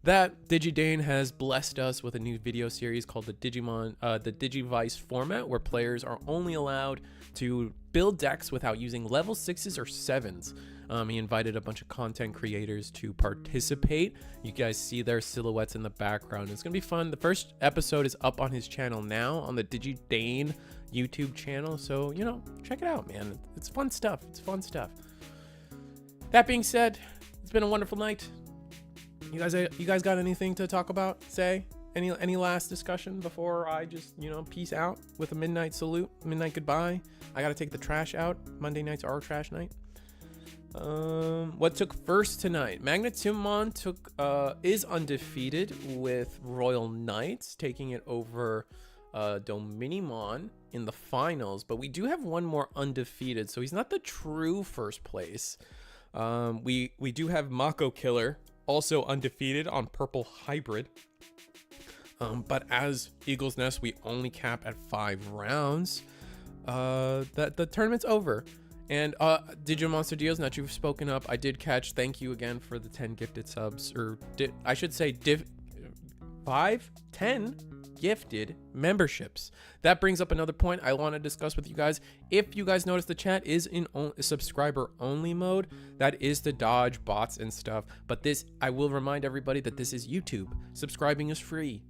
That DigiDane has blessed us with a new video series called the Digivice format, where players are only allowed to build decks without using level 6s or 7s. He invited a bunch of content creators to participate. You guys see their silhouettes in the background. It's gonna be fun. The first episode is up on his channel now, on the DigiDane YouTube channel. So, check it out, man. It's fun stuff. That being said, it's been a wonderful night. You guys got anything to talk about? Say any last discussion before I just peace out with a midnight salute, midnight goodbye? I gotta take the trash out. Monday nights are trash night. What took first tonight? Magnetimon is undefeated with Royal Knights, taking it over Dominimon in the finals, but we do have one more undefeated, so he's not the true first place. We do have Mako Killer, also undefeated on Purple Hybrid. But as Eagle's Nest, we only cap at 5 rounds. That the tournament's over. And Digimonster Deals, now you've spoken up. I did catch. Thank you again for the 10 gifted subs, or I should say 10 gifted memberships. That brings up another point I want to discuss with you guys. If you guys notice, the chat is in subscriber only mode. That is to dodge bots and stuff. But this, I will remind everybody that this is YouTube. Subscribing is free.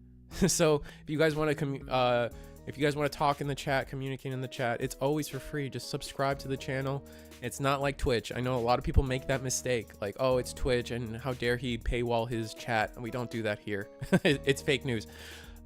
So if you guys want to if you guys want to talk in the chat, communicate in the chat, it's always for free. Just subscribe to the channel. It's not like Twitch. I know a lot of people make that mistake. Like, oh, it's Twitch, and how dare he paywall his chat? And we don't do that here. It's fake news.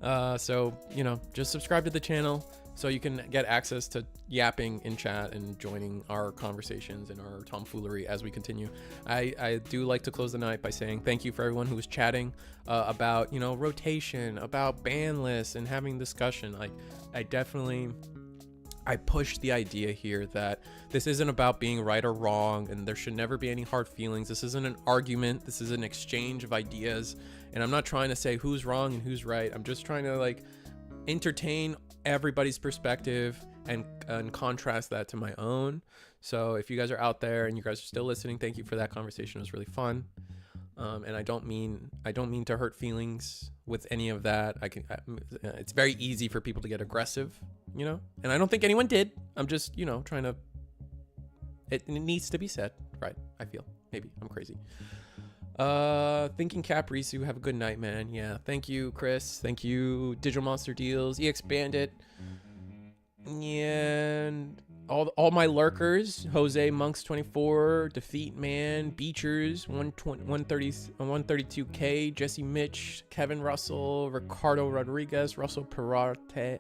So, you know, just subscribe to the channel so you can get access to yapping in chat and joining our conversations and our tomfoolery as we continue. I do like to close the night by saying thank you for everyone who was chatting about, you know, rotation, about ban lists, and having discussion. Like, I push the idea here that this isn't about being right or wrong, and there should never be any hard feelings. This isn't an argument. This is an exchange of ideas. And I'm not trying to say who's wrong and who's right. I'm just trying to, like, entertain everybody's perspective and contrast that to my own. So if you guys are out there and you guys are still listening, thank you for that conversation. It was really fun. And I don't mean to hurt feelings with any of that. It's very easy for people to get aggressive, you know, and I don't think anyone did. I'm just, you know, trying to, it needs to be said, right? I feel, maybe I'm crazy. Thinking Caprisu, have a good night, man. Yeah, thank you, Chris. Thank you, Digital Monster Deals, EX Bandit, and all my lurkers, Jose Monks 24, Defeat Man, Beachers 132K, Jesse Mitch, Kevin Russell, Ricardo Rodriguez, Russell Perarte,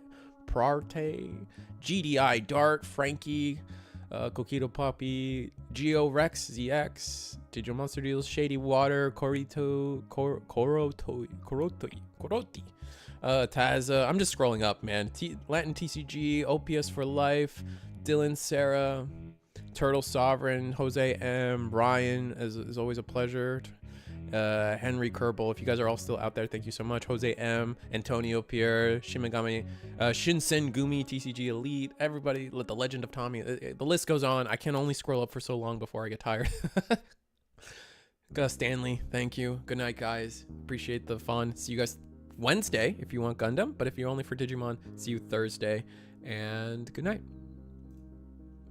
GDI Dart, Frankie, Coquito Poppy, Geo Rex ZX, Digital Monster Deals, Shady Water, Koroti, Taz. I'm just scrolling up, man. Latin TCG, OPS for Life, Dylan, Sarah, Turtle Sovereign, Jose M, Ryan, is always a pleasure. Henry Kerbal, if you guys are all still out there, thank you so much. Jose M, Antonio Pierre, Shimigami, Shinsen Gumi, TCG Elite, everybody, the Legend of Tommy, the list goes on. I can only scroll up for so long before I get tired. Stanley, thank you. Good night, guys. Appreciate the fun. See you guys Wednesday if you want Gundam, but if you're only for Digimon, see you Thursday, and good night.